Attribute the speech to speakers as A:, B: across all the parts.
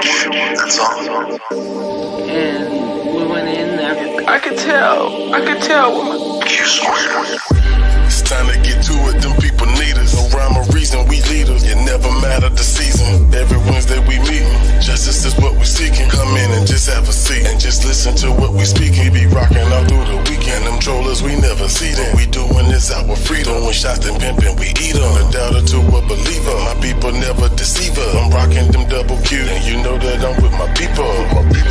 A: squared. That's all.
B: And we went in there. I could tell.
A: Q squared.
C: It's time to get to it, them people need us. No rhyme or reason, we leaders. It never matter the season. Every Wednesday we meet. Justice is what we seeking. Come in and just have a seat and just listen to what we speaking. We be rocking all through the weekend. Them trollers, we never see them. We doing this our freedom. Throwing shots and pimping, we eat them. A doubter to a believer. My people never deceive us. I'm rocking them double Q, and you know that I'm with my people. It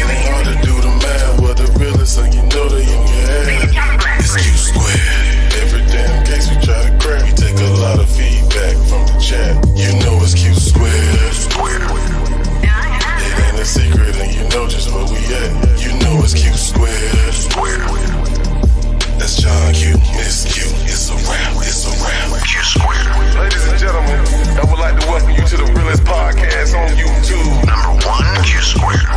C: ain't hard to do the math. What the real is, so you know that you can have. It's Q squared. Every damn case we try to crack, we take a lot of feedback from the chat. You know it's Q squared. It ain't a secret, and you know just where we at. You know it's Q squared. That's John Q. It's Q. It's a wrap. It's a wrap.
A: Q squared.
C: Ladies and gentlemen, I would like to welcome you to the realest podcast on YouTube.
A: Number 1, Q squared.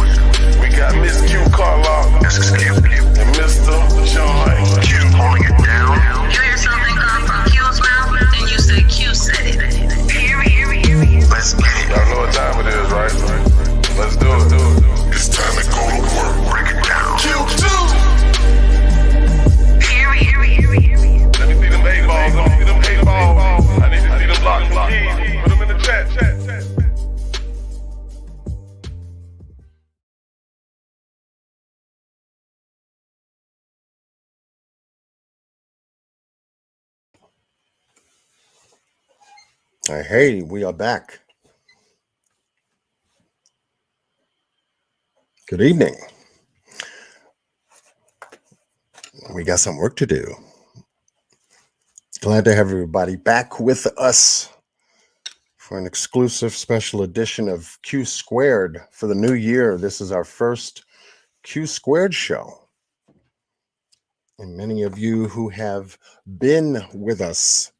C: We got Miss Q Carlock
A: This is Q.
C: and Mr. John
A: Q holding it down.
D: You hear something come from Q's mouth, then you say Q said it.
A: Let's get it.
C: Y'all know what time it is, right? Let's do it.
A: It's time to go to work. Break it down.
C: Q2!
D: Let
C: me see them 8 balls. Let me see them 8 balls. I need to see them blocks. Put them in the chat.
E: Hey, we are back. Good evening. We got some work to do. Glad to have everybody back with us for an exclusive special edition of Q Squared for the new year. This is our first Q Squared show. And many of you who have been with us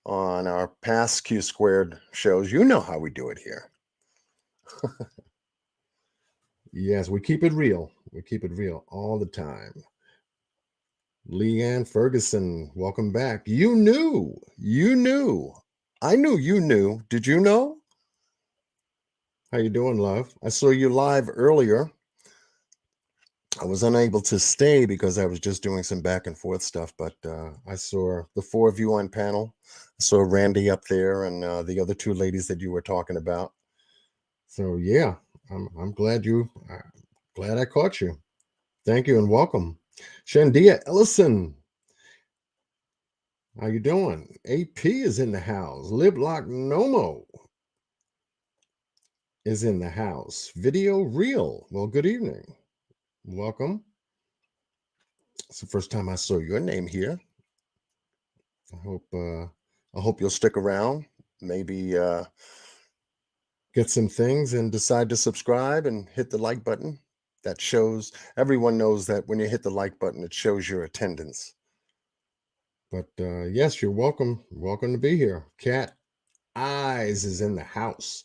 E: on our past Q Squared shows, you know how we do it here. Yes, we keep it real. We keep it real all the time. Leanne Ferguson, welcome back. You knew. I knew you knew. Did you know? How you doing, love? I saw you live earlier. I was unable to stay because I was just doing some back and forth stuff, but I saw the 4 of you on panel. I saw Randy up there and the other 2 ladies that you were talking about. So yeah, I'm glad I caught you. Thank you and welcome. Shandia Ellison, how you doing? AP is in the house. Liblock Nomo is in the house. Video Real. Well, good evening. Welcome. It's the first time I saw your name here. I hope you'll stick around. Maybe get some things and decide to subscribe and hit the like button. That shows, everyone knows that when you hit the like button, it shows your attendance. But yes, you're welcome. Welcome to be here. Cat Eyes is in the house.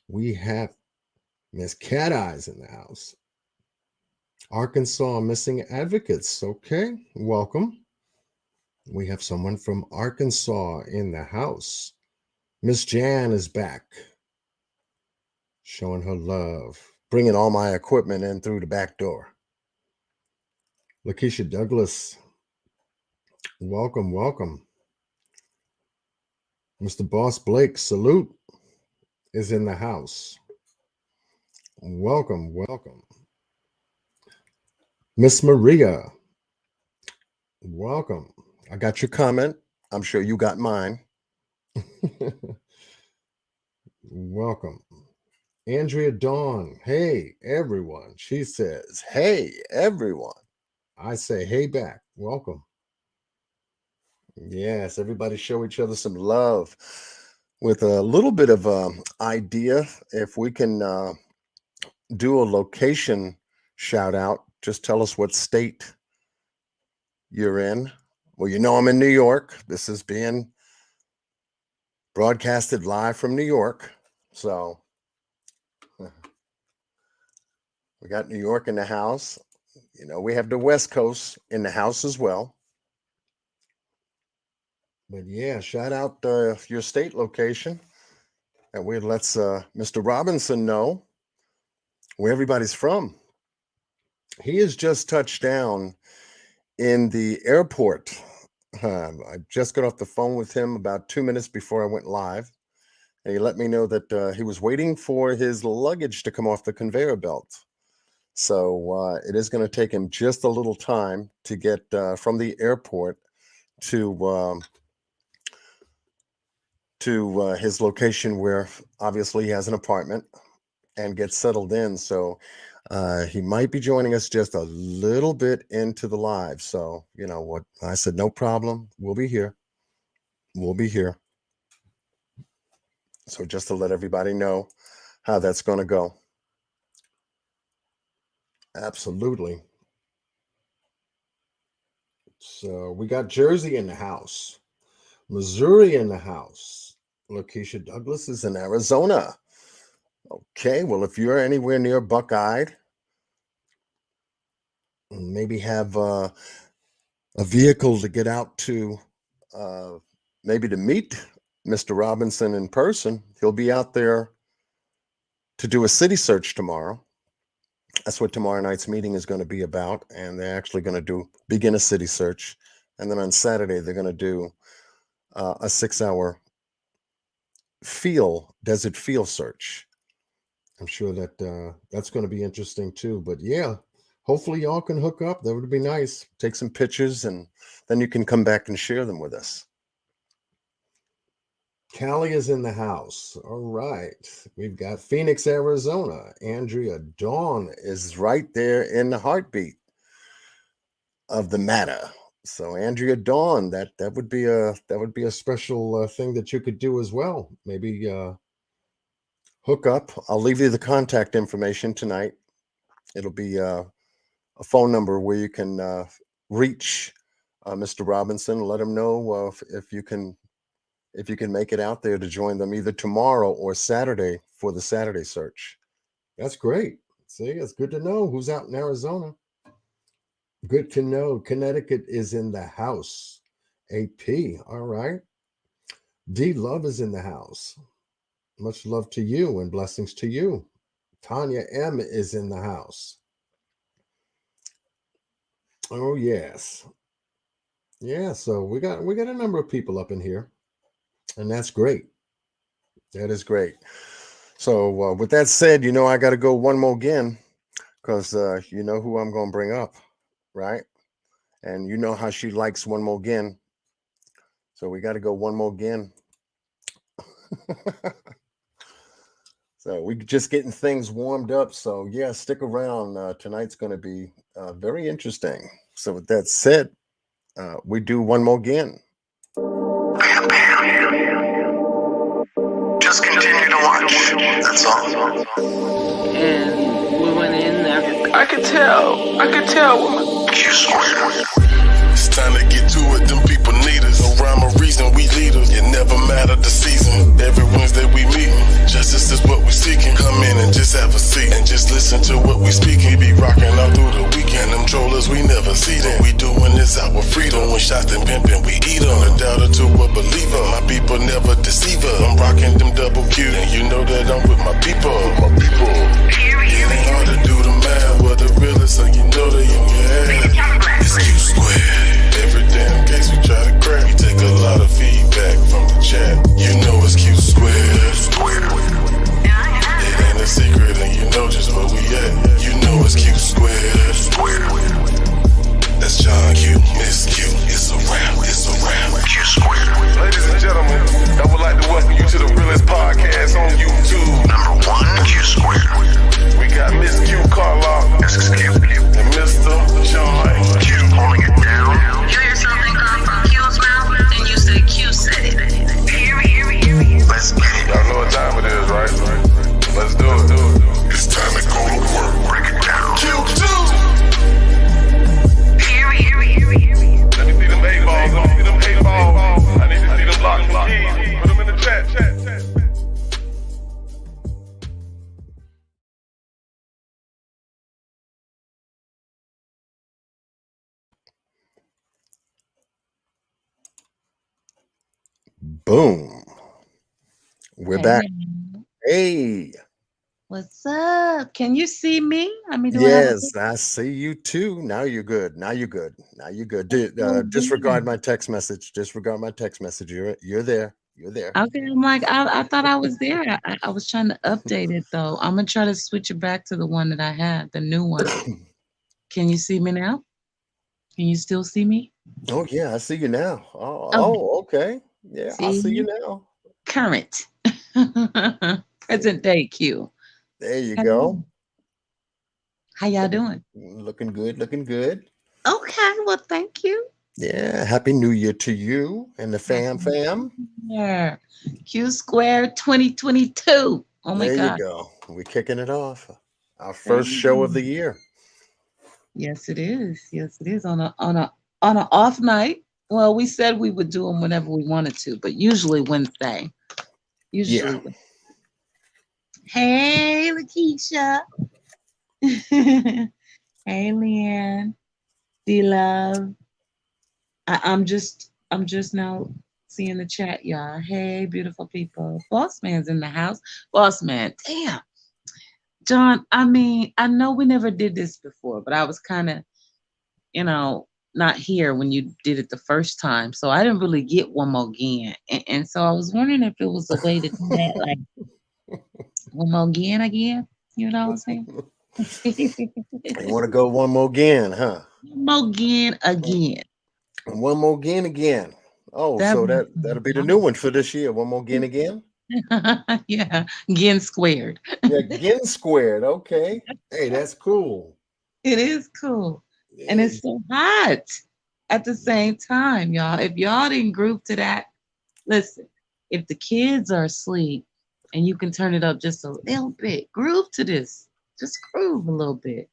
E: We have Miss Cat Eyes in the house. Arkansas Missing Advocates. Okay, welcome. We have someone from Arkansas in the house. Miss Jan is back. Showing her love. Bringing all my equipment in through the back door. Lakeisha Douglas. Welcome. Mr. Boss Blake, salute, is in the house. Welcome. Miss Maria, welcome. I got your comment. I'm sure you got mine. Welcome. Andrea Dawn, hey, everyone. She says, hey, everyone. I say, hey, back. Welcome. Yes, everybody show each other some love with a little bit of idea. If we can do a location shout out, just tell us what state you're in. Well, you know I'm in New York. This is being broadcasted live from New York. So we got New York in the house. You know, we have the West Coast in the house as well. But yeah, shout out your state location. and we lets Mr. Robinson know where everybody's from. He has just touched down in the airport. I just got off the phone with him about 2 minutes before I went live. And he let me know that he was waiting for his luggage to come off the conveyor belt. So it is going to take him just a little time to get from the airport to his location, where obviously he has an apartment, and get settled in. So he might be joining us just a little bit into the live. So, you know what? I said, no problem. We'll be here. We'll be here. So just to let everybody know how that's going to go. Absolutely. So we got Jersey in the house, Missouri in the house. Lakeisha Douglas is in Arizona. Okay, well, if you're anywhere near Buckeye, maybe have a vehicle to get out to, maybe to meet Mr. Robinson in person. He'll be out there to do a city search tomorrow. That's what tomorrow night's meeting is going to be about. And they're actually going to begin a city search. And then on Saturday, they're going to do a 6-hour desert field search. I'm sure that that's going to be interesting too. But yeah, hopefully y'all can hook up. That would be nice. Take some pictures, and then you can come back and share them with us. Callie is in the house. All right. We've got Phoenix, Arizona. Andrea Dawn is right there in the heartbeat of the matter. So Andrea Dawn, that would be a special thing that you could do as well. Maybe hook up. I'll leave you the contact information tonight. It'll be a phone number where you can reach Mr. Robinson. Let him know if you can make it out there to join them either tomorrow or Saturday for the Saturday search. That's great. See, it's good to know who's out in Arizona. Good to know. Connecticut is in the house. AP. All right. D Love is in the house. Much love to you and blessings to you. Tanya M is in the house. Oh yes. Yeah, so we got a number of people up in here, and that's great. That is great. So with that said, I got to go one more again, because you know who I'm going to bring up, right? And you know how she likes one more again. So we got to go one more again. So we're just getting things warmed up. So yeah, stick around. Tonight's going to be very interesting. So with that said, we do one more again.
A: Bam, bam. Just continue to watch. That's all.
B: And we went in there. I could tell with my
A: Q squared.
C: It's time to get to it, them people need us. No rhyme or reason, we leaders. It never matter the season. Every Wednesday we meet. Justice is what we seeking. Come in and just have a seat and just listen to what we speaking. We be rocking all through the weekend. Them trollers, we never see them. What we doing is our freedom. When shots and pimping, we eat them. A doubter to a believer. My people never deceive us. I'm rocking them double Q, and you know that I'm with my people. It ain't hard to do the math. What the realest, so you know that you can have. It's Q squared. Every damn case we try to crack, we take a lot of feedback from the chat. You know it's Q squared. It ain't a secret, and you know just where we at. You know it's Q squared. That's John Q, Miss Q. It's a wrap.
A: Q squared.
C: Ladies and gentlemen, I would like to welcome you to the realest podcast on YouTube.
A: Number 1, Q squared.
C: We got Miss Q Carlock and Mr. John
A: Q holding it down.
D: You hear something come from Q's mouth, then you say Q said it.
A: Let's get it.
C: Y'all know what time it is, right? Let's do it.
A: It's time to go to work. Break it down.
C: Q2.
D: Let
C: me see them 8 balls. I need to see them blocks. Put them in the chat.
E: Boom. We're back. Hey,
B: What's up? Can you see me? I mean, do I have a
E: yes, I see you too. Now you're good. Now you're good. Now you're good.
B: picture?
E: Disregard my text message. Disregard my text message. You're there. You're there.
B: Okay, I'm like, I thought I was there. I was trying to update it though. I'm gonna try to switch it back to the one that I had, the new one. Can you see me now? Can you still see me?
E: Oh yeah, I see you now.
B: Oh,
E: Okay. Yeah, I see you
B: see,
E: now.
B: current, present day Q.
E: There you
B: Hello.
E: go.
B: How y'all doing?
E: Looking good. Looking good.
B: Okay, well, thank you.
E: Yeah. Happy New Year to you and the
B: Happy
E: fam.
B: New Year. Q Square 2022. Oh my
E: There you
B: God.
E: go. We're kicking it off. Our first show of
B: Dang.
E: the year.
B: Yes, it is. Yes, it is on an off night. Well, we said we would do them whenever we wanted to, but usually Wednesday.
E: Yeah.
B: Usually. Hey, Lakeisha. Hey, Leanne. D Love. I'm just now seeing the chat, y'all. Hey, beautiful people. Boss Man's in the house. Boss Man. Damn. John, I mean, I know we never did this before, but I was kind of, you know, not here when you did it the first time. So I didn't really get one more again. And so I was wondering if it was a way to do that, like one more again. You know what I'm saying?
E: You want to go one more again, huh?
B: One more again.
E: One more again. Oh,
B: That
E: so
B: makes
E: that'll be the
B: sense.
E: new one for this year. One more again.
B: Yeah, again squared.
E: Yeah, again squared. Okay. Hey, that's cool.
B: It is cool. And
E: Yeah.
B: it's so hot at the same time, y'all. If y'all didn't group to that, listen, if the kids are asleep and you can turn it up just a little bit, groove to this. Just groove a little bit.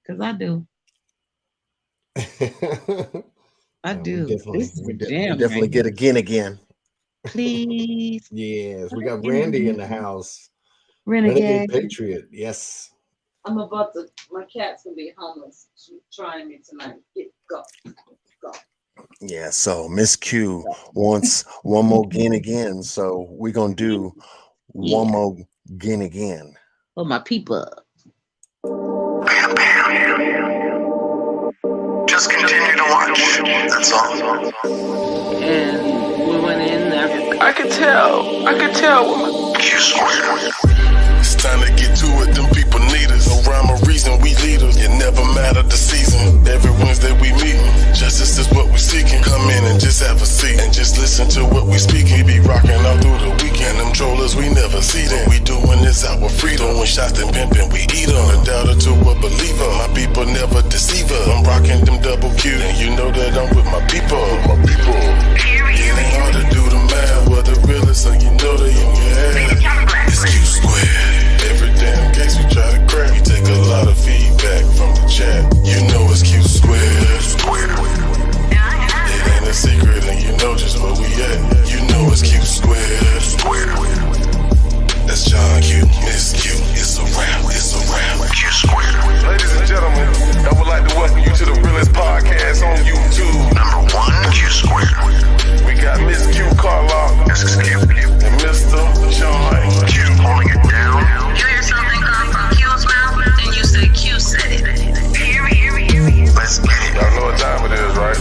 B: Because I do. I
E: Yeah, we
B: do.
E: definitely
B: This is
E: we,
B: a
E: de- we
B: jam right
E: definitely get
B: here.
E: again.
B: Please.
E: Yes, we got Randy in the house. Renegade
B: Renegade.
E: Patriot. Yes.
B: I'm about to, my cat's going to be homeless. She's trying me tonight. Go. Go.
E: Yeah, so Miss Q wants one more again. So we're gonna do one
B: Yeah.
E: more again.
B: For my people.
A: Bam, bam. Just continue to watch. That's all.
B: And we went in there. I could tell.
A: Q squared.
C: It's time to get to it, them people need us. No rhyme or reason, we leaders. It never mattered the season. Every Wednesday we meeting. Justice is what we seeking. Come in and just have a seat. And just listen to what we speaking. We be rocking all through the weekend. Them trollers, we never see them. We doing this our freedom. When shots and pimping, we eat them. A doubter to a believer. My people never deceive us. I'm rocking them double Q. And you know that I'm with my people. It ain't hard to do the math. What the realest, so you know that you can have. It's Q squared. Every damn case we try to crack, we take a lot of feedback from the chat. You know it's Q squared. It ain't a secret, and you know just where we at. You know it's Q squared. That's John Q, Miss Q. It's a wrap.
A: Q squared.
C: Ladies and gentlemen, I would like to welcome you to the realest podcast on YouTube.
A: Number one, Q squared.
C: We got Miss Q Carlock
A: Yes, Q.
C: and Mr. John
A: Q holding it down.
D: You hear something come from Q's mouth, then you say Q said it.
A: Let's get it.
C: Y'all know what time it is, right?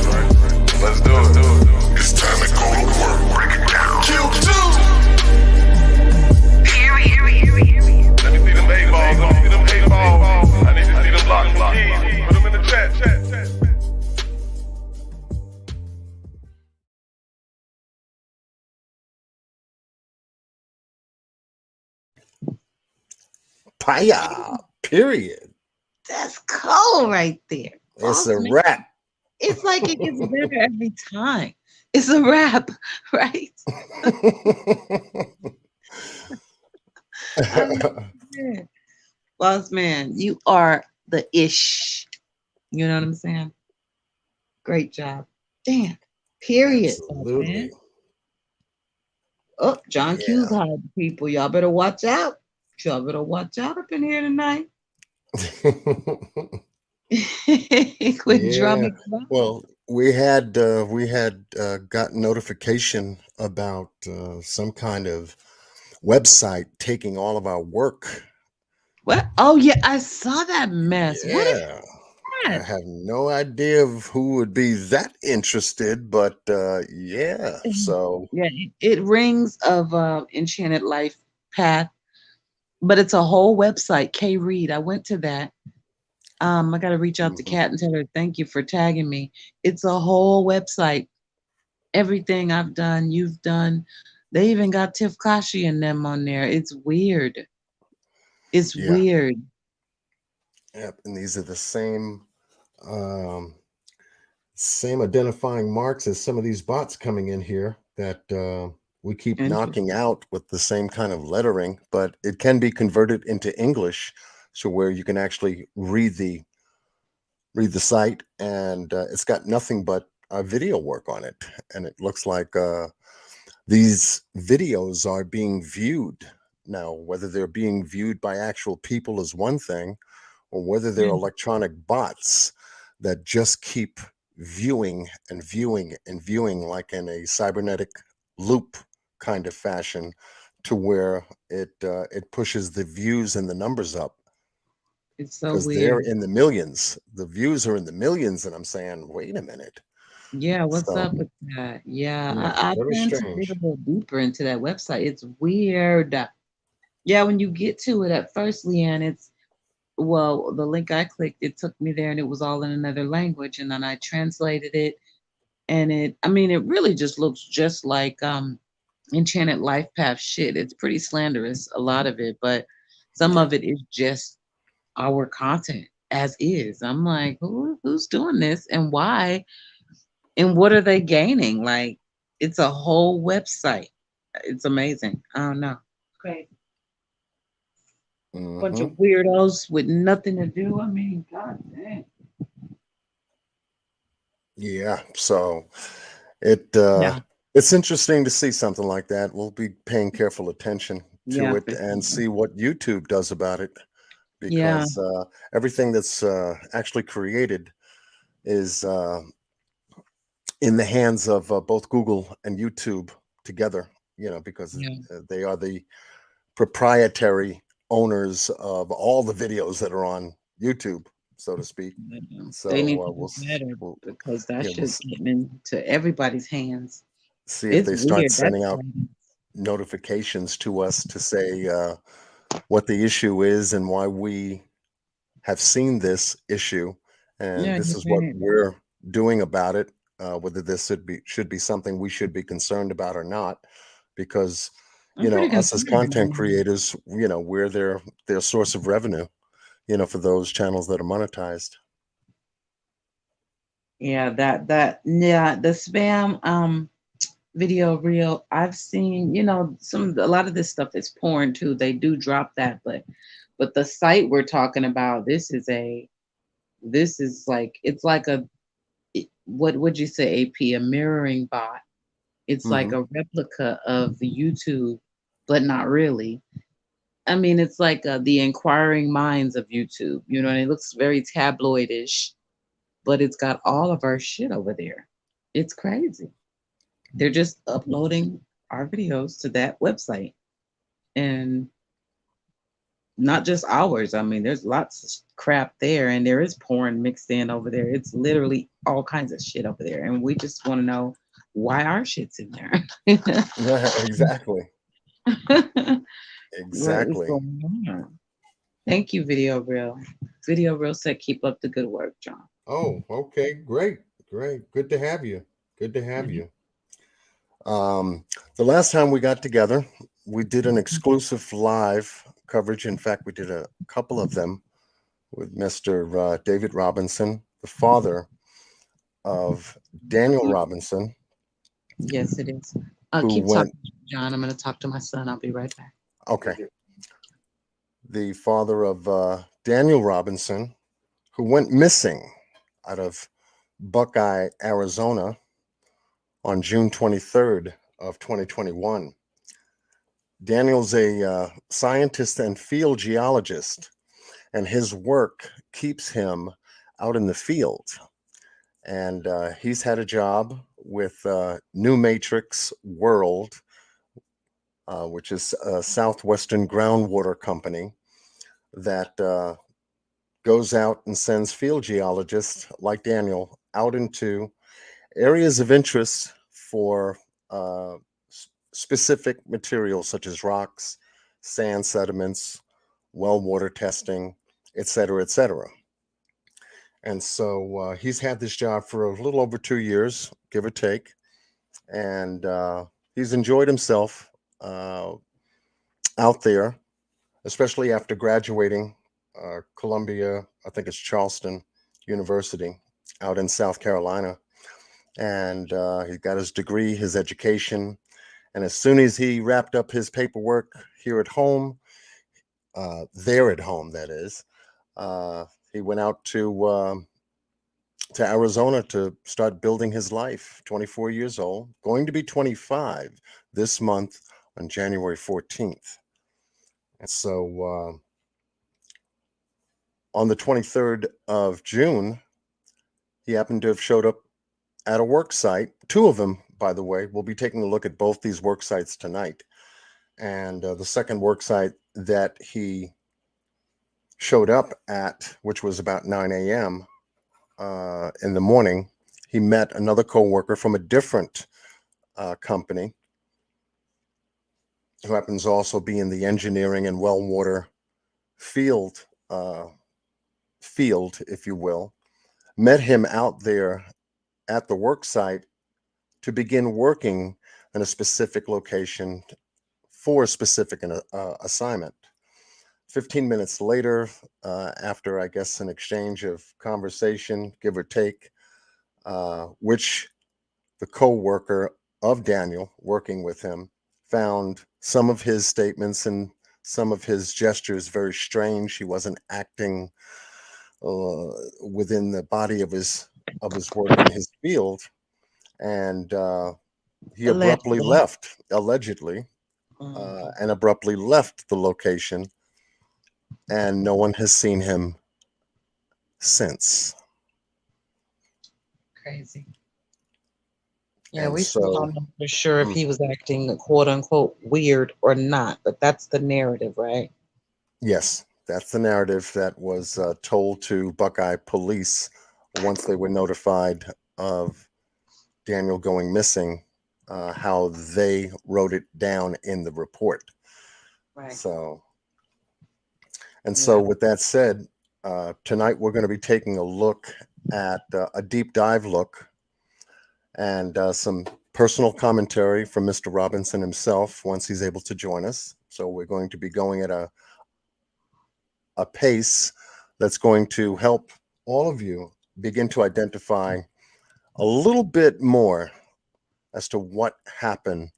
C: Let's do it.
A: It's time to go to work. Break it down.
C: Q2!
D: Period.
C: Let me see them 8 balls. I need to see them blocks. Put them in the chat.
E: Paya. Period.
B: That's cold right there.
E: It's a
B: Boss Man.
E: wrap.
B: It's like it gets better every time. It's a wrap, right? I love it. Boss Man, you are the ish. You know what I'm saying? Great job. Damn. Period. Boss Man.
E: Absolutely.
B: Oh, John
E: Yeah.
B: Q's hiding people. Y'all better watch out. Y'all better watch out up in here tonight. Quit
E: Yeah.
B: drumming.
E: Well, we had got notification about some kind of website taking all of our work.
B: What? Oh yeah, I saw that mess. What is
E: Yeah. I
B: that?
E: have no idea of who would be that interested, but yeah. So
B: Yeah, it rings of Enchanted Life Path, but it's a whole website. K Reed. I went to that. I got to reach out to
E: mhm,
B: Kat and tell her thank you for tagging me. It's a whole website. Everything I've done, you've done. They even got Tiff Kashi and them on there. It's weird. It's
E: yeah,
B: weird.
E: yep. And these are the um, same identifying marks as some of these bots coming in here that we keep knocking
B: Interesting.
E: out with the same kind of lettering, but it can be converted into English, so where you can actually read the site, and it's got nothing but video work on it, and it looks like these videos are being viewed now. Whether they're being viewed by actual people is one thing, or whether they're
B: Yeah,
E: electronic bots that just keep viewing and viewing and viewing like in a cybernetic loop kind of fashion, to where it pushes the views and the numbers up,
B: it's so
E: because they're
B: weird.
E: in the millions. The views are in the millions, and I'm saying, wait a minute.
B: Yeah, what's
E: So
B: up with that? Yeah,
E: yeah,
B: I
E: very
B: plan to dig a
E: strange.
B: little deeper into that website. It's weird. Yeah, when you get to it at first, Leanne, it's well, the link I clicked, it took me there and it was all in another language. And then I translated it and I mean, it really just looks just like Enchanted Life Path shit. It's pretty slanderous, a lot of it, but some
E: Yeah.
B: of it is just our content as is. I'm like, who's doing this and why? And what are they gaining? Like, it's a whole website. It's amazing. I don't know. Great. Bunch
E: Hmm.
B: of weirdos with nothing to do. I mean, god dang.
E: Yeah. So it
B: Yeah.
E: it's interesting to see something like that. We'll be paying careful attention to
B: Yeah,
E: it
B: for
E: and
B: sure.
E: see what YouTube does about it,
B: Yeah.
E: because everything that's actually created is in the hands of both Google and YouTube together. Because
B: Yeah.
E: they are the proprietary owners of all the videos that are on YouTube, so to speak.
B: They
E: So
B: need to do better because that
E: we'll
B: shit's getting into everybody's hands.
E: see if
B: It's
E: they start
B: weird. That's
E: sending out
B: crazy.
E: notifications to us to say what the issue is and why we have seen this issue, and
B: Yeah,
E: this
B: you're
E: is what
B: right.
E: we're doing about it. Whether this should be something we should be concerned about or not, because
B: I'm pretty
E: us as
B: concerned. I
E: content
B: mean,
E: creators, we're their source of revenue, for those channels that are monetized.
B: yeah, yeah, the spam video reel. I've seen, a lot of this stuff is porn too. They do drop that, but the site we're talking about, this is like it's like what would you say, AP, a mirroring bot. It's like
E: Hmm.
B: a replica of YouTube, but not really. I mean, it's like the inquiring minds of YouTube, and it looks very tabloidish, but it's got all of our shit over there. It's crazy. They're just uploading our videos to that website, and not just ours. I mean, there's lots of crap there, and there is porn mixed in over there. It's literally all kinds of shit over there, and we just want to know why our shit's in there.
E: Exactly.
B: What is
E: Exactly.
B: going on? Thank you, Video Real. Video Real said, "Keep up the good work, John."
E: Oh, okay, great, great. Good to have you. Good to have
B: Mhm.
E: you. The last time we got together, we did an exclusive live coverage. In fact, we did a couple of them with Mr. David Robinson, the father of Daniel Robinson,
B: Yes, it is.
E: who
B: Keep
E: went,
B: talking, John. I'm going to talk to my son. I'll be right back.
E: okay, the father of Daniel Robinson, who went missing out of Buckeye, Arizona on June 23rd of 2021. Daniel's a scientist and field geologist, and his work keeps him out in the field. And he's had a job with New Matrix World, which is a Southwestern Groundwater Company that goes out and sends field geologists like Daniel out into areas of interest for specific materials such as rocks, sand sediments, well water testing, et cetera, et cetera. And so he's had this job for a little over 2 years, give or take, and he's enjoyed himself out there, especially after graduating Columbia, I think it's Charleston University out in South Carolina. And he got his degree, his education. And as soon as he wrapped up his paperwork here at home, there at home, that is, he went out to Arizona to start building his life. 24 years old, going to be 25 this month on January 14th. And so on the 23rd of June, he happened to have showed up at a work site. Two of them, by the way. We'll be taking a look at both these work sites tonight. And the second work site that he showed up at, which was about 9 a.m. In the morning, he met another coworker from a different company who happens to also be in the engineering and well water field, if you will. Met him out there at the work site to begin working in a specific location for a specific assignment. 15 minutes later, after I guess an exchange of conversation, give or take, which the co-worker of Daniel working with him found some of his statements and some of his gestures very strange. He wasn't acting within the body of his work in his field, and he abruptly left, allegedly, and abruptly left the location, and no one has seen him since.
B: Crazy. Yeah,
E: And
B: we still
E: so,
B: don't know for sure if he was acting quote unquote weird or not, but that's the narrative, right?
E: yes, that's the narrative that was told to Buckeye police once they were notified of Daniel going missing, how they wrote it down in the report.
B: Right.
E: So, and so with that said, tonight we're going to be taking a look at a deep dive look and some personal commentary from Mr. Robinson himself once he's able to join us. So we're going to be going at a pace that's going to help all of you begin to identify a little bit more as to what happened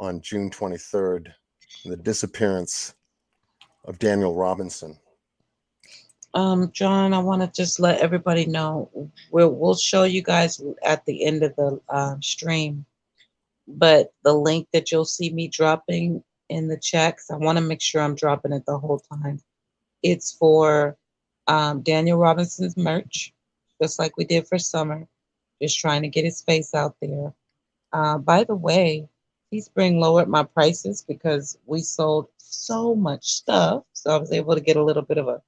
E: on June 23rd, the disappearance of Daniel Robinson.
B: John, I want to just let everybody know we'll show you guys at the end of the stream, but the link that you'll see me dropping in the chat, 'cause I want to make sure I'm dropping it the whole time. It's for Daniel Robinson's merch, just like we did for summer, just trying to get his face out there. By the way, Teespring lowered my prices because we sold so much stuff, so I was able to get a little bit of a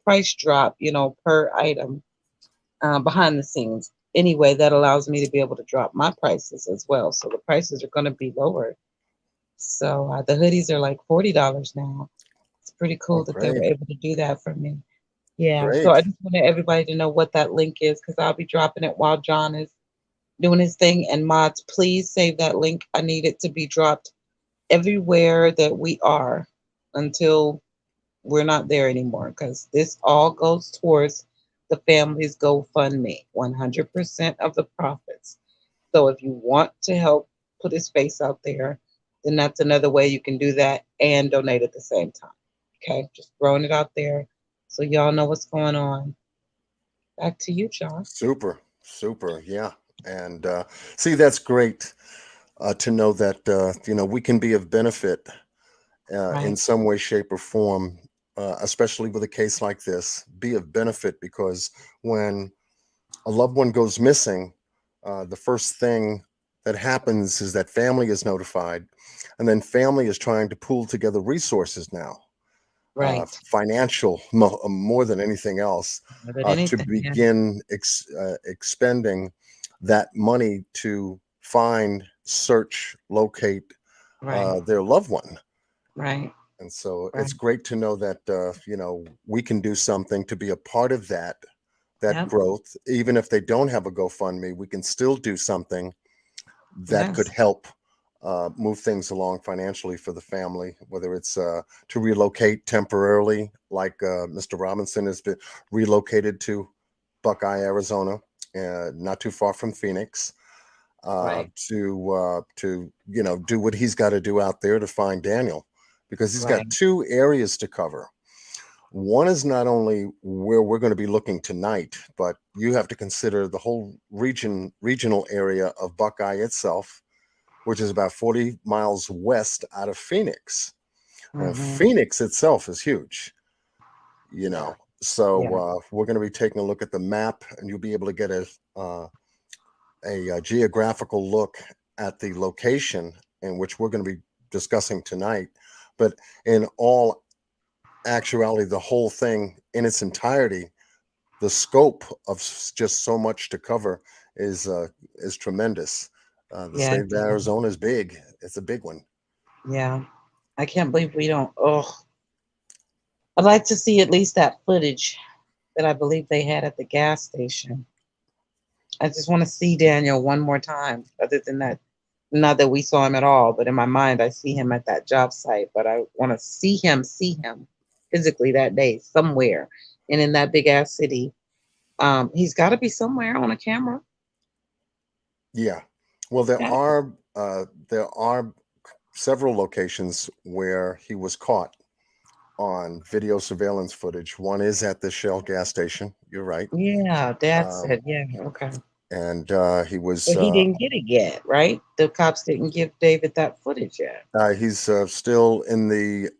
B: price drop, per item behind the scenes. Anyway, that allows me to be able to drop my prices as well. So the prices are going to be lower. So the hoodies are like $40 now. It's pretty cool that they were able to do that for me. Yeah.
E: Great.
B: So I just wanted everybody to know what that link is, because I'll be dropping it while John is doing his thing. And mods, please save that link. I need it to be dropped everywhere that we are until we're not there anymore, because this all goes towards the family's GoFundMe, 100% of the profits. So if you want to help put his face out there, then that's another way you can do that and donate at the same time. Okay, just throwing it out there so y'all know what's going on. Back to you, John.
E: Super, yeah. And see, that's great to know that we can be of benefit in some way, shape, or form, especially with a case like this. Be of benefit, because when a loved one goes missing, the first thing that happens is that family is notified, and then family is trying to pool together resources now,
B: Right.
E: financial more than anything else,
B: More than
E: to
B: anything. Yeah.
E: begin expending that money to find, search, locate
B: Right.
E: their loved one.
B: Right.
E: And so it's
B: Right.
E: great to know that we can do something to be a part of that
B: Yep.
E: growth. Even if they don't have a GoFundMe, we can still do something that could
B: Yes.
E: help move things along financially for the family, whether it's to relocate temporarily, like Mr. Robinson has been relocated to Buckeye, Arizona, not too far from Phoenix,
B: Right.
E: to do what he's got to do out there to find Daniel, because he's got
B: Right.
E: two areas to cover. One is not only where we're going to be looking tonight, but you have to consider the whole regional area of Buckeye itself, which is about 40 miles west out of Phoenix. And
B: Mm-hmm.
E: Phoenix itself is huge, you
B: Yeah.
E: know. So
B: Yeah.
E: we're going to be taking a look at the map, and you'll be able to get a geographical look at the location in which we're going to be discussing tonight. But in all actuality, the whole thing in its entirety, the scope of just so much to cover is tremendous. The
B: Yeah.
E: state
B: It
E: of
B: is.
E: Arizona is big. It's a big one.
B: Yeah. I can't believe we don't. Oh, I'd like to see at least that footage that I believe they had at the gas station. I just want to see Daniel one more time. Other than that, not that we saw him at all, but in my mind, I see him at that job site. But I want to see him physically that day somewhere, and in that big ass city. He's got to be somewhere on a camera.
E: Yeah. Well,
B: Yeah.
E: there are several locations where he was caught on video surveillance footage. One is at the Shell gas station. You're right.
B: Yeah, Dad
E: Um,
B: said, yeah, okay.
E: and he was
B: But he didn't get it yet, right? The cops didn't give David that footage yet.
E: he's still in the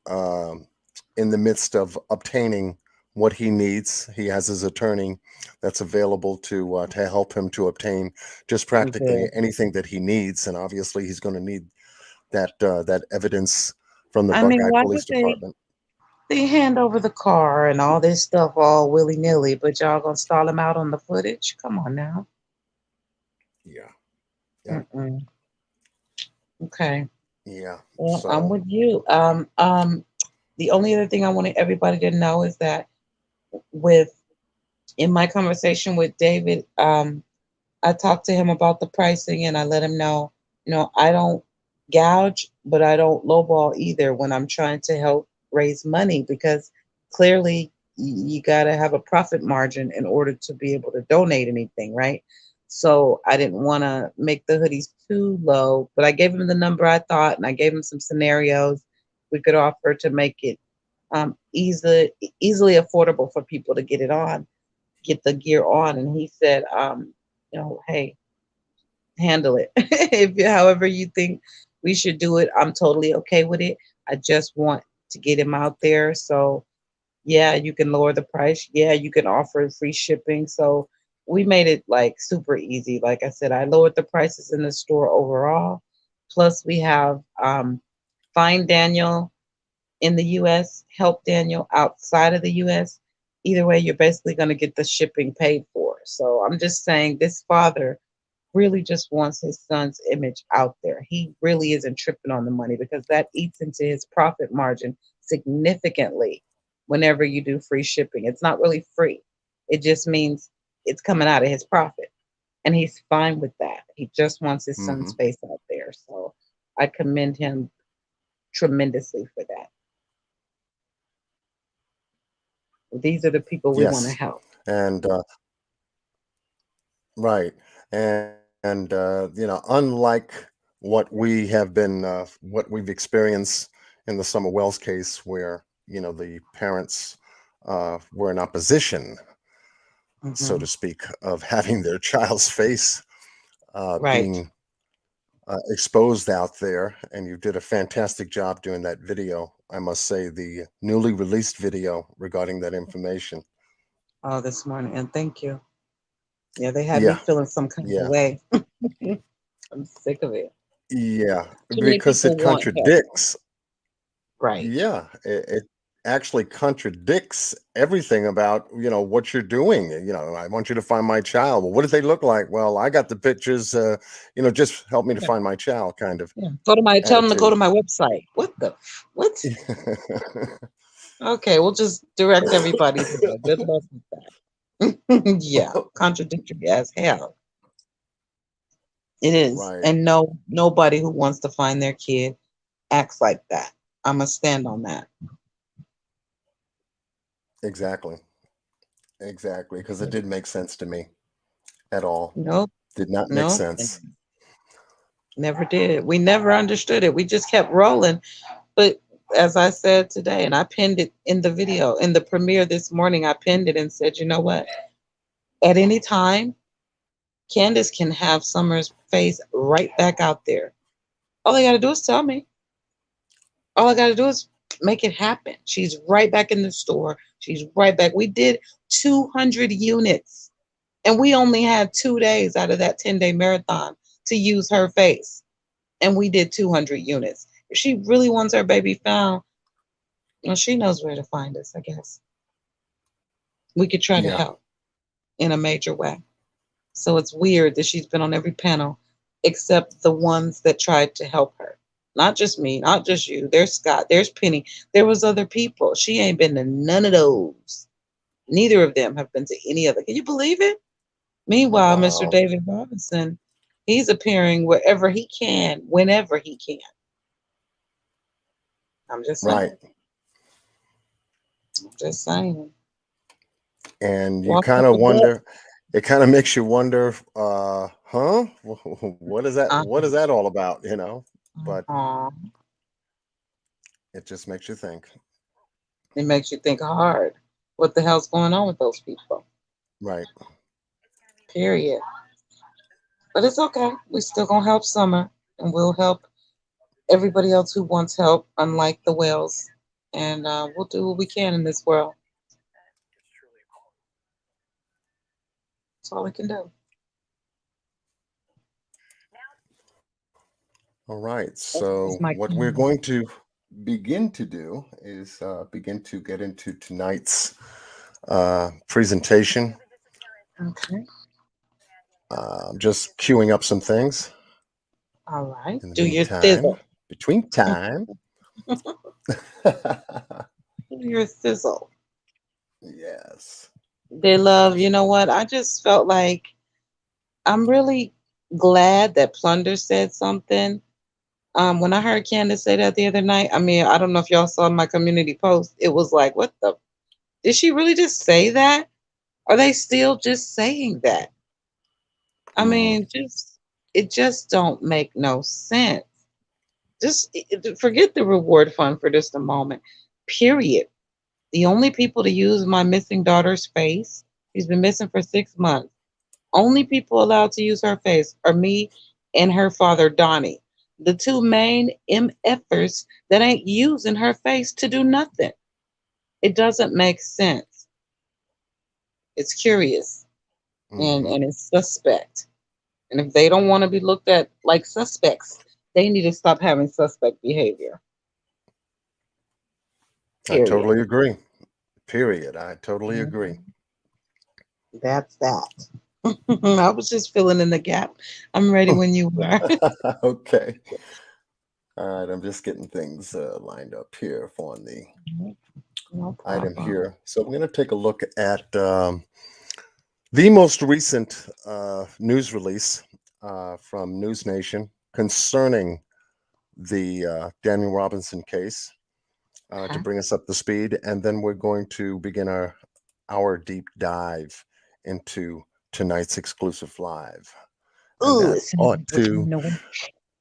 E: midst of obtaining what he needs. He has his attorney that's available to help him to obtain just practically
B: Good.
E: anything that he needs, and obviously he's going to need that evidence from the
B: I mean,
E: Buckeye
B: why
E: Police
B: would
E: Department.
B: they hand over the car and all this stuff all willy nilly, but y'all gonna stall him out on the footage? Come on now.
E: Yeah, yeah,
B: Mm-mm. Okay.
E: yeah.
B: Well, I'm
E: So
B: with you. The only other thing I wanted everybody to know is that with in my conversation with David, I talked to him about the pricing and I let him know, I don't gouge, but I don't lowball either when I'm trying to help raise money because clearly you got to have a profit margin in order to be able to donate anything, right? So I didn't want to make the hoodies too low, but I gave him the number I thought and I gave him some scenarios we could offer to make it easily affordable for people to get the gear on. And he said, hey, handle it. If however you think we should do it, I'm totally okay with it. I just want to get him out there. So yeah, you can lower the price. Yeah, you can offer free shipping. So we made it like super easy. Like I said, I lowered the prices in the store overall. Plus we have Find Daniel in the US, help Daniel outside of the US. Either way, you're basically going to get the shipping paid for. So I'm just saying this father really just wants his son's image out there. He really isn't tripping on the money because that eats into his profit margin significantly whenever you do free shipping. It's not really free, it just means it's coming out of his profit. And he's fine with that. He just wants his
E: hmm
B: son's face out there. So I commend him tremendously for that. These are the people we want to
E: yes,
B: help.
E: and right, and unlike what we've experienced in the Summer Wells case, where the parents were in opposition, so
B: Hmm.
E: to speak, of having their child's face
B: Right.
E: being exposed out there, and you did a fantastic job doing that video. I must say, the newly released video regarding that information.
B: Oh, this morning. And thank you. Yeah, they had me
E: Yeah,
B: feeling some kind of
E: yeah,
B: way. I'm sick of it.
E: Yeah,
B: Too many
E: because
B: people
E: it
B: want help.
E: contradicts.
B: Right.
E: Yeah, it actually contradicts everything about, what you're doing. I want you to find my child. Well, what do they look like? Well, I got the pictures. Just help me to
B: Yeah.
E: find my child, kind of
B: Yeah. Go to my tell them to go
E: attitude.
B: to my website. What? Okay, we'll just direct everybody there. Good luck with that. Yeah, contradictory as hell. It is.
E: Right.
B: And no, nobody who wants to find their kid acts like that. I'm gonna stand on that.
E: Exactly. Exactly. Because it didn't make sense to me at all.
B: Nope,
E: Did not make
B: nope,
E: sense.
B: never did. We never understood it. We just kept rolling. But as I said today, and I pinned it in the video, in the premiere this morning, I pinned it and said, you know what? At any time, Candace can have Summer's face right back out there. All I got to do is tell me. All I got to do is make it happen. She's right back in the store. She's right back. We did 200 units, and we only had 2 days out of that 10-day marathon to use her face. And we did 200 units. If she really wants her baby found, well, she knows where to find us, I guess. We could try to
E: Yeah.
B: help in a major way. So it's weird that she's been on every panel except the ones that tried to help her. Not just me, not just you. There's Scott, there's Penny. There was other people. She ain't been to none of those. Neither of them have been to any other. Can you believe it? Meanwhile, Mr.
E: Wow.
B: David Robinson, he's appearing wherever he can, whenever he can. I'm just saying.
E: Right.
B: I'm just saying.
E: And you
B: Walk
E: kind
B: up
E: of
B: the book.
E: wonder, it kind of makes you wonder, huh? What is that?
B: Uh,
E: What is that all about? But
B: uh,
E: it just makes you think.
B: it makes you think hard. What the hell's going on with those people?
E: Right.
B: Period. But it's okay. We still gonna help Summer, and we'll help everybody else who wants help, unlike the whales. And we'll do what we can in this world. That's all we can do.
E: All right.
B: That's
E: So
B: my
E: what we're
B: camera.
E: going to begin to do is begin to get into tonight's presentation.
B: Okay.
E: Just queuing up some things
B: All right.
E: in the
B: Do your
E: meantime,
B: thizzle.
E: between time.
B: Do your thizzle.
E: Yes.
B: They love. You know what? I just felt like I'm really glad that Plunder said something. When I heard Candace say that the other night, I mean, I don't know if y'all saw my community post. It was like, what the? Did she really just say that? Are they still just saying that? I
E: Mm,
B: mean, just it just don't make no sense. Just forget the reward fund for just a moment. Period. The only people to use my missing daughter's face, she's been missing for 6 months. Only people allowed to use her face are me and her father, Donnie. The two main MFers that ain't using her face to do nothing. It doesn't make sense. It's curious
E: hmm
B: and it's suspect. And if they don't want to be looked at like suspects, they need to stop having suspect behavior.
E: I
B: Period.
E: totally agree. Period. I totally agree.
B: Mhm. That's that. I was just filling in the gap. I'm ready when you were.
E: Okay. All right. I'm just getting things lined up here for the
B: No
E: item
B: problem.
E: here. So I'm going to take a look at the most recent news release from News Nation concerning the Daniel Robinson case to
B: Okay.
E: bring us up to speed. And then we're going to begin our deep dive into tonight's exclusive live. And
B: Ooh,
E: that
B: it sounds
E: ought
B: like we're
E: to
B: getting away.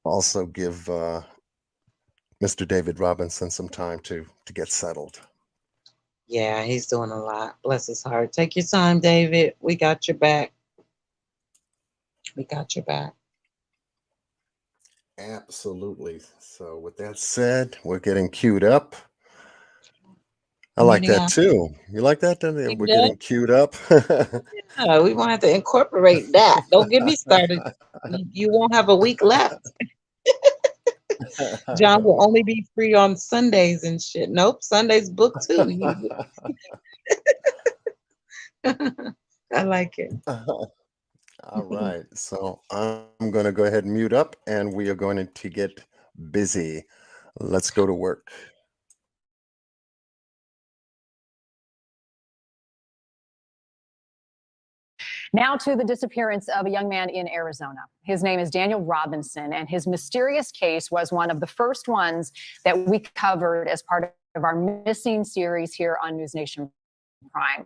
E: also give Mr. David Robinson some time to get settled.
B: Yeah, he's doing a lot. Bless his heart. Take your time, David. We got your back. We got your back.
E: Absolutely. So with that said, we're getting queued up. I like
B: Muting
E: that
B: off.
E: too. You like that?
B: You
E: We're
B: good?
E: getting queued up.
B: Yeah, we want to incorporate that. Don't get me started. You won't have a week left. John will only be free on Sundays and shit. Nope, Sunday's booked too. I like it.
E: All right. So I'm going to go ahead and mute up and we are going to get busy. Let's go to work.
F: Now to the disappearance of a young man in Arizona. His name is Daniel Robinson, and his mysterious case was one of the first ones that we covered as part of our missing series here on News Nation Prime.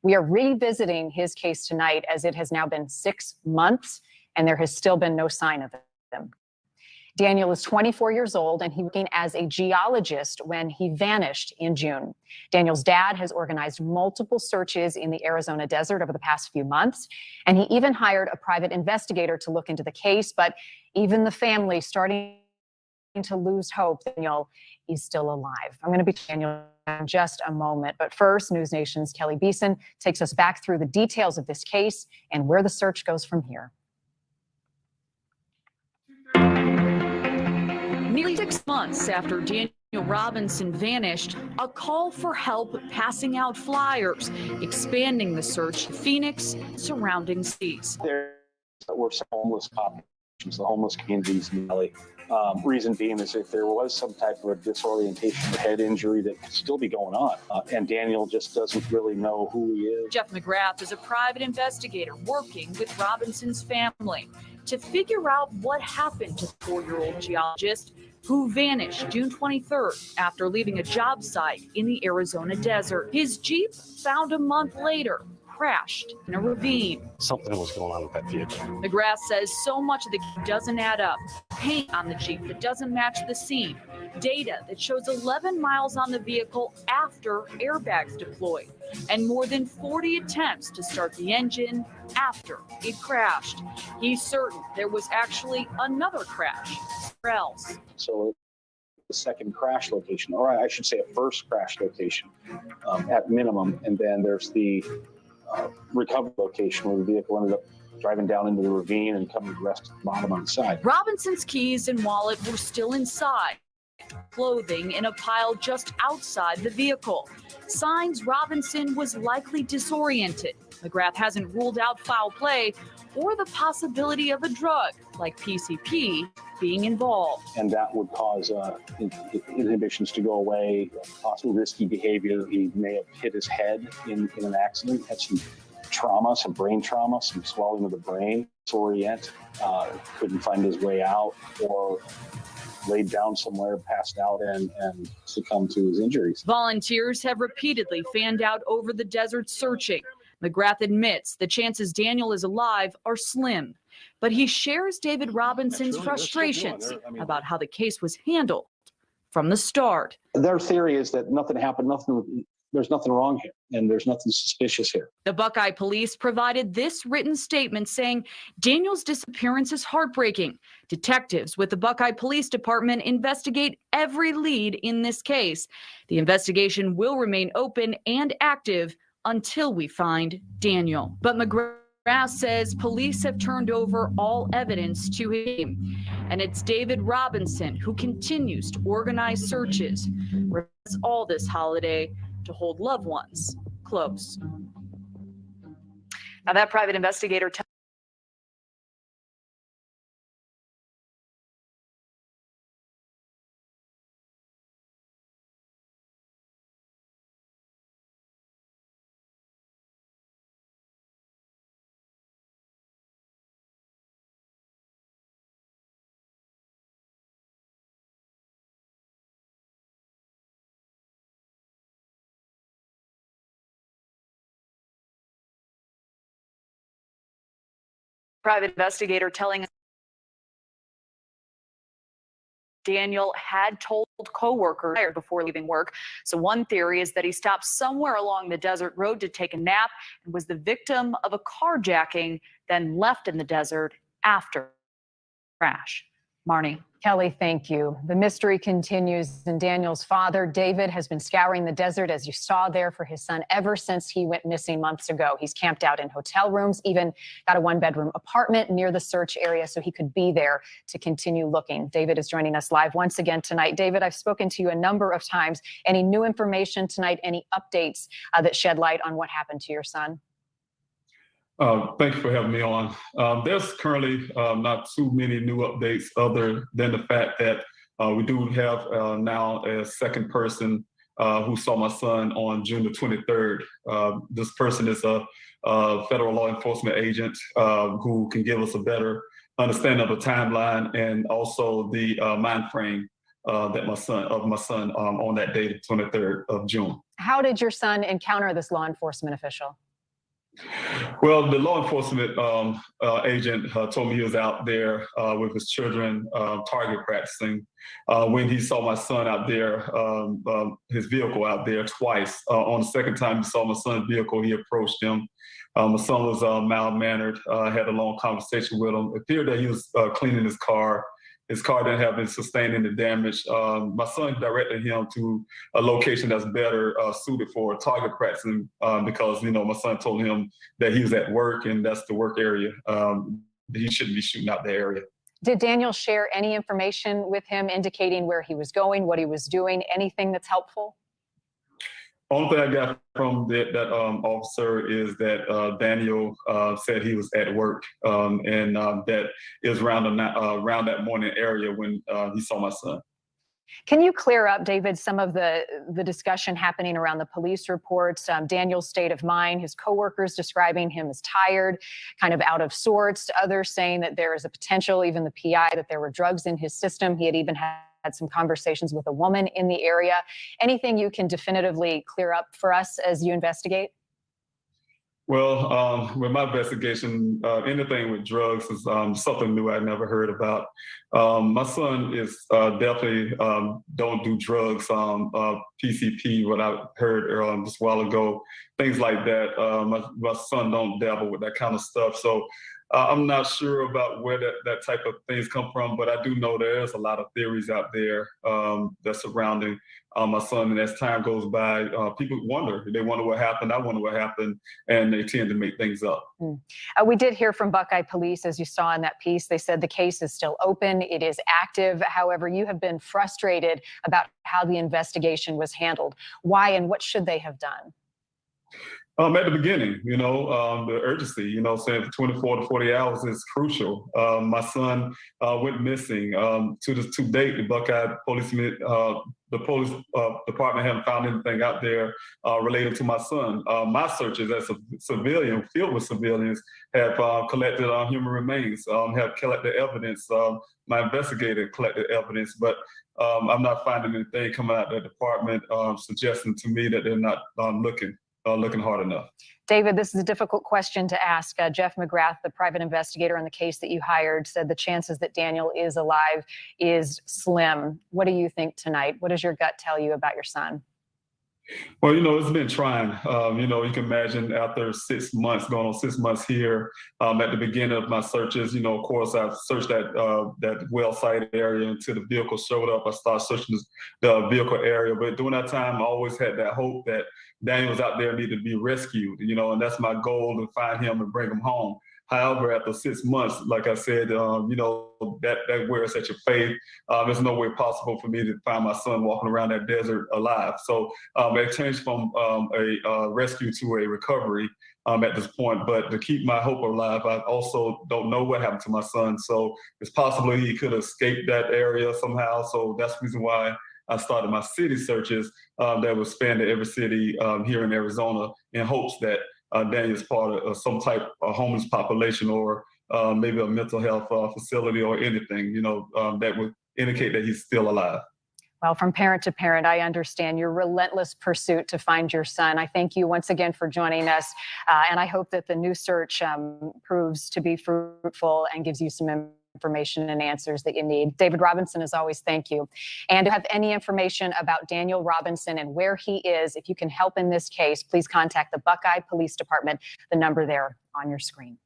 F: We are revisiting his case tonight as it has now been 6 months and there has still been no sign of him. Daniel is 24 years old and he was working as a geologist when he vanished in June. Daniel's dad has organized multiple searches in the Arizona desert over the past few months, and he even hired a private investigator to look into the case, but even the family starting to lose hope that Daniel is still alive. I'm going to be Daniel in just a moment, but first, News Nation's Kelly Beeson takes us back through the details of this case and where the search goes from here.
G: Nearly 6 months after Daniel Robinson vanished, a call for help passing out flyers, expanding the search to Phoenix, surrounding cities.
H: There were some homeless populations, the homeless communities in the valley. Reason being is if there was some type of a disorientation or head injury that could still be going on. And Daniel just doesn't really know who he is.
G: Jeff McGrath is a private investigator working with Robinson's family to figure out what happened to the 4-year-old geologist who vanished June 23rd after leaving a job site in the Arizona desert. His Jeep, found a month later, crashed in a ravine.
H: Something was going on with that vehicle.
G: McGrath says so much of the doesn't add up. Paint on the Jeep that doesn't match the scene. Data that shows 11 miles on the vehicle after airbags deployed. And more than 40 attempts to start the engine after it crashed. He's certain there was actually another crash somewhere else.
H: So the second crash location, or I should say a first crash location at minimum. And then there's the recovery location where the vehicle ended up driving down into the ravine and coming to rest at the bottom on the side.
G: Robinson's keys and wallet were still inside. Clothing in a pile just outside the vehicle. Signs Robinson was likely disoriented. McGrath hasn't ruled out foul play or the possibility of a drug like PCP being involved.
H: And that would cause inhibitions to go away, possible risky behavior. He may have hit his head in an accident, had some trauma, some brain trauma, some swelling of the brain, disorient, couldn't find his way out, or laid down somewhere, passed out, and succumbed to his injuries.
G: Volunteers have repeatedly fanned out over the desert searching. McGrath admits the chances Daniel is alive are slim, but he shares David Robinson's frustrations about how the case was handled from the start.
H: Their theory is that nothing happened, there's nothing wrong here, and there's nothing suspicious here.
G: The Buckeye police provided this written statement saying Daniel's disappearance is heartbreaking. Detectives with the Buckeye Police Department investigate every lead in this case. The investigation will remain open and active until we find Daniel. But McGrath says police have turned over all evidence to him. And it's David Robinson who continues to organize searches all this holiday to hold loved ones close. Now that private investigator telling us Daniel had told coworkers before leaving work. So one theory is that he stopped somewhere along the desert road to take a nap and was the victim of a carjacking, then left in the desert after the crash. Marnie.
F: Kelly, thank you. The mystery continues, and Daniel's father, David, has been scouring the desert, as you saw there, for his son ever since he went missing months ago. He's camped out in hotel rooms, even got a one-bedroom apartment near the search area so he could be there to continue looking. David is joining us live once again tonight. David, I've spoken to you a number of times. Any new information tonight, any updates that shed light on what happened to your son?
I: Thank you for having me on. There's currently not too many new updates other than the fact that we do have now a second person who saw my son on June the 23rd. This person is a federal law enforcement agent who can give us a better understanding of the timeline and also the mind frame that my son on that day, the 23rd of June.
F: How did your son encounter this law enforcement official?
I: Well, the law enforcement agent told me he was out there with his children target practicing. When he saw my son out there, his vehicle out there twice. On the second time he saw my son's vehicle, he approached him. My son was mild-mannered, had a long conversation with him. It appeared that he was cleaning his car. His car didn't have been sustained any damage. My son directed him to a location that's better suited for target practicing because, my son told him that he was at work and that's the work area. He shouldn't be shooting out the area.
F: Did Daniel share any information with him indicating where he was going, what he was doing, anything that's helpful?
I: Only thing I got from that officer is that Daniel said he was at work and that it was around that morning area when he saw my son.
F: Can you clear up, David, some of the discussion happening around the police reports, Daniel's state of mind, his coworkers describing him as tired, kind of out of sorts, others saying that there is a potential, even the PI, that there were drugs in his system. He had even had some conversations with a woman in the area. Anything you can definitively clear up for us as you investigate?
I: Well, with my investigation, anything with drugs is something new I never heard about. My son is definitely don't do drugs, PCP, what I heard just a while ago, things like that. My son don't dabble with that kind of stuff. So I'm not sure about where that type of things come from, but I do know there's a lot of theories out there that's surrounding my son. And as time goes by, people wonder. They wonder what happened. I wonder what happened. And they tend to make things up.
F: We did hear from Buckeye Police, as you saw in that piece. They said the case is still open. It is active. However, you have been frustrated about how the investigation was handled. Why and what should they have done?
I: At the beginning, the urgency, saying for 24 to 40 hours is crucial. My son went missing. To date, the Buckeye policemen, the police department haven't found anything out there related to my son. My searches as a civilian, filled with civilians, have collected human remains, have collected evidence. My investigator collected evidence, but I'm not finding anything coming out of the department suggesting to me that they're not looking hard enough.
F: David, this is a difficult question to ask. Jeff McGrath, the private investigator on the case that you hired, said the chances that Daniel is alive is slim. What do you think tonight? What does your gut tell you about your son?
I: Well, it's been trying. You can imagine after 6 months, going on 6 months here, at the beginning of my searches, of course, I've searched that well site area until the vehicle showed up. I started searching the vehicle area. But during that time, I always had that hope that Daniel was out there, needed to be rescued, and that's my goal, to find him and bring him home. However, after 6 months, like I said, that wears at your faith. There's no way possible for me to find my son walking around that desert alive. So it changed from a rescue to a recovery at this point. But to keep my hope alive, I also don't know what happened to my son. So it's possible he could have escaped that area somehow. So that's the reason why I started my city searches that would span to every city here in Arizona, in hopes that Daniel's part of some type of homeless population, or maybe a mental health facility, or anything, that would indicate that he's still alive.
F: Well, from parent to parent, I understand your relentless pursuit to find your son. I thank you once again for joining us, and I hope that the new search proves to be fruitful and gives you some information and answers that you need. David Robinson, as always, thank you. And to have any information about Daniel Robinson and where he is, if you can help in this case, please contact the Buckeye Police Department, the number there on your screen.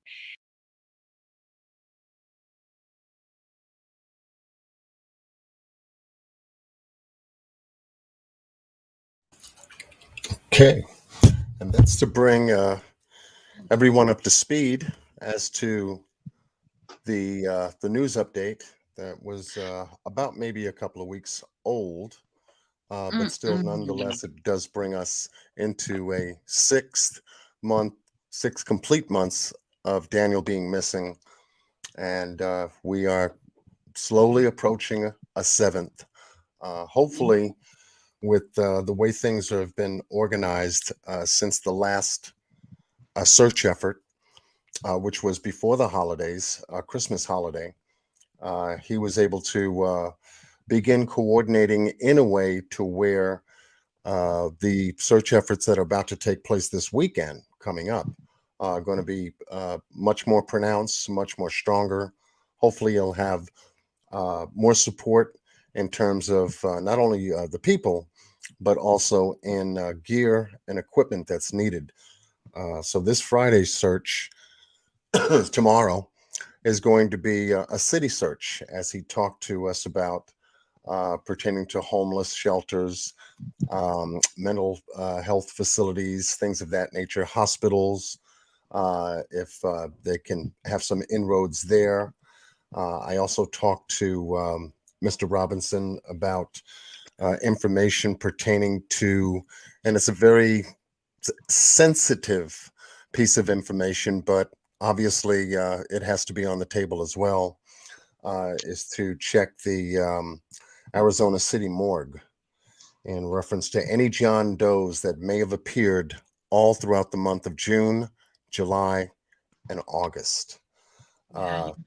E: Okay, and that's to bring everyone up to speed as to the news update that was about maybe a couple of weeks old, but still,
B: Mm-mm.
E: nonetheless, it does bring us into a 6 month, 6 complete months of Daniel being missing, and we are slowly approaching a seventh. Hopefully, with the way things have been organized since the last search effort, which was before the holidays, Christmas holiday, he was able to begin coordinating in a way to where the search efforts that are about to take place this weekend coming up are going to be much more pronounced, much more stronger. Hopefully, you'll have more support in terms of not only the people, but also in gear and equipment that's needed. So this Friday's search tomorrow is going to be a city search, as he talked to us about pertaining to homeless shelters, mental health facilities, things of that nature, hospitals, if they can have some inroads there. I also talked to Mr. Robinson about information pertaining to, and it's a very sensitive piece of information, but obviously it has to be on the table as well, is to check the Arizona City morgue in reference to any John Does that may have appeared all throughout the month of June, July, and August.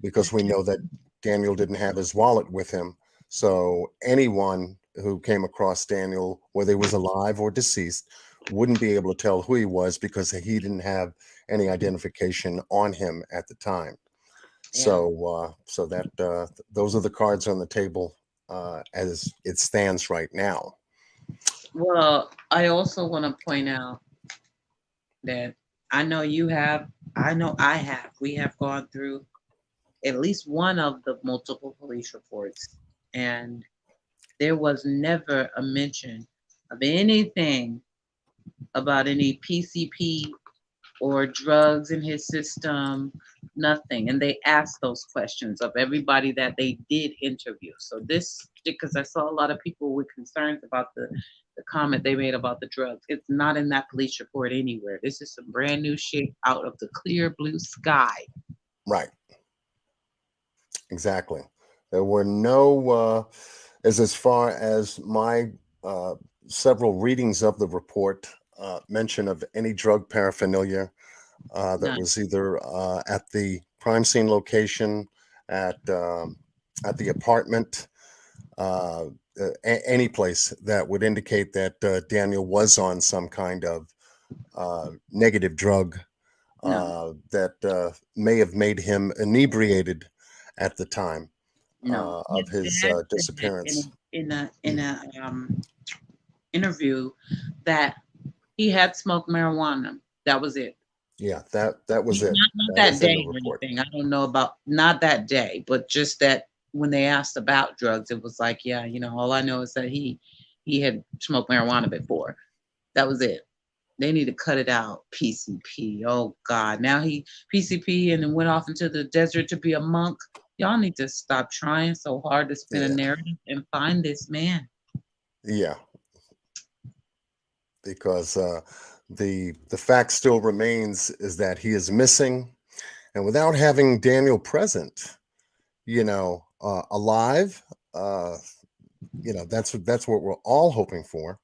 E: Because we know that Daniel didn't have his wallet with him. So anyone who came across Daniel, whether he was alive or deceased, wouldn't be able to tell who he was because he didn't have any identification on him at the time.
B: Yeah.
E: So that those are the cards on the table as it stands right now.
B: Well, I also want to point out that I know you have, I know I have, we have gone through at least one of the multiple police reports, and there was never a mention of anything about any PCP or drugs in his system, nothing. And they asked those questions of everybody that they did interview. So this, because I saw a lot of people with concerns about the comment they made about the drugs. It's not in that police report anywhere. This is some brand new shit out of the clear blue sky.
E: Right. Exactly. There were no, as far as my several readings of the report, mention of any drug paraphernalia that
B: None.
E: was either at the crime scene location, at the apartment, any place that would indicate that Daniel was on some kind of negative drug
B: No,
E: that may have made him inebriated at the time
B: no.
E: of
B: His
E: his
B: dad said
E: disappearance.
B: in a interview that he had smoked marijuana. That was it.
E: Yeah, that was it.
B: Not
E: That
B: that
E: is in the
B: day or
E: report.
B: anything. I don't know about not that day, but just that when they asked about drugs, it was like, yeah, all I know is that he had smoked marijuana before. That was it. They need to cut it out. PCP. Oh God. Now he PCP and then went off into the desert to be a monk. Y'all need to stop trying so hard to spin a
E: Yeah,
B: narrative and find this man.
E: yeah, because the fact still remains is that he is missing, and without having Daniel present, alive, uh, that's what we're all hoping for,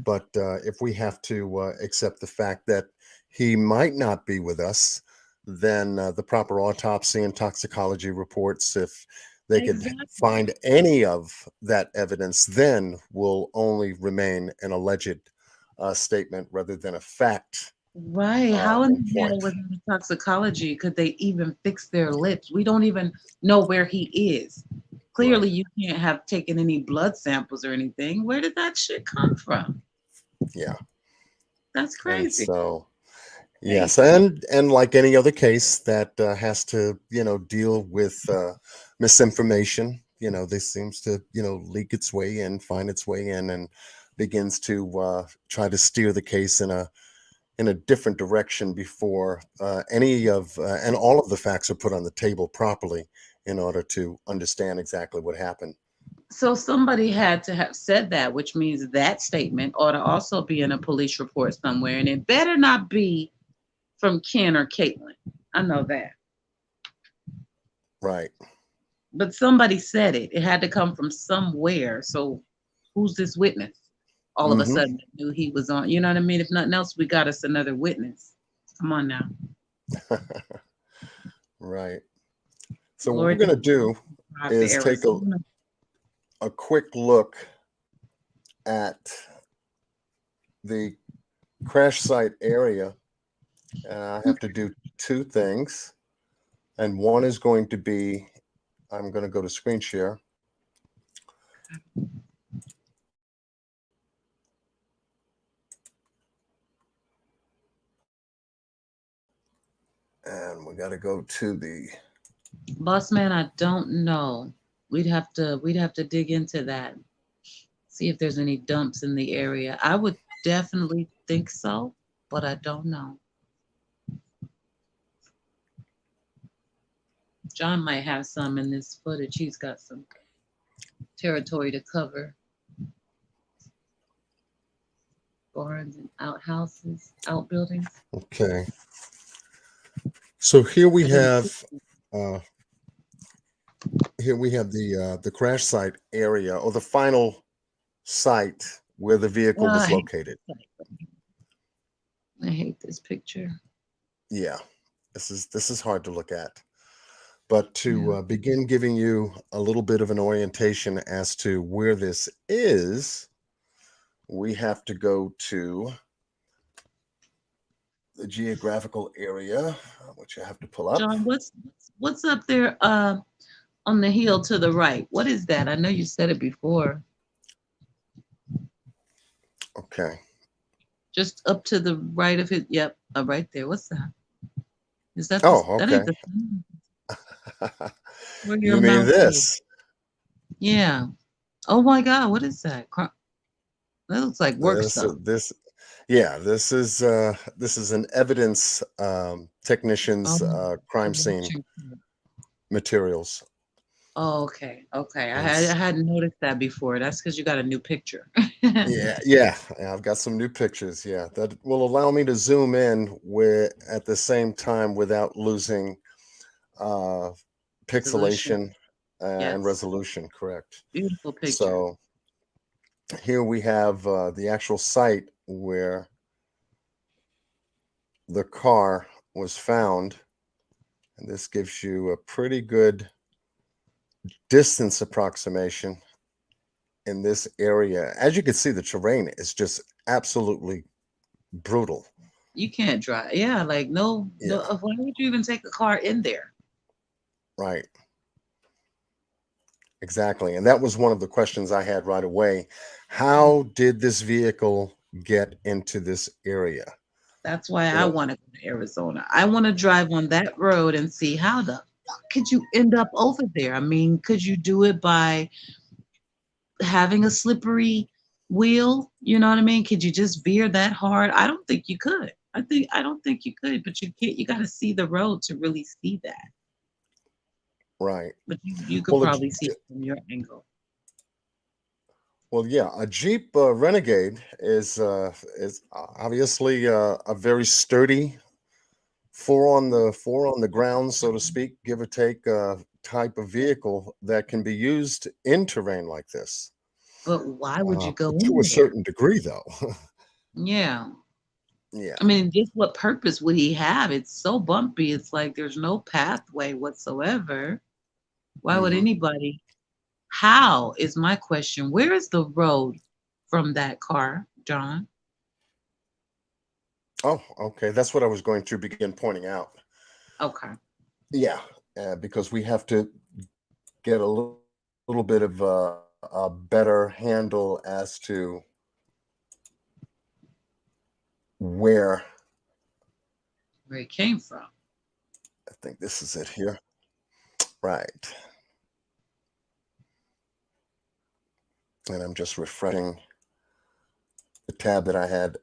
E: but if we have to accept the fact that he might not be with us, then the proper autopsy and toxicology reports, if they could
B: Exactly.
E: find any of that evidence, then will only remain an alleged statement rather than a fact
B: Right. How in
E: and
B: the hell
E: point.
B: within the toxicology could they even fix their lips? We don't even know where he is.
E: Right.
B: Clearly, you can't have taken any blood samples or anything. Where did that shit come from?
E: Yeah.
B: That's
E: And
B: crazy.
E: so,
B: Hey,
E: yes, and like any other case that has to, deal with misinformation, this seems to, leak its way in, find its way in, and begins to try to steer the case in a different direction before and all of the facts are put on the table properly in order to understand exactly what happened.
B: So somebody had to have said that, which means that statement ought to also be in a police report somewhere, and it better not be from Ken or Caitlin. I know that.
E: Right.
B: But somebody said it. It had to come from somewhere. So who's this witness? All of a
E: Mm-hmm.
B: sudden knew he was on. You know what I mean? If nothing else, we got us another witness. Come on now.
E: Right. So what
B: Lord,
E: we're going to do
B: drive to
E: is take
B: Arizona.
E: a quick look at the crash site area. I have to do two things. And one is going to be, I'm going to go to screen share. And we got to go to the
B: Boss man, I don't know. We'd have to dig into that. See if there's any dumps in the area. I would definitely think so, but I don't know. John might have some in this footage. He's got some territory to cover. Barns and outhouses, outbuildings.
E: Okay. So here we have the crash site area, or the final site where the vehicle was located.
B: I hate this picture.
E: Yeah, this is hard to look at. But to begin giving you a little bit of an orientation as to where this is, we have to go to the geographical area, which I have to pull up.
B: John, what's up there on the hill to the right? What is that? I know you said it before.
E: Okay.
B: Just up to the right of it. Yep, right there. What's that? Is that?
E: Okay.
B: That ain't where your
E: You mean
B: mouth
E: this?
B: is. Yeah. Oh my God, what is that? That looks like work stuff.
E: This is an evidence technician's crime scene materials.
B: Oh, okay. I hadn't noticed that before. That's because you got a new picture.
E: Yeah, I've got some new pictures. Yeah, that will allow me to zoom in at the same time without losing pixelation and resolution. Correct.
B: Beautiful picture.
E: So here we have the actual site where the car was found, and this gives you a pretty good distance approximation in this area. As you can see, the terrain is just absolutely brutal.
B: You can't drive. Yeah, like no. Why would you even take a car in there?
E: Right. Exactly. And that was one of the questions I had right away. How did this vehicle get into this area?
B: That's why I want to go to Arizona. I want to drive on that road and see how the fuck could you end up over there? I mean, could you do it by having a slippery wheel? You know what I mean? Could you just veer that hard? I don't think you could. I don't think you could, but you can't. You got to see the road to really see that.
E: Right.
B: But you could probably see it from your angle.
E: Well, yeah, a Jeep Renegade is obviously a very sturdy, four on the ground, so to speak, give or take, type of vehicle that can be used in terrain like this.
B: But why would you go
E: to a certain degree, though?
B: Yeah.
E: Yeah.
B: I mean, just what purpose would he have? It's so bumpy. It's like there's no pathway whatsoever. Why would anybody? How is my question? Where is the road from that car, John?
E: Oh, okay. That's what I was going to begin pointing out.
B: Okay.
E: Yeah, because we have to get a little bit of a better handle as to where
B: it came from.
E: I think this is it here. Right. And I'm just refreshing tab that I had.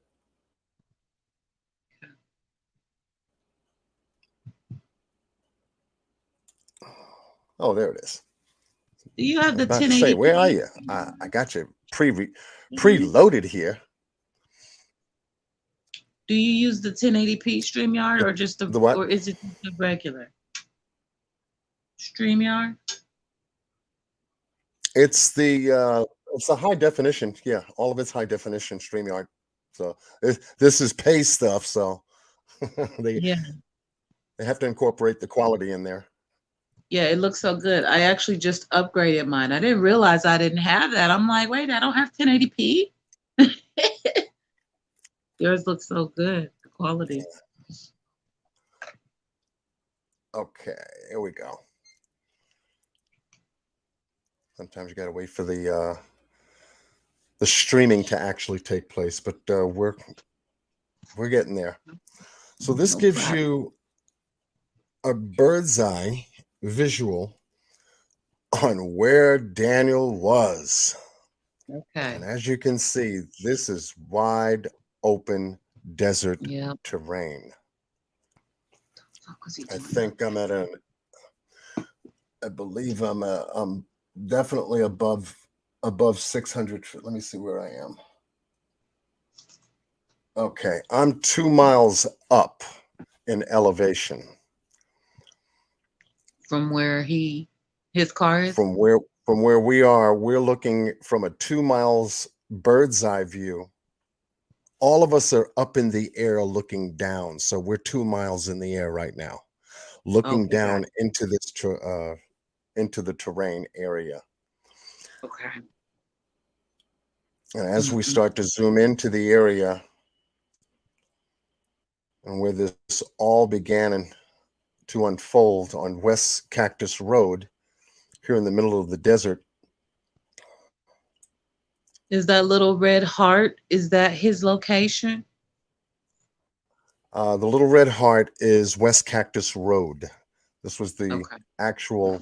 E: Oh, there it is.
B: Do you
E: I
B: have
E: was
B: the
E: about to say,
B: 1080p?
E: where are you? I got you preloaded here.
B: Do you use the 1080p StreamYard or just
E: The what?
B: or is it the regular StreamYard?
E: It's the high definition. Yeah, all of it's high definition StreamYard. So this is pay stuff. So they
B: Yeah.
E: they have to incorporate the quality in there.
B: Yeah, it looks so good. I actually just upgraded mine. I didn't realize I didn't have that. I'm like, wait, I don't have 1080p. Yours looks so good. The quality.
E: Okay, here we go. Sometimes you gotta wait for the streaming to actually take place, but we're getting there. So this
B: No
E: gives
B: problem.
E: you a bird's eye visual on where Daniel was.
B: Okay.
E: And as you can see, this is wide open desert
B: Yeah.
E: terrain.
B: Fuck was he
E: I
B: doing?
E: think I'm at I believe I'm definitely above 600. Let me see where I am. Okay, I'm 2 miles up in elevation
B: From where his car is?
E: from where we are. We're looking from a 2 miles bird's eye view. All of us are up in the air looking down, so we're 2 miles in the air right now, looking
B: Okay, got
E: down
B: it.
E: into into the terrain area.
B: Okay.
E: And as we
B: Mhm.
E: start to zoom into the area and where this all began to unfold on West Cactus Road, here in the middle of the desert.
B: Is that little red heart? Is that his location?
E: The little red heart is West Cactus Road. This was the
B: Okay.
E: actual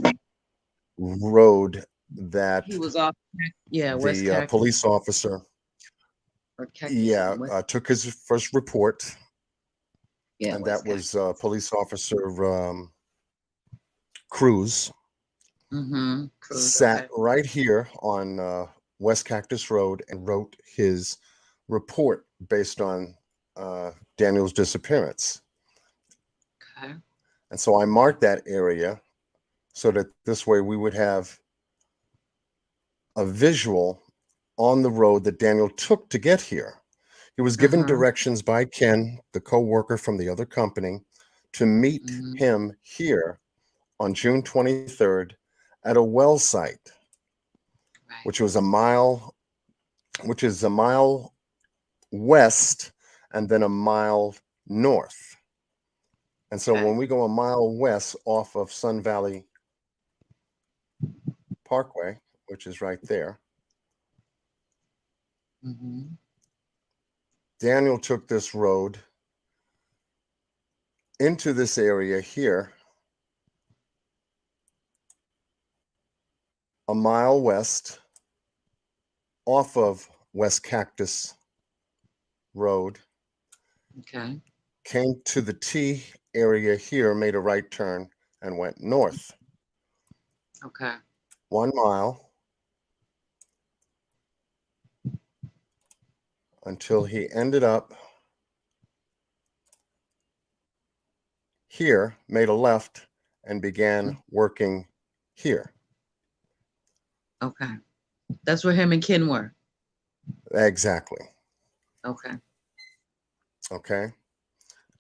E: road that
B: He was off. Yeah, West
E: the
B: Cactus
E: police officer,
B: or Cactus City.
E: took his first report,
B: Yeah,
E: and
B: West
E: that was
B: Cactus.
E: police officer Cruz.
B: Cruz.
E: Sat
B: Okay.
E: right here on West Cactus Road and wrote his report based on Daniel's disappearance.
B: Okay.
E: And so I marked that area so that this way we would have a visual on the road that Daniel took to get here. He was given directions by Ken, the co-worker from the other company, to meet him here on June 23rd at a well site,
B: Right.
E: which is a mile west and then a mile north. And so
B: Okay.
E: when we go a mile west off of Sun Valley Parkway, which is right there, Daniel took this road into this area here, a mile west off of West Cactus Road.
B: Okay.
E: Came to the T area here, made a right turn, and went north.
B: Okay.
E: 1 mile until he ended up here, made a left, and began working here.
B: Okay. That's where him and Ken were.
E: Exactly.
B: Okay.
E: Okay.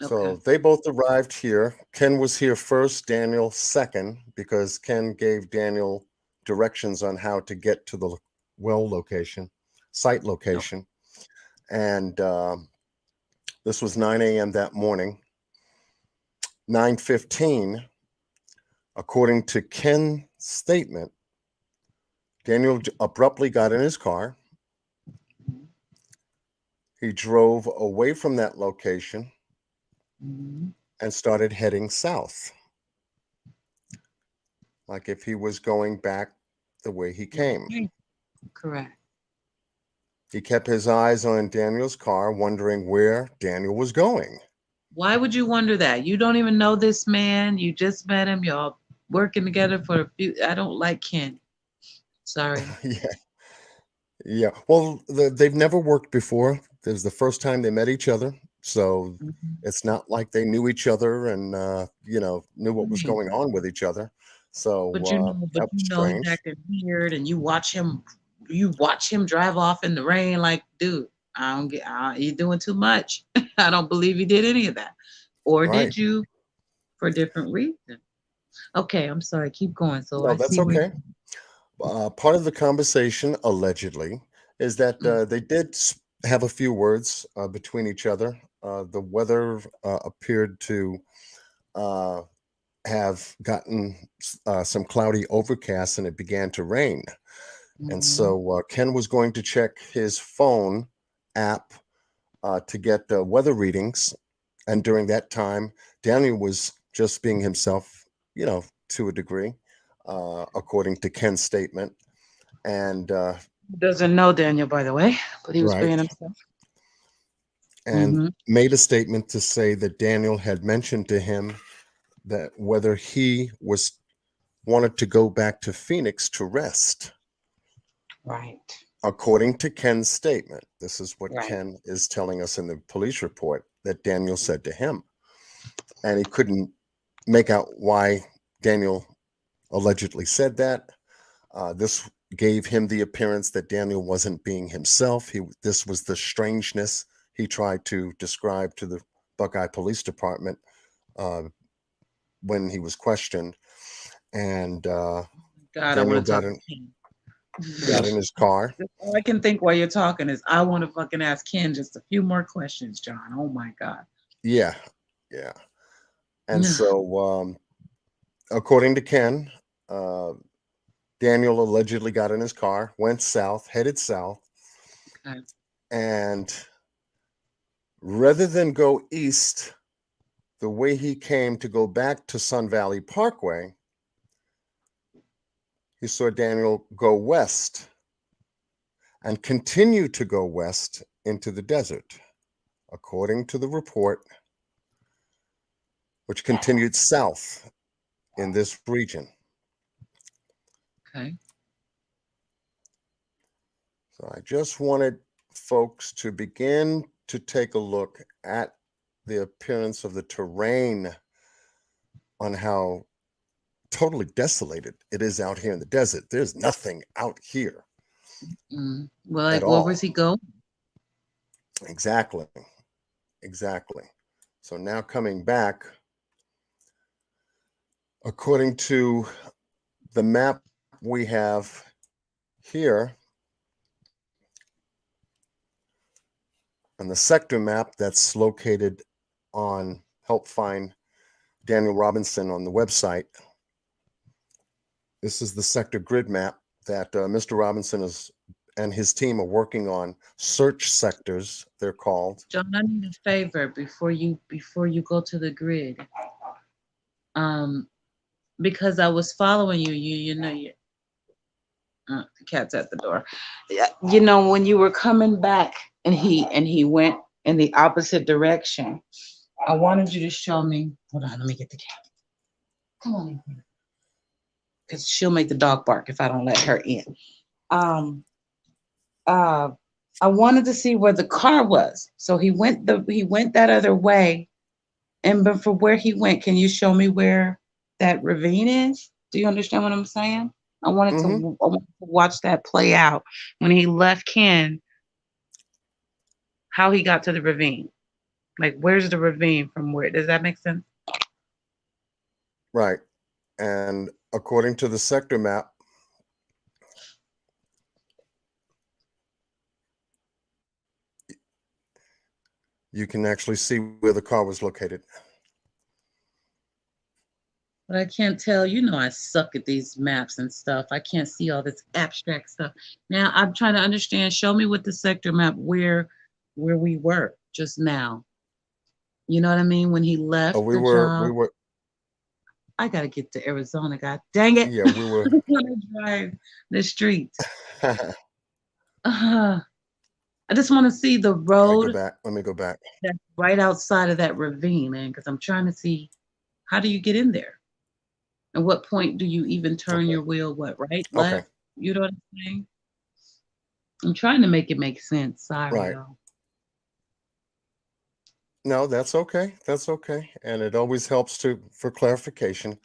E: So
B: Okay.
E: they both arrived here. Ken was here first, Daniel second, because Ken gave Daniel directions on how to get to the well location, site location. And this was 9 a.m. that morning. 9:15, according to Ken's statement, Daniel abruptly got in his car. He drove away from that location and started heading south, like if he was going back the way he came.
B: Correct.
E: He kept his eyes on Daniel's car, wondering where Daniel was going.
B: Why would you wonder that? You don't even know this man. You just met him. Y'all working together for a few. I don't like Ken. Sorry.
E: Yeah, yeah. Well, they've never worked before. This is the first time they met each other, so
B: Mhm.
E: it's not like they knew each other and knew what was
B: Right.
E: going on with each other. So
B: But
E: that was
B: you know he's
E: strange.
B: acting weird, and you watch him drive off in the rain. Like, dude, I don't get. You're doing too much. I don't believe you did any of that, or
E: Right.
B: did you for a different reason? Okay, I'm sorry. Keep going. So
E: No,
B: I
E: that's
B: see where.
E: okay. Part of the conversation, allegedly, is that
B: Mm,
E: they did have a few words between each other. The weather appeared to uh, have gotten some cloudy overcast and it began to rain. And
B: mhm.
E: so Ken was going to check his phone app to get weather readings. And during that time, Daniel was just being himself, to a degree, according to Ken's statement. And
B: Doesn't know Daniel, by the way, but he was
E: right,
B: being himself.
E: and
B: Hmm.
E: made a statement to say that Daniel had mentioned to him that whether he was wanted to go back to Phoenix to rest.
B: Right.
E: According to Ken's statement, this is what
B: Right.
E: Ken is telling us in the police report that Daniel said to him. And he couldn't make out why Daniel allegedly said that. This gave him the appearance that Daniel wasn't being himself. This was the strangeness he tried to describe to the Buckeye Police Department uh, when he was questioned. And
B: God, I
E: Daniel
B: want to
E: got
B: talk
E: in
B: to Ken.
E: got in his car.
B: All I can think while you're talking is I want to fucking ask Ken just a few more questions, John. Oh my God.
E: Yeah, yeah. And
B: No.
E: so, according to Ken, uh, Daniel allegedly got in his car, went south, headed south,
B: Okay.
E: and rather than go east the way he came to go back to Sun Valley Parkway, he saw Daniel go west and continue to go west into the desert, according to the report, which continued south in this region.
B: Okay.
E: So I just wanted folks to begin to take a look at the appearance of the terrain on how totally desolated it is out here in the desert. There's nothing out here
B: Well,
E: at
B: like, where
E: all.
B: was he going?
E: Exactly. Exactly. So now coming back, according to the map we have here, and the sector map that's located on Help Find Daniel Robinson on the website. This is the sector grid map that Mr. Robinson and his team are working on. Search sectors, they're called.
B: John, I need a favor before you go to the grid. Um, because I was following you. The cat's at the door. Yeah, when you were coming back and he went in the opposite direction. I wanted you to show me. Hold on, let me get the cat. Come on in here. Because she'll make the dog bark if I don't let her in. Um uh I wanted to see where the car was. So he went that other way. And but for where he went, can you show me where that ravine is? Do you understand what I'm saying?
E: Mm-hmm.
B: I wanted to watch that play out when he left Ken, how he got to the ravine. Like, where's the ravine from where? Does that make sense?
E: Right. And according to the sector map, you can actually see where the car was located.
B: But I can't tell. I suck at these maps and stuff. I can't see all this abstract stuff. Now I'm trying to understand. Show me with the sector map where we were just now. You know what I mean? When he
E: Oh,
B: left
E: we
B: the
E: were, we
B: job.
E: were,
B: I gotta get to Arizona. God dang it!
E: yeah,
B: I
E: we were.
B: want to drive the streets. Uh, I just want to see the road
E: Let me go back.
B: that's right outside of that ravine, man, because I'm trying to see how do you get in there? And what point do you even turn
E: Okay.
B: your wheel? What, right,
E: Okay.
B: left? You know what I'm saying? I'm trying to make it make sense. Sorry,
E: Right.
B: y'all.
E: No, that's okay. That's okay. And it always helps for clarification.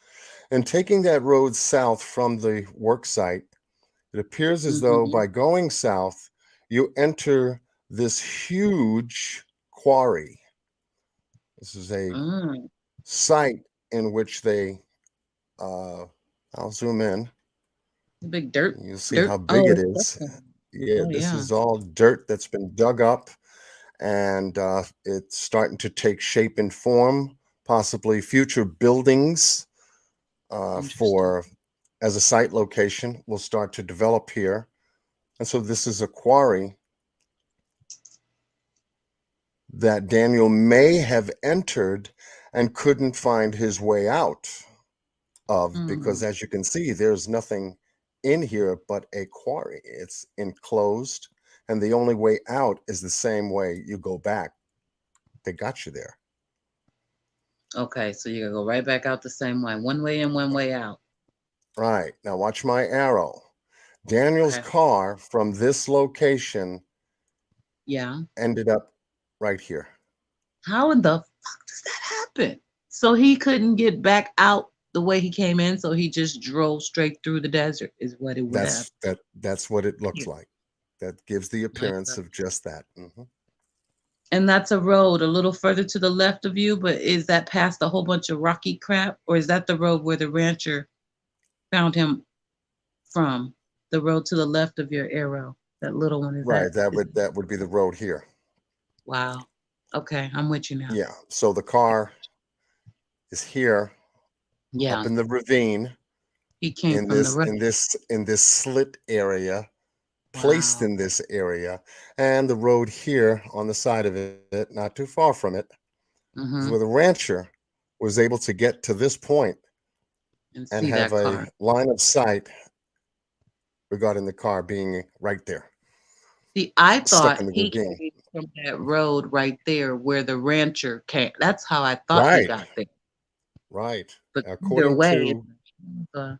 E: And taking that road south from the work site, it appears as though
B: Mm-hmm.
E: by going south, you enter this huge quarry. This is a
B: Mm,
E: site in which I'll zoom in.
B: the big dirt,
E: You'll see
B: dirt.
E: how big
B: Oh,
E: it
B: it's
E: is.
B: stuff.
E: Yeah,
B: Oh,
E: this
B: yeah.
E: is all dirt that's been dug up, and it's starting to take shape and form, possibly future buildings
B: Interesting.
E: as a site location will start to develop here. And so this is a quarry that Daniel may have entered and couldn't find his way out of, because
B: Mm,
E: as you can see, there's nothing in here but a quarry. It's enclosed, and the only way out is the same way you go back. They got you there.
B: okay, so you gotta go right back out the same way. One way in, one way out.
E: Right. Now watch my arrow. Daniel's
B: Okay.
E: car from this location
B: Yeah.
E: ended up right here.
B: How in the fuck does that happen? So he couldn't get back out the way he came in, so he just drove straight through the desert, is what it would have.
E: That's what it looks
B: Yeah.
E: like. That gives the
B: My
E: appearance
B: God.
E: of just that. Mhm.
B: And that's a road a little further to the left of you, but is that past a whole bunch of rocky crap, or is that the road where the rancher found him from? The road to the left of your arrow, that little one, is
E: Right.
B: that?
E: That would be the road here.
B: Wow. Okay, I'm with you now.
E: Yeah. So the car is here
B: Yeah,
E: up in the ravine
B: he came from the right.
E: in this slit area, placed
B: Wow.
E: in this area, and the road here on the side of it, not too far from it, is
B: Mm-hmm.
E: where the rancher was able to get to this point
B: And
E: and
B: see
E: have
B: that
E: a
B: car.
E: line of sight regarding the car being right there,
B: See, I
E: stuck
B: thought
E: in the
B: he
E: ravine.
B: came from that road right there where the rancher came. That's how I thought he
E: Right,
B: got there.
E: right.
B: But either
E: According
B: way,
E: to
B: it's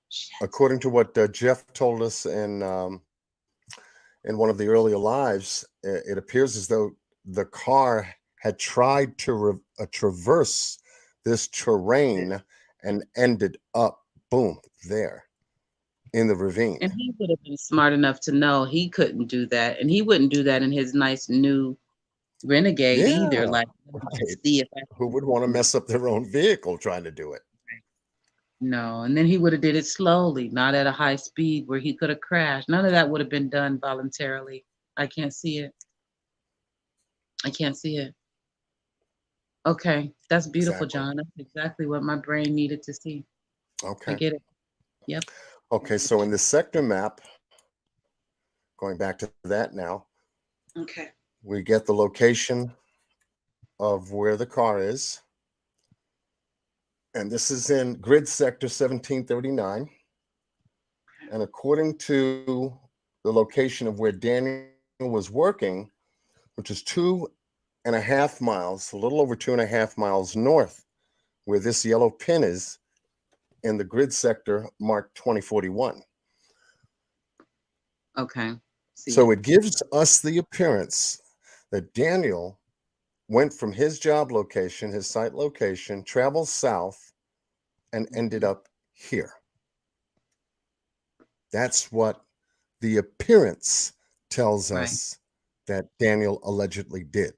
B: shit.
E: what Jeff told us in one of the earlier lives, it appears as though the car had tried to traverse this terrain and ended up, boom, there in the ravine.
B: And he would have been smart enough to know he couldn't do that. And he wouldn't do that in his nice new Renegade either.
E: Yeah,
B: Like, let me
E: right.
B: see if I
E: Who
B: can
E: would
B: do
E: want to
B: this.
E: mess up their own vehicle trying to do it?
B: No, and then he would have did it slowly, not at a high speed where he could have crashed. None of that would have been done voluntarily. I can't see it. I can't see it. Okay, that's beautiful,
E: Exactly.
B: John. That's exactly what my brain needed to see. I
E: Okay.
B: get it. Yep. I
E: Okay.
B: get
E: So
B: you.
E: in the sector map, going back to that now,
B: Okay.
E: we get the location of where the car is. And this is in grid sector 1739. And according to the location of where Daniel was working, which is 2.5 miles, a little over 2.5 miles north, where this yellow pin is in the grid sector marked 2041.
B: Okay. See
E: So
B: it.
E: it gives us the appearance that Daniel went from his job location, his site location, traveled south, and ended
B: Mhm.
E: up here. That's what the appearance tells
B: Right.
E: us that Daniel allegedly did.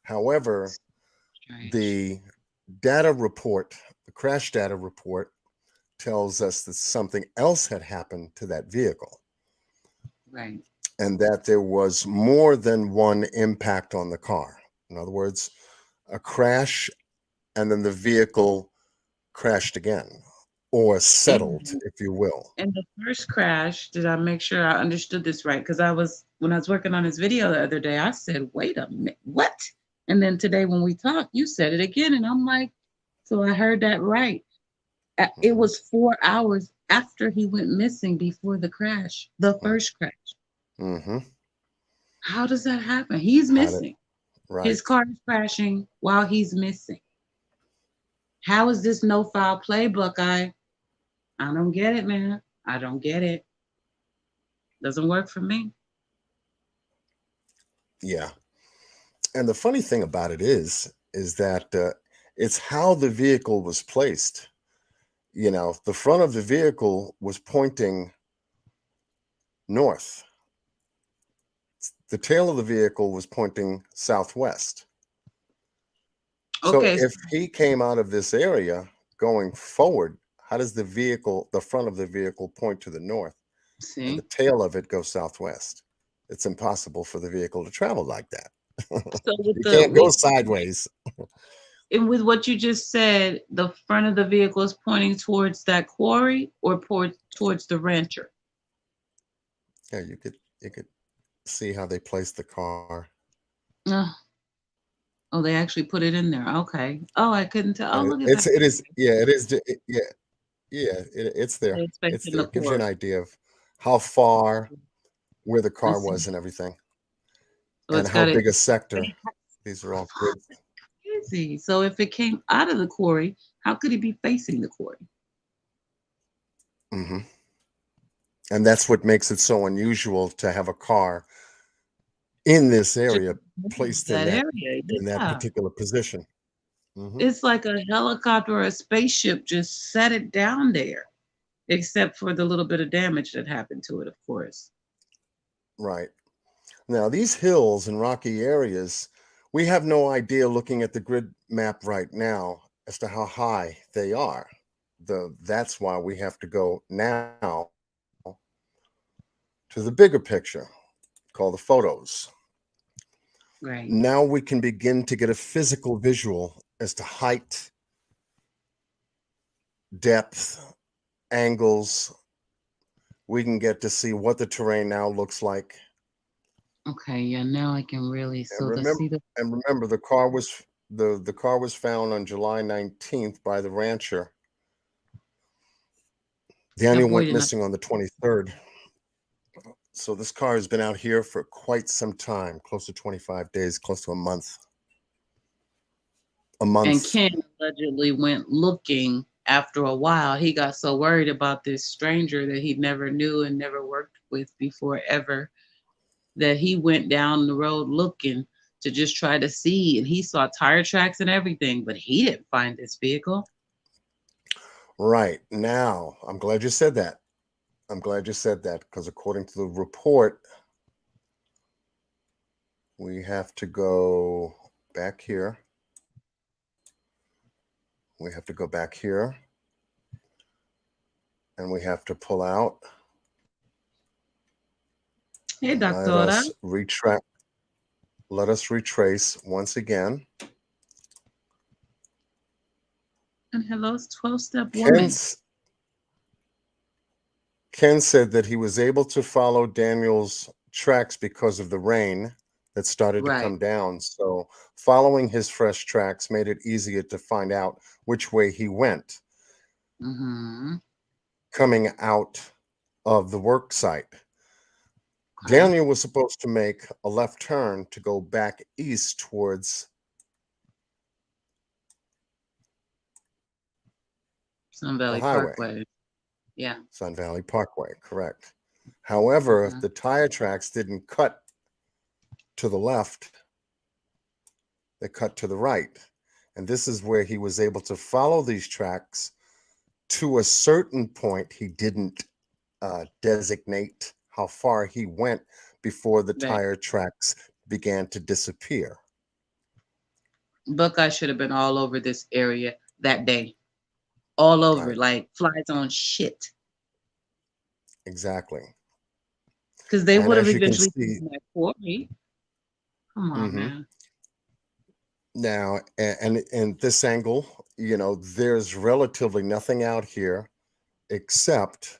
E: However,
B: Strange.
E: the data report, the crash data report, tells us that something else had happened to that vehicle
B: Right.
E: and that there was more than one impact on the car. In other words, a crash and then the vehicle crashed again or settled,
B: And
E: if you will.
B: in the first crash, did I make sure I understood this right? Because when I was working on this video the other day, I said, wait a minute, what? And then today when we talked, you said it again. And I'm like, so I heard that right. It
E: Mhm.
B: was 4 hours after he went missing before the crash, the first crash.
E: Mm-hmm.
B: How does that happen? He's
E: How did,
B: missing.
E: right.
B: His car is crashing while he's missing. How is this no foul play, Buckeye? I don't get it, man. I don't get it. Doesn't work for me.
E: Yeah. And the funny thing about it is that it's how the vehicle was placed. You know, the front of the vehicle was pointing north. The tail of the vehicle was pointing southwest. So
B: Okay,
E: if he came out of this area going forward, how does the front of the vehicle point to the north and the
B: see.
E: tail of it go southwest? It's impossible for the vehicle to travel like that.
B: So with
E: You
B: the
E: can't go sideways.
B: and with what you just said, the front of the vehicle is pointing towards that quarry or towards the rancher.
E: Yeah, you could see how they placed the car,
B: Oh, oh, they actually put it in there. Okay. Oh, I couldn't tell. Oh,
E: and
B: look at that.
E: it is yeah it is yeah yeah it's there.
B: They're
E: It's
B: expecting
E: there.
B: the
E: It gives you an
B: quarry.
E: idea of how far where the
B: I
E: car was
B: see.
E: and everything,
B: So
E: and
B: it's
E: how
B: got it.
E: big a sector. These are all grid.
B: Crazy. So if it came out of the quarry, how could it be facing the quarry?
E: Hmm. And that's what makes it so unusual to have a car in this
B: Just
E: area placed
B: that area.
E: in that
B: Yeah.
E: particular position. Hmm.
B: It's like a helicopter or a spaceship just set it down there, except for the little bit of damage that happened to it, of course.
E: Right. Now, these hills and rocky areas, we have no idea looking at the grid map right now as to how high they are. That's why we have to go now to the bigger picture called the photos.
B: Right.
E: Now we can begin to get a physical visual as to height, depth, angles. We can get to see what the terrain now looks like.
B: Okay. Yeah. Now I can really
E: And
B: so to see the
E: remember the car was found on July 19th by the rancher. Daniel went
B: avoiding.
E: missing on the 23rd. So this car has been out here for quite some time, close to 25 days, close to a month. A
B: And
E: month.
B: Ken allegedly went looking after a while. He got so worried about this stranger that he never knew and never worked with before ever that he went down the road looking to just try to see. And he saw tire tracks and everything, but he didn't find this vehicle.
E: Right. Now, I'm glad you said that. I'm glad you said that because according to the report, we have to go back here. We have to go back here. And we have to pull out.
B: Hey,
E: Let
B: Doctora.
E: us retract. Let us retrace once again.
B: And hello, 12-step woman.
E: Ken said that he was able to follow Daniel's tracks because of the rain that started to
B: Right.
E: come down. So following his fresh tracks made it easier to find out which way he went
B: Mm-hmm.
E: coming out of the work site.
B: Okay.
E: Daniel was supposed to make a left turn to go back east towards
B: Sun
E: the
B: Valley
E: highway,
B: Parkway. Yeah.
E: Sun Valley Parkway, correct. However,
B: Mhm.
E: the tire tracks didn't cut to the left, they cut to the right. And this is where he was able to follow these tracks to a certain point. He didn't designate how far he went before the
B: Right.
E: tire tracks began to disappear.
B: Buckeye should have been all over this area that day. All over,
E: Right.
B: like flies on shit.
E: Exactly.
B: Because they
E: And
B: would have
E: as you can
B: eventually
E: see,
B: seen that quarry. Come on,
E: mhm,
B: man.
E: now, and this angle, you know, there's relatively nothing out here except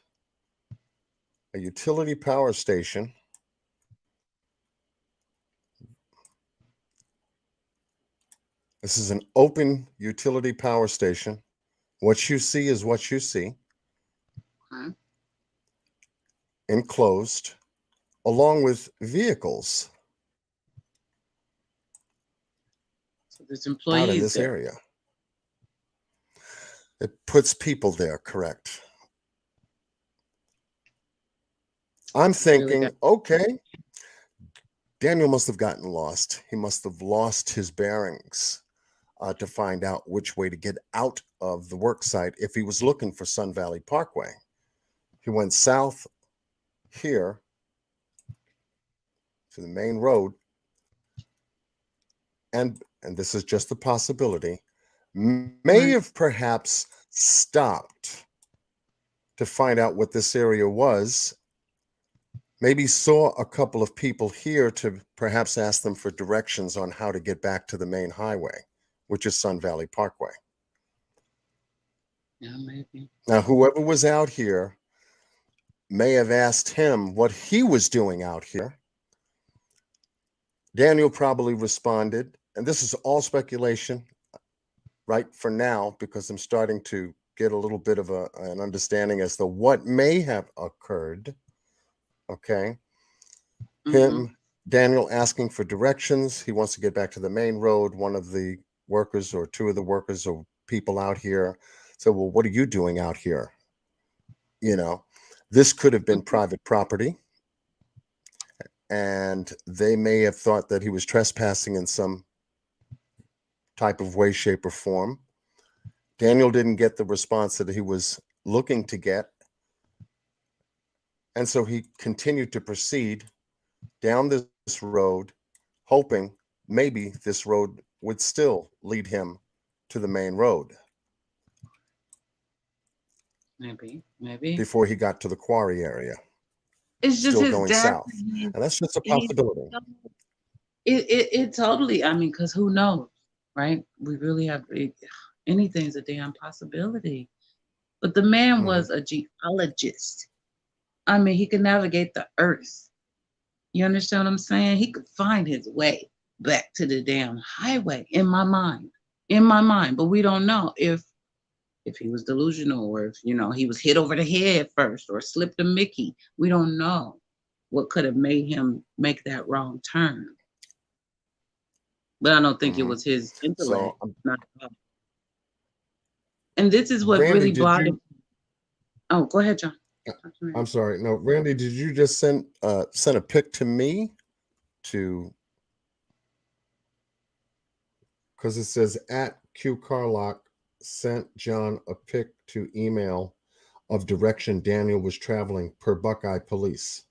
E: a utility power station. This is an open utility power station. What you see is what you see,
B: Okay.
E: enclosed, along with vehicles
B: There's
E: out in
B: employees
E: this
B: there.
E: area. It puts people there, correct? I'm
B: It's really
E: thinking,
B: got.
E: okay, Daniel must have gotten lost. He must have lost his bearings to find out which way to get out of the work site if he was looking for Sun Valley Parkway. He went south here to the main road, and this is just a possibility, may have perhaps stopped to find out what this area was, maybe saw a couple of people here to perhaps ask them for directions on how to get back to the main highway, which is Sun Valley Parkway.
B: Yeah, maybe.
E: Now, whoever was out here may have asked him what he was doing out here. Daniel probably responded, and this is all speculation, right, for now, because I'm starting to get a little bit of an understanding as to what may have occurred. Okay. Daniel asking for directions. He wants to get back to the main road. One of the workers or two of the workers or people out here said, well, what are you doing out here? You know, this could have been private property. And they may have thought that he was trespassing in some type of way, shape, or form. Daniel didn't get the response that he was looking to get. And so he continued to proceed down this road, hoping maybe this road would still lead him to the main road.
B: Maybe.
E: Before he got to the quarry area.
B: It's just
E: still
B: his
E: going
B: dad.
E: south. And that's just a possibility.
B: It totally, I mean, because who knows, right? We really have, anything's a damn possibility. But the man was a geologist. I mean, he could navigate the earth. You understand what I'm saying? He could find his way back to the damn highway in my mind. But we don't know if he was delusional or if, he was hit over the head first or slipped a Mickey. We don't know what could have made him make that wrong turn. But I don't think it was his intellect. Not at all. And this is what
E: Randy,
B: really bothered me. Oh, go ahead, John.
E: I'm sorry. No, Randy, did you just send a pic to me because it says at Q Carlock sent John a pic to email of direction Daniel was traveling per Buckeye police.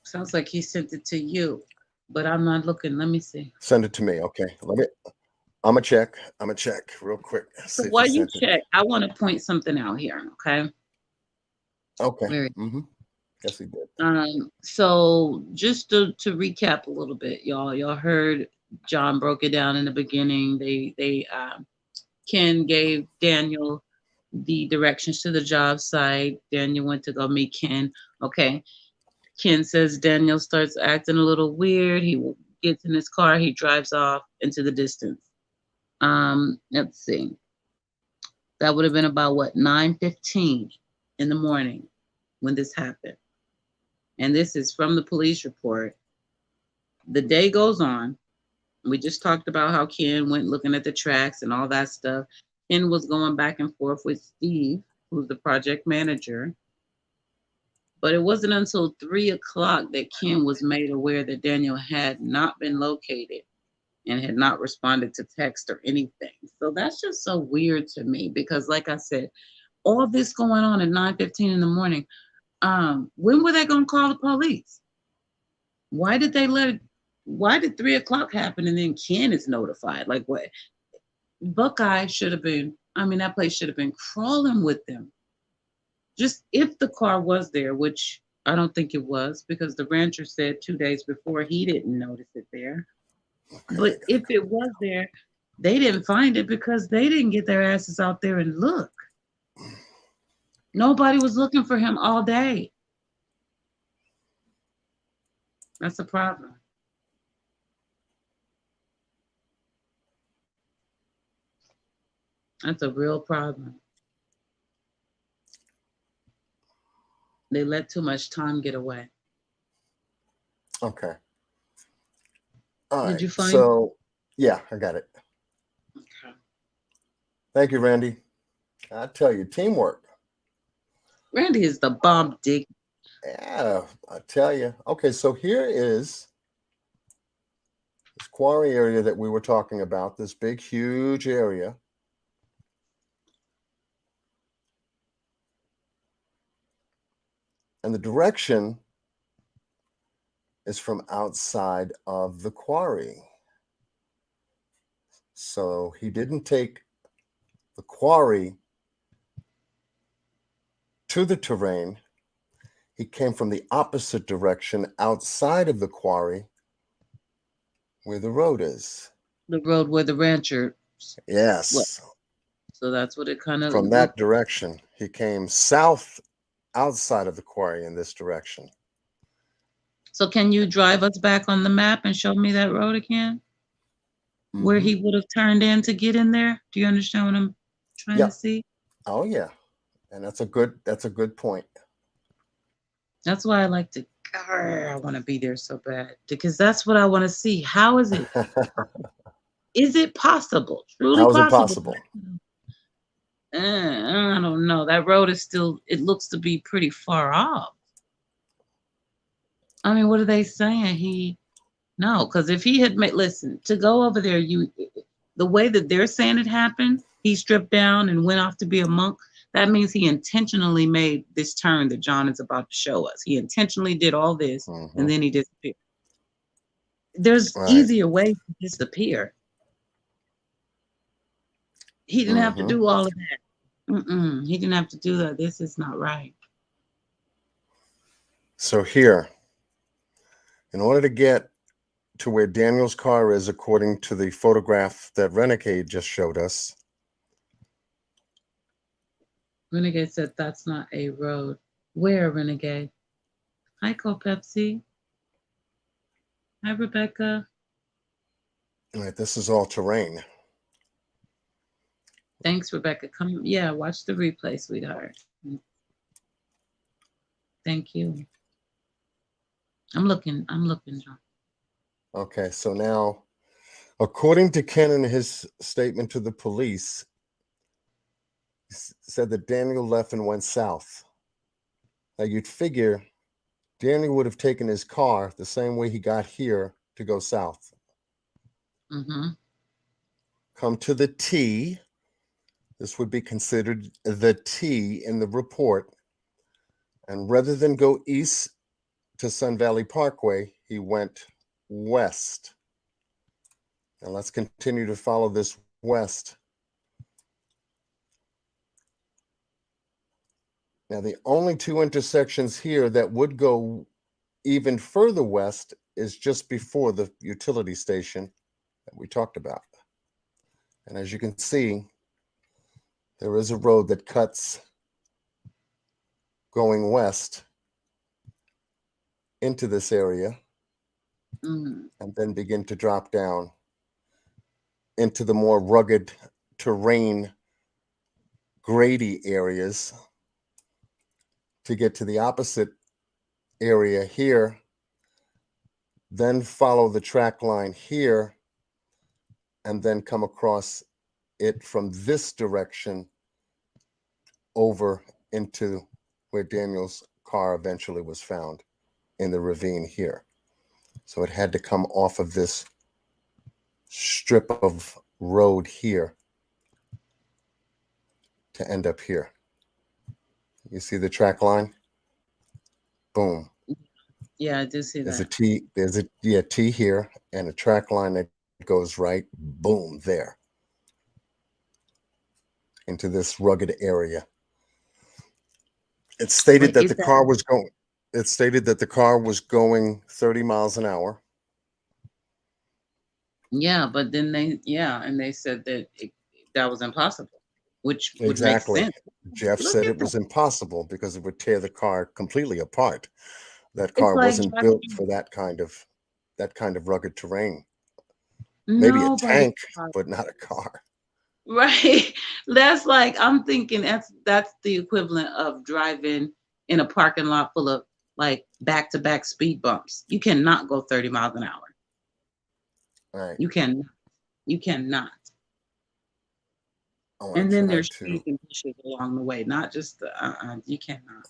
B: Sounds like he sent it to you, but I'm not looking. Let me see.
E: Send it to me. Okay. I'm gonna check real quick.
B: So while you check, I want to point something out here. Okay.
E: Okay. Yes, he did.
B: So just to recap a little bit, y'all heard John broke it down in the beginning. Ken gave Daniel the directions to the job site. Daniel went to go meet Ken. Okay. Ken says Daniel starts acting a little weird. He gets in his car. He drives off into the distance. Let's see. That would have been about 9:15 in the morning when this happened. And this is from the police report. The day goes on. We just talked about how Ken went looking at the tracks and all that stuff. Ken was going back and forth with Steve, who's the project manager. But it wasn't until 3 o'clock that Ken was made aware that Daniel had not been located and had not responded to text or anything. So that's just so weird to me because, like I said, all this going on at 9:15 in the morning. When were they going to call the police? Why did 3 o'clock happen and then Ken is notified? Like what? Buckeye should have been, that place should have been crawling with them. Just if the car was there, which I don't think it was because the rancher said 2 days before he didn't notice it there. But if it was there, they didn't find it because they didn't get their asses out there and look. Nobody was looking for him all day. That's a problem. That's a real problem. They let too much time get away.
E: Okay. All
B: Did
E: right.
B: you find?
E: So, yeah, I got it.
B: Okay.
E: Thank you, Randy. I tell you, teamwork.
B: Randy is the bomb dick.
E: Yeah, I tell you. Okay, so here is this quarry area that we were talking about, this big, huge area. And the direction is from outside of the quarry. So he didn't take the quarry to the terrain. He came from the opposite direction outside of the quarry where the road is.
B: The road where the rancher.
E: Yes.
B: So that's what it kind of
E: From that direction. He came south outside of the quarry in this direction.
B: So can you drive us back on the map and show me that road again? Where he would have turned in to get in there? Do you understand what I'm trying to see?
E: Oh yeah. And that's a good point.
B: That's why I like to I want to be there so bad because that's what I want to see. How is it? Is it possible? Truly
E: How is it
B: possible?
E: possible?
B: I don't know. That road is still, it looks to be pretty far off. I mean, what are they saying? No, because if he had made, listen, to go over there, the way that they're saying it happened, he stripped down and went off to be a monk. That means he intentionally made this turn that John is about to show us. He intentionally did all this and then he disappeared. There's easier ways to disappear. He didn't have to do all of that. He didn't have to do that. This is not right.
E: So here, in order to get to where Daniel's car is, according to the photograph that Renegade just showed us.
B: Renegade said that's not a road. Where, Renegade? Hi, Pepsi. Hi, Rebecca.
E: All right, this is all terrain.
B: Thanks, Rebecca. Come, yeah, watch the replay, sweetheart. Thank you. I'm looking, John.
E: Okay, so now, according to Ken in his statement to the police, he said that Daniel left and went south. Now, you'd figure Daniel would have taken his car the same way he got here to go south. Come to the T. This would be considered the T in the report. And rather than go east to Sun Valley Parkway, he went west. Now let's continue to follow this west. Now the only two intersections here that would go even further west is just before the utility station that we talked about. And as you can see, there is a road that cuts going west into this area and then begin to drop down into the more rugged terrain, grady areas to get to the opposite area here, then follow the track line here, and then come across it from this direction over into where Daniel's car eventually was found in the ravine here. So it had to come off of this strip of road here to end up here. You see the track line? Boom.
B: Yeah, I do see
E: There's
B: that.
E: a T, there's a T here and a track line that goes right, boom, there into this rugged area. It stated that the car was going, it stated that the car was going 30 miles an hour.
B: Yeah, but then they said that that was impossible, which would
E: Exactly.
B: make sense.
E: Jeff said it was impossible because it would tear the car completely apart. That car
B: like
E: wasn't built for that kind of rugged terrain. Maybe a tank, but not a car.
B: Right. That's like, I'm thinking that's the equivalent of driving in a parking lot full of like back-to-back speed bumps. You cannot go 30 miles an hour.
E: All right.
B: You cannot. You cannot.
E: I want
B: And
E: to
B: then
E: try
B: there's
E: to.
B: trees and bushes along the way, not just the, you cannot.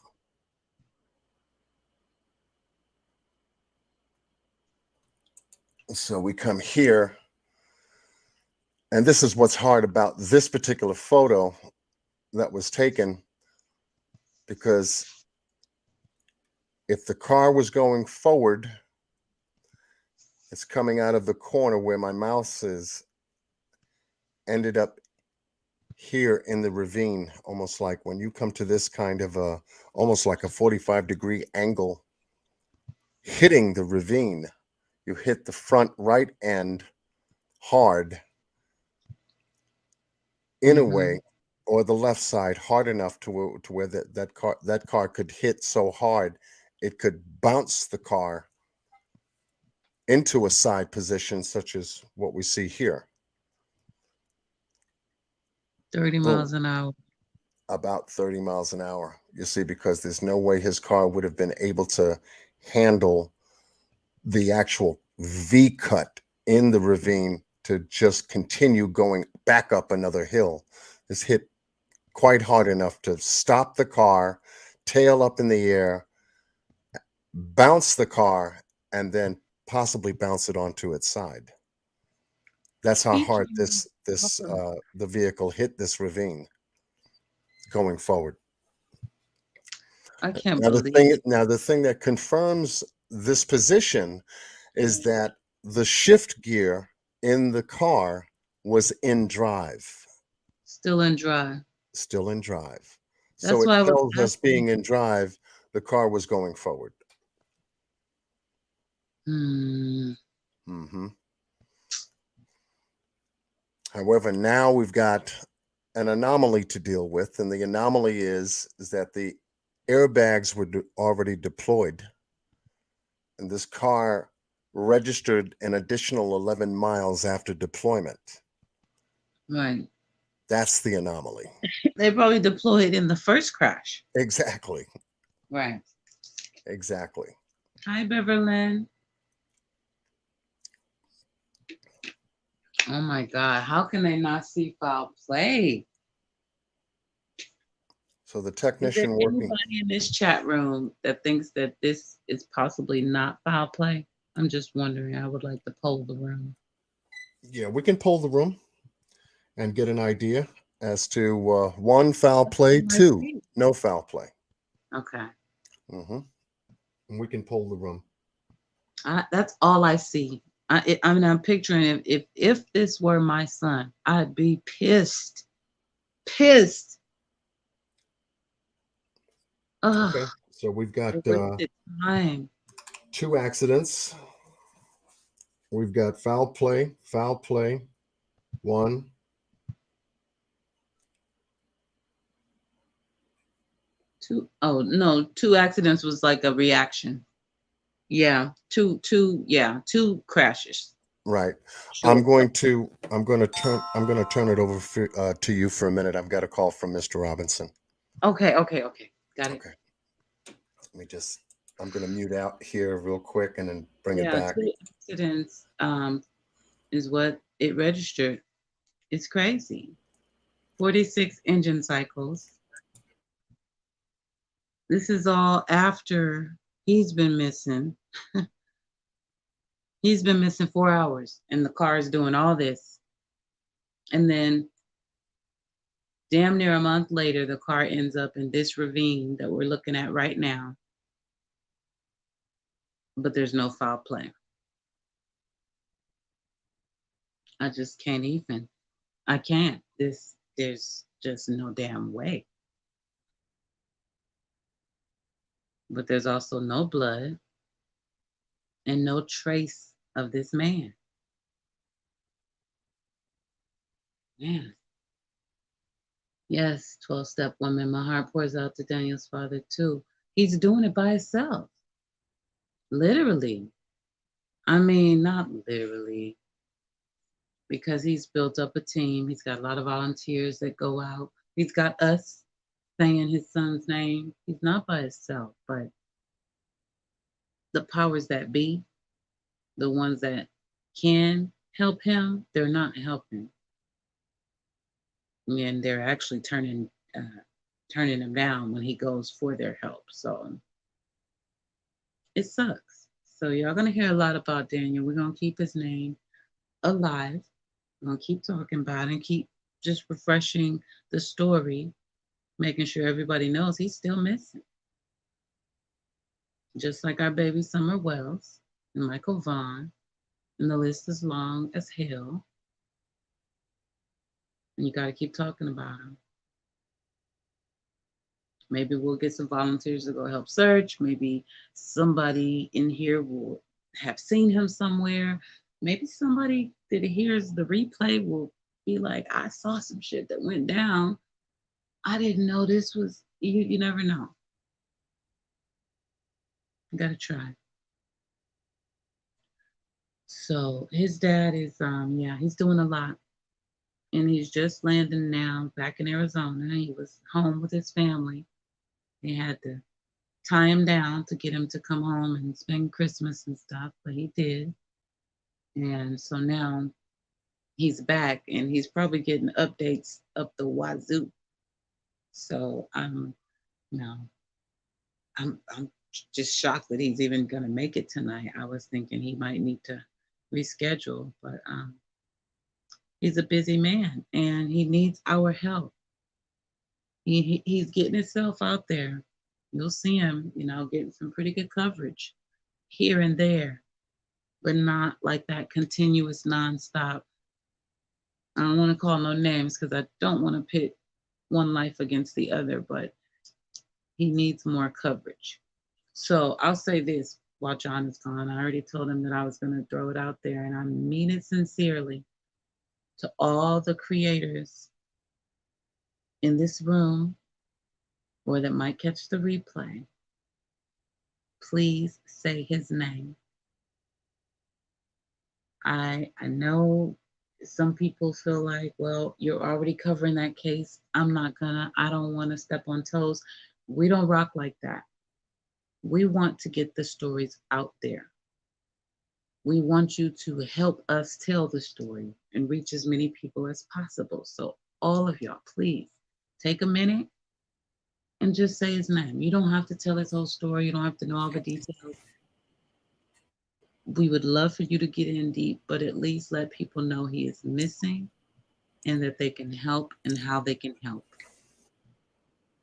E: So we come here, and this is what's hard about this particular photo that was taken, because if the car was going forward, it's coming out of the corner where my mouse is, ended up here in the ravine, almost like when you come to this kind of a, almost like a 45-degree angle, hitting the ravine, you hit the front right end hard in a way, or the left side hard enough to where that car could hit so hard it could bounce the car into a side position, such as what we see here.
B: 30
E: Boom.
B: miles an hour.
E: About 30 miles an hour, you see, because there's no way his car would have been able to handle the actual V cut in the ravine to just continue going back up another hill. This hit quite hard enough to stop the car, tail up in the air, bounce the car, and then possibly bounce it onto its side. That's how hard the vehicle hit this ravine going forward.
B: I can't
E: Now
B: believe
E: the thing that confirms this position is that the shift gear in the car was in drive.
B: still in drive.
E: Still in drive. So
B: That's
E: it
B: why I was
E: tells us
B: asking.
E: being in drive, the car was going forward.
B: Hmm.
E: However, now we've got an anomaly to deal with, and the anomaly is that the airbags were already deployed, and this car registered an additional 11 miles after deployment.
B: Right.
E: That's the anomaly.
B: They probably deployed in the first crash.
E: Exactly.
B: Right.
E: Exactly.
B: Hi, Beverlyn. Oh my God. How can they not see foul play?
E: So the
B: Is there
E: technician working.
B: anybody in this chat room that thinks that this is possibly not foul play? I'm just wondering. I would like to poll the room.
E: Yeah, we can poll the room and get an idea as to one, foul play, two, no foul play.
B: Okay.
E: And we can poll the room.
B: That's all I see. I mean, I'm picturing if this were my son, I'd be pissed. Pissed. Ugh.
E: Okay, so we've got
B: Time.
E: 2 accidents. We've got foul play, 1.
B: Oh no, 2 accidents was like a reaction. Yeah, two crashes.
E: Right.
B: Sure.
E: I'm going to turn it over to you for a minute. I've got a call from Mr. Robinson.
B: Okay. Got it.
E: Okay. I'm going to mute out here real quick and then bring it back.
B: 2 accidents is what it registered. It's crazy. 46 engine cycles. This is all after he's been missing. He's been missing 4 hours and the car is doing all this. And then damn near a month later, the car ends up in this ravine that we're looking at right now. But there's no foul play. I just can't even. I can't. There's just no damn way. But there's also no blood and no trace of this man. Man. Yes, 12-step woman. My heart pours out to Daniel's father too. He's doing it by himself. Literally. I mean, not literally. Because he's built up a team. He's got a lot of volunteers that go out. He's got us saying his son's name. He's not by himself, but the powers that be, the ones that can help him, they're not helping. And they're actually turning him down when he goes for their help. So it sucks. So y'all gonna hear a lot about Daniel. We're gonna keep his name alive. We're gonna keep talking about it and keep just refreshing the story, making sure everybody knows he's still missing. Just like our baby Summer Wells and Michael Vaughn. And the list is long as hell. And you gotta keep talking about him. Maybe we'll get some volunteers to go help search. Maybe somebody in here will have seen him somewhere. Maybe somebody that hears the replay will be like, I saw some shit that went down. I didn't know this was, you never know. You gotta try. So his dad is, he's doing a lot. And he's just landing now back in Arizona. He was home with his family. They had to tie him down to get him to come home and spend Christmas and stuff, but he did. And so now he's back and he's probably getting updates up the wazoo. So I'm just shocked that he's even gonna make it tonight. I was thinking he might need to reschedule, but he's a busy man and he needs our help. He's getting himself out there. You'll see him, getting some pretty good coverage here and there, but not like that continuous nonstop. I don't want to call no names because I don't want to pit one life against the other, but he needs more coverage. So I'll say this while John is gone. I already told him that I was going to throw it out there, and I mean it sincerely to all the creators in this room or that might catch the replay. Please say his name. I know some people feel like, well, you're already covering that case. I don't want to step on toes. We don't rock like that. We want to get the stories out there. We want you to help us tell the story and reach as many people as possible. So all of y'all, please take a minute and just say his name. You don't have to tell his whole story. You don't have to know all the details. We would love for you to get in deep, but at least let people know he is missing and that they can help and how they can help.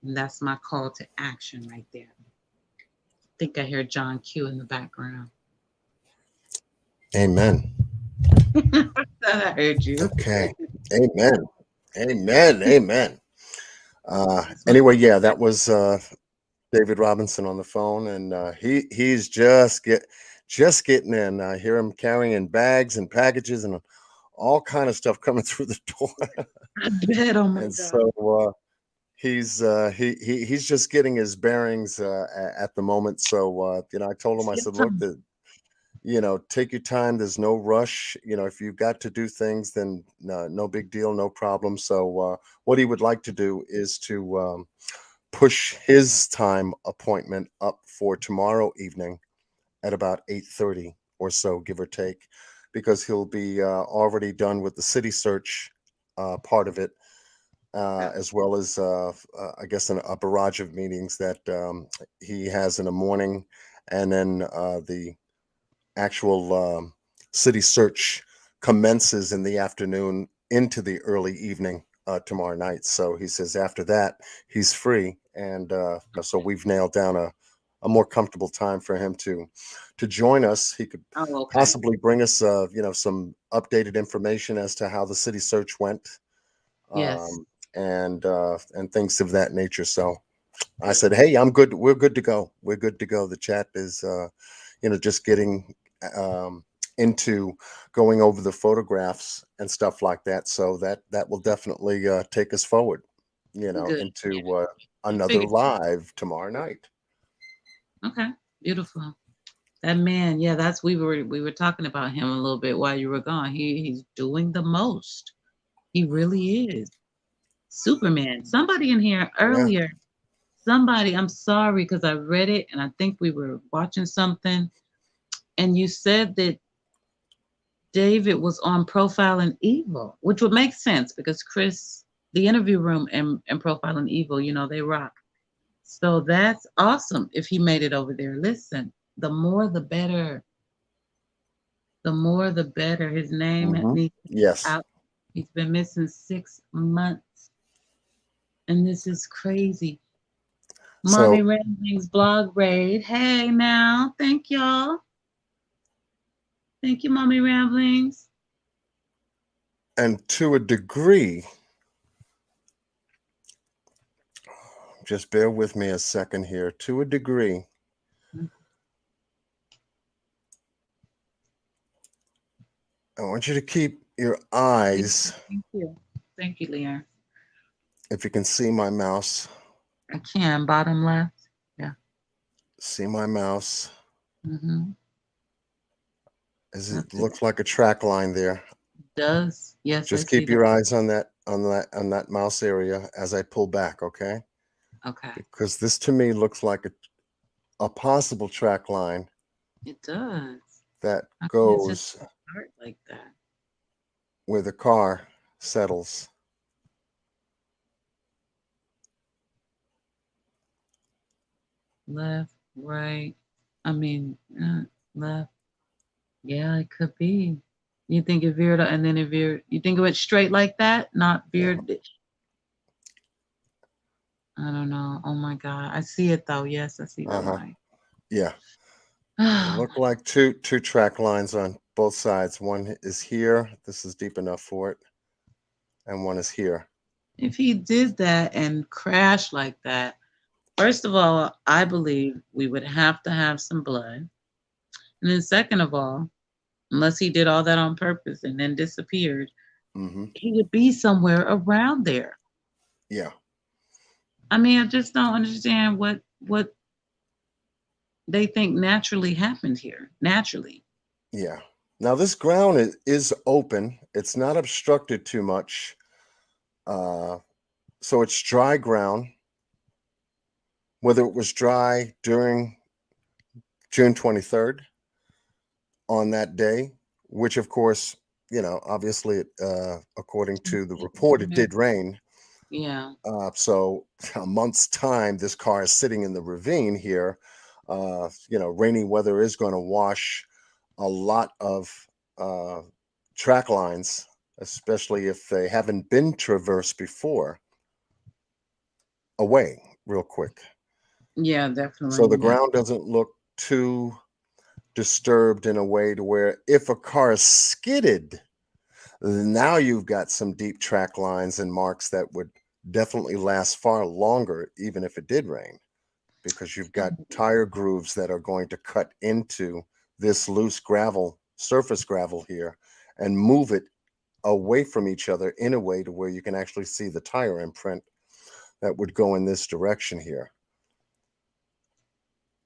B: And that's my call to action right there. I think I hear John Q in the background.
E: Amen.
B: I heard you.
E: Okay. Amen. Amen. Amen. Anyway, yeah, that was David Robinson on the phone, and he's just getting in. I hear him carrying bags and packages and all kind of stuff coming through the door.
B: I bet. Oh my
E: And
B: God.
E: so he's just getting his bearings at the moment. So I told him, I said, look, take your time. There's no rush. If you've got to do things, then no big deal, no problem. So what he would like to do is to push his time appointment up for tomorrow evening at about 8:30 or so, give or take, because he'll be already done with the city search part of it, as well as I guess a barrage of meetings that he has in the morning, and then the actual city search commences in the afternoon into the early evening tomorrow night. So he says after that he's free, and so we've nailed down a more comfortable time for him to join us. He could possibly bring us some updated information as to how the city search went,
B: Yes.
E: and things of that nature. So I said, hey, I'm good. We're good to go. We're good to go. The chat is just getting into going over the photographs and stuff like that. So that will definitely take us forward,
B: Good.
E: into another live tomorrow night.
B: Okay, beautiful. That man, yeah, we were talking about him a little bit while you were gone. He's doing the most. He really is. Superman. Somebody in here earlier, I'm sorry because I read it and I think we were watching something, and you said that David was on Profile and Evil, which would make sense because Chris, the interview room and Profile and Evil, you know, they rock. So that's awesome if he made it over there. Listen, the more the better. The more the better. His name needs to be
E: Yes.
B: out. He's been missing 6 months. And this is crazy. Mommy
E: So,
B: Ramblings blog raid. Hey now. Thank y'all. Thank you, Mommy Ramblings.
E: and to a degree, just bear with me a second here. To a degree, I want you to keep your eyes,
B: Thank you. Thank you, Leon.
E: if you can see my mouse,
B: I can. Bottom left. Yeah.
E: see my mouse.
B: Mm-hmm.
E: As it
B: That's it.
E: looks like a track line there.
B: Does. Yes, I
E: Just
B: see
E: keep your
B: that.
E: eyes on that mouse area as I pull back, okay?
B: Okay.
E: Because this to me looks like a possible track line
B: It does.
E: that
B: I mean, it's
E: goes
B: just start like that.
E: where the car settles.
B: Left, right. I mean, left. Yeah, it could be. You think it veered and then it veered. You think it went straight like that, not
E: Yeah.
B: veered. I don't know. Oh my God. I see it though. Yes, I see the line.
E: Yeah. They look like two track lines on both sides. One is here. This is deep enough for it. And one is here.
B: If he did that and crashed like that, first of all, I believe we would have to have some blood. And then second of all, unless he did all that on purpose and then disappeared, he would be somewhere around there.
E: Yeah.
B: I mean, I just don't understand what they think naturally happened here. Naturally.
E: Yeah. Now this ground is open. It's not obstructed too much. So it's dry ground. Whether it was dry during June 23rd on that day, which of course, you know, obviously, according to the report, it did rain.
B: Yeah.
E: So a month's time, this car is sitting in the ravine here. You know, rainy weather is going to wash a lot of track lines, especially if they haven't been traversed before, away real quick.
B: Yeah, definitely.
E: So the ground doesn't look too disturbed in a way to where if a car is skidded, now you've got some deep track lines and marks that would definitely last far longer, even if it did rain, because you've got tire grooves that are going to cut into this loose gravel, surface gravel here, and move it away from each other in a way to where you can actually see the tire imprint that would go in this direction here.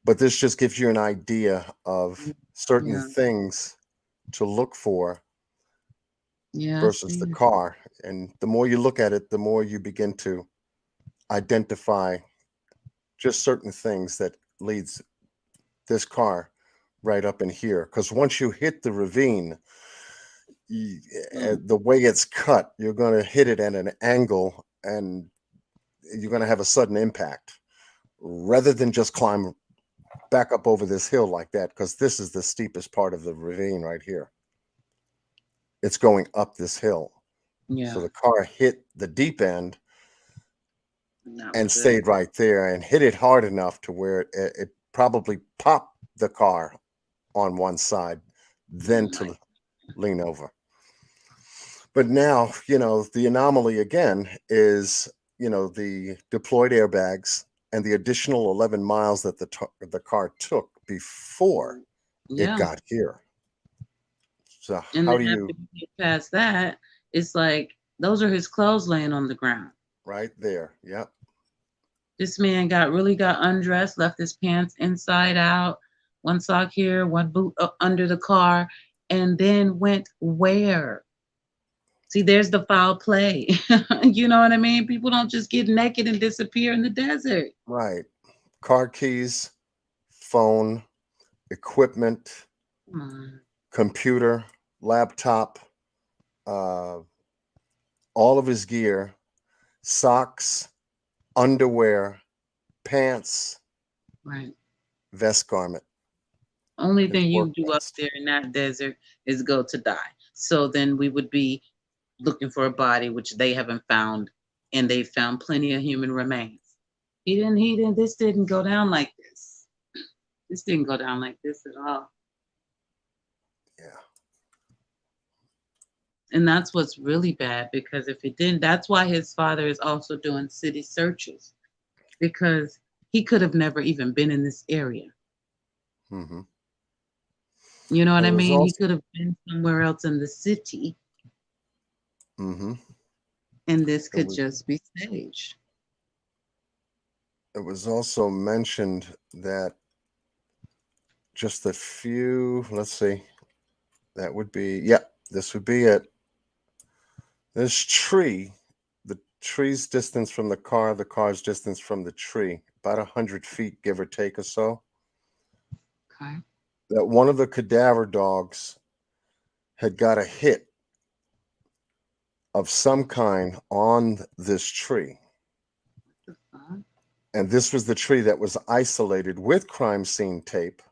E: But this just gives you an idea of certain things to look for versus the car. And the more you look at it, the more you begin to identify just certain things that leads this car right up in here. Because once you hit the ravine, the way it's cut, you're going to hit it at an angle and you're going to have a sudden impact rather than just climb back up over this hill like that, because this is the steepest part of the ravine right here. It's going up this hill.
B: Yeah.
E: So the car hit the deep end and stayed right there and hit it hard enough to where it probably popped the car on one side, then to lean over. But now, you know, the anomaly again is, you know, the deployed airbags and the additional 11 miles that the car took before it got here. So
B: and
E: how
B: then
E: do
B: after
E: you
B: we get past that, it's like those are his clothes laying on the ground.
E: right there? Yep.
B: This man got undressed, left his pants inside out, one sock here, one boot under the car, and then went where? See, there's the foul play. You know what I mean? People don't just get naked and disappear in the desert.
E: Right. Car keys, phone, equipment, computer, laptop, all of his gear, socks, underwear, pants,
B: Right.
E: vest garment.
B: Only
E: His
B: thing you
E: work
B: do up
E: vest.
B: there in that desert is go to die. So then we would be looking for a body, which they haven't found, and they found plenty of human remains. This didn't go down like this. This didn't go down like this at all.
E: Yeah.
B: And that's what's really bad because if it didn't, that's why his father is also doing city searches because he could have never even been in this area.
E: Mm-hmm.
B: You know what I
E: There was
B: mean? He
E: also,
B: could have been somewhere else in the city,
E: mm-hmm.
B: and this
E: It
B: could
E: was,
B: just be staged.
E: it was also mentioned that just a few, let's see, that would be, yeah, this would be it. This tree, the tree's distance from the car's distance from the tree, about 100 feet, give or take or so.
B: Okay.
E: That one of the cadaver dogs had got a hit of some kind on this tree. And this was the tree that was isolated with crime scene tape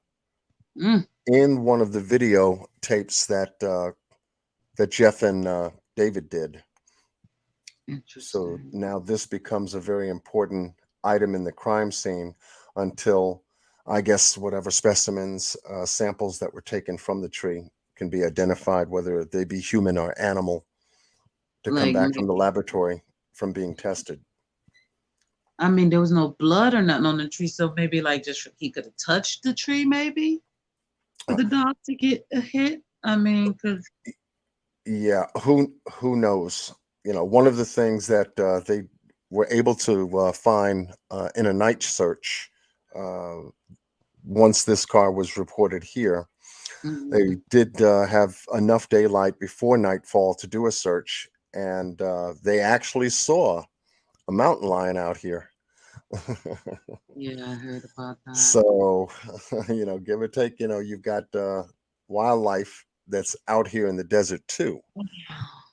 E: in one of the video tapes that that Jeff and David did. So now this becomes a very important item in the crime scene until, I guess, whatever specimens, samples that were taken from the tree can be identified, whether they be human or animal, to come
B: Like
E: back from the
B: maybe,
E: laboratory from being tested.
B: I mean, there was no blood or nothing on the tree, so maybe like just he could have touched the tree, maybe for the dog to get a hit. I mean, because
E: Yeah, who knows? You know, one of the things that they were able to find in a night search once this car was reported here, they did have enough daylight before nightfall to do a search, and they actually saw a mountain lion out here.
B: yeah, I heard about that.
E: So, you know, give or take, you know, you've got wildlife that's out here in the desert too.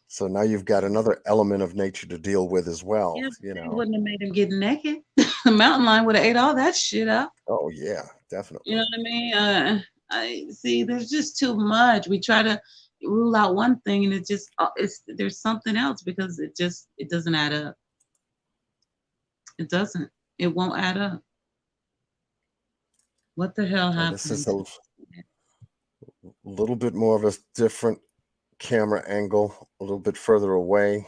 E: So now you've got another element of nature to deal with as well,
B: Yeah,
E: you
B: they
E: know.
B: wouldn't have made him get naked. The mountain lion would have ate all that shit up.
E: Oh yeah,
B: You
E: definitely.
B: know what I mean? I see. There's just too much. We try to rule out one thing, and it just it's there's something else because it doesn't add up. It doesn't. It won't add up. What the hell
E: This is
B: happened?
E: a little bit more of a different camera angle, a little bit further away.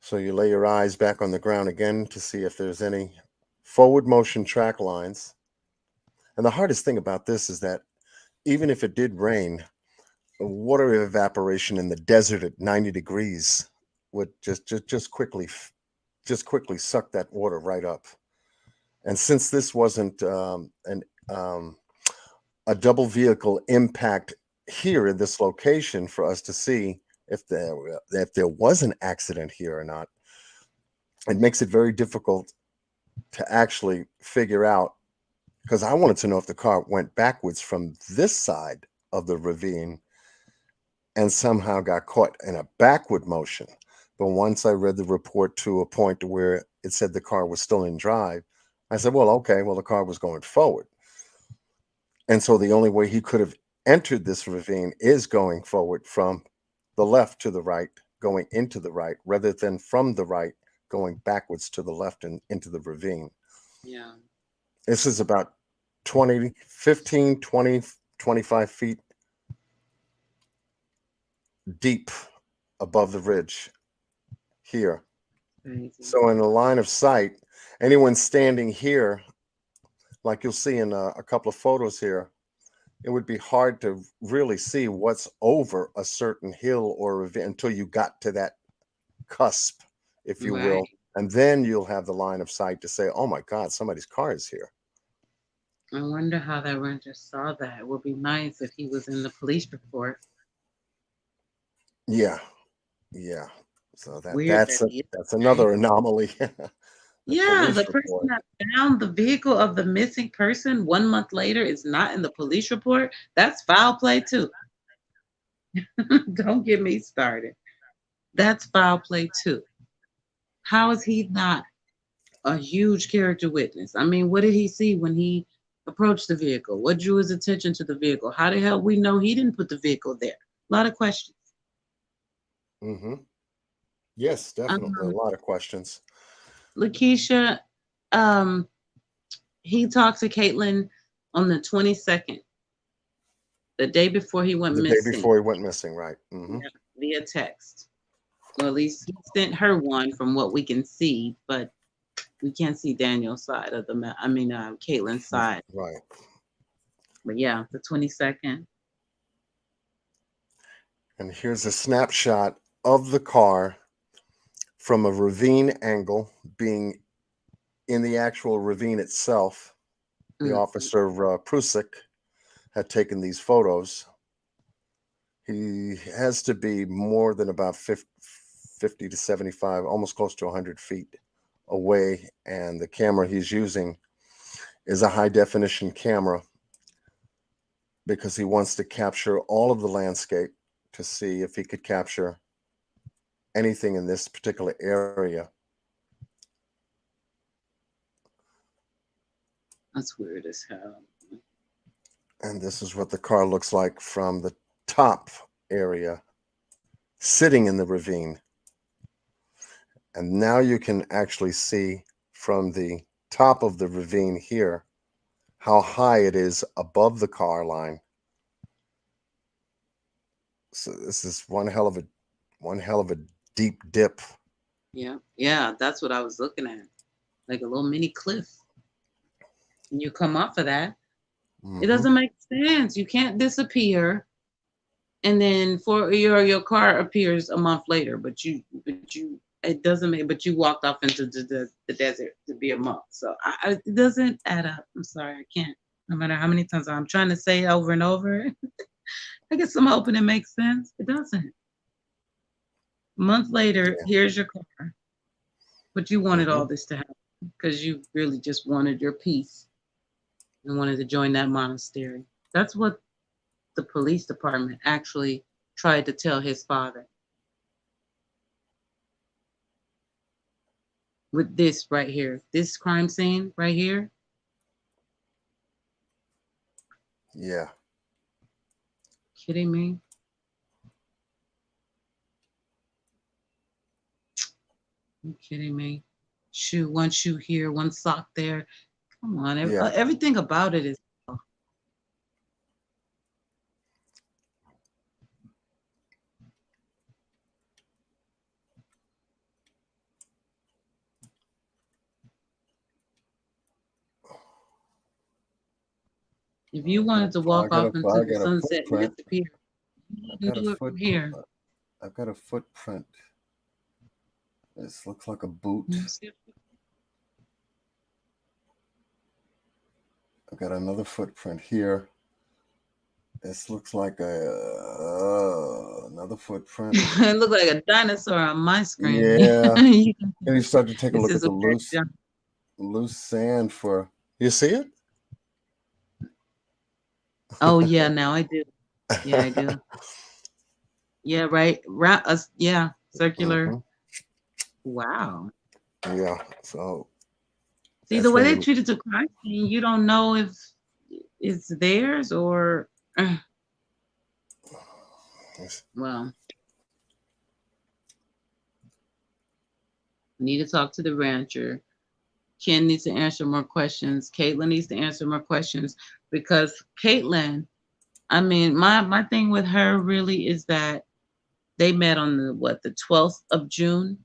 E: So you lay your eyes back on the ground again to see if there's any forward motion track lines. And the hardest thing about this is that even if it did rain, water evaporation in the desert at 90 degrees would just quickly suck that water right up. And since this wasn't a double vehicle impact here in this location for us to see if there was an accident here or not, it makes it very difficult to actually figure out, because I wanted to know if the car went backwards from this side of the ravine and somehow got caught in a backward motion. But once I read the report to a point where it said the car was still in drive, I said, well, okay, well, the car was going forward. And so the only way he could have entered this ravine is going forward from the left to the right, going into the right, rather than from the right, going backwards to the left and into the ravine.
B: Yeah.
E: This is about 15, 20, 25 feet deep above the ridge here.
B: Crazy.
E: So in a line of sight, anyone standing here, like you'll see in a couple of photos here, it would be hard to really see what's over a certain hill or ravine until you got to that cusp, if you will.
B: Right.
E: And then you'll have the line of sight to say, oh my God, somebody's car is here.
B: I wonder how that ranger saw that. It would be nice if he was in the police report.
E: Yeah. Yeah. So
B: Weird that
E: that's
B: he is,
E: that's
B: right?
E: another anomaly.
B: Yeah,
E: police
B: the person
E: report.
B: that found the vehicle of the missing person 1 month later is not in the police report. That's foul play too. Don't get me started. That's foul play too. How is he not a huge character witness? I mean, what did he see when he approached the vehicle? What drew his attention to the vehicle? How the hell we know he didn't put the vehicle there? A lot of questions.
E: Mm-hmm. Yes, definitely. A
B: Um,
E: lot of questions.
B: Lakeisha, he talked to Caitlin on the 22nd, the day before he went
E: The day
B: missing,
E: before he went missing, right? Mm-hmm.
B: yeah, via text. Well, at least he sent her one from what we can see, but we can't see Daniel's side of Caitlin's side.
E: Right.
B: But yeah, the 22nd.
E: And here's a snapshot of the car from a ravine angle, being in the actual ravine itself. The officer, Prusik, had taken these photos. He has to be more than about 50 to 75, almost close to 100 feet away. And the camera he's using is a high definition camera because he wants to capture all of the landscape to see if he could capture anything in this particular area.
B: That's weird as hell.
E: And this is what the car looks like from the top area, sitting in the ravine. And now you can actually see from the top of the ravine here how high it is above the car line. So this is one hell of a deep dip.
B: Yeah, that's what I was looking at. Like a little mini cliff. And you come off of that.
E: Mm-hmm.
B: It doesn't make sense. You can't disappear and then for your car appears a month later, but you it doesn't make, but you walked off into the desert to be a month. So it doesn't add up. I'm sorry, I can't. No matter how many times I'm trying to say it over and over, I guess I'm hoping it makes sense. It doesn't. A month later, here's your car, but you wanted all this to happen because you really just wanted your peace and wanted to join that monastery. That's what the police department actually tried to tell his father. With this right here, this crime scene right here.
E: Yeah.
B: Kidding me? You kidding me? Shoe, one shoe here, one sock there. Come on, everything about it is. If you wanted to walk off into the sunset and disappear, you can do it from here.
E: I've got a footprint. This looks like a boot. I've got another footprint here. This looks like another footprint.
B: It looks like a dinosaur on my screen.
E: Yeah. And you start to take a look at the loose sand for. You see it?
B: Oh yeah, now I do. Yeah, I do. Yeah, right. Yeah, circular.
E: Mm-hmm.
B: Wow.
E: Yeah. So.
B: See the way they treated the crime scene, you don't know if it's theirs or. Well, we need to talk to the rancher. Ken needs to answer more questions. Caitlin needs to answer more questions because Caitlin, I mean, my thing with her really is that they met on the 12th of June.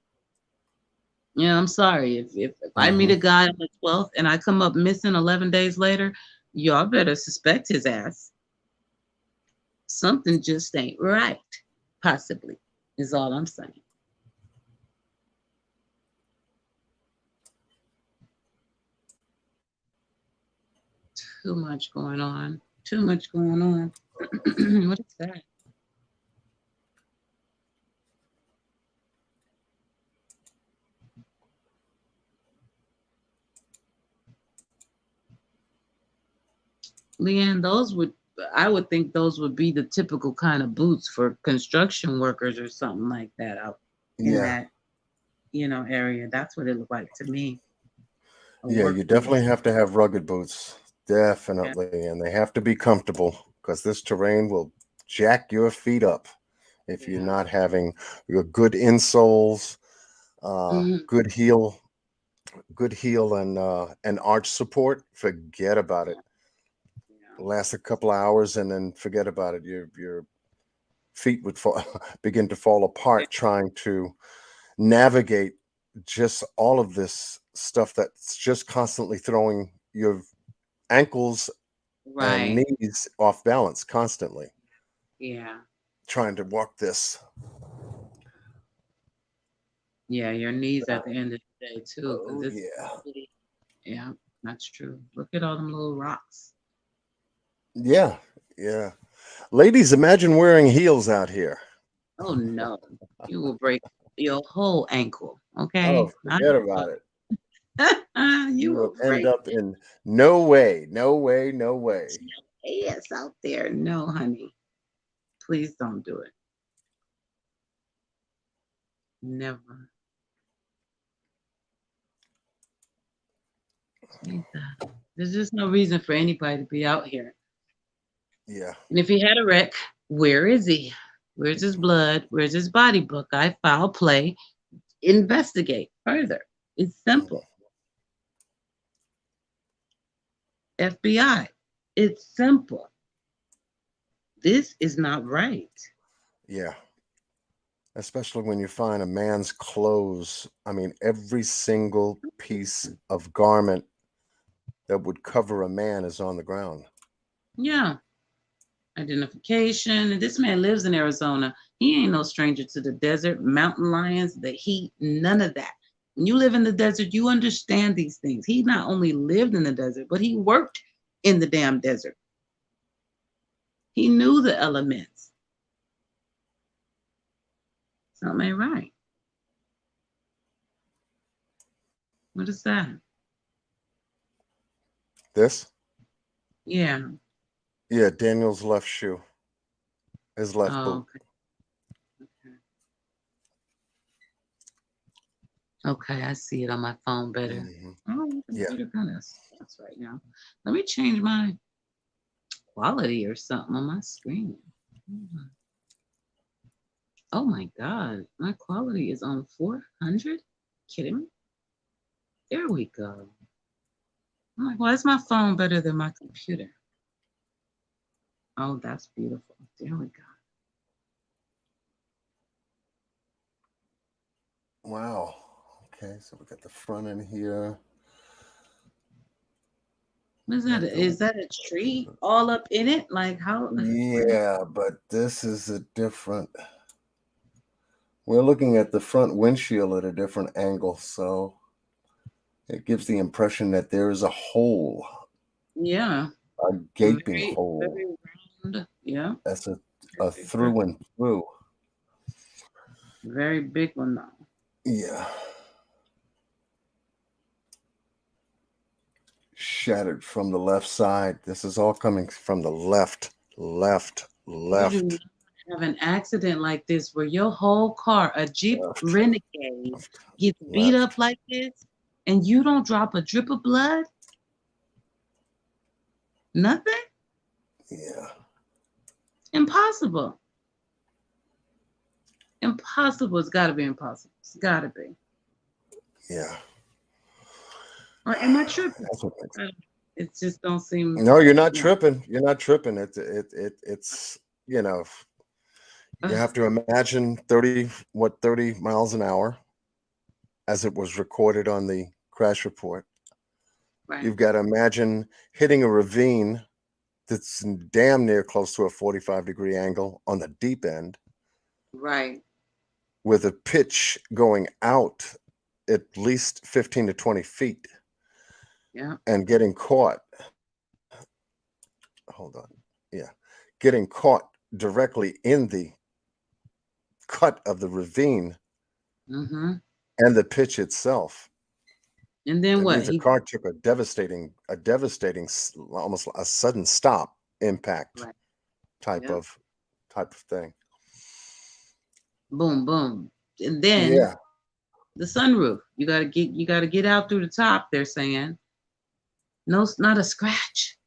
B: Yeah, I'm sorry. If I meet a guy on the 12th and I come up missing 11 days later, y'all better suspect his ass. Something just ain't right, possibly, is all I'm saying. Too much going on. Too much going on. What is that? Leanne, I would think those would be the typical kind of boots for construction workers or something like that out in
E: Yeah.
B: that, area. That's what it looked like to me. A
E: Yeah,
B: work
E: you
B: boot.
E: definitely have to have rugged boots.
B: Yeah.
E: Definitely. And they have to be comfortable because this terrain will jack your feet up if you're
B: Yeah.
E: not having your good insoles,
B: Mhm.
E: good heel and arch support. Forget about it.
B: Yeah.
E: Last a couple of hours and then forget about it. Your feet would begin to fall
B: Yeah.
E: apart trying to navigate just all of this stuff that's just constantly throwing your ankles and
B: Right.
E: knees off balance constantly
B: Yeah.
E: trying to walk this.
B: Yeah. Your knees at the end of the day too, because
E: Oh
B: it's
E: yeah.
B: yeah, that's true. Look at all them little rocks.
E: Yeah. Yeah. Ladies, imagine wearing heels out here.
B: Oh no, you will break your whole ankle.
E: Oh,
B: Okay, not
E: forget about it.
B: you
E: You
B: will
E: will end
B: break
E: up in no way, no way, no way.
B: your ass out there. No, honey, please don't do it. Never. Jesus. There's just no reason for anybody to be out here.
E: Yeah.
B: And if he had a wreck, where is he? Where's his blood? Where's his body? Buckeye, foul play. Investigate further. It's simple. FBI. It's simple. This is not right.
E: Yeah. Especially when you find a man's clothes. I mean, every single piece of garment that would cover a man is on the ground.
B: Yeah. Identification. And this man lives in Arizona. He ain't no stranger to the desert, mountain lions, the heat, none of that. When you live in the desert, you understand these things. He not only lived in the desert, but he worked in the damn desert. He knew the elements. Something ain't right. What is that?
E: This?
B: Yeah.
E: Yeah, Daniel's left shoe. His left
B: Oh,
E: boot.
B: okay. Okay, I see it on my phone better.
E: Mhm.
B: Oh, my
E: Yeah.
B: computer kind of sucks right now. Let me change my quality or something on my screen. Hold on. Oh my God, my quality is on 400? Kidding me? There we go. I'm like, why is my phone better than my computer? Oh, that's beautiful. There we go.
E: Wow. Okay, so we got the front end here.
B: What is that? Is that a tree all up in it? Like how?
E: Yeah, but this is a different. We're looking at the front windshield at a different angle, so it gives the impression that there is a hole,
B: Yeah.
E: a gaping
B: Very,
E: hole.
B: very round. Yeah.
E: That's a
B: Very,
E: through and through.
B: very big one though.
E: Yeah. Shattered from the left side. This is all coming from the left.
B: You do not have an accident like this where your whole car, a Jeep
E: Left.
B: Renegade, gets beat up
E: Left.
B: like this and you don't drop a drip of blood? Nothing?
E: Yeah.
B: Impossible. Impossible. It's got to be impossible. It's got to be.
E: Yeah.
B: Or am I tripping?
E: That's what makes
B: It just don't seem.
E: No, you're not
B: No.
E: tripping. You're not tripping. It's you know, you have to imagine 30 miles an hour as it was recorded on the crash report.
B: Right.
E: You've got to imagine hitting a ravine that's damn near close to a 45-degree angle on the deep end
B: Right.
E: with a pitch going out at least 15 to 20 feet
B: Yeah.
E: and getting caught. Hold on. Yeah. Getting caught directly in the cut of the ravine
B: Mm-hmm.
E: and the pitch itself.
B: And then
E: That
B: what?
E: means the car took a devastating, almost a sudden stop impact
B: Right.
E: type
B: Yeah.
E: of thing.
B: Boom, boom. And then
E: Yeah.
B: the sunroof. You gotta get out through the top, they're saying. No, it's not a scratch.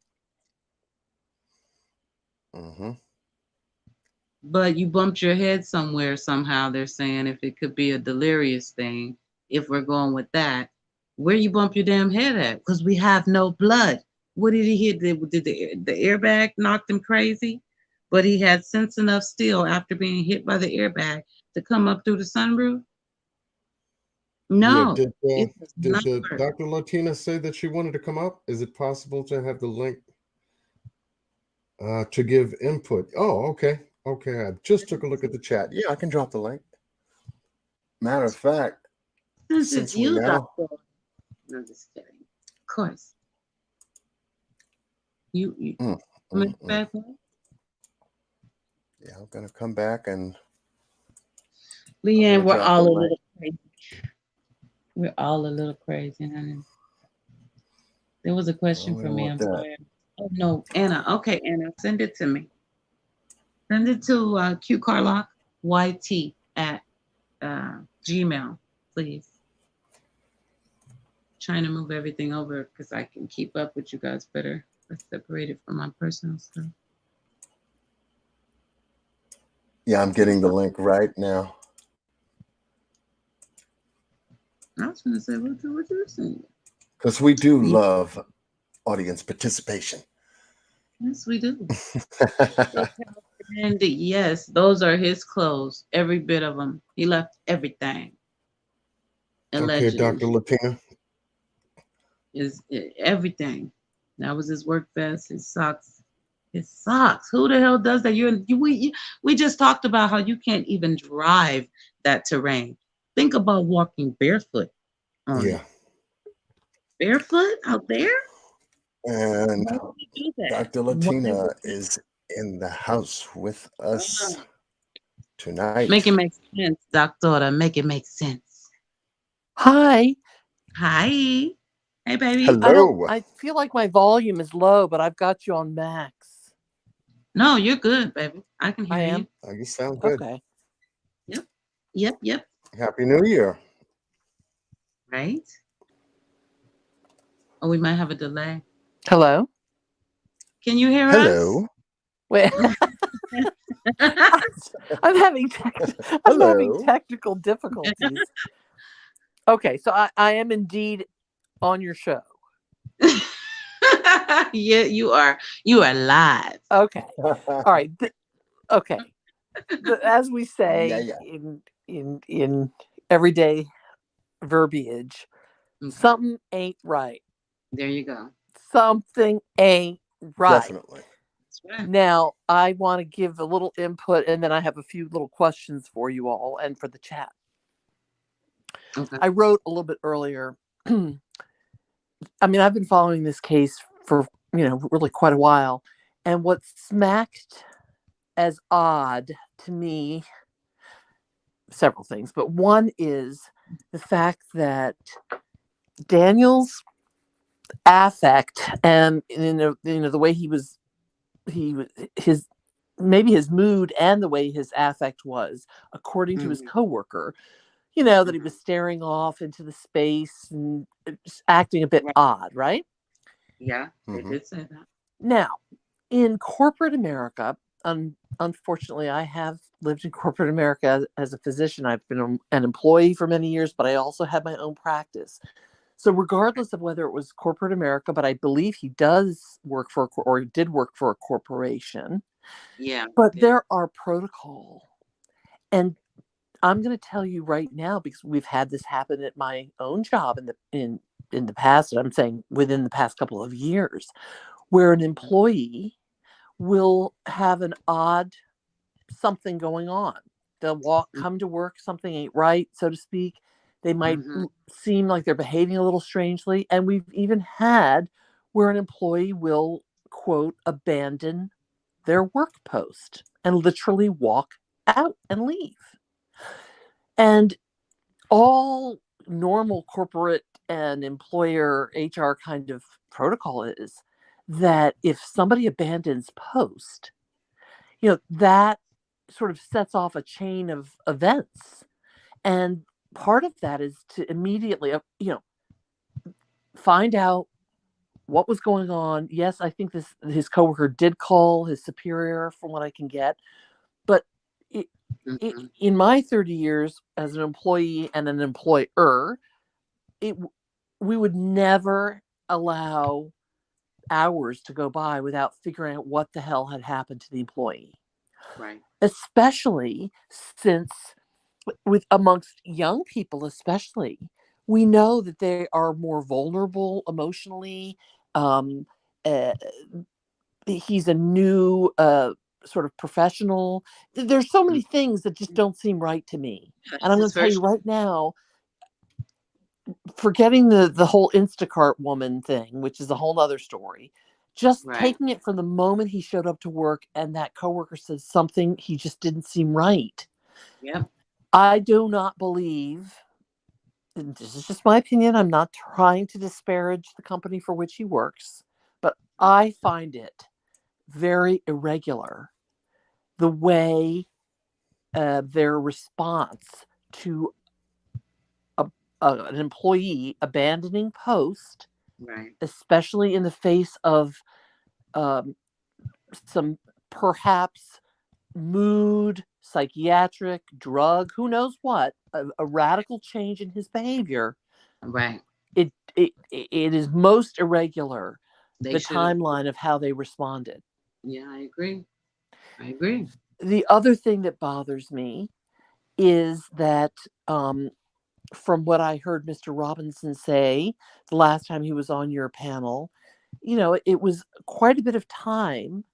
E: Mm-hmm.
B: But you bumped your head somewhere somehow, they're saying, if it could be a delirious thing, if we're going with that. Where you bump your damn head at? Because we have no blood. What did he hit? Did the airbag knocked him crazy? But he had sense enough still after being hit by the airbag to come up through the sunroof?
E: Yeah.
B: No.
E: Did
B: It does not work.
E: Dr. Latina say that she wanted to come up? Is it possible to have the link to give input? Oh, okay. Okay. I just took a look at the chat. Yeah, I can drop the link. Matter of fact,
B: Since
E: since
B: it's
E: we
B: you,
E: now,
B: Doctor. No, just kidding. Of course. You
E: Mm,
B: coming
E: mm, mm.
B: back?
E: Yeah, I'm gonna come back and
B: Leanne,
E: gonna
B: we're
E: drop
B: all
E: the
B: a
E: link.
B: little crazy. We're all a little crazy, honey. There was a question
E: Oh,
B: for
E: we
B: me.
E: want
B: I'm
E: that.
B: sorry. Oh no, Anna. Okay, Anna, send it to me. Send it to Q Carlock YT at Gmail, please. Trying to move everything over because I can keep up with you guys better. Let's separate it from my personal stuff.
E: Yeah, I'm getting the link right now.
B: I was going to say, what you saying?
E: Because we do love audience participation.
B: Yes, we do. And yes, those are his clothes, every bit of them. He left everything.
E: Okay,
B: Allegedly,
E: Dr. Latina.
B: is everything. That was his work vest, his socks. His socks. Who the hell does that? We just talked about how you can't even drive that terrain. Think about walking barefoot on
E: Yeah.
B: it. Barefoot out there?
E: And
B: Why would you do that?
E: Dr.
B: Why
E: Latina
B: would you-
E: is in the house with us tonight.
B: Make it make sense, Doctor. Make it make sense.
J: Hi.
B: Hi. Hey, baby.
E: Hello.
J: I feel like my volume is low, but I've got you on max.
B: No, you're good, baby. I can hear
J: I am.
B: you.
E: Oh, you sound good.
J: Okay.
B: Yep.
E: Happy New Year.
B: Right? Oh, we might have a delay.
J: Hello.
B: Can you hear
E: Hello.
J: Wait. I'm having
E: Hello.
J: technical difficulties. Okay, so I am indeed on your show.
B: Yeah, you are. You are live.
J: Okay. All right. Okay. As we say
E: Yeah.
J: in everyday verbiage,
B: Okay.
J: something ain't right.
B: There you go.
J: Something ain't right.
E: Definitely.
B: That's right.
J: Now, I want to give a little input, and then I have a few little questions for you all and for the chat.
B: Okay.
J: I wrote a little bit earlier. I mean, I've been following this case for, really quite a while. And what smacked as odd to me, several things, but one is the fact that Daniel's affect and, the way his mood and the way his affect was, according to his coworker, that he was staring off into the space and just acting a bit odd, right?
B: Yeah, they did say that.
J: Now, in corporate America, unfortunately, I have lived in corporate America as a physician. I've been an employee for many years, but I also had my own practice. So regardless of whether it was corporate America, but I believe he does work for or did work for a corporation.
B: Yeah.
J: But there are protocol. And I'm going to tell you right now, because we've had this happen at my own job in the past, and I'm saying within the past couple of years, where an employee will have an odd something going on. They'll come to work, something ain't right, so to speak. They might seem like they're behaving a little strangely. And we've even had where an employee will, quote, abandon their work post and literally walk out and leave. And all, normal corporate and employer HR kind of protocol is that if somebody abandons post, that sort of sets off a chain of events. And part of that is to immediately, find out what was going on. Yes, I think his coworker did call his superior from what I can get. But in my 30 years as an employee and an employer, we would never allow hours to go by without figuring out what the hell had happened to the employee.
B: Right.
J: Especially since amongst young people, especially, we know that they are more vulnerable emotionally. He's a new sort of professional. There's so many things that just don't seem right to me. And I'm going to tell you right now, forgetting the whole Instacart woman thing, which is a whole other story, just taking it from the moment he showed up to work and that coworker says something, he just didn't seem right.
B: Yeah.
J: I do not believe, and this is just my opinion, I'm not trying to disparage the company for which he works, but I find it very irregular the way their response to an employee abandoning post, especially in the face of some perhaps mood, psychiatric, drug, who knows what, a radical change in his behavior.
B: Right.
J: It is most irregular, the timeline of how they responded.
B: Yeah, I agree.
J: The other thing that bothers me is that from what I heard Mr. Robinson say the last time he was on your panel, it was quite a bit of time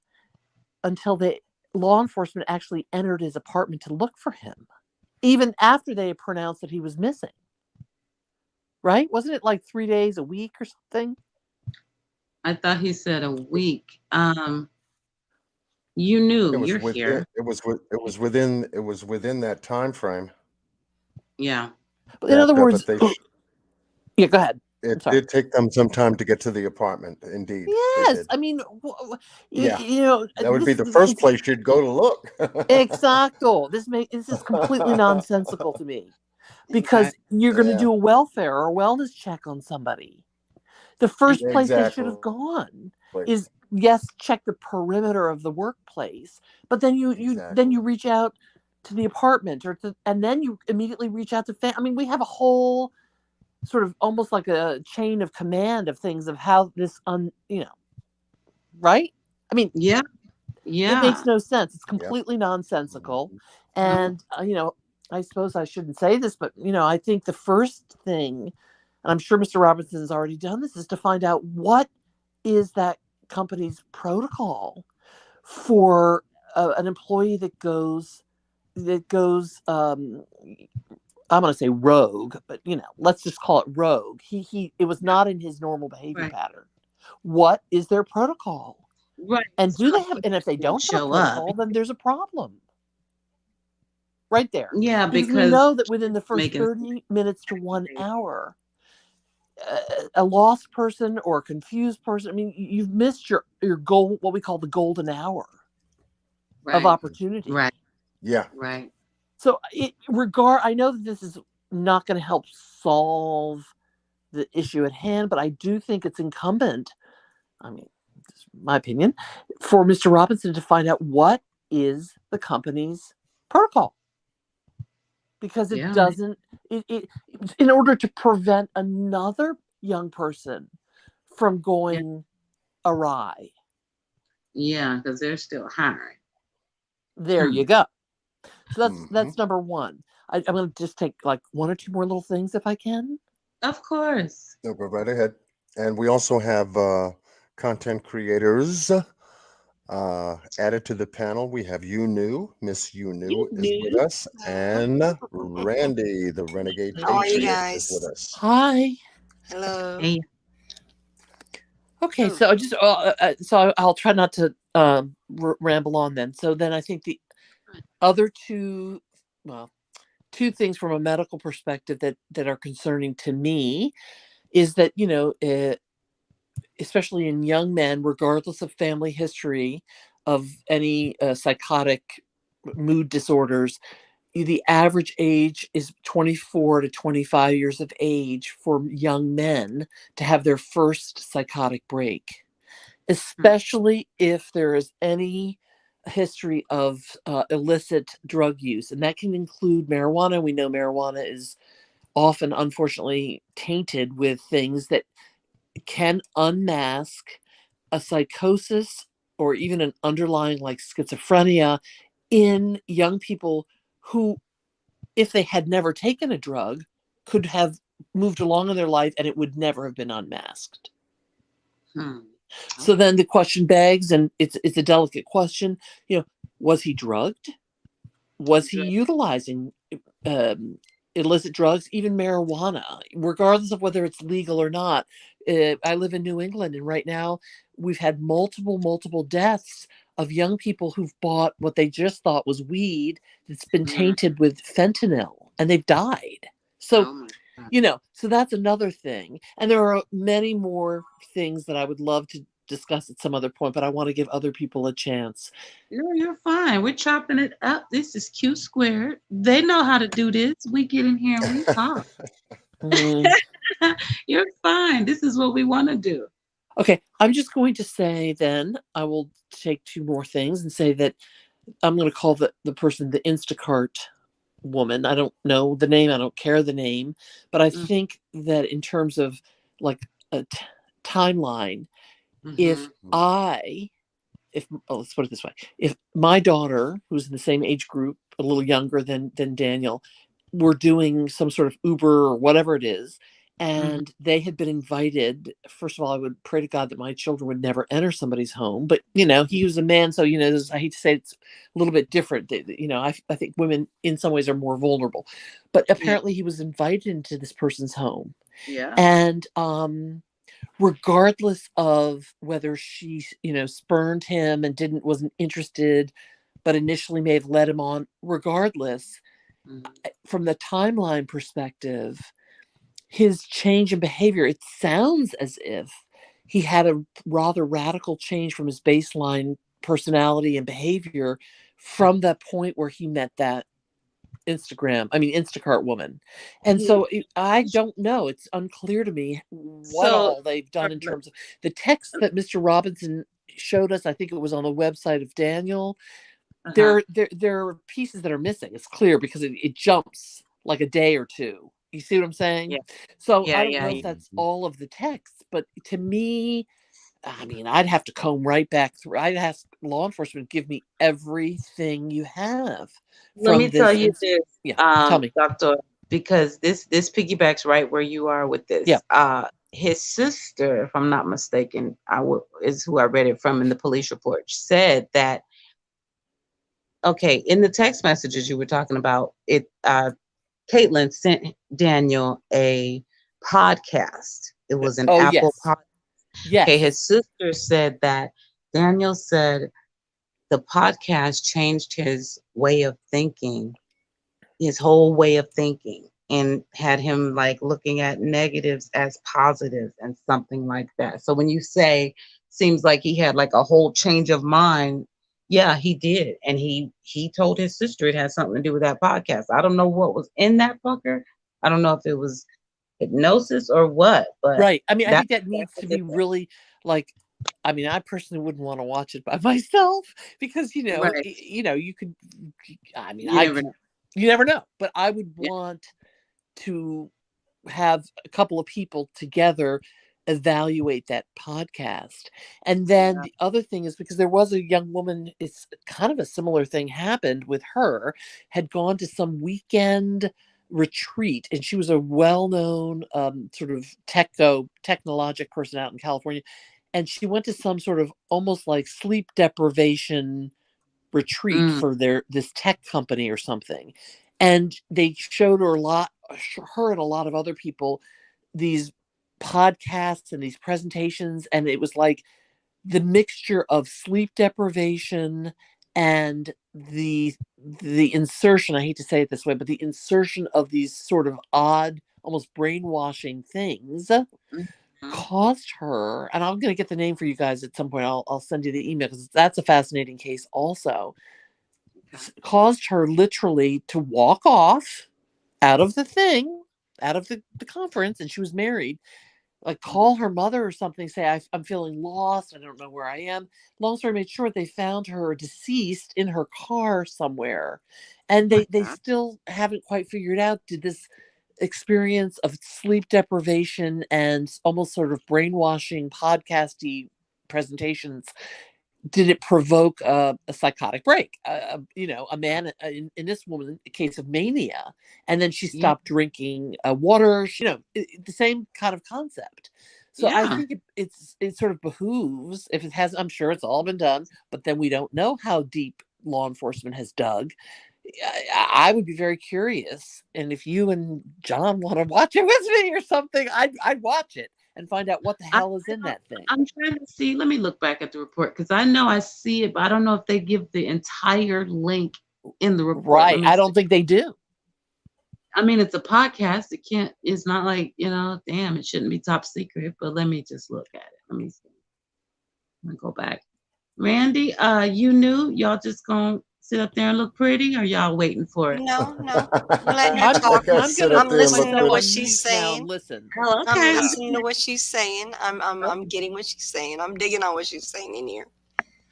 J: until the law enforcement actually entered his apartment to look for him, even after they had pronounced that he was missing. Right? Wasn't it like 3 days, a week or something?
B: I thought he said a week. You knew you're here.
E: It was within that time frame.
B: Yeah.
J: But in other words, yeah, go ahead.
E: It did take them some time to get to the apartment. Indeed.
J: Yes, I mean,
E: that would be the first place you'd go to look.
J: Exactly. This is completely nonsensical to me, because you're going to do a welfare or a wellness check on somebody. The first place they should have gone is, yes, check the perimeter of the workplace, but then you reach out to the apartment and then you immediately reach out to family. I mean, we have a whole sort of almost like a chain of command of things of how this right? I mean,
B: yeah,
J: it makes no sense. It's completely nonsensical. And I suppose I shouldn't say this, but I think the first thing, and I'm sure Mr. Robinson has already done this, is to find out what is that company's protocol for an employee that goes I'm going to say rogue, but let's just call it rogue. It was not in his normal behavior pattern. What is their protocol?
B: Right.
J: And and if they don't have a protocol, then there's a problem. Right there.
B: Yeah, because
J: we know that within the first 30 minutes to 1 hour, a lost person or a confused person, I mean, you've missed your goal, what we call the golden hour of opportunity.
B: Right.
E: Yeah.
B: Right.
J: So I know that this is not going to help solve the issue at hand, but I do think it's incumbent, I mean, this is my opinion, for Mr. Robinson to find out what is the company's protocol. Because it doesn't, in order to prevent another young person from going awry.
B: Yeah, because they're still hiring.
J: There you go. So that's number one. I'm going to just take like one or two more little things if I can.
B: Of course.
E: No, go right ahead. And we also have content creators added to the panel. We have Miss is with us, and Randy, the Renegade
K: How are you
E: Patriot,
K: guys?
E: is with us.
J: Hi.
K: Hello.
B: Hey.
J: Okay, so I'll try not to ramble on then. So then I think the other two, well, two things from a medical perspective that are concerning to me is that, especially in young men, regardless of family history of any psychotic mood disorders, the average age is 24 to 25 years of age for young men to have their first psychotic break, especially if there is any history of illicit drug use. And that can include marijuana. We know marijuana is often, unfortunately, tainted with things that can unmask a psychosis or even an underlying like schizophrenia in young people who, if they had never taken a drug, could have moved along in their life and it would never have been unmasked. So then the question begs, and it's a delicate question, was he drugged? Was he utilizing illicit drugs, even marijuana, regardless of whether it's legal or not? I live in New England, and right now we've had multiple deaths of young people who've bought what they just thought was weed that's been tainted with fentanyl, and they've died. So, so that's another thing. And there are many more things that I would love to discuss at some other point, but I want to give other people a chance.
B: No, you're fine. We're chopping it up. This is Q Squared. They know how to do this. We get in here and we talk. You're fine. This is what we want to do.
J: Okay, I'm just going to say then, I will take two more things and say that I'm going to call the person the Instacart woman. I don't know the name. I don't care the name. But I think that in terms of like a timeline, let's put it this way. If my daughter, who's in the same age group, a little younger than Daniel, were doing some sort of Uber or whatever it is, and they had been invited, first of all, I would pray to God that my children would never enter somebody's home. But, he was a man. So, I hate to say it's a little bit different. I think women in some ways are more vulnerable. But apparently he was invited into this person's home.
B: Yeah.
J: And regardless of whether she, spurned him and wasn't interested, but initially may have led him on, regardless, from the timeline perspective, his change in behavior, it sounds as if he had a rather radical change from his baseline personality and behavior from that point where he met that Instacart woman. And so I don't know. It's unclear to me what all they've done in terms of the text that Mr. Robinson showed us. I think it was on the website of Daniel. There are pieces that are missing. It's clear because it jumps like a day or two. You see what I'm saying?
B: Yeah.
J: So I don't know if that's all of the text, but to me, I'd have to comb right back through. I'd ask law enforcement to give me everything you have.
B: Let me tell you this,
J: tell me,
B: Doctor, because this piggybacks right where you are with this.
J: Yeah.
B: His sister, if I'm not mistaken, is who I read it from in the police report, said that, okay, in the text messages you were talking about, Caitlin sent Daniel a podcast. It was an Apple podcast.
J: Yes.
B: Okay, his sister said that Daniel said the podcast changed his way of thinking, his whole way of thinking, and had him like looking at negatives as positives and something like that. So when you say seems like he had like a whole change of mind, yeah, he did. And he told his sister it had something to do with that podcast. I don't know what was in that fucker. I don't know if it was hypnosis or what, but
J: right. I think that needs to be really like, I personally wouldn't want to watch it by myself because, you could, you never know, but I would want to have a couple of people together evaluate that podcast. And then the other thing is, because there was a young woman, it's kind of a similar thing happened with her, had gone to some weekend retreat, and she was a well-known sort of technologic person out in California, and she went to some sort of almost like sleep deprivation retreat for this tech company or something, and they showed her and a lot of other people these podcasts and these presentations, and it was like the mixture of sleep deprivation and the insertion, I hate to say it this way, but the insertion of these sort of odd, almost brainwashing things caused her, and I'm going to get the name for you guys at some point. I'll send you the email because that's a fascinating case also. Caused her literally to walk off out of the thing, out of the conference, and she was married. Like call her mother or something, say, I'm feeling lost. I don't know where I am. Long story made short, they found her deceased in her car somewhere. And they still haven't quite figured out, did this experience of sleep deprivation and almost sort of brainwashing podcasty presentations, did it provoke a psychotic break? A man, in this woman, a case of mania, and then she stopped drinking water. The same kind of concept. So I think it sort of behooves, if it has, I'm sure it's all been done, but then we don't know how deep law enforcement has dug. I would be very curious, and if you and John want to watch it with me or something, I'd watch it and find out what the hell is in that thing.
B: I'm trying to see. Let me look back at the report because I know I see it, but I don't know if they give the entire link in the report.
J: Right. I don't think they do.
B: I mean, it's a podcast. It's not like, damn, it shouldn't be top secret, but let me just look at it. Let me see. I'm going to go back. Randy, you knew y'all just going to sit up there and look pretty, or y'all waiting for it?
K: No. I'm letting her talk. I'm listening to what she's saying.
J: Listen.
B: Oh, okay.
K: I'm listening to what she's saying. I'm getting what she's saying. I'm digging on what she's saying in here.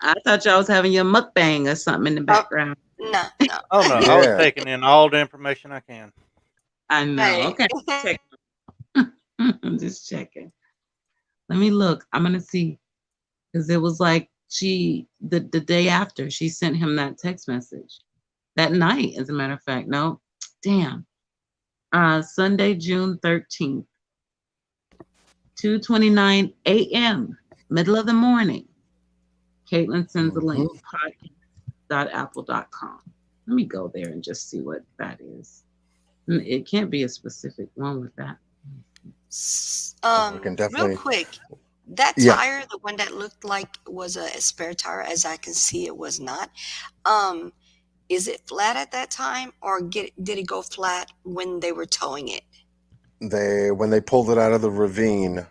B: I thought y'all was having your mukbang or something in the background.
K: No.
L: Oh, no. I was taking in all the information I can.
B: I know.
K: Hey.
B: Okay. I'm just checking. Let me look. I'm going to see. Because it was like the day after she sent him that text message. That night, as a matter of fact. No. Damn. Sunday, June 13th. 2:29 a.m. Middle of the morning. Caitlin sends a link. podcast.apple.com. Let me go there and just see what that is. It can't be a specific one with that.
E: We can definitely...
K: Real quick, that tire, the one that looked like was a spare tire, as I can see, it was not. Is it flat at that time, or did it go flat when they were towing it?
E: When they pulled it out of the ravine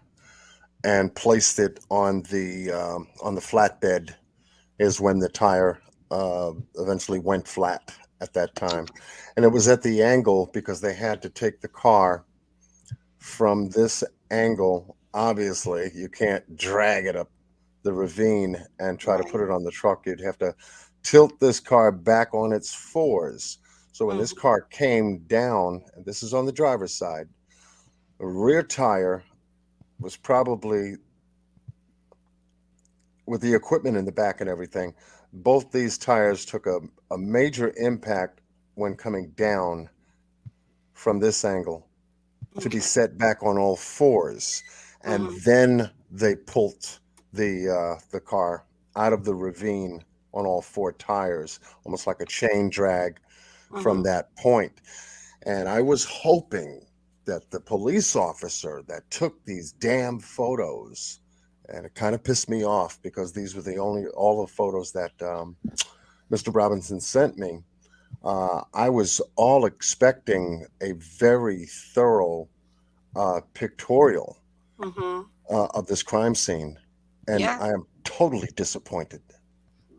E: and placed it on the flatbed, is when the tire eventually went flat at that time. And it was at the angle because they had to take the car from this angle. Obviously, you can't drag it up the ravine and try to put it on the truck. You'd have to tilt this car back on its fours. So when this car came down, and this is on the driver's side, the rear tire was probably, with the equipment in the back and everything, both these tires took a major impact when coming down from this angle to be set back on all fours. And then they pulled the car out of the ravine on all four tires, almost like a chain drag from that point. And I was hoping that the police officer that took these damn photos, and it kind of pissed me off because these were all the photos that Mr. Robinson sent me. I was all expecting a very thorough pictorial of this crime scene. And I am totally disappointed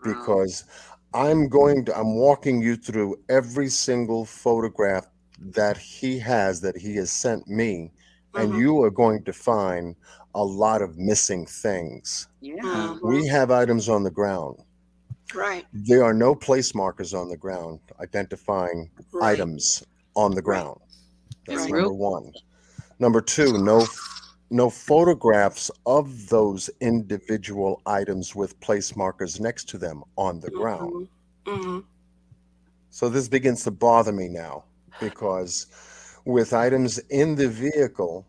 E: because I'm walking you through every single photograph that he has sent me, and you are going to find a lot of missing things. We have items on the ground.
K: Right.
E: There are no place markers on the ground identifying items on the ground. That's number one. Number two, no photographs of those individual items with place markers next to them on the ground. So this begins to bother me now, because with items in the vehicle,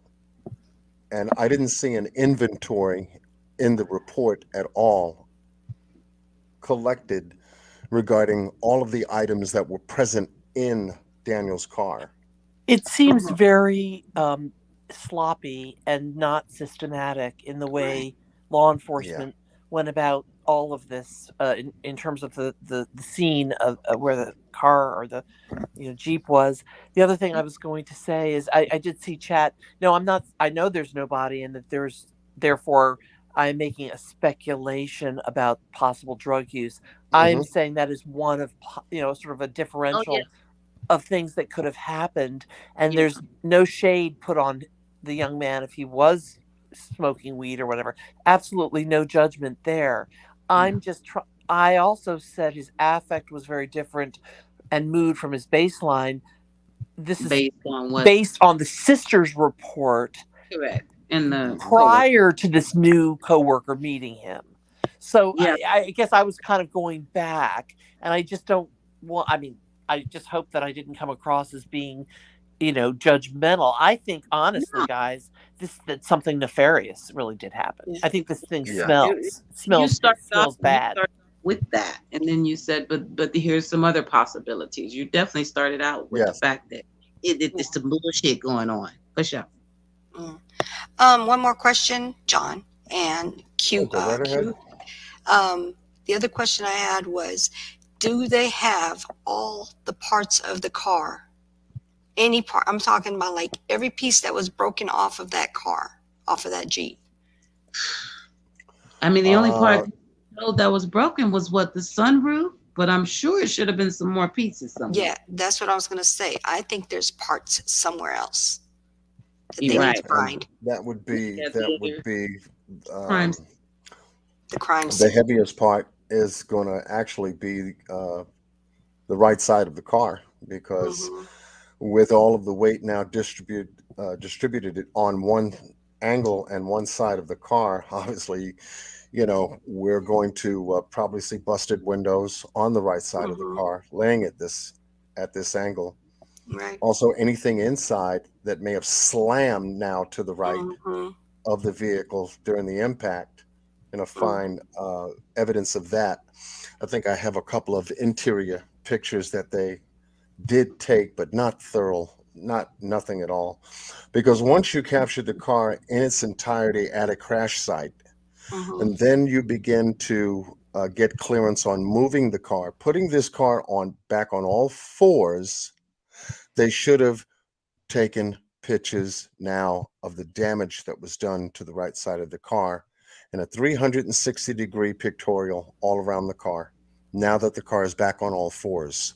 E: and I didn't see an inventory in the report at all collected regarding all of the items that were present in Daniel's car.
J: It seems very sloppy and not systematic in the way law enforcement went about all of this in terms of the scene of where the car or the Jeep was. The other thing I was going to say is I did see chat. No, I'm not. I know there's no body, and that there's therefore I'm making a speculation about possible drug use. I'm saying that is one of sort of a differential of things that could have happened, and there's no shade put on the young man if he was smoking weed or whatever. Absolutely no judgment there. I'm just I also said his affect was very different and mood from his baseline. This is based on the sister's report.
B: Correct. And the
J: prior to this new coworker meeting him. So I guess I was kind of going back, and I just don't want. I mean, I just hope that I didn't come across as being, judgmental. I think honestly, guys, that something nefarious really did happen. I think this thing smells bad.
B: With that, and then you said, but here's some other possibilities. You definitely started out with the fact that it's some bullshit going on. For sure.
K: One more question, John and Q. The other question I had was, do they have all the parts of the car? Any part? I'm talking about like every piece that was broken off of that car, off of that Jeep.
B: I mean, the only part that was broken was the sunroof, but I'm sure it should have been some more pieces somewhere.
K: Yeah, that's what I was going to say. I think there's parts somewhere else that they need to find.
E: That would be
K: crimes. The crimes.
E: The heaviest part is going to actually be the right side of the car, because with all of the weight now distributed on one angle and one side of the car, obviously, we're going to probably see busted windows on the right side of the car laying at this angle.
K: Right.
E: Also, anything inside that may have slammed now to the right of the vehicle during the impact, find evidence of that. I think I have a couple of interior pictures that they did take, but not thorough, nothing at all. Because once you capture the car in its entirety at a crash site, and then you begin to get clearance on moving the car, putting this car back on all fours, they should have taken pictures now of the damage that was done to the right side of the car in a 360-degree pictorial all around the car, now that the car is back on all fours.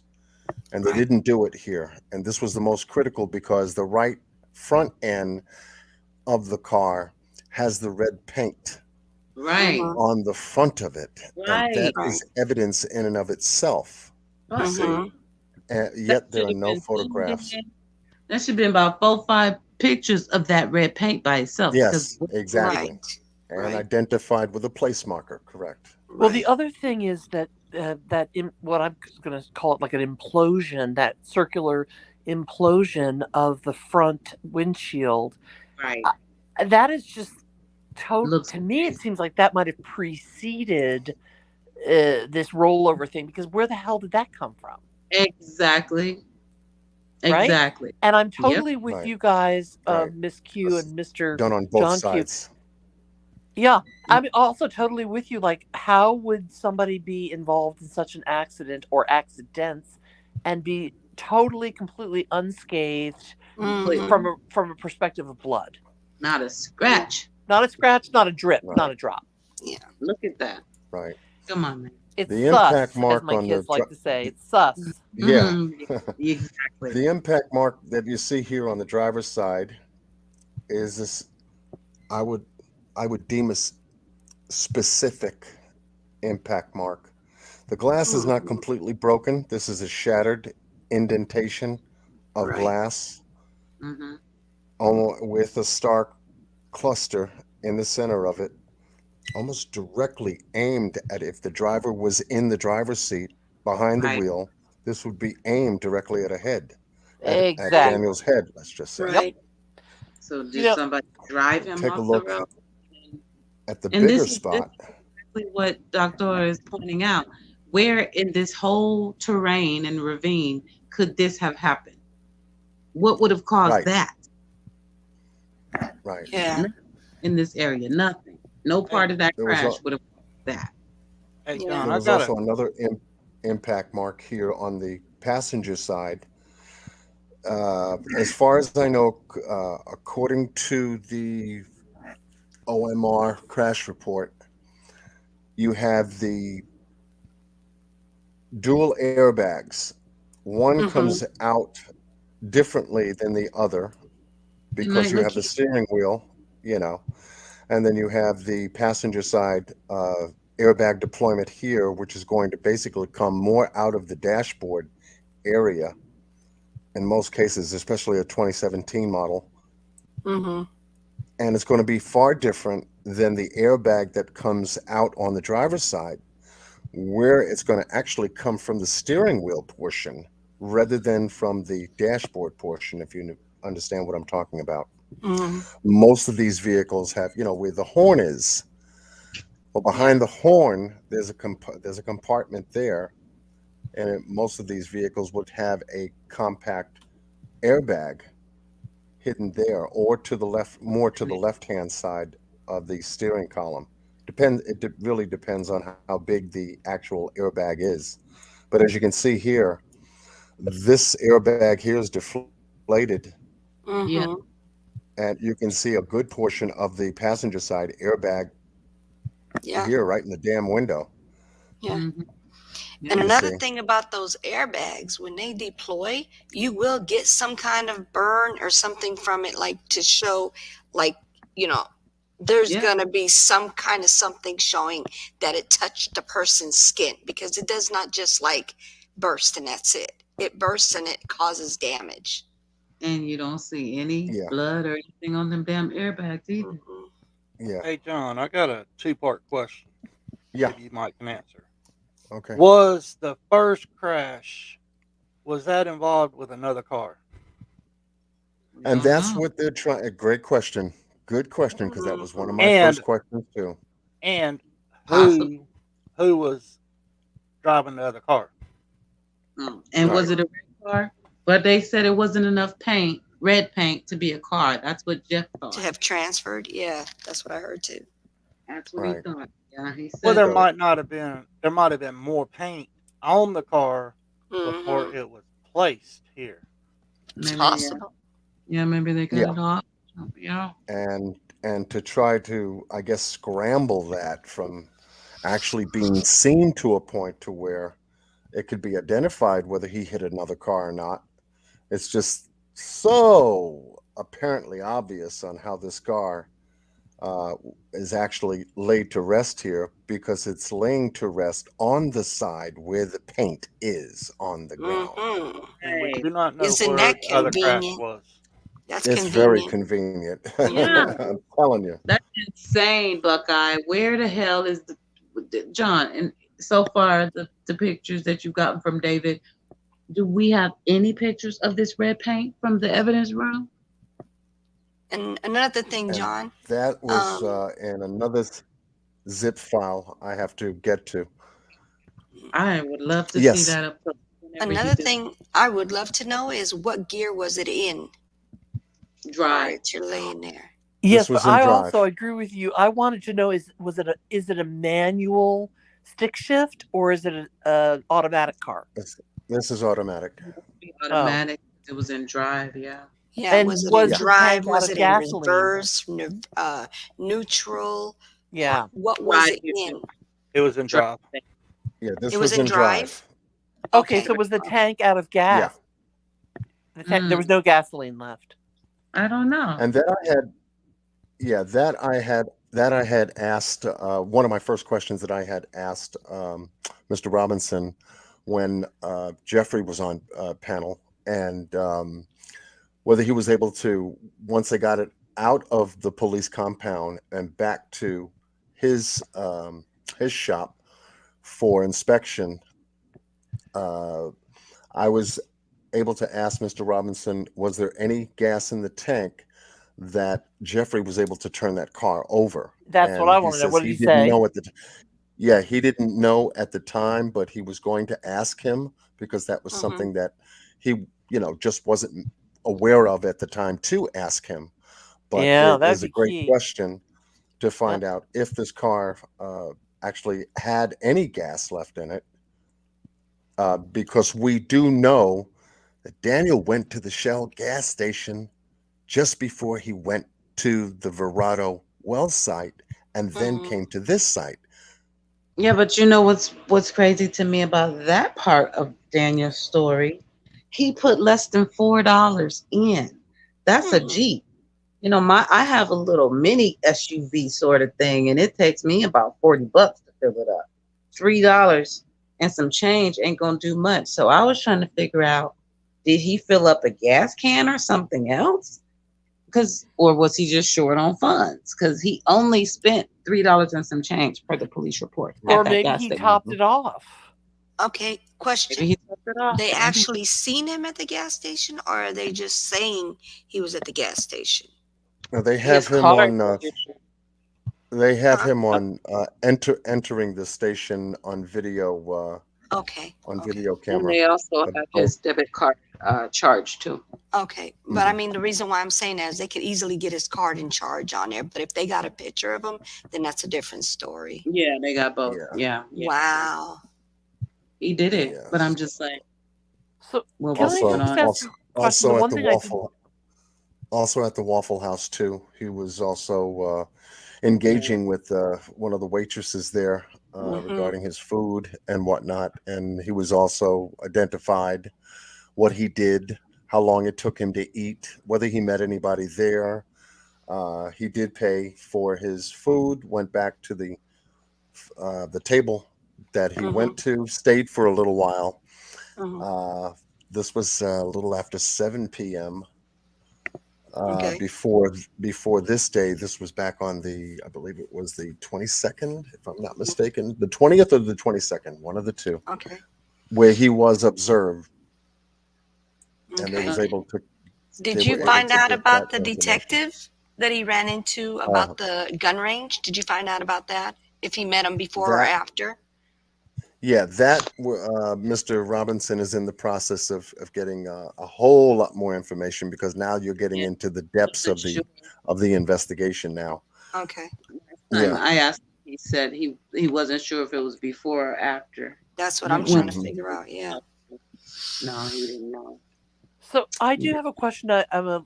E: And they didn't do it here. And this was the most critical, because the right front end of the car has the red paint on the front of it. And that is evidence in and of itself. See? And yet there are no photographs.
B: There should have been about 4 or 5 pictures of that red paint by itself.
E: Yes, exactly. And identified with a place marker, correct.
J: Well, the other thing is that what I'm going to call it like an implosion, that circular implosion of the front windshield.
B: Right.
J: That is just to me, it seems like that might have preceded this rollover thing, because where the hell did that come from?
B: Exactly.
J: Right?
B: Exactly.
J: And I'm totally with you guys, Miss Q and Mr.
E: Done on both
J: John
E: sides.
J: Q. Yeah, I'm also totally with you. Like, how would somebody be involved in such an accident or accidents and be totally, completely unscathed from a perspective of blood?
B: Not a scratch.
J: Not a scratch, not a drip, not a drop.
K: Yeah.
B: Look at that.
E: Right.
B: Come on, man.
J: It's
E: the
J: sus,
E: impact mark
J: as my
E: on
J: kids
E: the
J: like to say. It's sus.
E: Yeah.
B: Exactly.
E: The impact mark that you see here on the driver's side is this, I would deem a specific impact mark. The glass is not completely broken. This is a shattered indentation of glass, with a stark cluster in the center of it, almost directly aimed at, if the driver was in the driver's seat behind the wheel, this would be aimed directly at a head. At Daniel's head, let's just say.
K: Right.
B: So did somebody drive him
E: Take
B: off
E: a look
B: the road?
E: at the bigger spot.
B: This is exactly what Dr. is pointing out. Where in this whole terrain and ravine could this have happened? What would have caused that?
E: Right.
K: Yeah.
B: In this area, nothing. No part of that crash would have. that.
L: Hey,
K: Yeah.
L: John,
E: There
L: I
E: was
L: got
E: also
L: a
E: another impact mark here on the passenger side. As far as I know, according to the OMR crash report, you have the dual airbags. One
K: Mm-hmm.
E: comes out differently than the other
B: It
E: because
B: might
E: you
B: look
E: have the steering wheel, and then you have the passenger side airbag deployment here, which is going to basically come more out of the dashboard area in most cases, especially a 2017 model.
K: Mm-hmm.
E: And it's going to be far different than the airbag that comes out on the driver's side, where it's going to actually come from the steering wheel portion rather than from the dashboard portion, if you understand what I'm talking about.
K: Mm-hmm.
E: Most of these vehicles have, where the horn is. Well, behind the horn, there's a compartment there, and most of these vehicles would have a compact airbag hidden there, or to the left, more to the left-hand side of the steering column. It really depends on how big the actual airbag is. But as you can see here, this airbag here is deflated,
B: Yeah.
K: Mm-hmm.
E: and you can see a good portion of the passenger side airbag
K: Yeah.
E: here, right in the damn window.
K: Yeah.
B: Mhm.
K: And
E: You
K: another
E: see.
K: thing about those airbags, when they deploy, you will get some kind of burn or something from it, like to show, like, there's
B: Yeah.
K: going to be some kind of something showing that it touched the person's skin, because it does not just like burst and that's it. It bursts and it causes damage.
B: And you don't see any
E: Yeah,
B: blood or anything on them damn airbags either.
K: Mm-mm.
E: yeah,
L: Hey, John, I got a two-part question.
E: yeah.
L: Maybe you might can answer.
E: Okay.
L: Was the first crash, was that involved with another car?
B: We
E: And
B: don't
E: that's
B: know.
E: what they're trying. Great question. Good question, because that was one of my
L: And
E: first questions too.
L: and
B: Possible.
L: who was driving the other car?
B: And
E: Right.
B: was it a red car? But they said it wasn't enough paint, red paint, to be a car. That's what Jeff
K: To
B: thought.
K: have transferred. Yeah, that's what I heard too.
B: That's what he
E: Right.
B: thought. Yeah, he
L: Well,
B: said
E: So
L: there might have been more paint on the car before
K: Mm-hmm.
L: it was placed here.
K: It's
B: maybe
K: possible.
B: yeah, maybe they cut
E: yeah,
B: it off. Yeah.
E: and to try to, I guess, scramble that from actually being seen to a point to where it could be identified whether he hit another car or not. It's just so apparently obvious on how this car is actually laid to rest here, because it's laying to rest on the side where the paint is on the ground.
K: Mm-hmm.
L: And we
B: Right.
L: do not know
K: Isn't
L: where
K: that
L: the other crash
K: convenient?
L: was.
K: That's
E: It's very
K: convenient.
E: convenient.
B: Yeah.
E: I'm telling you.
B: That's insane, Buckeye. Where the hell is John? And so far, the pictures that you've gotten from David, do we have any pictures of this red paint from the evidence room?
K: And another thing,
E: And
K: John,
E: that was
K: um,
E: in another zip file I have to get to.
B: I would love to see
E: Yes.
B: that up close whenever you
K: another
B: do.
K: thing I would love to know is what gear was it in
B: Drive.
K: prior to laying there?
J: Yes,
E: was
J: but
E: in
J: I
E: drive.
J: also agree with you. I wanted to know is it a manual stick shift, or is it an automatic car?
E: This is automatic.
B: It would be automatic. It was in drive. Yeah.
K: Yeah,
J: And
K: was it
J: was
K: in
J: the
K: drive?
J: tank out
K: Was
J: of
K: it in
J: gasoline?
K: reverse? Neutral?
J: Yeah.
K: What was
B: Drive,
K: it
B: you
K: in?
B: do.
L: It was in drive.
E: Yeah, this
K: It was
E: was
K: in
E: in drive.
K: drive?
J: Okay,
K: Okay.
J: so was the tank out of gas?
E: Yeah.
J: There was no gasoline left.
B: I don't know.
E: And then I had, yeah, that I had asked, one of my first questions that I had asked Mr. Robinson when Jeffrey was on panel, and whether he was able to, once they got it out of the police compound and back to his shop for inspection, I was able to ask Mr. Robinson, was there any gas in the tank that Jeffrey was able to turn that car over?
J: That's what I want to know. What did he say?
E: Know at the yeah, he didn't know at the time, but he was going to ask him, because that was something that he, just wasn't aware of at the time to ask him. But
J: Yeah,
E: it
J: that'd
E: is a
J: be
E: great
J: key.
E: question to find out if this car actually had any gas left in it, because we do know that Daniel went to the Shell gas station just before he went to the Verado well site and then came to this site.
B: Yeah, but you know what's crazy to me about that part of Daniel's story? He put less than $4 in. That's a Jeep. You know, I have a little mini SUV sort of thing, and it takes me about $40 to fill it up. $3 and some change ain't gonna do much. So I was trying to figure out, did he fill up a gas can or something else? Or was he just short on funds? Because he only spent $3 and some change per the police report
J: Or
B: at that
J: maybe
B: gas
J: he
B: station.
J: topped it off.
K: Okay,
B: Maybe
K: question.
B: he topped it off.
K: They
B: then.
K: actually seen him at the gas station, or are they just saying he was at the gas station?
E: They have
B: His
E: him
B: car.
E: on. They have
K: Huh?
E: him on entering the station on video.
K: Okay.
E: On
K: Okay.
E: video
B: And
E: camera.
B: they also
E: of
B: have
E: both.
B: his debit card charged too.
K: Okay. But I mean, the reason why I'm saying that is they could easily get his card in charge on there. But if they got a picture of him, then that's a different story.
B: Yeah, they got both.
E: Yeah.
B: Yeah.
K: Wow.
B: He did it. But I'm
E: Yes.
B: just saying,
J: So
B: well,
J: can
B: what's
J: I
B: going
J: just
B: on?
J: ask a question? The
E: Also at
J: one
E: the
J: thing I didn't.
E: Also at the Waffle House too. He was also engaging with one of the waitresses there regarding his food and whatnot, and he was also identified what he did, how long it took him to eat, whether he met anybody there. He did pay for his food, went back to the table that he went to, stayed for a little while. This was a little after 7 p.m.
K: Okay.
E: Before this day. This was back on I believe it was the 22nd, if I'm not mistaken, the 20th or the 22nd, one of the two,
K: Okay.
E: where he was observed, and they was
K: Okay.
E: able to.
K: Did
E: They
K: you
E: were able
K: find
E: to
K: out
E: get
K: about
E: that
K: the
E: information.
K: detective that he ran into about the gun range? Did you find out about that? If he met him before or
E: That
K: after?
E: Yeah, Mr. Robinson is in the process of getting a whole lot more information, because now you're getting
B: Yeah,
E: into the depths
B: wasn't sure.
E: of the investigation now.
K: Okay.
B: Time
E: Yeah.
B: I asked him, he said he wasn't sure if it was before or after.
K: That's what I'm trying to
E: Mhm.
K: figure out. Yeah.
B: No, he didn't know.
J: So I do have a question. I'm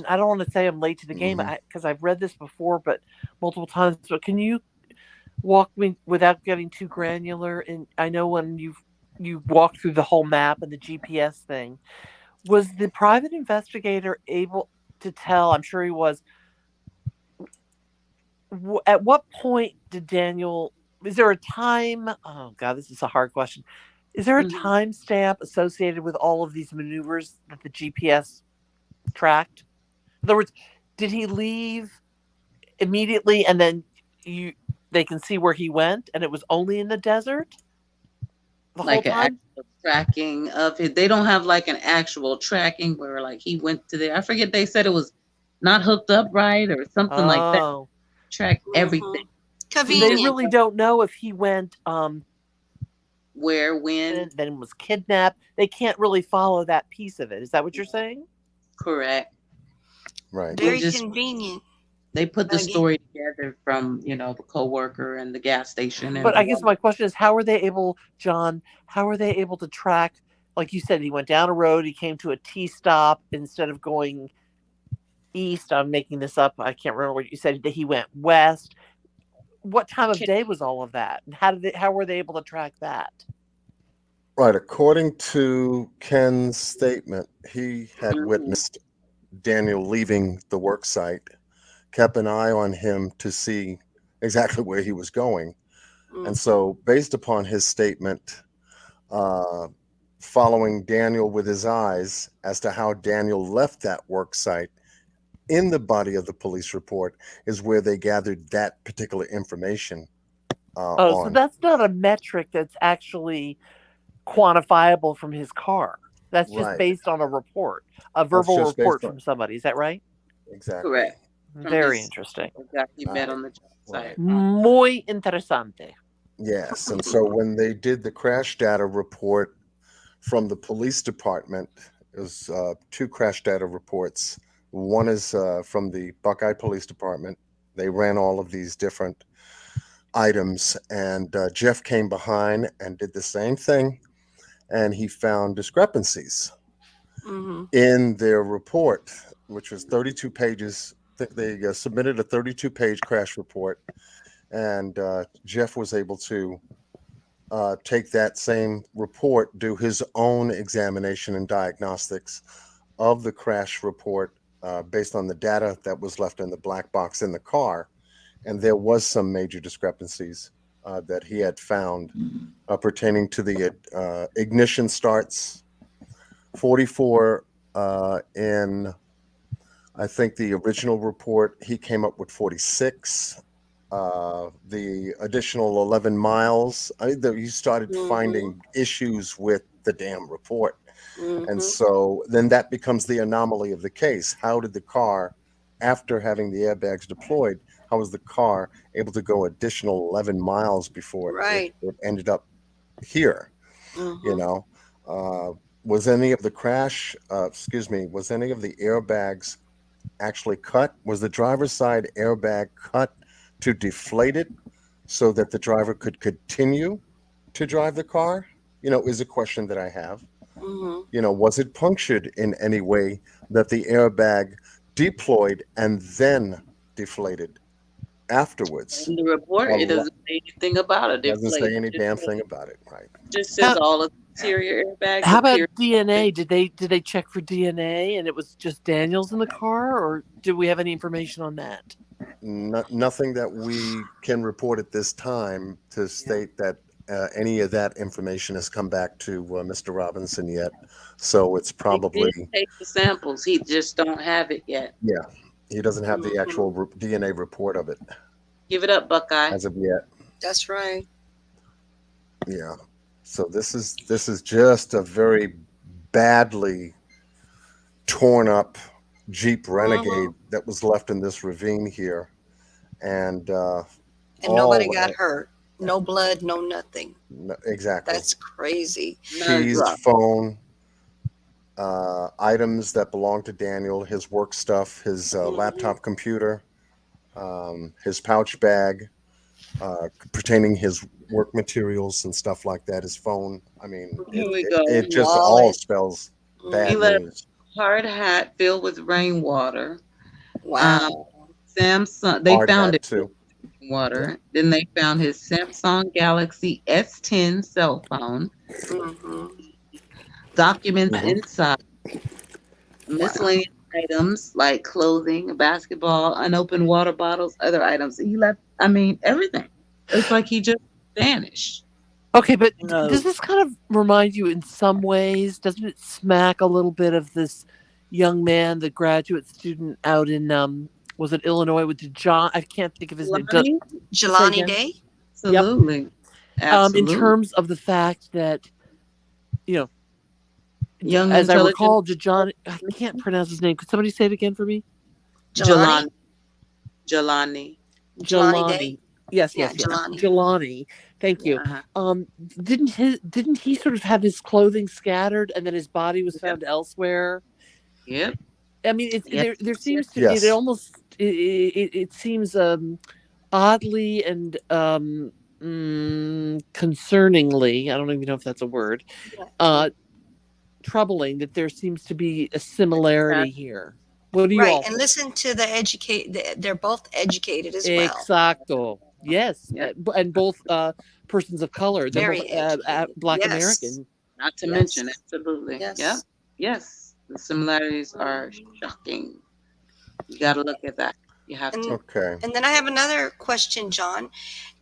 J: I don't want to say I'm late to the game
E: Mhm.
J: because I've read this before, but multiple times. But can you walk me without getting too granular? And I know when you walked through the whole map and the GPS thing, was the private investigator able to tell? I'm sure he was. At what point did Daniel? Is there a time? Oh God, this is a hard question. Is there a time stamp associated with all of these maneuvers that the GPS tracked? In other words, did he leave immediately and then they can see where he went and it was only in the desert the whole
B: Like an
J: time?
B: actual tracking of it. They don't have like an actual tracking where like he went to there. I forget, they said it was not hooked up right or something like that.
J: Oh.
B: Track everything.
J: So they really don't know if he went
B: where, when,
J: then was kidnapped. They can't really follow that piece of it. Is that what you're saying?
B: correct.
E: Right.
K: Very
B: just
K: convenient.
B: They put the
K: Again.
B: story together from, the coworker and the gas station. And
J: But I guess my question is, how are they able, John, to track, like you said, he went down a road, he came to a T stop instead of going east. I'm making this up. I can't remember what you said. That he went west. What time of day was all of that? And how were they able to track that?
E: Right. According to Ken's statement, he had witnessed Daniel leaving the work site, kept an eye on him to see exactly where he was going. And so based upon his statement, following Daniel with his eyes as to how Daniel left that work site, in the body of the police report is where they gathered that particular information.
J: So that's not a metric that's actually quantifiable from his car. That's just based on a report, a verbal report from somebody. Is that right?
E: Exactly.
B: Correct.
J: Very interesting.
B: Exactly. Met on the job site.
J: Muy interesante.
E: Yes. And so when they did the crash data report from the police department, it was 2 crash data reports. One is from the Buckeye Police Department. They ran all of these different items, and Jeff came behind and did the same thing, and he found discrepancies
K: Mm-hmm.
E: in their report, which was 32 pages. I think they submitted a 32-page crash report, and Jeff was able to take that same report, do his own examination and diagnostics of the crash report based on the data that was left in the black box in the car. And there was some major discrepancies that he had found pertaining to the ignition starts. 44 in, I think, the original report, he came up with 46. The additional 11 miles, he started finding issues with the damn report. And so then that becomes the anomaly of the case. How did the car, after having the airbags deployed, how was the car able to go additional 11 miles before
K: Right.
E: it ended up here? You know, was any of the was any of the airbags actually cut? Was the driver's side airbag cut to deflate it so that the driver could continue to drive the car? Is a question that I have. Was it punctured in any way that the airbag deployed and then deflated afterwards?
B: In the report, it doesn't say anything about it.
E: Doesn't say
B: Deflate.
E: any damn thing about it, right?
B: Just says all of the interior airbags.
J: How about DNA? Did they check for DNA and it was just Daniels in the car, or do we have any information on that?
E: Nothing that we can report at this time to state that any of that information has come back to Mr. Robinson yet. So it's probably
B: He did take the samples. He just don't have it yet.
E: Yeah, he doesn't have the actual DNA report of it.
B: Give it up, Buckeye.
E: As of yet.
K: That's right.
E: Yeah. So this is just a very badly torn up Jeep Renegade that was left in this ravine here, and
K: nobody got hurt. No blood, no nothing.
E: No, exactly.
K: That's crazy.
E: Keys, phone, items that belong to Daniel, his work stuff, his laptop computer, his pouch bag, pertaining his work materials and stuff like that, his phone. I mean, it just all spells bad
B: he left
E: news.
B: a hard hat filled with rainwater.
K: Wow.
B: Samsung, they
E: Hard
B: found
E: hat,
B: it
E: too.
B: Water. Then they found his Samsung Galaxy S10 cell phone. Documents inside. Miscellaneous items like clothing, a basketball, unopened water bottles, other items. He left, everything. It's like he just vanished.
J: Okay, but does this kind of remind you in some ways? Doesn't it smack a little bit of this young man, the graduate student out in was it Illinois with John? I can't think of his name.
K: Jelani Day?
B: Absolutely.
J: Yep. In terms of the fact that,
B: young,
J: as I recall, John, I can't pronounce his name. Could somebody say it again for me?
K: Jelani.
J: Yes.
K: Jelani.
J: Jelani. Thank you. Didn't he sort of have his clothing scattered and then his body was found elsewhere?
B: Yep.
J: I mean, there seems to be, it seems oddly and concerningly, I don't even know if that's a word, troubling that there seems to be a similarity here. What do you all
K: and listen to the they're both educated as well.
J: Exacto. Yes. And both persons of color. They're both Black American.
B: Not to mention, absolutely.
K: Yes.
B: Yeah. Yes. The similarities are shocking. You got to look at that. You have to.
E: Okay.
K: And then I have another question, John.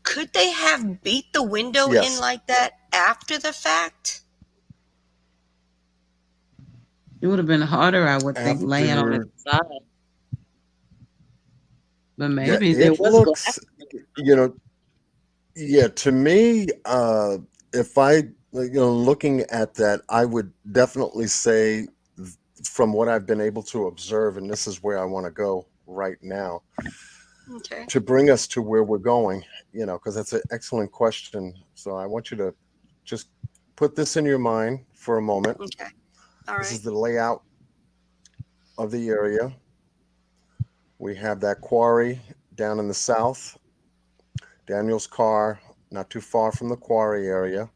K: Could they have beat the window in like that after the fact?
B: It would have been harder, I would think, laying on its side. But maybe there was
E: looks, to me, if I, looking at that, I would definitely say, from what I've been able to observe, and this is where I want to go right now, to bring us to where we're going, because that's an excellent question. So I want you to just put this in your mind for a moment.
K: Okay. All right.
E: This is the layout of the area. We have that quarry down in the south. Daniel's car, not too far from the quarry area.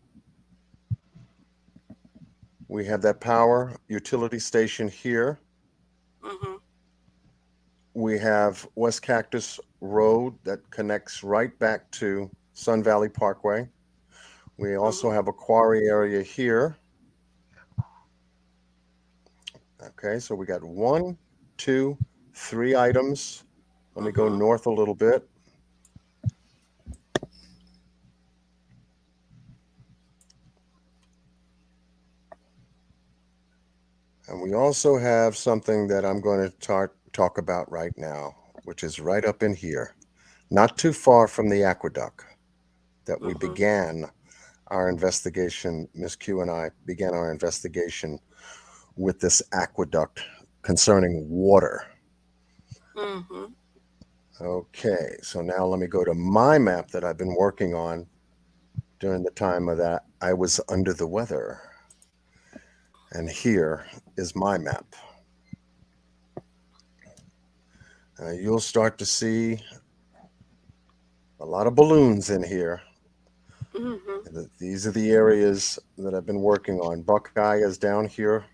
E: We have that power utility station here.
K: Mm-hmm.
E: We have West Cactus Road that connects right back to Sun Valley Parkway. We also
K: Mm-hmm.
E: have a quarry area here. Okay, so we got 1, 2, 3 items. Let me go
K: Mm-hmm.
E: north a little bit. And we also have something that I'm going to talk about right now, which is right up in here, not too far from the aqueduct that we
K: Mm-hmm.
E: began our investigation. Miss Q and I began our investigation with this aqueduct concerning water.
K: Mm-hmm.
E: Okay, so now let me go to my map that I've been working on during the time of that I was under the weather. And here is my map. You'll start to see a lot of balloons in here.
K: Mm-hmm.
E: These are the areas that I've been working on. Buckeye is down here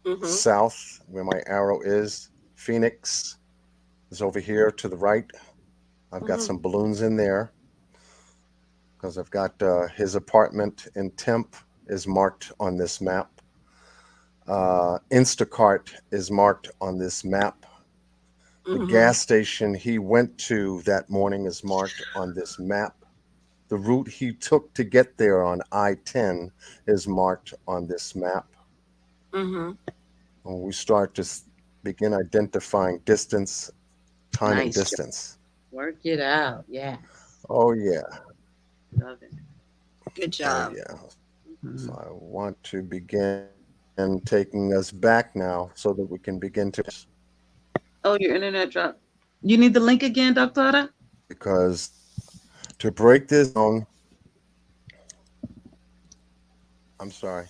K: Mm-hmm.
E: south where my arrow is. Phoenix is over here to the right. I've got
K: Mm-hmm.
E: some balloons in there because I've got his apartment in Temp is marked on this map. Instacart is marked on this map. The
K: Mm-hmm.
E: gas station he went to that morning is marked on this map. The route he took to get there on I-10 is marked on this map.
K: Mm-hmm.
E: When we start to begin identifying distance, time and
B: Nice.
E: distance.
B: Work it out. Yes.
E: Oh yeah,
B: Love it.
K: Good
E: oh
K: job.
E: yeah.
B: Mhm.
E: So I want to begin taking us back now so that we can begin to,
B: Oh, your internet dropped. You need the link again, Doctora?
E: because to break this down, I'm sorry.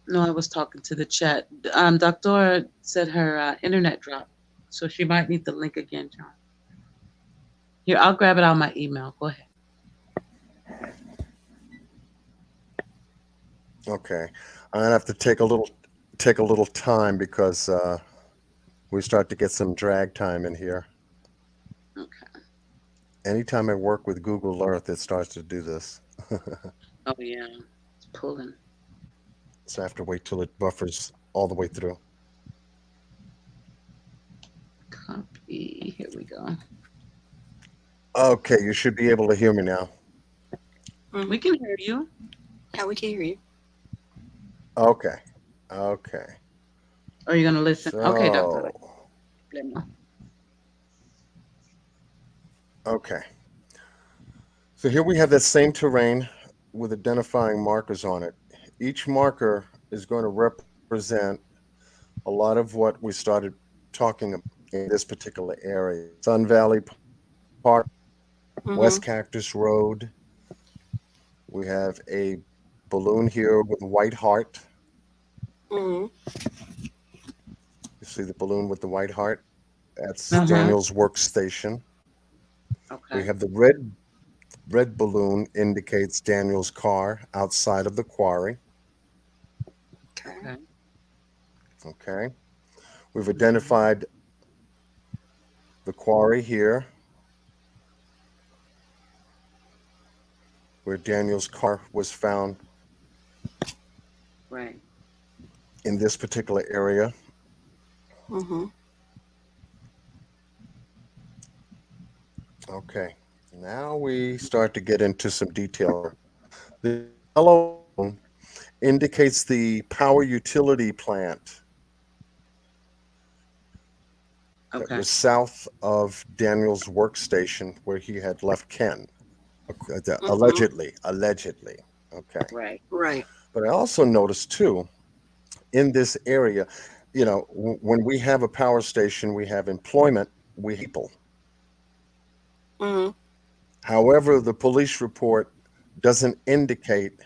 B: No, I was talking to the chat. Doctora said her internet dropped, so she might need the link again, John. Here, I'll grab it on my email. Go ahead.
E: Okay, I'm gonna have to take a little time because we start to get some drag time in here.
B: Okay.
E: Anytime I work with Google Earth, it starts to do this.
B: Oh yeah, it's pulling.
E: So I have to wait till it buffers all the way through.
B: Copy. Here we go.
E: Okay, you should be able to hear me now.
K: Mm-hmm.
B: We can hear you.
K: Yeah, we can hear you.
E: Okay, okay.
B: Are you gonna listen? Okay, Doctora.
E: So,
B: Let me know.
E: okay. So here we have that same terrain with identifying markers on it. Each marker is going to represent a lot of what we started talking about in this particular area. Sun Valley Park, West
K: Mm-hmm.
E: Cactus Road. We have a balloon here with a white heart.
K: Mm-hmm.
E: You see the balloon with the white heart? That's
B: Uh-huh.
E: Daniel's workstation. We
B: Okay.
E: have the red balloon indicates Daniel's car outside of the quarry.
K: Okay.
B: Okay.
E: Okay. We've identified the quarry here, where Daniel's car was found
B: Right.
E: in this particular area.
K: Mm-hmm.
E: Okay. Now we start to get into some detail. The yellow indicates the power utility plant that
B: Okay.
E: was south of Daniel's workstation where he had left Ken.
K: Mm-hmm.
E: Allegedly. Okay.
B: Right.
K: Right.
E: But I also noticed too, in this area, when we have a power station, we have employment, we have people.
K: Mm-hmm.
E: However, the police report doesn't indicate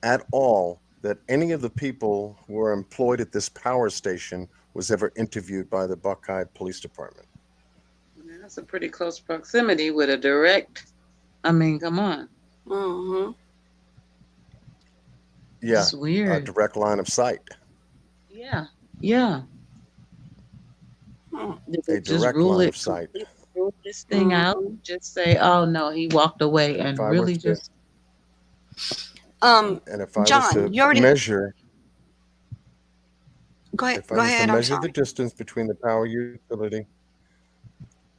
E: at all that any of the people who were employed at this power station was ever interviewed by the Buckeye Police Department.
B: Yeah, That's a pretty close proximity with a direct. I mean, come on.
K: Mm-hmm.
E: Yeah,
B: It's
E: a
B: weird.
E: direct line of sight.
B: Yeah. Yeah.
K: Hmm.
B: Did
E: A
B: they just
E: direct
B: rule
E: line
B: it
E: of sight.
B: completely, rule this thing out?
K: Mm-hmm.
B: Just say, oh no, he walked away
E: And if
B: and
E: I was
B: really
E: to
B: just
E: and if I was
K: John,
E: to
K: you already
E: measure
K: go ahead.
E: if I
K: Go
E: was to
K: ahead. I'm
E: measure the
K: sorry.
E: distance between the power utility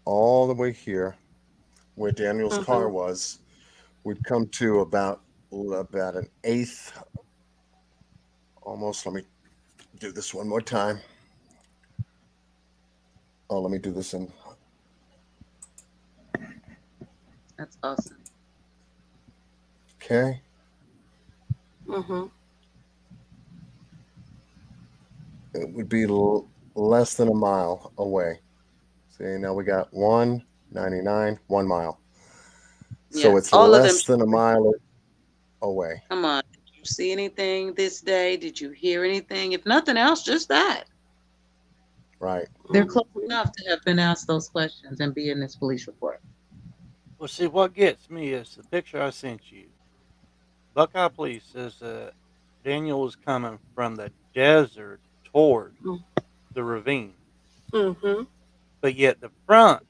E: all the way here where Daniel's car
K: Mm-hmm.
E: was, we'd come to about an eighth almost. Let me do this one more time. Oh, let me do this in
B: that's awesome.
E: okay.
K: Mm-hmm.
E: It would be less than a mile away. See, now we got 199, 1 mile. So
B: Yeah.
E: it's
B: All of them.
E: less than a mile away.
B: Come on. Did you see anything this day? Did you hear anything? If nothing else, just that.
E: Right.
B: They're close enough to have been asked those questions and be in this police report.
L: Well, see, what gets me is the picture I sent you. Buckeye Police says that Daniel was coming from the desert toward the ravine,
K: Mm-hmm.
L: but yet the front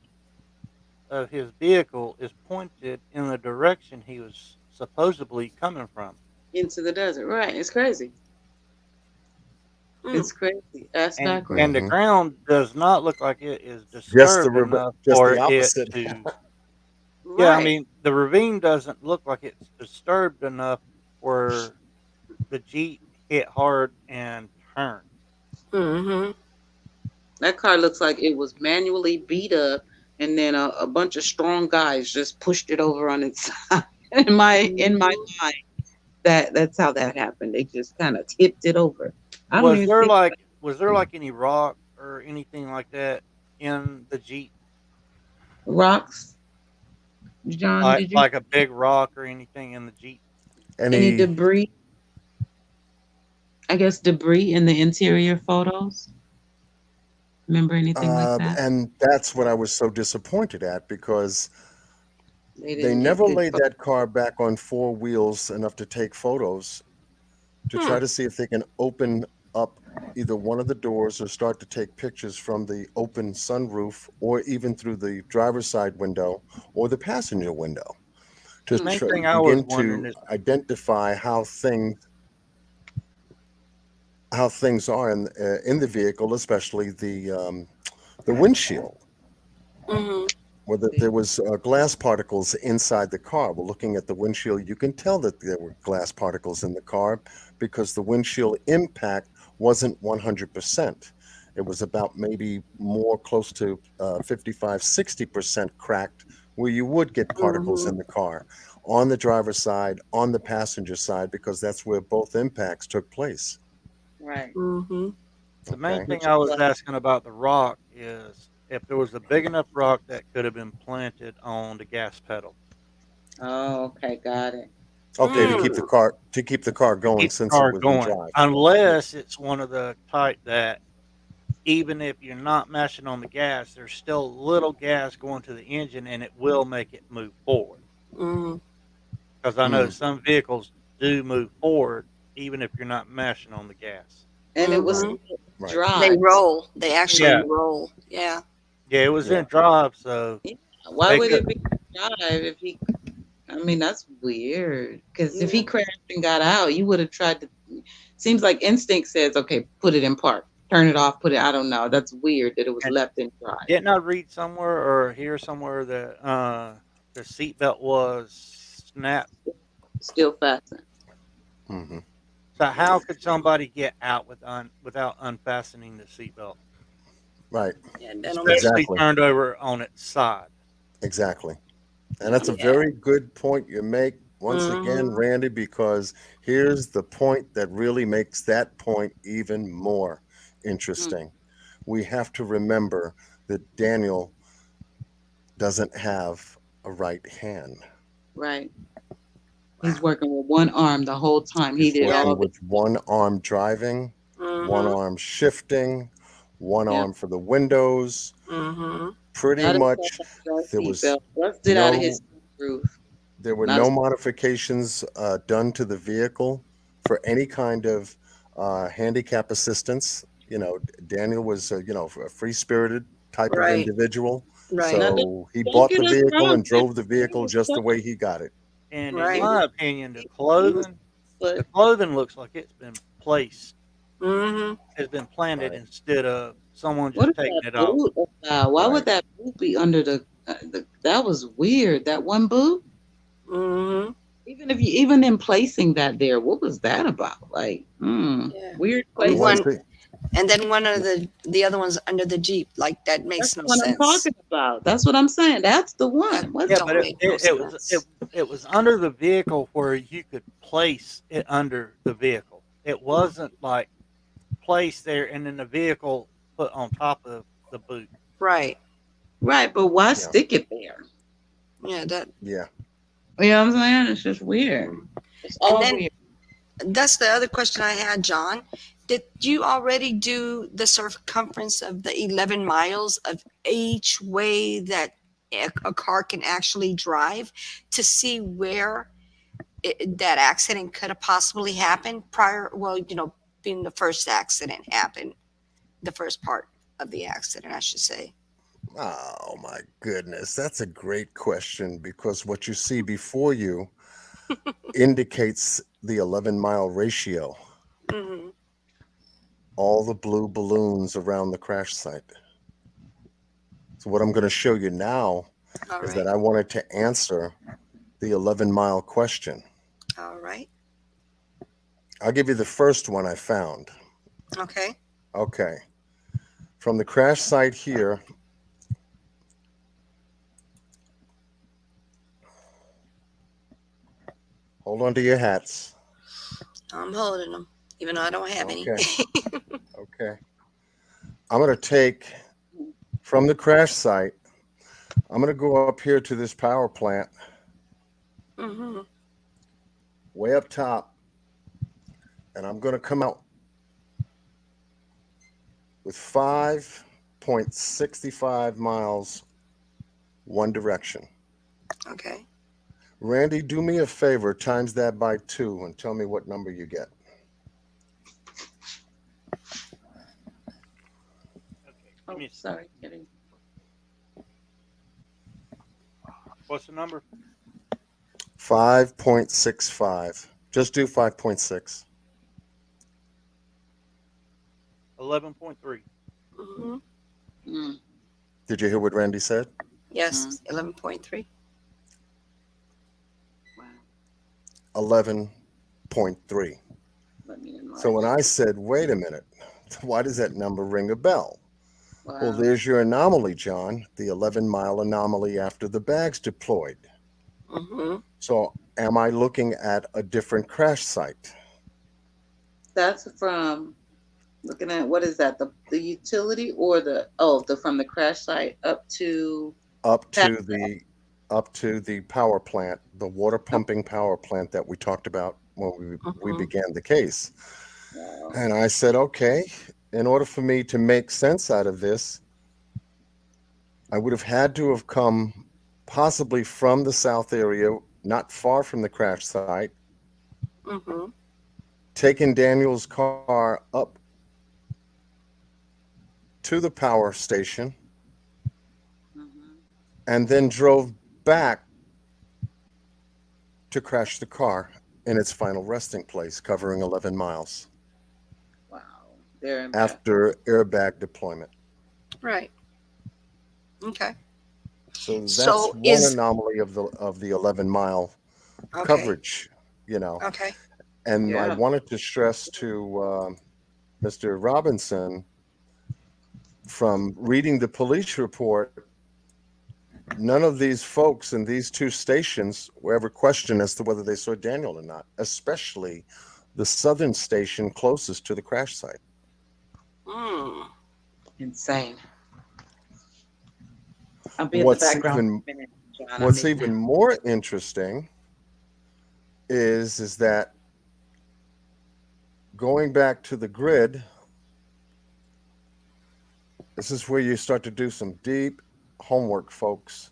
L: of his vehicle is pointed in the direction he was supposedly coming from.
B: Into the desert. Right. It's crazy.
K: Mm.
B: It's crazy. That's not crazy.
L: And the ground does not look like it is
E: Just
L: disturbed enough
E: just
L: for
E: the
L: it
E: opposite.
L: to. Yeah, I
B: Right.
L: mean, the ravine doesn't look like it's disturbed enough where the Jeep hit hard and turned.
K: Mm-hmm.
B: That car looks like it was manually beat up and then a bunch of strong guys just pushed it over on its side. In my mind, that's how that happened. They just kind of tipped it over. I don't even see
L: Was there like any rock or anything like that in the Jeep?
B: rocks. John, did you
L: Like a big rock or anything in the Jeep?
B: any debris? I guess debris in the interior photos. Remember anything like that?
E: And that's what I was so disappointed at because
B: They
E: they
B: didn't get
E: never
B: good
E: laid
B: photos.
E: that car back on 4 wheels enough to take photos to try to see if they can open up either one of the doors or start to take pictures from the open sunroof or even through the driver's side window or the passenger window to
L: The main thing I was
E: begin
L: wondering
E: to
L: is,
E: identify how things are in the vehicle, especially the windshield.
K: Mm-hmm.
E: Whether there was glass particles inside the car. Well, looking at the windshield, you can tell that there were glass particles in the car because the windshield impact wasn't 100%. It was about maybe more close to 55, 60% cracked, where you would get particles in the car on the driver's side, on the passenger side, because that's where both impacts took place.
B: Right.
K: Mm-hmm.
L: the main
E: Okay.
L: thing I was asking about the rock is if there was a big enough rock that could have been planted on the gas pedal.
B: Oh, okay, got it.
E: Okay, to keep the car going
L: Keep the
E: since it
L: car
E: was in
L: going.
E: drive.
L: Unless it's one of the type that even if you're not mashing on the gas, there's still little gas going to the engine and it will make it move forward.
K: Mm-hmm.
L: Because I know some vehicles do move forward even if you're not mashing on the gas.
B: And it was
K: Mm-hmm. They
B: drive.
K: roll. They actually
L: Yeah.
K: roll. Yeah.
L: Yeah, it was
E: Yeah.
L: in drive, so
B: Yeah. Why
L: they
B: would
L: could.
B: it be drive if he? I mean, that's weird. Because if he
K: Yeah.
B: crashed and got out, you would have tried to. Seems like instinct says, okay, put it in park, turn it off, put it. I don't know. That's weird that it was
L: And
B: left in drive.
L: didn't I read somewhere or hear somewhere that the seatbelt was snapped?
B: Still fastened.
E: Mm-hmm.
L: So how could somebody get out without unfastening the seatbelt?
E: Right.
K: Yeah. That don't
L: Especially
E: Exactly.
L: turned over on its side.
E: Exactly. And that's a
K: Yeah.
E: very good point you make once again,
K: Mm-hmm.
E: Randy, because here's the point that really makes that point even more interesting. We have to remember that Daniel doesn't have a right hand.
B: Right. He's working with one arm the whole time. He
E: He's
B: did all
E: working
B: of it.
E: with one arm driving, one
K: Mm-hmm.
E: arm shifting, one
B: Yep.
E: arm for the windows,
K: Mm-hmm.
E: Pretty
B: Not
E: much,
B: except for
E: there
B: your
E: was
B: seatbelt. Busted out of
E: no
B: his roof.
E: there were
B: Not
E: no
B: a,
E: modifications done to the vehicle for any kind of handicap assistance. Daniel was a free-spirited type of
K: Right.
E: individual,
K: Right.
B: now
E: so he
B: don't
E: bought
B: get
E: the
B: us
E: vehicle
B: wrong.
E: and drove the
B: It
E: vehicle
B: was
E: just the
B: so-
E: way he got it.
L: And in
K: Right.
L: my opinion,
B: it was
L: the
B: but
L: clothing looks like it's been placed,
K: Mm-hmm.
L: has been planted
E: Right.
L: instead of someone
B: what
L: just
B: is
L: taking
B: that
L: it off.
B: boot about? Why
E: Right.
B: would that boot be under the that was weird. That one boot?
K: Mm-hmm.
B: Even in placing that there, what was that about? Like,
K: Yeah.
B: weird
E: The one
B: placement.
K: One,
E: thing,
K: and then one of the other ones under the Jeep. Like that makes
B: That's
K: no
B: what I'm
K: sense.
B: talking about. That's what I'm saying. That's the
K: That
B: one. What's
L: Yeah,
K: don't
L: but
K: make no sense.
L: it was under the vehicle where you could place it under the vehicle. It wasn't like placed there and then the vehicle put on top of the boot.
K: Right.
B: right? But why
E: yeah,
B: stick it there?
K: Yeah. That.
E: yeah.
B: You know what I'm saying? It's just weird. It's
K: And
B: all
K: then
B: weird.
K: that's the other question I had, John. Did you already do the circumference of the 11 miles of each way that a car can actually drive to see where that accident could have possibly happened prior? Well, being the first accident happened, the first part of the accident, I should say.
E: Oh my goodness, that's a great question because what you see before you indicates the 11-mile ratio.
K: Mm-hmm.
E: All the blue balloons around the crash site. So what I'm going to show you now
K: All
E: is
K: right.
E: that I wanted to answer the 11-mile question.
K: All right.
E: I'll give you the first one I found.
K: Okay.
E: Okay. From the crash site here, hold on to your hats.
K: I'm holding them, even though I don't have any.
E: Okay. Okay. I'm going to take from the crash site, I'm going to go up here to this power plant
K: Mm-hmm.
E: way up top, and I'm going to come out with 5.65 miles one direction.
K: Okay.
E: Randy, do me a favor, times that by 2 and tell me what number you get.
B: Oh, sorry, kidding.
L: What's the number?
E: 5.65. Just do 5.6.
L: 11.3.
K: Mm-hmm.
B: Mm.
E: Did you hear what Randy said?
K: Yes, 11.3.
B: Wow.
E: 11.3.
B: Let me enlarge.
E: So when I said, wait a minute, why does that number ring a bell?
B: Wow.
E: Well, there's your anomaly, John, the 11-mile anomaly after the bag's deployed.
K: Mm-hmm.
E: So am I looking at a different crash site?
B: That's from looking at what is that? The utility or the from the crash site up to
E: Up to the power plant, the water pumping power plant that we talked about when we began the case.
B: Wow.
E: And I said, okay, in order for me to make sense out of this, I would have had to have come possibly from the south area, not far from the crash site,
K: Mm-hmm.
E: taken Daniel's car up to the power station, and then drove back to crash the car in its final resting place, covering 11 miles
B: Wow. There and back.
E: after airbag deployment.
K: Right. Okay.
E: So that's
K: So
E: one
K: is
E: anomaly of the 11-mile
K: okay.
E: coverage,
K: Okay.
E: And I
B: Yeah.
E: wanted to stress to Mr. Robinson, from reading the police report, none of these folks in these two stations were ever questioned as to whether they saw Daniel or not, especially the southern station closest to the crash site.
K: Mm.
B: Insane. I'll be in the
E: What's
B: background
E: even
B: in a minute, John. I'm
E: what's
B: in
E: even more interesting is that going back to the grid, This is where you start to do some deep homework, folks.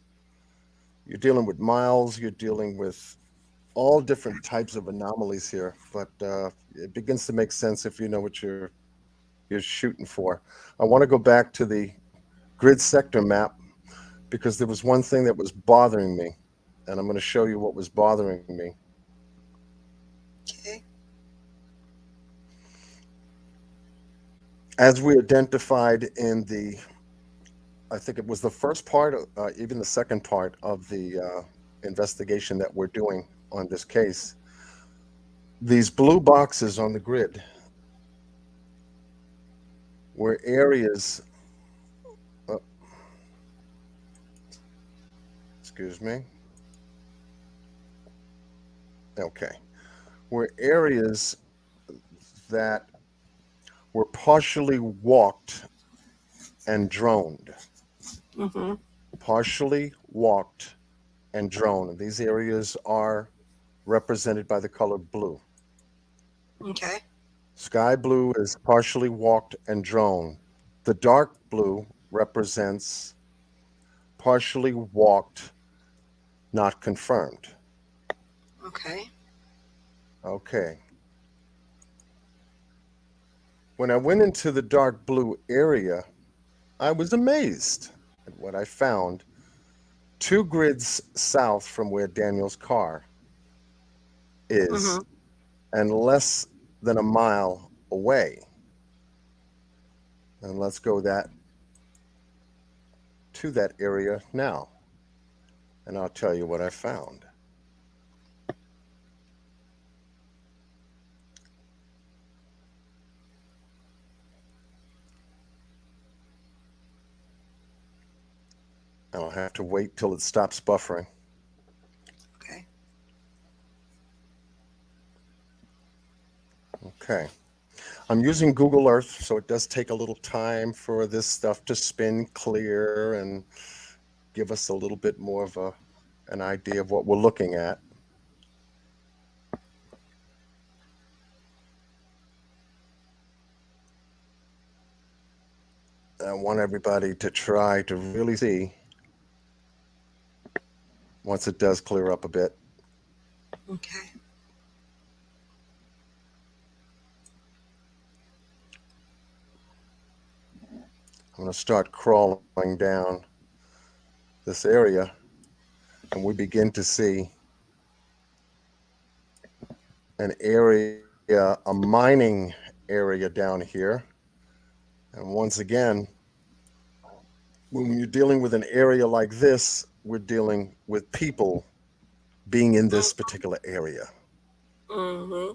E: You're dealing with miles, you're dealing with all different types of anomalies here, but it begins to make sense if you know what you're shooting for. I want to go back to the grid sector map because there was one thing that was bothering me, and I'm going to show you what was bothering me.
K: Okay.
E: As we identified in the, I think it was the first part, even the second part of the investigation that we're doing on this case, these blue boxes on the grid were areas, uh, excuse me, okay, were areas that were partially walked and droned,
K: Mm-hmm.
E: partially walked and droned. These areas are represented by the color blue.
K: Okay.
E: Sky blue is partially walked and droned. The dark blue represents partially walked, not confirmed.
K: Okay.
E: Okay. When I went into the dark blue area, I was amazed at what I found 2 grids south from where Daniel's car is
K: Mm-hmm.
E: and less than a mile away. And let's go to that area now. And I'll tell you what I found. I'll have to wait till it stops buffering.
K: Okay.
E: Okay. I'm using Google Earth, so it does take a little time for this stuff to spin clear and give us a little bit more of an idea of what we're looking at. I want everybody to try to really see once it does clear up a bit.
K: Okay.
E: I'm going to start crawling down this area, and we begin to see an area, a mining area down here. And once again, when you're dealing with an area like this, we're dealing with people being in this particular area.
K: Mm-hmm.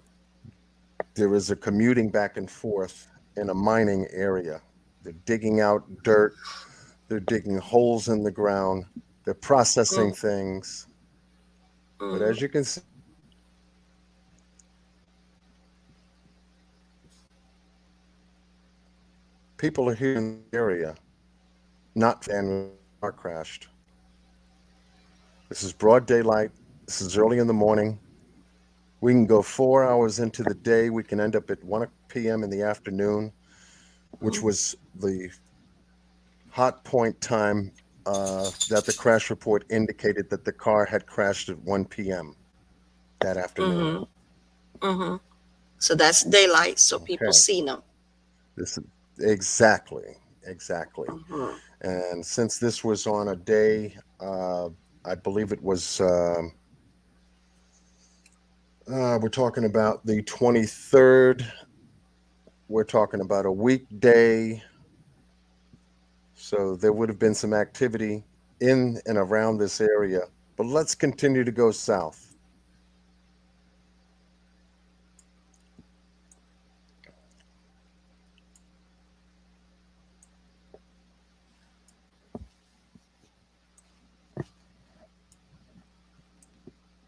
E: There is a commuting back and forth in a mining area. They're digging out dirt, they're digging holes in the ground, they're processing things. But
K: Mm-hmm.
E: as you can see, people are here in the area, not and car crashed. This is broad daylight. This is early in the morning. We can go 4 hours into the day. We can end up at 1 p.m. in the afternoon, which was the hot point time that the crash report indicated that the car had crashed at 1 p.m. that afternoon.
K: Mm-hmm. Mm-hmm. So that's daylight, so people
E: Okay.
K: see them.
E: This is exactly.
K: Mm-hmm.
E: And since this was on a day, I believe it was, we're talking about the 23rd. We're talking about a weekday. So there would have been some activity in and around this area. But let's continue to go south.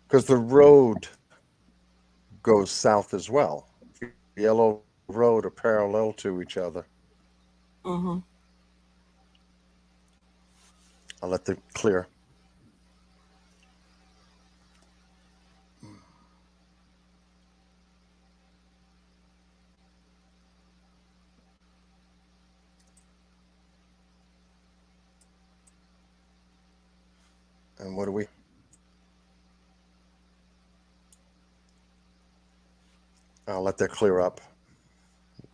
E: Because the road goes south as well. Yellow road are parallel to each other.
K: Mm-hmm.
E: I'll let them clear. And what do we? I'll let that clear up.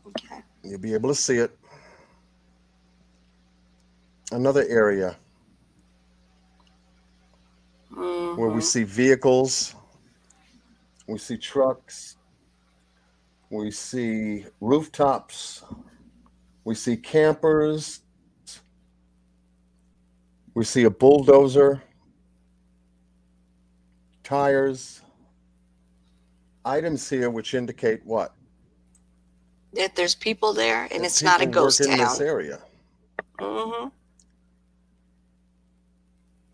K: Okay.
E: You'll be able to see it. Another area where we see vehicles, we see trucks, we see rooftops, we see campers, we see a bulldozer, tires, items here which indicate what?
K: That there's people there and
E: That
K: it's not a
E: people work
K: ghost
E: in this
K: town.
E: area.
K: Mm-hmm.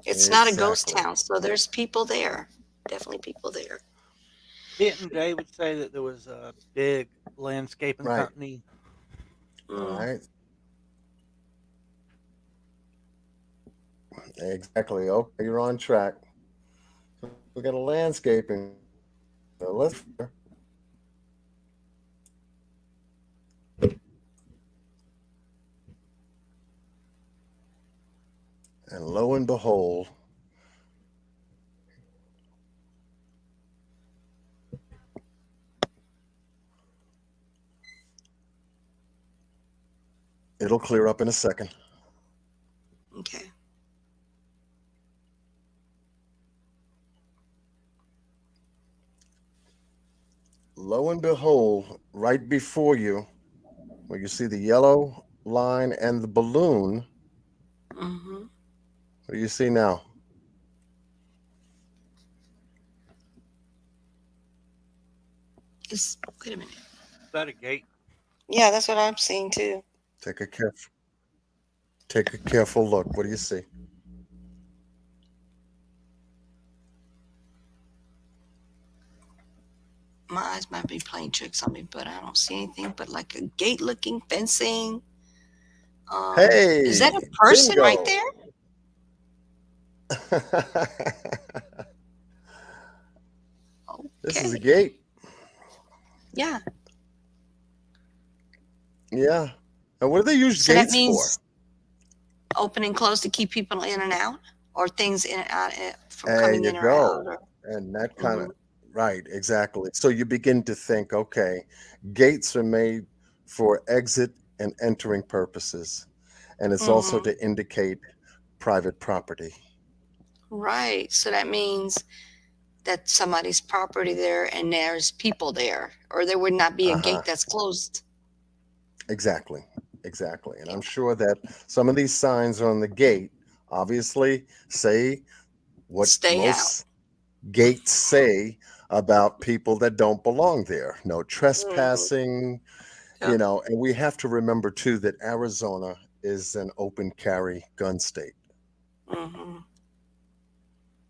K: It's not a ghost
E: Exactly.
K: town, so there's people there. Definitely people there.
L: Didn't David say that there was a big landscaping
E: Right.
L: company?
E: All right. Exactly. Okay, you're on track. We got a landscaping. Let's. And lo and behold, it'll clear up in a second.
K: Okay.
E: Lo and behold, right before you, where you see the yellow line and the balloon,
K: Mm-hmm.
E: what do you see now?
K: Wait a minute.
L: Is that a gate?
K: Yeah, that's what I'm seeing too.
E: Take a careful look. What do you see?
K: My eyes might be playing tricks on me, but I don't see anything but like a gate looking fencing. Is that a
E: Hey,
K: person right
E: bingo.
K: there?
E: This is a
K: Okay.
E: gate.
K: Yeah.
E: Yeah. And what do they use
K: So that
E: gates for?
K: means open and close to keep people in and out, or things in and out from
E: There
K: coming
E: you
K: in or out.
E: go. And that kind of,
K: Mhm.
E: right, exactly. So you begin to think, okay, gates are made for exit and entering purposes. And it's also
K: Mhm.
E: to indicate private property.
K: Right. So that means that somebody's property there and there's people there, or there would not be a
E: Uh-huh.
K: gate that's closed.
E: Exactly. Exactly. And I'm sure that some of these signs on the gate obviously say what
K: Stay out.
E: most gates say about people that don't belong there. No
K: Mhm.
E: trespassing,
K: Yep.
E: and we have to remember too that Arizona is an open carry gun state.
K: Mhm.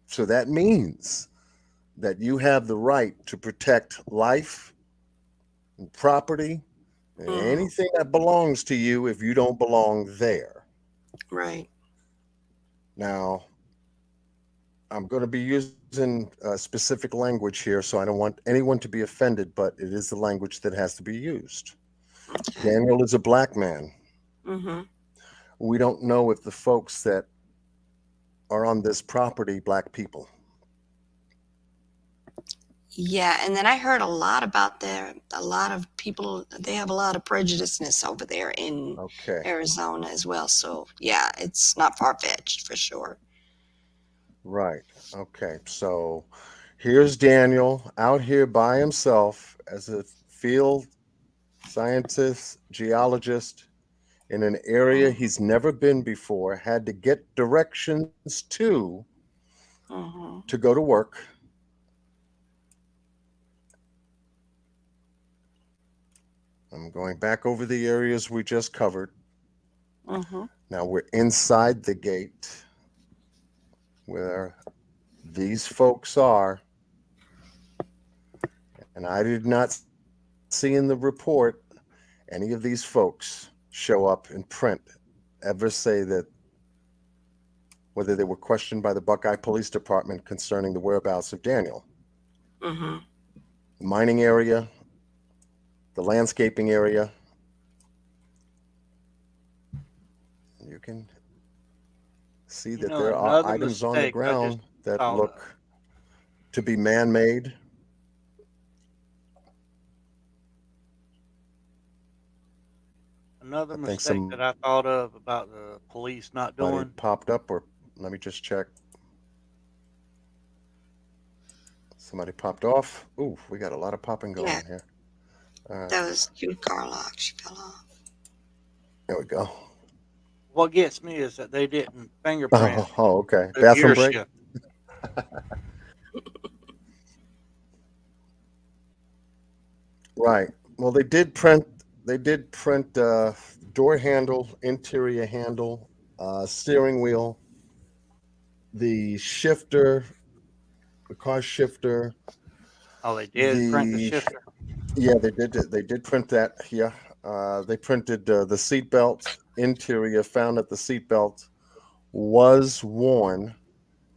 E: So that means that you have the right to protect life and property and
K: Mhm.
E: anything that belongs to you if you don't belong there.
K: Right.
E: Now, I'm going to be using specific language here, so I don't want anyone to be offended, but it is the language that has to be used.
K: Okay.
E: Daniel is a black man.
K: Mhm.
E: We don't know if the folks that are on this property black people.
K: Yeah, and then I heard a lot about there. A lot of people, they have a lot of prejudiceness over there in
E: Okay.
K: Arizona as well. So yeah, it's not far fetched for sure.
E: Right. Okay. So here's Daniel out here by himself as a field scientist, geologist in an area
K: Mhm.
E: he's never been before, had to get directions
K: Mhm.
E: to go to work. I'm going back over the areas we just covered.
K: Mhm.
E: Now we're inside the gate where these folks are. And I did not see in the report any of these folks show up in print ever say that whether they were questioned by the Buckeye Police Department concerning the whereabouts of Daniel.
K: Mhm.
E: The mining area, the landscaping area. You can see
L: You
E: that
L: know,
E: there are
L: another
E: items on the
L: mistake I just
E: ground that
L: thought of.
E: look to be man-made.
L: Another
E: I think
L: mistake that I thought of about the police not
E: somebody
L: doing.
E: popped up, or let me just check. Somebody popped off. Ooh, we got a lot of popping going
K: Yeah,
E: on here. All right,
K: that was cute Carlock. She fell off.
E: there we go.
L: What gets me is that they didn't fingerprint
E: Okay.
L: the
E: Bathroom
L: gear
E: break.
L: shift.
E: Right. Well, they did print. They did print door handle, interior handle, steering wheel, the shifter, the car shifter.
L: Oh, they did print the
E: The
L: shifter.
E: Yeah, they did. They did print that here. They printed the seat belt interior. Found that the seat belt was worn,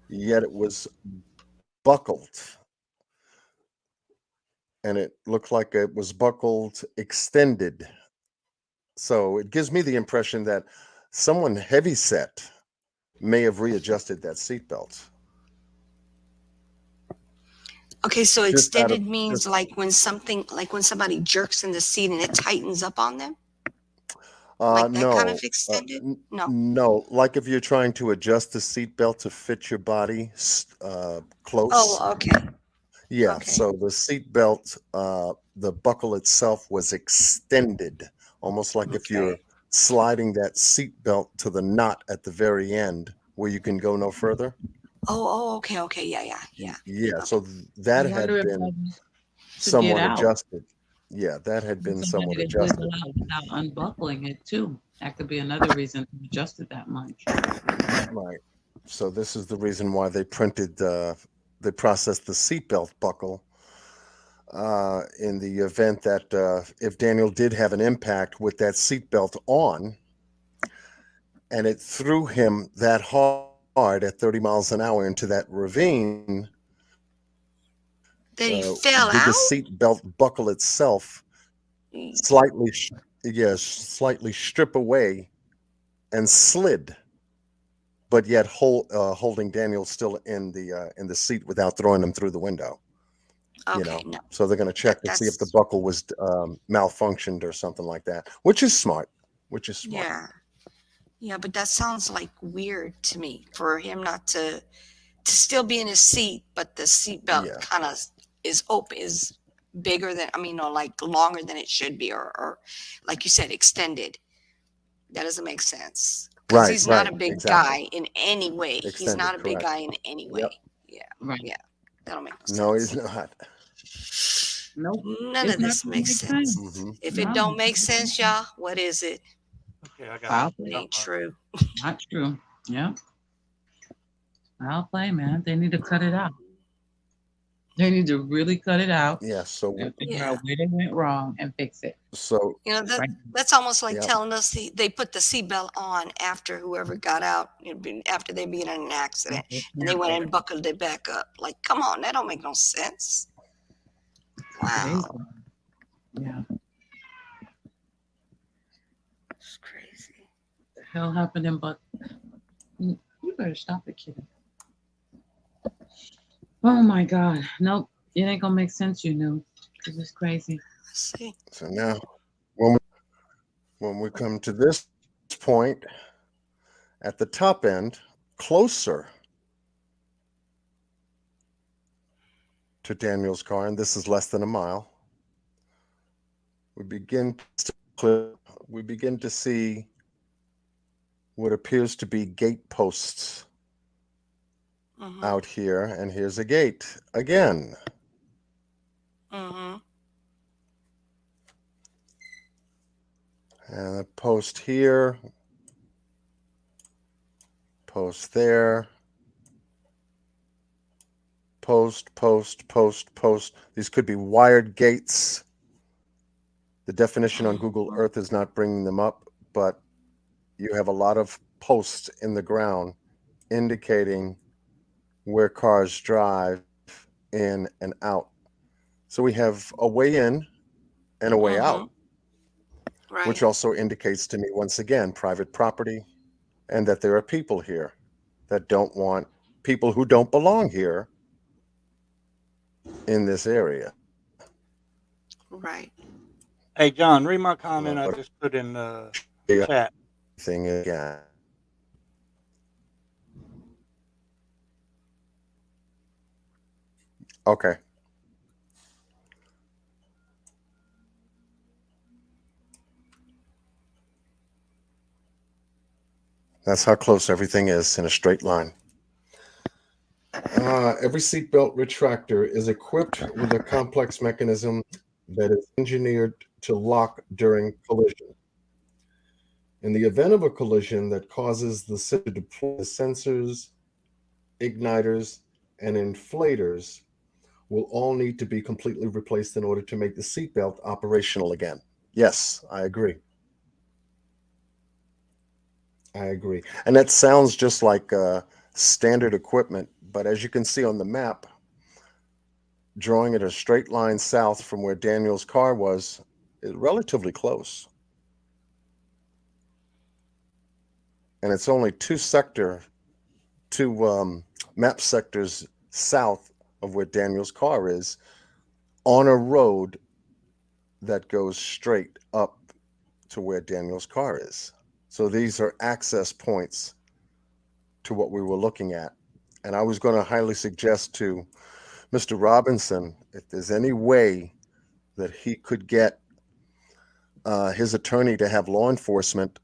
E: yet it was buckled, and it looked like it was buckled extended. So it gives me the impression that someone heavy set may have readjusted that seat belt.
K: Okay, so
E: Just out of
K: extended means
E: just
K: like when somebody jerks in the seat and it tightens up on them, like that kind of
E: no,
K: extended. No.
E: no. Like if you're trying to adjust the seat belt to fit your body close.
K: Oh, okay,
E: Yeah,
K: okay,
E: so the seat belt, the buckle itself was extended, almost like if
K: okay.
E: you're sliding that seat belt to the knot at the very end where you can go no further.
K: Okay, okay. Yeah, yeah, yeah.
E: Yeah,
K: Okay.
E: so that
B: I wonder
E: had
B: if
E: been
B: that was to get
E: somewhat
B: out.
E: adjusted. Yeah, that had
B: And
E: been
B: somebody
E: somewhat
B: to wiggle
E: adjusted.
B: out without unbuckling it too. That could be another reason to adjust it that much.
E: Right. So this is the reason why they processed the seatbelt buckle in the event that if Daniel did have an impact with that seatbelt on, and it threw him that hard at 30 miles an hour into that ravine,
K: Then he fell
E: did the
K: out.
E: seatbelt buckle itself slightly, slightly strip away and slid, but yet holding Daniel still in the seat without throwing him through the window.
K: Okay, no,
E: So they're going to check to see if the
K: that's
E: buckle was malfunctioned or something like that, which is smart.
K: yeah, yeah. But that sounds like weird to me for him not to still be in his seat, but the seatbelt
E: Yeah.
K: kind of is open, is bigger than, I mean, or like longer than it should be, or like you said, extended. That doesn't make sense because
E: Right,
K: he's not
E: right,
K: a big
E: exactly.
K: guy in any way. He's not
E: Extended,
K: a big
E: correct.
K: guy in any
E: Yep.
K: way. Yeah,
B: Right.
K: yeah. That'll make no
E: No, he's
K: sense.
E: not.
B: Nope.
K: None
B: It's
K: of
B: not
K: this
B: gonna
K: makes
B: make
K: sense.
B: sense.
E: Hmm
K: If it
B: No,
K: don't make sense, y'all, what is it?
L: Okay, I got
B: foul
K: It
B: play.
K: ain't true.
B: Not true. Yeah. Foul play, man. They need to cut it out. They need to really cut it out
E: Yeah.
B: and figure
K: Yeah.
B: out where they went wrong and fix it.
E: So
K: You know,
B: Right.
K: that's almost like
E: yeah.
K: telling us they put the seatbelt on after whoever got out, after they been in an accident, and they went and buckled it back up. Like, come on, that don't make no sense.
B: Crazy.
K: Wow,
B: Yeah.
K: it's crazy.
B: The hell happened in Buck? You better stop it, kid. Oh my God. Nope. It ain't gonna make sense, you know. This is crazy.
K: Let's see.
E: So now when we come to this point at the top end, closer to Daniel's car, and this is less than a mile, we begin to see what appears to be gate posts
K: Mm-hmm.
E: out here, and here's a gate again.
K: Mm-hmm.
E: And a post here, post there, post. These could be wired gates. The definition on Google Earth is not bringing them up, but you have a lot of posts in the ground indicating where cars drive in and out. So we have a way in and a way out,
K: Right.
E: which also indicates to me, once again, private property and that there are people here. that don't want people who don't belong here in this area.
K: Right.
L: Hey, John, read my comment I
E: But
L: just put in the
E: yeah,
L: chat.
E: thing again. Okay. That's how close everything is in a straight line. Every seatbelt retractor is equipped with a complex mechanism that is engineered to lock during collision. In the event of a collision that causes the system to deploy, the sensors, igniters, and inflators will all need to be completely replaced in order to make the seatbelt operational again. Yes, I agree. I agree. And that sounds just like standard equipment, but as you can see on the map, drawing it a straight line south from where Daniel's car was, is relatively close. And it's only two map sectors south of where Daniel's car is, on a road that goes straight up to where Daniel's car is. So these are access points to what we were looking at. And I was going to highly suggest to Mr. Robinson, if there's any way that he could get his attorney to have law enforcement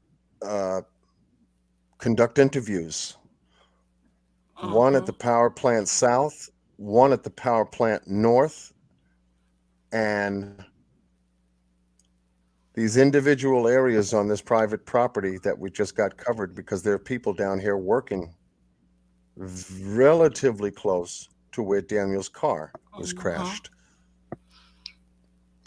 E: conduct interviews. One at the power plant south, one at the power plant north, and these individual areas on this private property that we just got covered, because there are people down here working relatively close to where Daniel's car was crashed.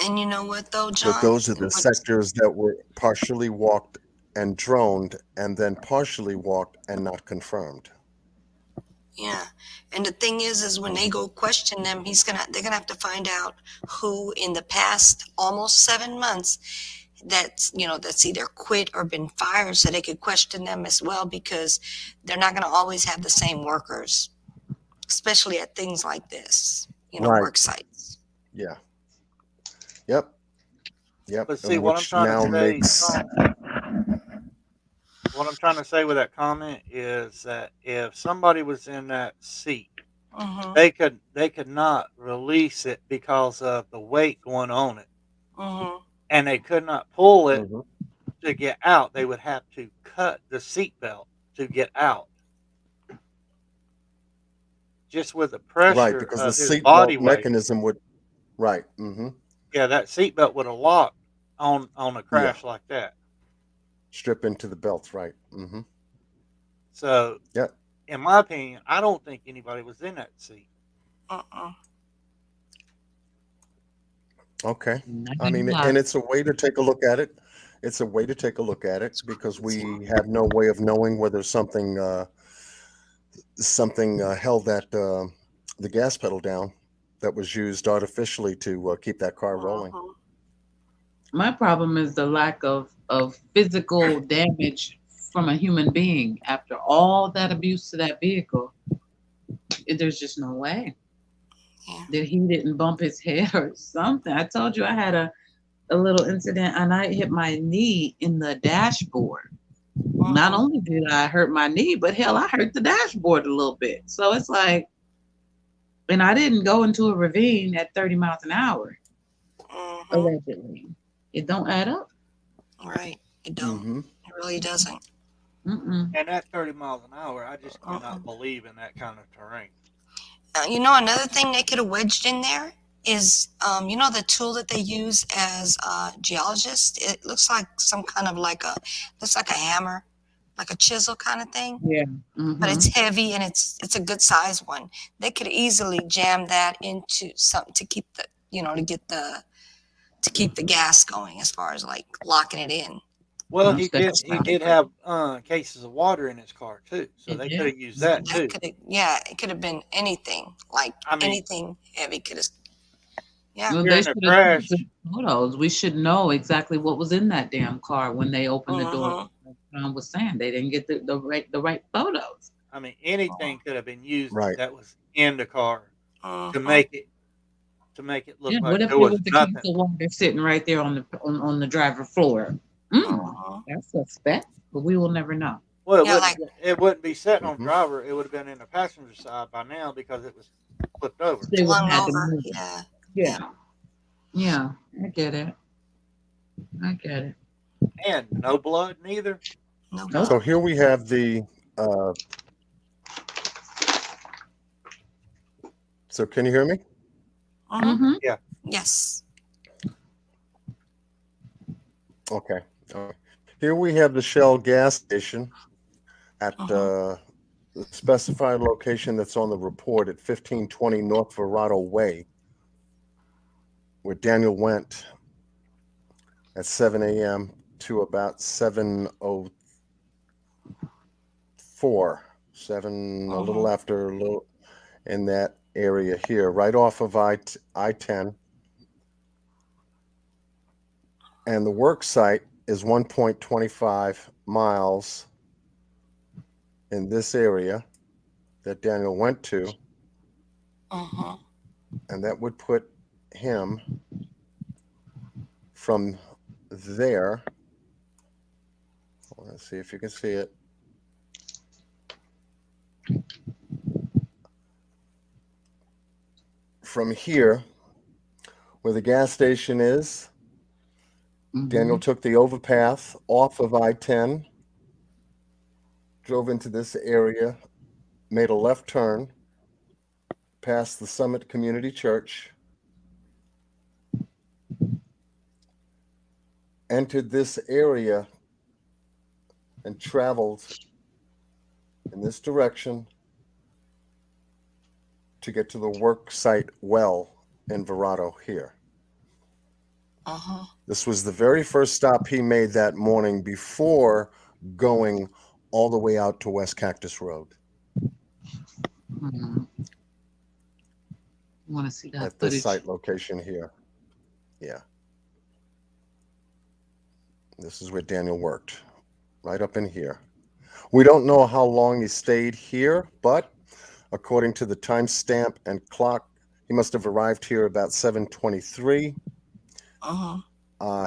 K: And you know what, though, John?
E: But those are the sectors that were partially walked and droned, and then partially walked and not confirmed.
K: Yeah, and the thing is when they go question them, they're gonna have to find out who in the past almost 7 months that's either quit or been fired, so they could question them as well, because they're not gonna always have the same workers, especially at things like this,
E: Right.
K: work sites.
E: Yeah. Yep.
L: But see, what I'm trying to say with that comment is that if somebody was in that seat, they could not release it because of the weight going on it, and they could not pull it to get out. They would have to cut the seatbelt to get out, just with the pressure
E: Right, because
L: of
E: the
L: his body
E: seatbelt
L: weight.
E: mechanism would, right.
L: Yeah, that seatbelt would have locked on a crash like that.
E: Strip into the belts, right.
L: So,
E: yeah,
L: in my opinion, I don't think anybody was in that seat.
E: Okay. I mean, and it's a way to take a look at it. It's a way to take a look at it, because we have no way of knowing whether something held that the gas pedal down that was used artificially to keep that car rolling.
B: My problem is the lack of physical damage from a human being after all that abuse to that vehicle. There's just no way that he didn't bump his head or something. I told you I had a little incident and I hit my knee in the dashboard. Not only did I hurt my knee, but hell, I hurt the dashboard a little bit. So it's like, and I didn't go into a ravine at 30 miles an hour, allegedly. It don't add up.
K: Right. It don't. It really doesn't.
L: And at 30 miles an hour, I just cannot believe in that kind of terrain.
K: Another thing they could have wedged in there is, the tool that they use as geologists. It looks like some kind of looks like a hammer, like a chisel kind of thing.
B: Yeah.
K: But it's heavy and it's a good size one. They could easily jam that into something to keep the, to keep the gas going, as far as locking it in.
L: Well, he did have cases of water in his car too, so they could have used that too.
K: It could have been anything, anything heavy could have. Yeah.
B: Well, they should have taken photos. We should know exactly what was in that damn car when they opened the door. John was saying they didn't get the right photos.
L: I mean, anything could have been used
E: Right.
L: that was in the car to
K: Mhm.
L: make it look
B: Yeah,
L: like
B: what if
L: there
B: it
L: was
B: was the
L: nothing.
B: case of water sitting right there on the driver floor?
K: Mhm.
B: That's suspect, but we will never know.
L: Well,
K: Yeah, like
L: it wouldn't be sitting on
E: Mhm.
L: driver. It would have been in the passenger side by now because it was flipped over.
B: They would have
K: flung
B: had to
K: over.
B: move it.
K: Yeah.
B: Yeah. Yeah, I get it. I get it.
L: And no blood neither.
K: No
B: Nope.
E: So
K: blood.
E: here we have the. So can you hear me?
K: Mhm.
L: Yeah.
K: Yes.
E: Okay. All right. Here we have the Shell gas station at
K: Mhm.
E: the specified location that's on the report at 1520 North Verado Way, where Daniel went at 7 a.m. to about 7:04, a little
K: Mhm.
E: after, a little in that area here, right off of I-10. And the work site is 1.25 miles in this area that Daniel went to,
K: Mhm.
E: and that would put him from there. Let's see if you can see it. From here, where the gas station is, Daniel took the overpath off of I-10, drove into this area, made a left turn, past the Summit Community Church, entered this area, and traveled in this direction to get to the work site well in Verado here.
K: Mhm.
E: This was the very first stop he made that morning before going all the way out to West Cactus Road
B: You want to see that
E: at this
B: footage?
E: site location here. Yeah. This is where Daniel worked, right up in here. We don't know how long he stayed here, but according to the timestamp and clock, he must have arrived here about 7:23.
K: Mhm.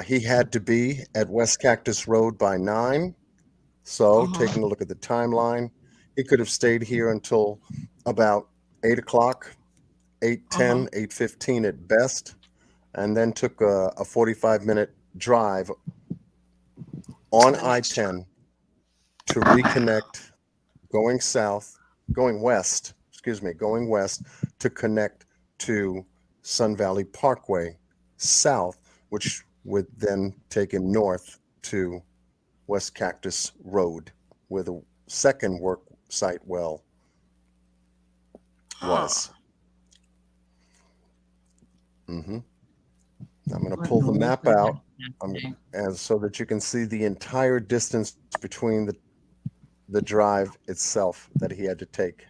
E: He had to be at West Cactus Road by 9. So, taking a
K: Mhm.
E: look at the timeline, he could have stayed here until about 8 o'clock, 8:10,
K: Mhm.
E: 8:15 at best, and then took a 45-minute drive
K: To
E: on
K: the next job.
E: I-10 to reconnect, going west to connect to Sun Valley Parkway south, which would then take him north to West Cactus Road, where the second work site well was. I'm going to pull the map out and so that you can see the entire distance between the drive itself that he had to take.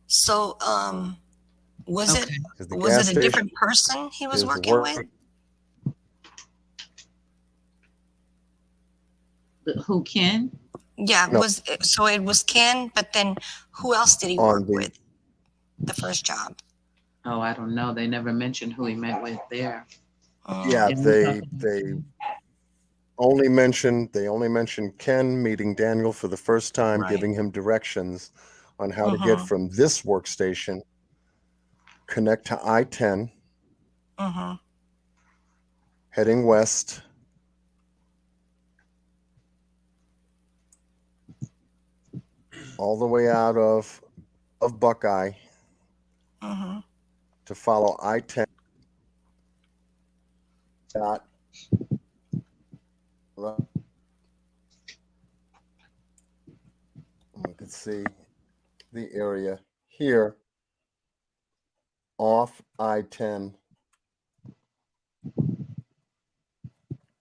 K: So, was
B: Okay.
E: Here's the
K: it
E: gas
K: a
E: station.
K: different person he was
E: Here's the
K: working with?
E: work.
B: Who Ken?
K: Yeah,
E: No.
K: so it was Ken, but then who else did he
E: On
K: work
E: the-
K: with? The first job.
B: Oh, I don't know. They never mentioned who he met with there.
E: Yeah,
K: Mm.
E: they only mentioned Ken meeting Daniel for the first time,
K: Right.
E: giving him directions on how to get from this workstation, connect to I-10,
K: Mhm.
E: heading west, all the way out of Buckeye
K: Mhm.
E: to follow I-10. We can see the area here off I-10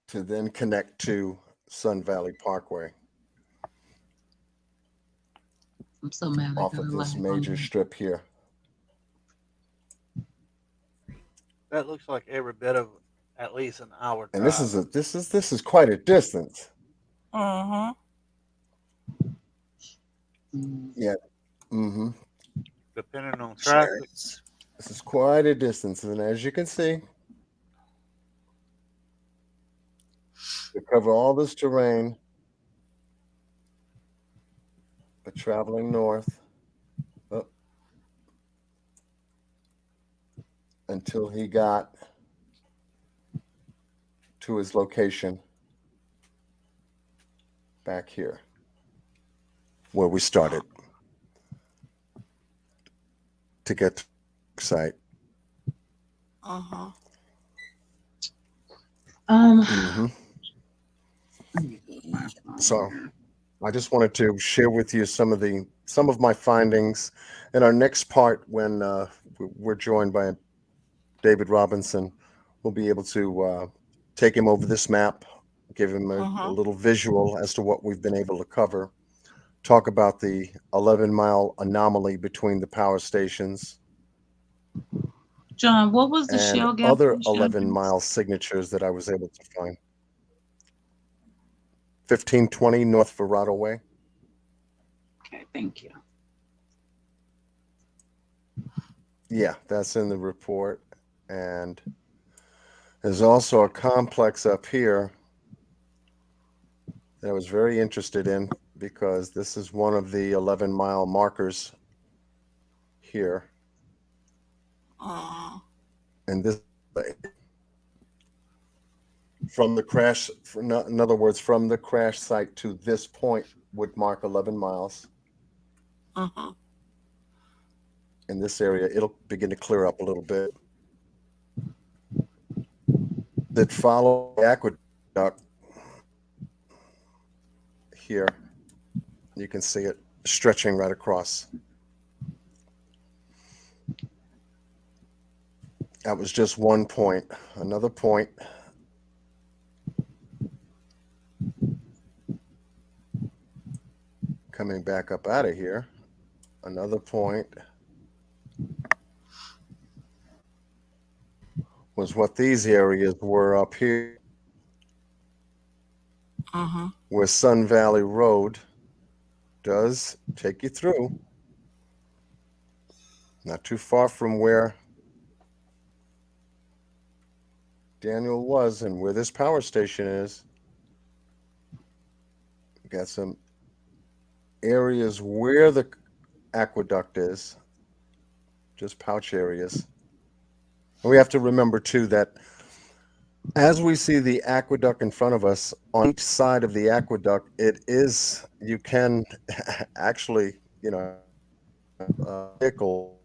E: to then connect to Sun Valley Parkway
B: I'm so mad. I
E: off
B: got
E: of
B: a
E: this
B: live
E: major
B: on
E: strip here.
L: That looks like every bit of at least an hour
E: And
L: drive.
E: this is quite a distance.
K: Mhm.
E: Yeah. Mm-hmm.
L: Depending on traffic.
E: This is quite a distance, and as you can see, we cover all this terrain, but traveling north until he got to his location back here, where we started to get to the site.
K: Uh-huh.
E: Mm-hmm. So I just wanted to share with you some of my findings in our next part when we're joined by David Robinson. We'll be able to take him over this map, give him a little visual as to what we've been able to cover, talk about the 11-mile anomaly between the power stations,
B: John, what was the
E: and
B: shell gas
E: other
B: station?
E: 11-mile signatures that I was able to find. 1520 North Verrado Way.
B: Okay, thank you.
E: Yeah, that's in the report. And there's also a complex up here that I was very interested in because this is one of the 11-mile markers here. And this, from the crash, in other words, from the crash site to this point would mark 11 miles. In this area, it'll begin to clear up a little bit. That follow the aqueduct here. You can see it stretching right across. That was just one point. Another point. Coming back up out of here. Another point was what these areas were up here. Where Sun Valley Road does take you through. Not too far from where Daniel was and where this power station is. We got some areas where the aqueduct is, just pouch areas. And we have to remember too that as we see the aqueduct in front of us, on each side of the aqueduct, you can actually, vehicle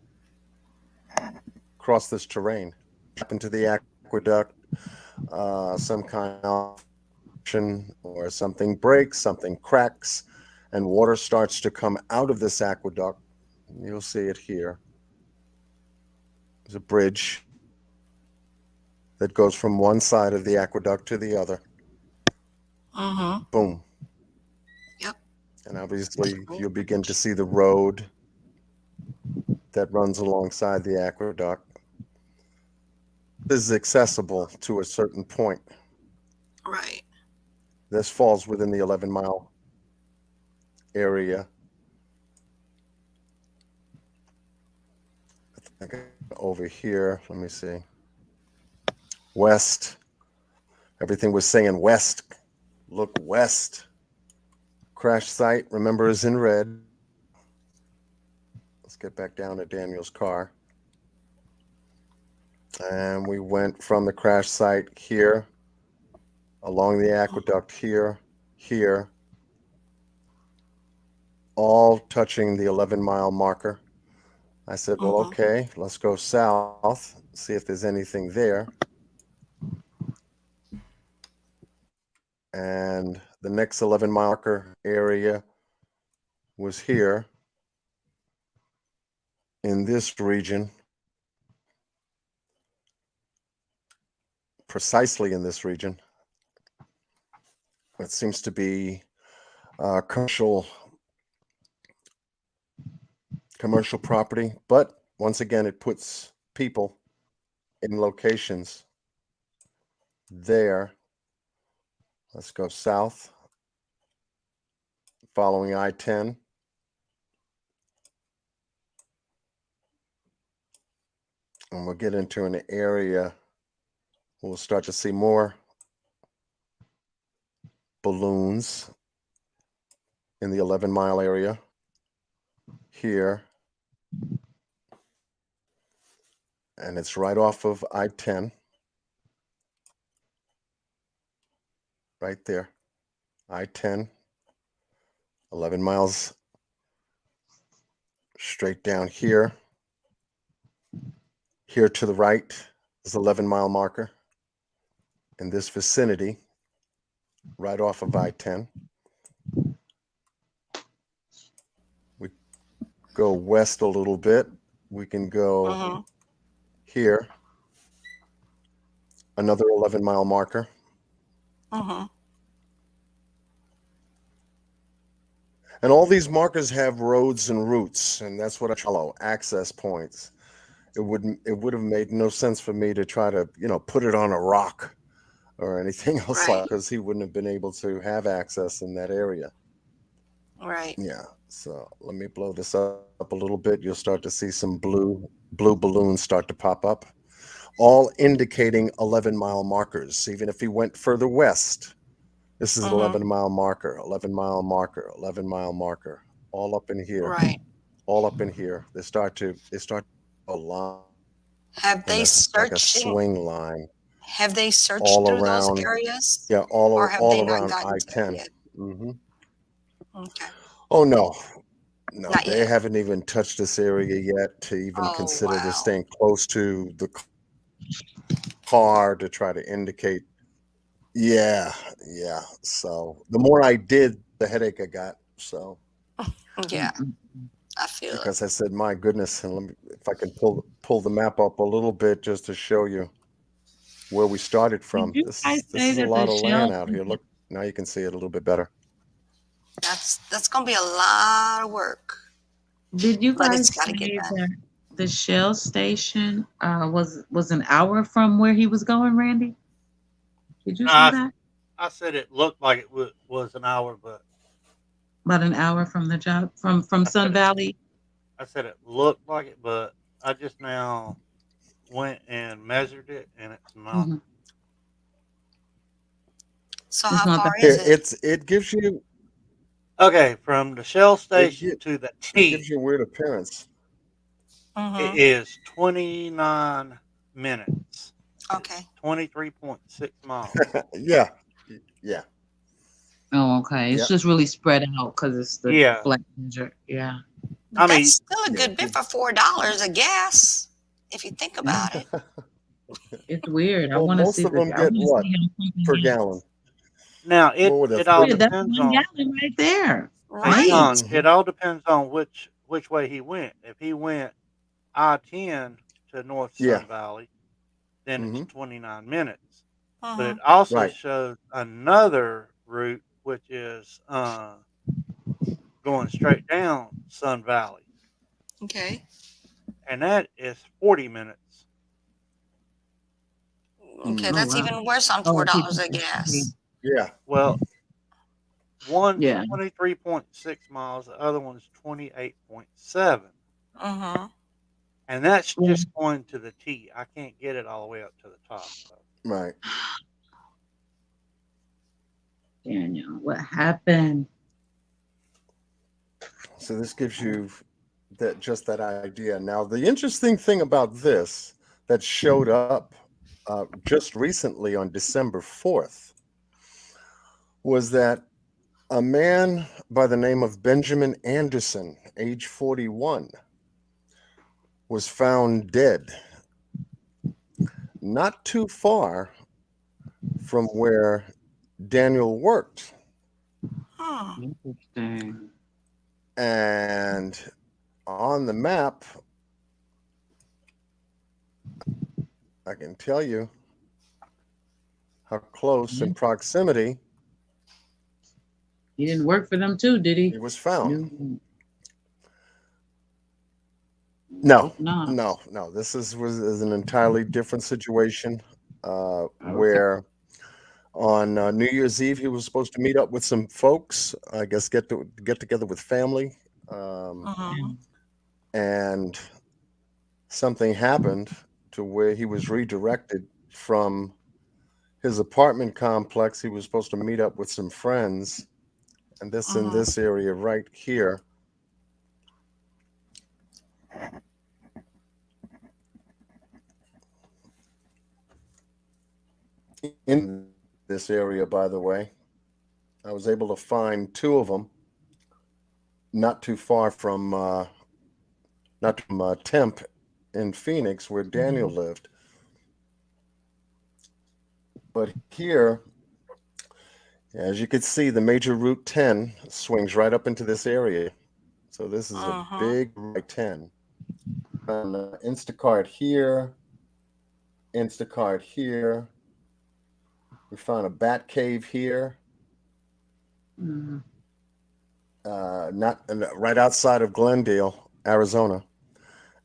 E: cross this terrain. Up into the aqueduct, some kind of or something breaks, something cracks, and water starts to come out of this aqueduct. You'll see it here. There's a bridge that goes from one side of the aqueduct to the other. Boom.
K: Yep.
E: And obviously you'll begin to see the road that runs alongside the aqueduct. This is accessible to a certain point.
K: Right.
E: This falls within the 11-mile area. I think over here, let me see. West. Everything was saying west. Look west. Crash site, remember, is in red. Let's get back down to Daniel's car. And we went from the crash site here, along the aqueduct here, all touching the 11-mile marker. I said, well, okay, let's go south, see if there's anything there. And the next 11-mile marker area was here in this region, precisely in this region. It seems to be commercial property, but once again, it puts people in locations there. Let's go south, following I-10. And we'll get into an area. We'll start to see more balloons in the 11-mile area here. And it's right off of I-10. Right there. I-10. 11 miles straight down here. Here to the right is the 11-mile marker. In this vicinity, right off of I-10. We go west a little bit. We can go here. Another 11-mile marker. And all these markers have roads and routes, and that's what I follow, access points. It would have made no sense for me to try to, put it on a rock or anything else,
K: Right.
E: because he wouldn't have been able to have access in that area.
K: Right.
E: Yeah. So let me blow this up a little bit. You'll start to see some blue balloons start to pop up, all indicating 11-mile markers. Even if he went further west, this is an 11-mile marker, 11-mile marker, 11-mile marker, all up in here.
K: Right.
E: All up in here. They start a line.
K: Have they
E: like a
K: searched?
E: swing line.
K: Have they searched
E: all
K: through
E: around,
K: those areas?
E: Yeah,
K: Or have they
E: all
K: not
E: around
K: gotten to it
E: I-10.
K: yet? Okay.
E: Oh no,
K: Not
E: they
K: yet.
E: haven't even touched this area yet to even
K: Oh,
E: consider this
K: wow.
E: staying close to the car to try to indicate. Yeah. So the more I did, the headache I got. So
K: Yeah, I feel it.
E: because I said, my goodness, and let me, if I can pull the map up a little bit just to show you where we started from.
B: Did you
E: This
B: guys
E: this
B: say
E: is a
B: that
E: lot
B: the
E: of land
B: shell?
E: out here. Look, now you can see it a little bit better.
K: That's gonna be a lot of work,
B: Did you
K: but it's
B: guys
K: got to get
B: say
K: done.
B: that the Shell station was an hour from where he was going, Randy? Did you say that?
L: I said it looked like it was an hour, but
B: About an hour from the job from Sun Valley?
L: I said it looked like it, but I just now went and measured it, and it's not.
B: hmm
K: So
B: It's
K: how
B: not
K: far
B: that.
K: is it?
E: It gives you
L: Okay, from the Shell
E: it,
L: station
E: gi-
L: to the
E: it
L: T,
E: gives you a weird appearance.
L: it is 29 minutes.
K: Okay.
L: 23.6 miles.
E: Yeah. Yeah.
B: Oh, okay. It's
E: Yep.
B: just really spread out because it's the
L: Yeah.
B: flat measure. Yeah.
K: But
L: I mean,
K: that's still a good bit for $4 a gas, if you think about it.
B: It's weird. I
E: Well,
B: want to
E: most
B: see
E: of them
B: I
E: get
B: want to
E: what
B: see him pumping
E: per
B: gas.
E: gallon?
L: now
E: What would
L: it all
B: Yeah, that's
L: depends
B: 1
L: on.
B: gallon right there.
K: Right.
L: Hang on,
E: Mhm.
L: it all depends on which way he went. If he went I-10 to North
E: Yeah.
L: Sun Valley, then it's
E: hmm
L: 29 minutes. But
K: Mhm.
L: it also
E: Right.
L: shows another route, which is going straight down Sun Valley,
K: Okay.
L: and that is 40 minutes.
K: Okay,
B: Oh,
K: that's
B: wow.
K: even worse on
B: Oh, if he
K: $4 a
B: puts
K: gas.
E: Yeah.
L: Well, one's
B: yeah.
L: 23.6 miles, the other one's 28.7.
K: Mm-hmm.
L: And that's
B: Well,
L: just going to the T. I can't get it all the way up to the top. So.
E: Right.
B: Daniel, what happened?
E: So this gives you that idea. Now, the interesting thing about this that showed up just recently on December 4th was that a man by the name of Benjamin Anderson, age 41, was found dead not too far from where Daniel worked.
K: Hmm.
B: Interesting.
E: And on the map, I can tell you how close in proximity
B: He didn't work for them too, did he?
E: he was found.
B: No.
E: No,
B: Hope not.
E: no. This is an entirely different situation
B: Okay.
E: where on New Year's Eve he was supposed to meet up with some folks. I guess get together with family,
K: Mm-hmm.
E: and something happened, to where he was redirected from his apartment complex. He was supposed to meet up with some friends, and this in this area right here. In this area, by the way, I was able to find two of them, not too far from Temp in Phoenix, where Daniel lived. But here, as you can see, the major Route 10 swings right up into this area. So this is a big Route 10. Instacart here, Instacart here. We found a bat cave here. Not right outside of Glendale, Arizona.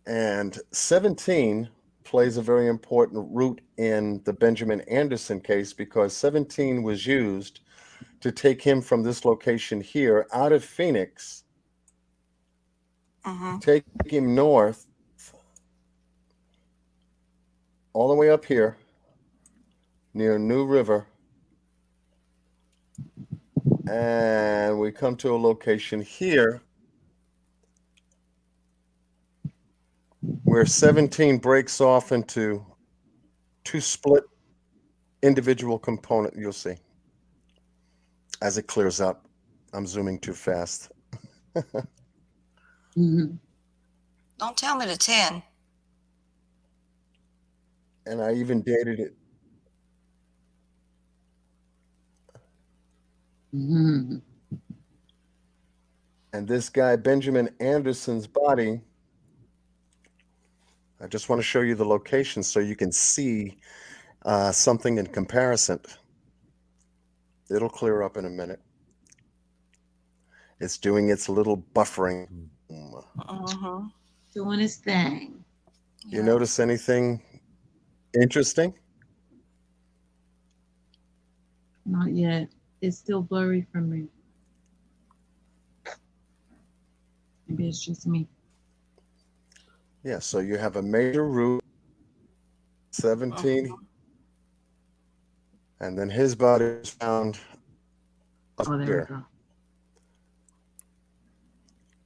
E: And 17 plays a very important route in the Benjamin Anderson case because 17 was used to take him from this location here out of Phoenix, take him north all the way up here near New River, and we come to a location here where 17 breaks off into two split individual component. You'll see as it clears up. I'm zooming too fast.
K: Don't tell me the 10.
E: And I even dated it. And this guy, Benjamin Anderson's body, I just want to show you the location so you can see something in comparison. It'll clear up in a minute. It's doing its little buffering.
B: Doing its thing.
E: You notice anything interesting?
B: Not yet. It's still blurry for me. Maybe it's just me.
E: Yeah, so you have a major route, 17, and then his body is found up
B: There
E: here.
B: we go.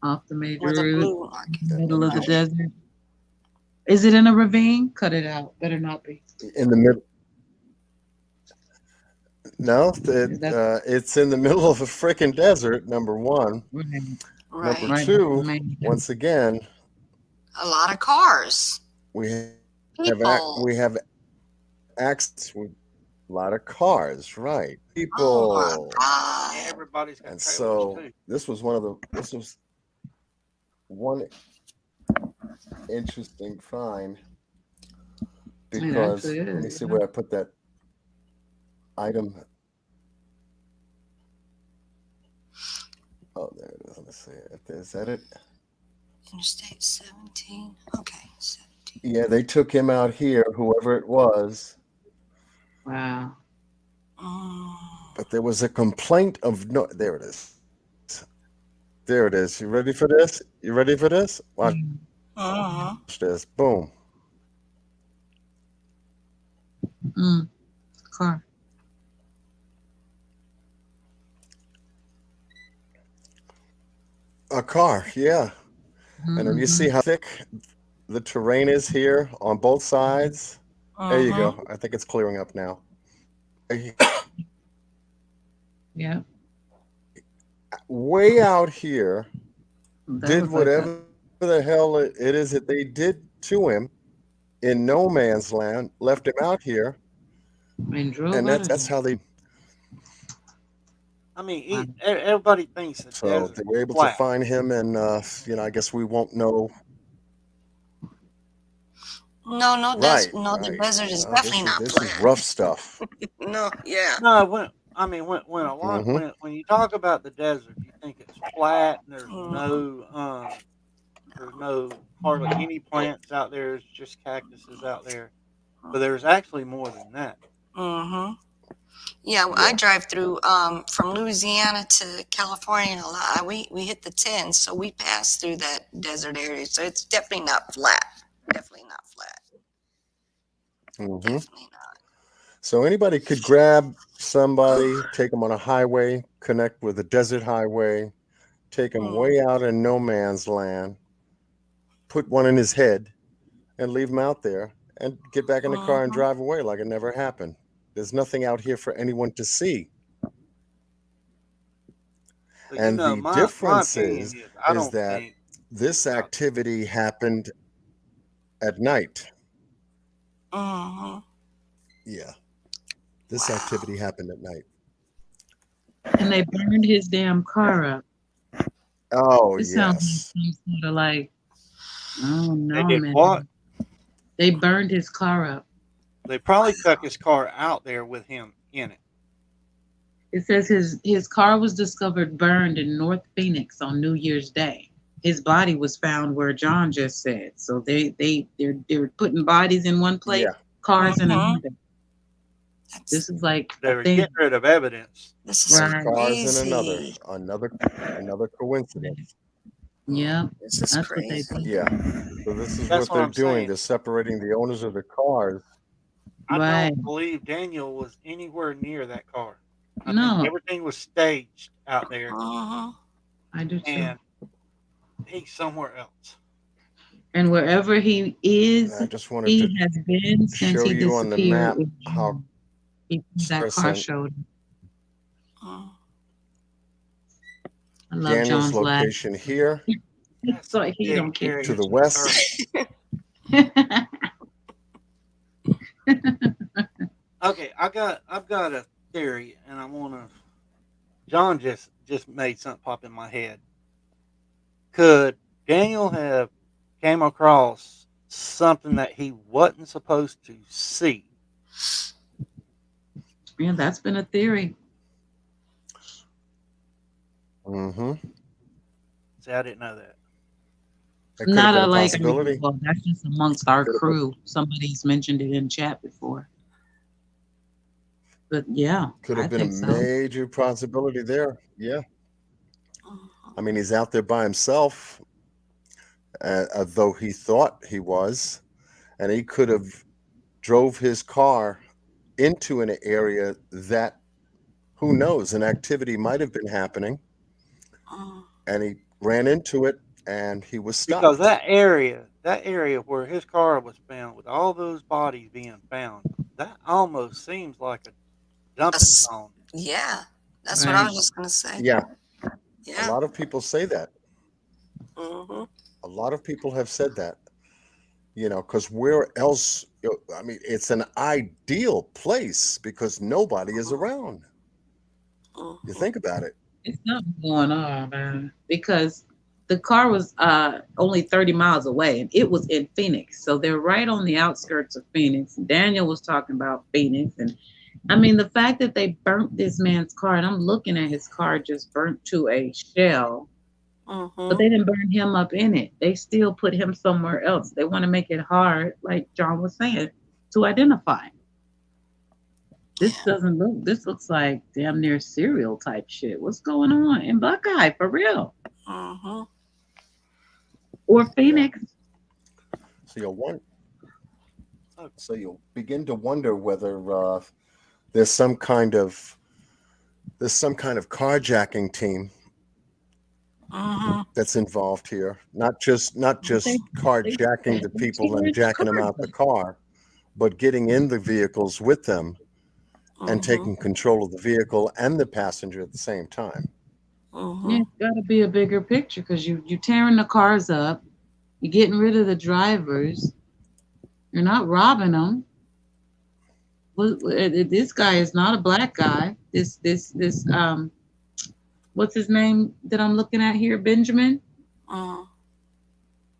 B: Off the major
K: Where the
B: route,
K: blue mark.
B: middle of the desert. Is it in a ravine? Cut it out. Better not be.
E: In the middle. No, it's in the middle of a freaking desert, number one.
K: Right.
E: Number two, once again,
K: A lot of cars.
E: we have
K: People.
E: access with a lot of cars, right? People.
K: Oh my God.
L: Everybody's got
E: And
L: trailers
E: so
L: too.
E: this was one interesting find because
B: actually
E: let me
B: is,
E: see
B: yeah.
E: where I put that item. Oh, there it is. Let's see. Is that it?
K: Interstate 17. Okay. 17.
E: Yeah, they took him out here, whoever it was.
B: Wow.
E: But there was a complaint of no. There it is. There it is. You ready for this? You ready for this? Watch this. Boom.
B: Car.
E: A car, yeah. And then you see how thick the terrain is here on both sides. There you go. I think it's clearing up now.
B: Yeah.
E: Way out here,
B: That
E: did
B: was like
E: whatever the hell it is that they did to him in no man's land, left him out here,
B: and drove
E: and
B: out of
E: that's
B: there.
E: how they.
L: I mean, everybody thinks the
E: So
L: desert
E: they were
L: is
E: able
L: flat.
E: to find him, and I guess we won't know.
K: No,
E: Right,
K: the
E: right.
K: desert is
E: No,
K: definitely not
E: this
K: flat.
E: is rough stuff.
K: No, yeah.
L: No, when you talk about the desert, you think it's flat and there's no hardly any plants out there. It's just cactuses out there. But there's actually more than that.
K: Yeah, I drive through from Louisiana to California a lot. We hit the 10, so we pass through that desert area. So it's definitely not flat. Definitely not flat.
E: Mm-hmm.
K: Definitely not.
E: So anybody could grab somebody, take them on a highway, connect with a desert highway, take him
K: Mm.
E: way out in no man's land, put one in his head, and leave him out there and get back in the car and
K: Mhm.
E: drive away like it never happened. There's nothing out here for anyone to see.
L: But you
E: And
L: know,
E: the
L: my
E: difference
L: opinion is, I
E: is
L: don't
E: that
L: think
E: this
L: about.
E: activity happened at night.
K: Mhm.
E: Yeah, this
K: Wow.
E: activity happened at night.
B: And they burned his damn car up.
E: Oh,
B: It sounds like
E: yes.
B: some sort of like, I don't
L: They
B: know,
L: did what?
B: man. They burned his car up.
L: They probably took his car out there with him in it.
B: It says his car was discovered burned in North Phoenix on New Year's Day. His body was found where John just said. So they're putting bodies in one place,
E: Yeah.
B: cars in
K: Mhm.
B: another.
K: That's
B: This is like
L: They
B: a
L: were
B: thing,
L: getting rid of evidence.
K: this is
E: And
B: right?
E: cars in another,
K: crazy.
E: another coincidence.
B: Yeah,
K: This is
B: that's what they
K: crazy.
B: do.
E: Yeah. So this is
L: That's
E: what
L: what
E: they're
L: I'm
E: doing.
L: saying.
E: They're separating the owners of the cars.
L: I
B: Right?
L: don't believe Daniel was anywhere near that car. I think
B: No,
L: everything was staged out there,
K: Mhm.
B: I do too.
L: and he's somewhere else.
B: And wherever he is,
E: I just wanted to
B: he has been since
E: show
B: he
E: you on the
B: disappeared
E: map
B: with
E: how
B: John. That car
E: Saracen
B: showed him.
K: Mm.
B: I love
E: Daniel's
B: John's laugh.
E: location here
B: It's like he
L: Big
B: don't care.
E: to
L: area
E: the
L: to
E: west.
L: Okay, I've got a theory, and I want to. John just made something pop in my head. Could Daniel have came across something that he wasn't supposed to see?
B: Yeah, that's been a theory.
E: Mm-hmm.
L: See, I didn't know that.
E: That could have
B: Not
E: been
B: a
E: a
B: like. I mean,
E: possibility.
B: well, that's just amongst our
E: Could have been,
B: crew. Somebody's mentioned it in chat before. But yeah,
E: could
B: I
E: have been a
B: think so.
E: major possibility there. Yeah.
K: Mhm.
E: I mean, he's out there by himself, though he thought he was, and he could have drove his car into an area that, who knows, an activity might have been happening,
K: Mm.
E: and he ran into it, and he was
L: Because
E: stopped.
L: that area where his car was found, with all those bodies being found, that almost seems like a dumping
K: That's-
L: zone.
K: Yeah, that's what I
B: Right.
K: was just gonna say.
E: Yeah, a
K: Yeah.
E: lot of people say that.
K: Mhm.
E: A lot of people have said that. Because where else? I mean, it's an ideal place because nobody is around. You
K: Mhm.
E: think about it.
B: It's something going on, man. Because the car was only 30 miles away and it was in Phoenix. So they're right on the outskirts of Phoenix. Daniel was talking about Phoenix. And I mean, the fact that they burnt this man's car, and I'm looking at his car just burnt to a shell, but
K: Mhm.
B: they didn't burn him up in it. They still put him somewhere else. They want to make it hard, like John was saying, to identify. This doesn't look, this looks like damn near serial type shit. What's going on in Buckeye for real?
K: Mhm.
B: Or
E: Yeah.
B: Phoenix?
E: So you'll begin to wonder whether there's some kind of carjacking team
K: Mhm.
E: that's involved here. Not just
B: They
E: carjacking the people and jacking them out the car, but getting in the vehicles with them and
K: Mhm.
E: taking control of the vehicle and the passenger at the same time.
B: Yeah,
K: Mhm.
B: it's got to be a bigger picture because you tearing the cars up, you're getting rid of the drivers, you're not robbing them. This guy is not a black guy. This what's his name that I'm looking at here? Benjamin.
K: Mhm.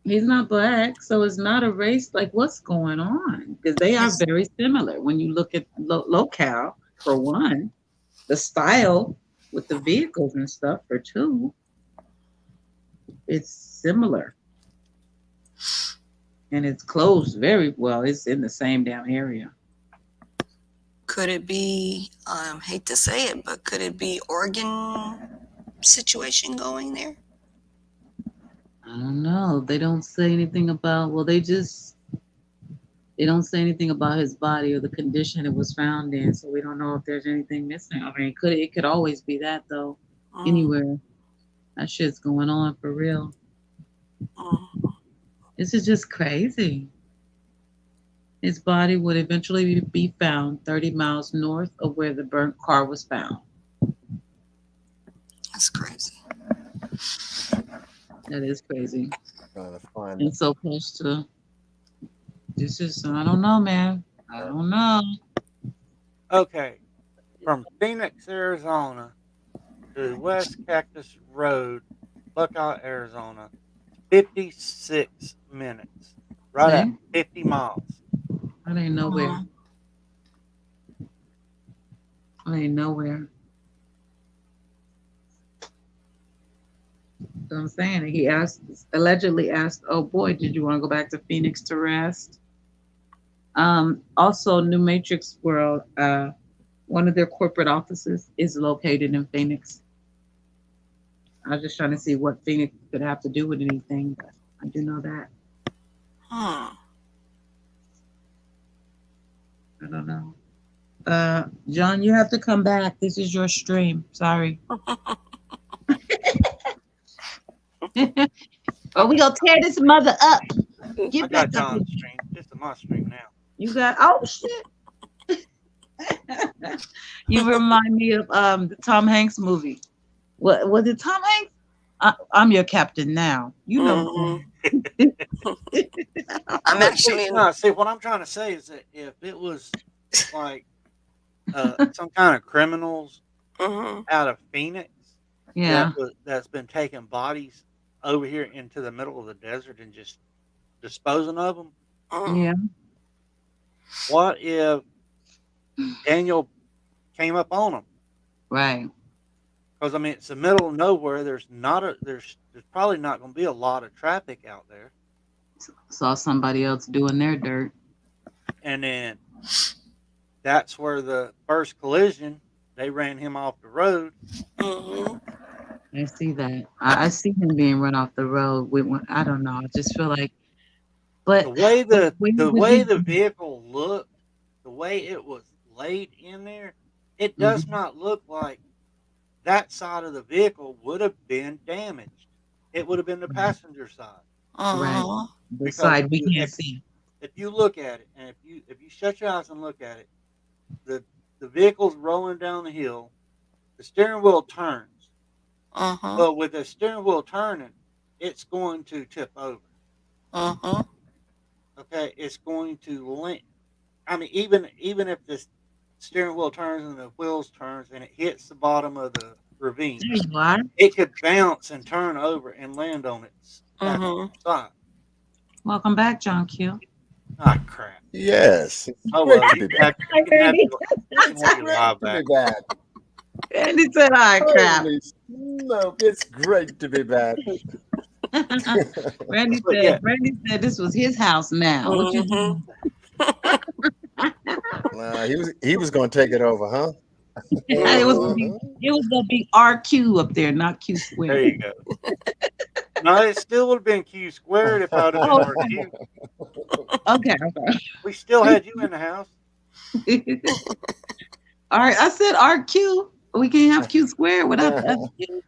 B: He's not black, so it's not a race. Like, what's going on? Because they are
K: It's-
B: very similar when you look at locale for one, the style with the vehicles and stuff for two. It's similar, and it's close very well. It's in the same damn area.
K: Could it be? Hate to say it, but could it be organ situation going there?
B: I don't know. They don't say anything about. Well, it They don't say anything about his body or the condition it was found in, so we don't know if there's anything missing. I mean, it could always be that though. Anywhere. That shit's going on for real. This is just crazy. His body would eventually be found 30 miles north of where the burnt car was found.
K: That's crazy.
B: That is crazy.
E: Trying to find
B: And so close to. This is, I don't know, man. I don't know.
L: Okay. From Phoenix, Arizona to West Cactus Road, Buckeye, Arizona, 56 minutes. Right at
B: See?
L: 50 miles.
B: I ain't nowhere. I ain't nowhere. So I'm saying he allegedly asked, "Oh boy, did you want to go back to Phoenix to rest?" Also, New Matrix World, one of their corporate offices is located in Phoenix. I was just trying to see what Phoenix could have to do with anything, but I do know that. I don't know. John, you have to come back. This is your stream. Sorry. Oh, we gonna tear this mother up.
L: I got John's stream. This is my stream now.
B: You got shit. You remind me of the Tom Hanks movie. What was it, Tom Hanks? I'm your captain now. You know.
K: I'm actually
L: no. See, what I'm trying to say is that if it was like some kind of criminals out of Phoenix, that's been taking bodies over here into the middle of the desert and just disposing of them.
B: Yeah.
L: What if Daniel came up on them?
B: Right.
L: Because I mean, it's the middle of nowhere. There's probably not going to be a lot of traffic out there.
B: Saw somebody else doing their dirt.
L: And then that's where the first collision, they ran him off the road.
B: I see that. I see him being run off the road. I don't know. I just feel like, but
L: the way the vehicle looked, the way it was laid in there, it does not look like that side of the vehicle would have been damaged. It would have been the passenger side.
B: Right. The side we can't see.
L: If you look at it, and if you shut your eyes and look at it, the vehicle's rolling down the hill. The steering wheel turns. But with the steering wheel turning, it's going to tip over. Okay, it's going to lean. I mean, even if the steering wheel turns and the wheels turns and it hits the bottom of the ravine,
B: there you are.
L: It could bounce and turn over and land on its side.
B: Welcome back, John Q.
L: Ah, crap.
E: Yes.
L: Oh,
E: Great
L: well,
E: to be back.
L: you can have your live
E: Great to
L: back.
E: be back.
B: Andy said, "Hi, crap."
E: Holy smoke, it's great to be back.
B: Randy said this was his house now. What you doing?
E: He was going to take it over, huh?
B: It was gonna be RQ up there, not Q squared.
L: There you go. No, it still would have been Q squared if I would have been RQ.
B: Okay.
L: We still had you in the house.
B: All right, I said RQ. We can't have Q squared without Q.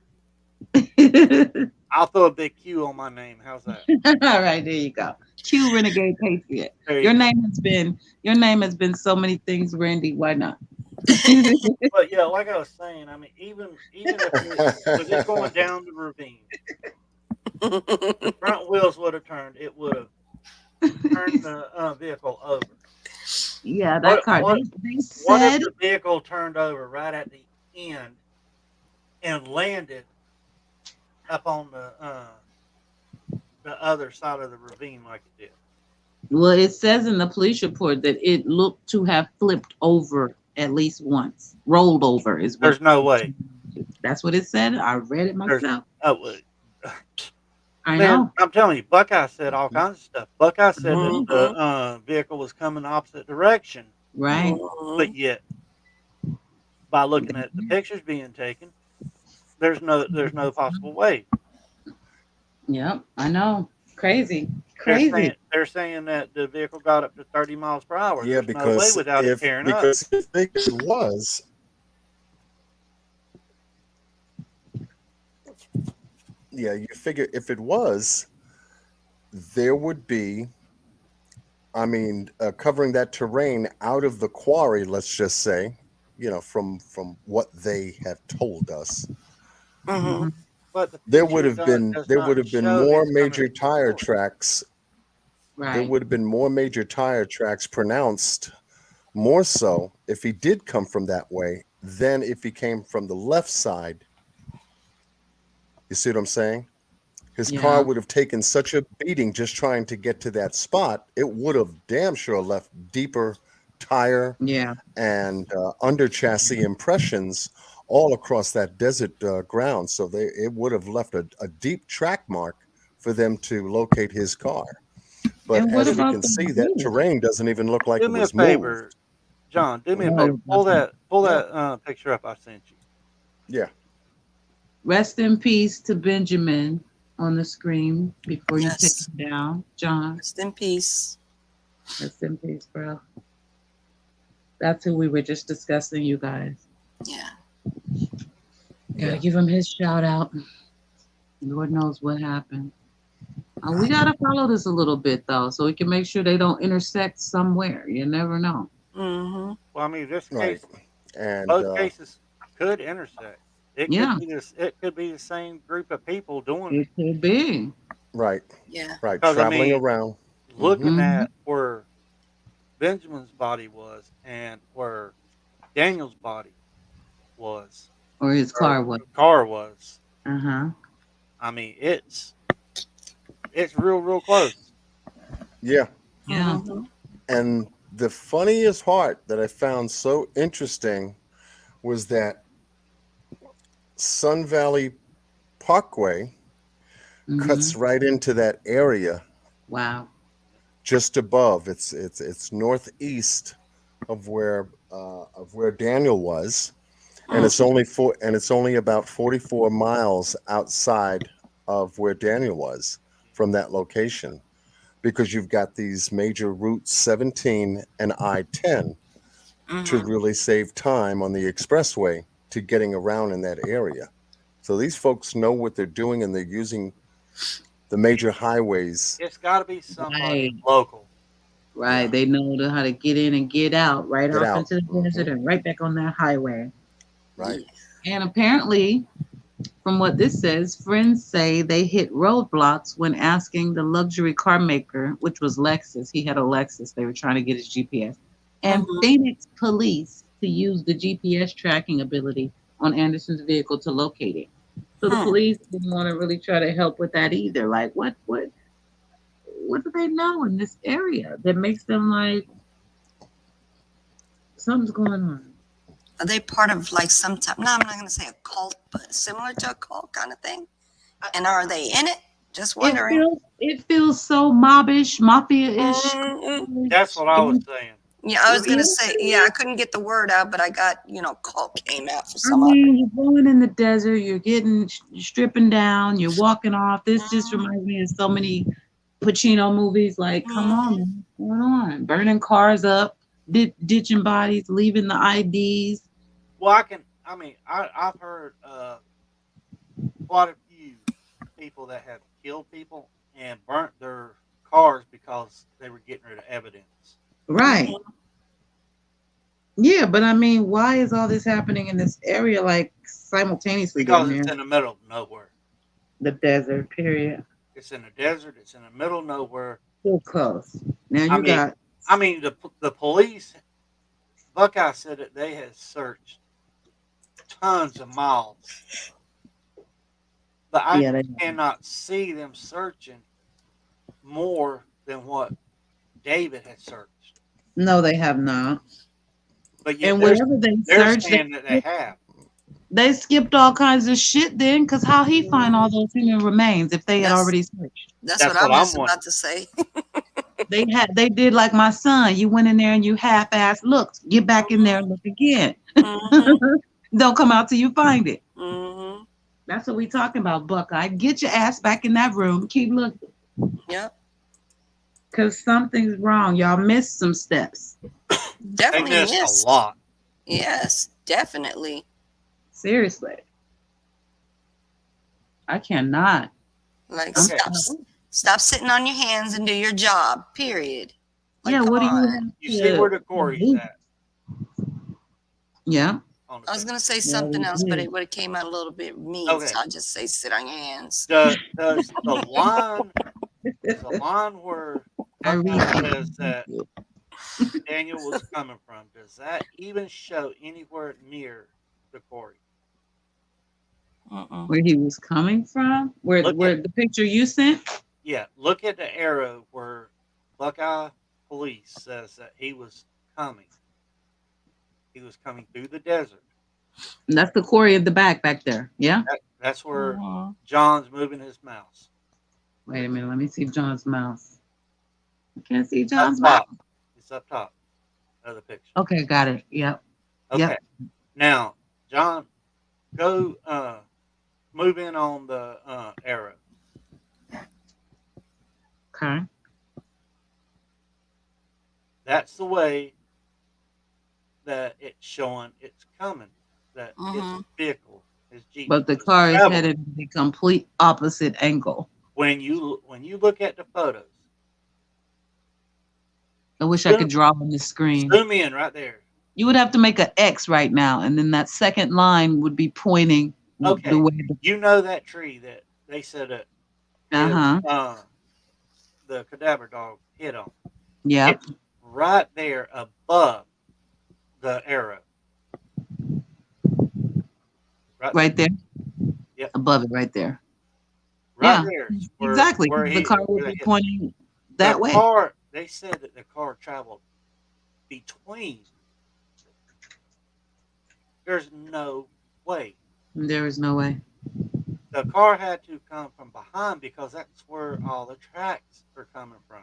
L: I'll throw a big Q on my name. How's that?
B: All right, there you go. Q Renegade Patriot. Your name has been so many things, Randy. Why not?
L: But yeah, like I was saying, I mean, even if it going down the ravine, the front wheels would have turned. It would have turned the vehicle over.
B: Yeah, that car.
L: What
B: said,
L: if the vehicle turned over right at the end and landed up on the other side of the ravine like it did?
B: Well, it says in the police report that it looked to have flipped over at least once. Rolled over is what.
L: There's no way.
B: That's what it said. I read it myself. I know.
L: I'm telling you, Buckeye said all kinds of stuff. Buckeye said that the vehicle was coming opposite direction.
B: Right.
L: But yet, by looking at the pictures being taken, there's no possible way.
B: Yep, I know. Crazy. Crazy.
L: They're saying that the vehicle got up to 30 miles per hour.
E: Yeah,
L: There's no way
E: because
L: without it tearing up.
E: if it was, yeah, you figure if it was, there would be, I mean, covering that terrain out of the quarry, let's just say, from what they have told us,
K: Mm-hmm.
L: But the
E: there
L: picture
E: would have been
L: does
E: there
L: not
E: would have been
L: show
E: more
L: it's coming
E: major
L: from the
E: tire
L: north.
E: tracks. There
B: Right.
E: would have been more major tire tracks pronounced, more so if he did come from that way than if he came from the left side. You see what I'm saying? His car
B: Yeah.
E: would have taken such a beating just trying to get to that spot. It would have damn sure left deeper tire
B: Yeah.
E: and under chassis impressions all across that desert ground. So it would have left a deep track mark for them to locate his car. But
B: And what
E: as we
B: about
E: can
B: the
E: see, that
B: view?
E: terrain doesn't even look like
L: Do
E: it
L: me a
E: was moved.
L: favor, John. Do me a
B: No,
L: favor.
B: it
L: Pull
B: doesn't.
L: that picture up I sent you.
E: Yeah.
B: Rest in peace to Benjamin on the screen before you take
K: Yes.
B: him down. John,
K: Rest in peace.
B: rest in peace, bro. That's who we were just discussing, you guys.
K: Yeah.
B: Gotta give him his shout out. Lord knows what happened. We gotta follow this a little bit though, so we can make sure they don't intersect somewhere. You never know.
K: Mm-hmm.
L: Well, I mean, this
E: Right.
L: case,
E: And
L: both cases could intersect. It
B: Yeah.
L: could be this. It could be the same group of people doing
B: It could be.
E: right,
K: Yeah.
E: right,
L: Because I
E: traveling
L: mean,
E: around.
L: looking
B: Mhm.
L: at where Benjamin's body was and where Daniel's body was,
B: Or his
L: or
B: car was.
L: car was.
B: Uh-huh.
L: I mean, it's real close.
E: Yeah.
B: Yeah.
K: Mm-hmm.
E: And the funniest part that I found so interesting was that Sun Valley Parkway cuts
B: Mm-hmm.
E: right into that area
B: Wow.
E: just above. It's northeast of where Daniel was, and it's only about 44 miles outside of where Daniel was from that location, because you've got these major routes 17 and I-10 to
K: Mm-hmm.
E: really save time on the expressway to getting around in that area. So these folks know what they're doing, and they're using the major highways.
L: It's got to be somebody
B: Right.
L: local.
B: Right.
E: Yeah.
B: They know how to get in and get out, right
E: Get
B: off
E: out.
B: into the desert and right back on that highway.
E: Right.
B: And apparently, from what this says, friends say they hit roadblocks when asking the luxury car maker, which was Lexus. He had a Lexus. They were trying to get his GPS. And
K: Mhm.
B: Phoenix police to use the GPS tracking ability on Anderson's vehicle to locate it. So the
K: Hmm.
B: police didn't want to really try to help with that either. Like, what do they know in this area that makes them like something's going on?
K: Are they part of like some type? No, I'm not going to say a cult, but similar to a cult kind of thing. And are they in it? Just wondering.
B: It feels so mobbish, mafia-ish.
K: Mm-mm.
L: That's what I was saying.
K: Yeah, I was going to say, yeah, I couldn't get the word out, but I got, cult came out for
B: I
K: some odd
B: mean, you're going in the desert, you're stripping down, you're walking off. This just reminds me of so many Pacino movies. Like, come on, man, what's going on? Burning cars up, ditching bodies, leaving the IDs.
L: Well, I've heard quite a few people that have killed people and burnt their cars because they were getting rid of evidence.
B: Right. Yeah, but I mean, why is all this happening in this area like simultaneously?
L: Because
B: down
L: it's
B: there?
L: in the middle of nowhere.
B: The desert, period.
L: It's in the desert. It's in the middle of nowhere.
B: So close. Now you
L: I mean,
B: got.
L: the police, Buckeye said that they had searched tons of miles, but I
B: Yeah, they-
L: cannot see them searching more than what David had searched.
B: No, they have not.
L: But yet
B: And
L: they're
B: whatever they searched,
L: saying that they have.
B: they skipped all kinds of shit then, because how he find all those human remains if they had
K: That's-
B: already searched?
K: That's what I was about to say.
B: They did like my son. You went in there and you half-assed looked. Get back in there and look again. Don't come out till you find it.
K: Mm-hmm.
B: That's what we talking about, Buckeye. Get your ass back in that room. Keep looking.
K: Yep.
B: Because something's wrong. Y'all missed some steps.
L: They
K: Definitely
L: missed a
K: missed.
L: lot.
K: Yes, definitely.
B: Seriously. I cannot.
K: Like
L: Okay.
K: stop sitting on your hands and do your job. Period. Like,
B: Yeah,
K: come
B: what do you
K: on.
B: have
L: You see where the
B: to
L: Corey's
B: do?
L: at
B: Yeah.
L: on the
K: I was
L: picture.
K: gonna say
B: Yeah,
K: something
B: we
K: else, but
B: did.
K: it would have came out a little bit mean.
L: Okay.
K: So I'll just say sit on your hands.
L: Does the line where
B: I
L: Buckeye
B: read
L: says that
B: it.
L: Daniel was coming from, does that even show anywhere near the Corey?
K: Mm-mm.
B: Where he was coming from? Where
L: Look
B: where
L: at
B: the picture you sent?
L: Yeah, look at the arrow where Buckeye Police says that he was coming. He was coming through the desert.
B: And that's the quarry at the back there. Yeah?
L: That's where
K: Mhm.
L: John's moving his mouse.
B: Wait a minute. Let me see John's mouse. I can't see
L: Up
B: John's mouse.
L: top. It's up top of the picture.
B: Okay, got it. Yep.
L: Okay.
B: Yep.
L: Now, John, go move in on the arrow.
B: Okay.
L: That's the way that it's showing it's coming. That
K: Mhm.
L: his vehicle, his Jeep.
B: But the
L: is
B: car is
L: traveling.
B: headed in the complete opposite angle.
L: When you look at the photos,
B: I wish I could draw on the screen.
L: zoom in right there.
B: You would have to make an X right now, and then that second line would be pointing
L: Okay,
B: the way.
L: you know that tree that they said that the cadaver dog hit on.
B: Yep.
L: It's right there above the arrow.
B: Right there.
L: Yep.
B: Above it, right there.
L: Right
B: Yeah,
L: there. is where-
B: exactly.
L: where
B: The
L: he-
B: car
L: where
B: would
L: they
B: be
L: hit.
B: pointing that
L: The
B: way.
L: car, they said that the car traveled between. There's no way.
B: There is no way.
L: The car had to come from behind because that's where all the tracks are coming from.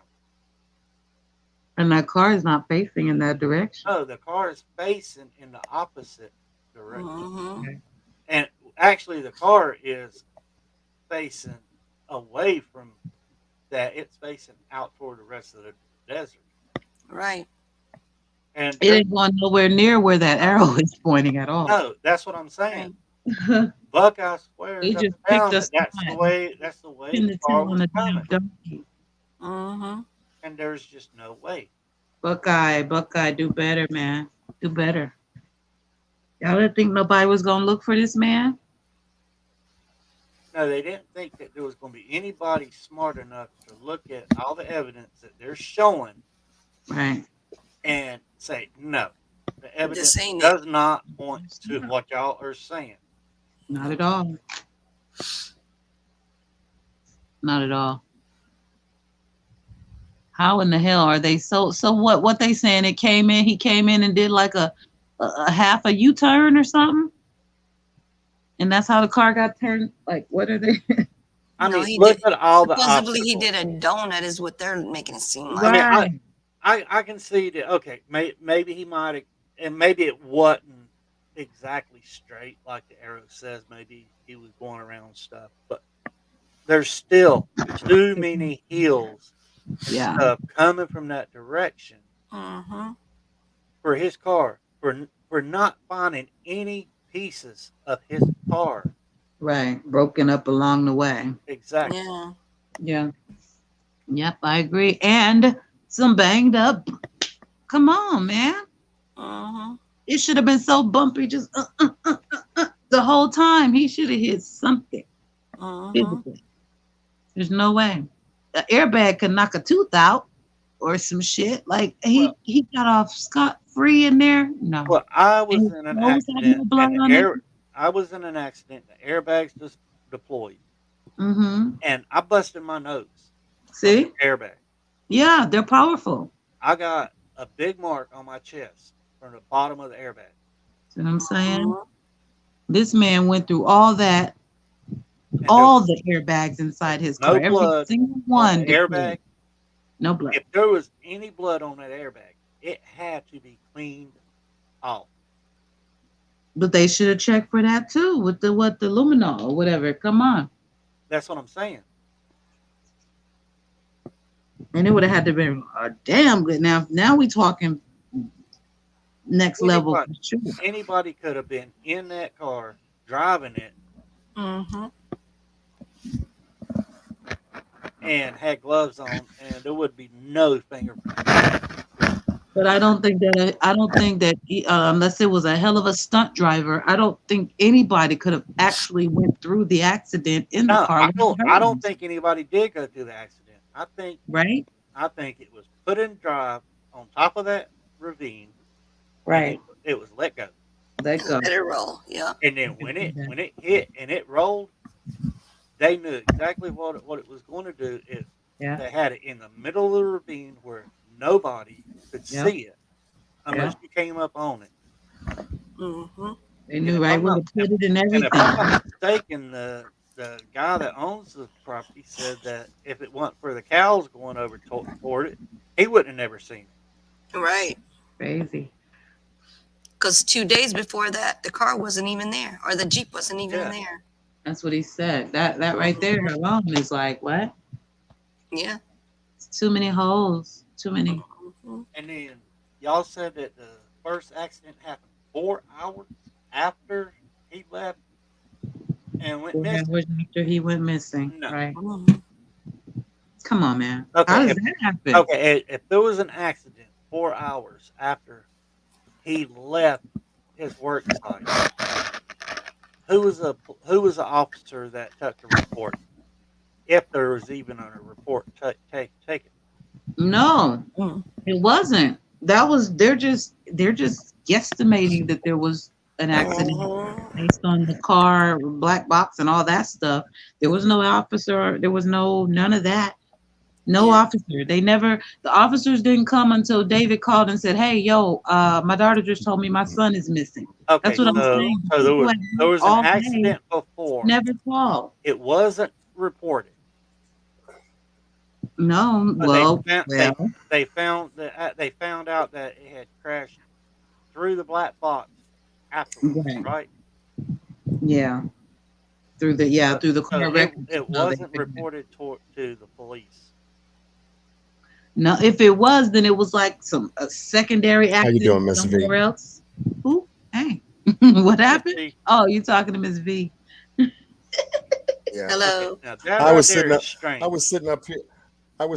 B: And that car is not facing in that direction.
L: No, the car is facing in the opposite direction.
K: Mhm.
L: And actually, the car is facing away from that. It's facing out toward the rest of the desert.
K: Right.
L: And
B: It ain't going nowhere near where that arrow is pointing at all.
L: no, that's what I'm saying. Buckeye swears
B: They
L: up
B: just
L: and down
B: picked
L: that
B: us
L: that's
B: apart.
L: the way. That's the way
B: Pin
L: the
B: the
L: car
B: tail on
L: was
B: the damn
L: coming.
B: donkey.
K: Mhm.
L: And there's just no way.
B: Buckeye, do better, man. Do better. Y'all didn't think nobody was gonna look for this man?
L: No, they didn't think that there was going to be anybody smart enough to look at all the evidence that they're showing
B: Right.
L: and say, no, the evidence
K: This ain't it.
L: does not point to what y'all are saying.
B: Not at all. Not at all. How in the hell are they so what they saying? He came in and did like a half a U-turn or something? And that's how the car got turned. Like, what are they?
L: I
K: No,
L: mean,
K: he
L: look
K: did.
L: at all the
K: Supposedly he
L: obstacles.
K: did a donut, is what they're making it seem like.
L: I mean, I can see that. Okay, maybe he might have, and maybe it wasn't exactly straight like the arrow says. Maybe he was going around stuff, but there's still too many hills and
B: Yeah.
L: stuff coming from that direction
K: Mhm.
L: for his car for not finding any pieces of his car.
B: Right. Broken up along the way.
L: Exactly.
K: Yeah.
B: Yeah. Yep, I agree. And some banged up. Come on, man.
K: Mhm.
B: It should have been so bumpy just the whole time. He should have hit something.
K: Mhm.
B: Physically. There's no way. An airbag could knock a tooth out or some shit. Like he got off scot-free in there. No.
L: Well, I was
B: And
L: in an
B: his clothes had no
L: accident,
B: blood
L: and
B: on it.
L: I was in an accident. The airbags just deployed,
B: Mm-hmm.
L: and I busted my nose.
B: See?
L: Airbag.
B: Yeah, they're powerful.
L: I got a big mark on my chest from the bottom of the airbag.
B: See what I'm saying?
K: Mhm.
B: This man went through all that, all the airbags inside his car.
L: No
B: Every
L: blood
B: single
L: on
B: one.
L: the
B: deployed.
L: airbag.
B: No blood.
L: If there was any blood on that airbag, it had to be cleaned off.
B: But they should have checked for that too with the luminol or whatever. Come on.
L: That's what I'm saying.
B: And it would have had to be a damn good. Now we talking next level for sure.
L: Anybody could have been in that car driving it and had gloves on, and there would be no fingerprint.
B: But I don't think that unless it was a hell of a stunt driver, I don't think anybody could have actually went through the accident in the car.
L: I don't think anybody did go through the accident. I think it was put in drive on top of that ravine.
B: Right.
L: It was let go.
B: Let go.
K: Let it roll. Yeah.
L: And then when it hit and it rolled, they knew exactly what it was going to do. They had it in the middle of the ravine where nobody could see it unless you came up on it.
B: They knew right where to put it and everything.
L: And if I'm not mistaken, the guy that owns the property said that if it wasn't for the cows going over toward it, he wouldn't have never seen it.
K: Right.
B: Crazy.
K: Because 2 days before that, the car wasn't even there, or the Jeep wasn't even there.
B: That's what he said. That right there alone is like, what?
K: Yeah.
B: It's too many holes. Too many.
L: And then y'all said that the first accident happened 4 hours after he left and went missing.
B: 4 hours after he went missing.
L: No.
B: Right. Come on, man.
L: Okay,
B: How does that happen?
L: Okay, if there was an accident 4 hours after he left his work site, who was the officer that took the report? If there was even a report taken.
B: No, it wasn't. They're just guesstimating that there was an accident based on the car, black box, and all that stuff. There was no officer. There was none of that. No officer. The officers didn't come until David called and said, "Hey, yo, my daughter just told me my son is missing."
L: Okay,
B: that's what I'm saying.
L: So there was an accident before.
B: Never called.
L: It wasn't reported.
B: No,
L: well, they found out that it had crashed through the black box afterwards, right?
B: Yeah, through the car records.
L: It wasn't reported to the police.
B: No, if it was, then it was like a secondary accident.
E: How you doing, Miss V?
B: Somewhere else. Ooh, hey, what happened? Oh, you talking to Miss V?
E: Yeah.
K: Hello.
L: Okay.
E: I was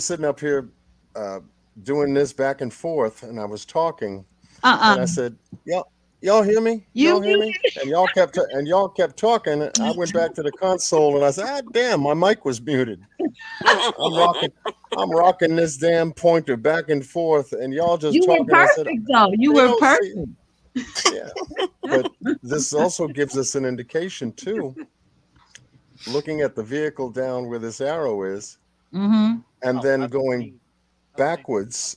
E: sitting up here doing this back and forth, and I was talking, and I said, y'all hear me? Y'all hear me? And y'all kept talking. I went back to the console, and I said, ah, damn, my mic was muted. I'm rocking this damn pointer back and forth, and y'all just talking.
B: You were perfect, though. You were perfect.
E: Yeah, but this also gives us an indication too. Looking at the vehicle down where this arrow is, and then going backwards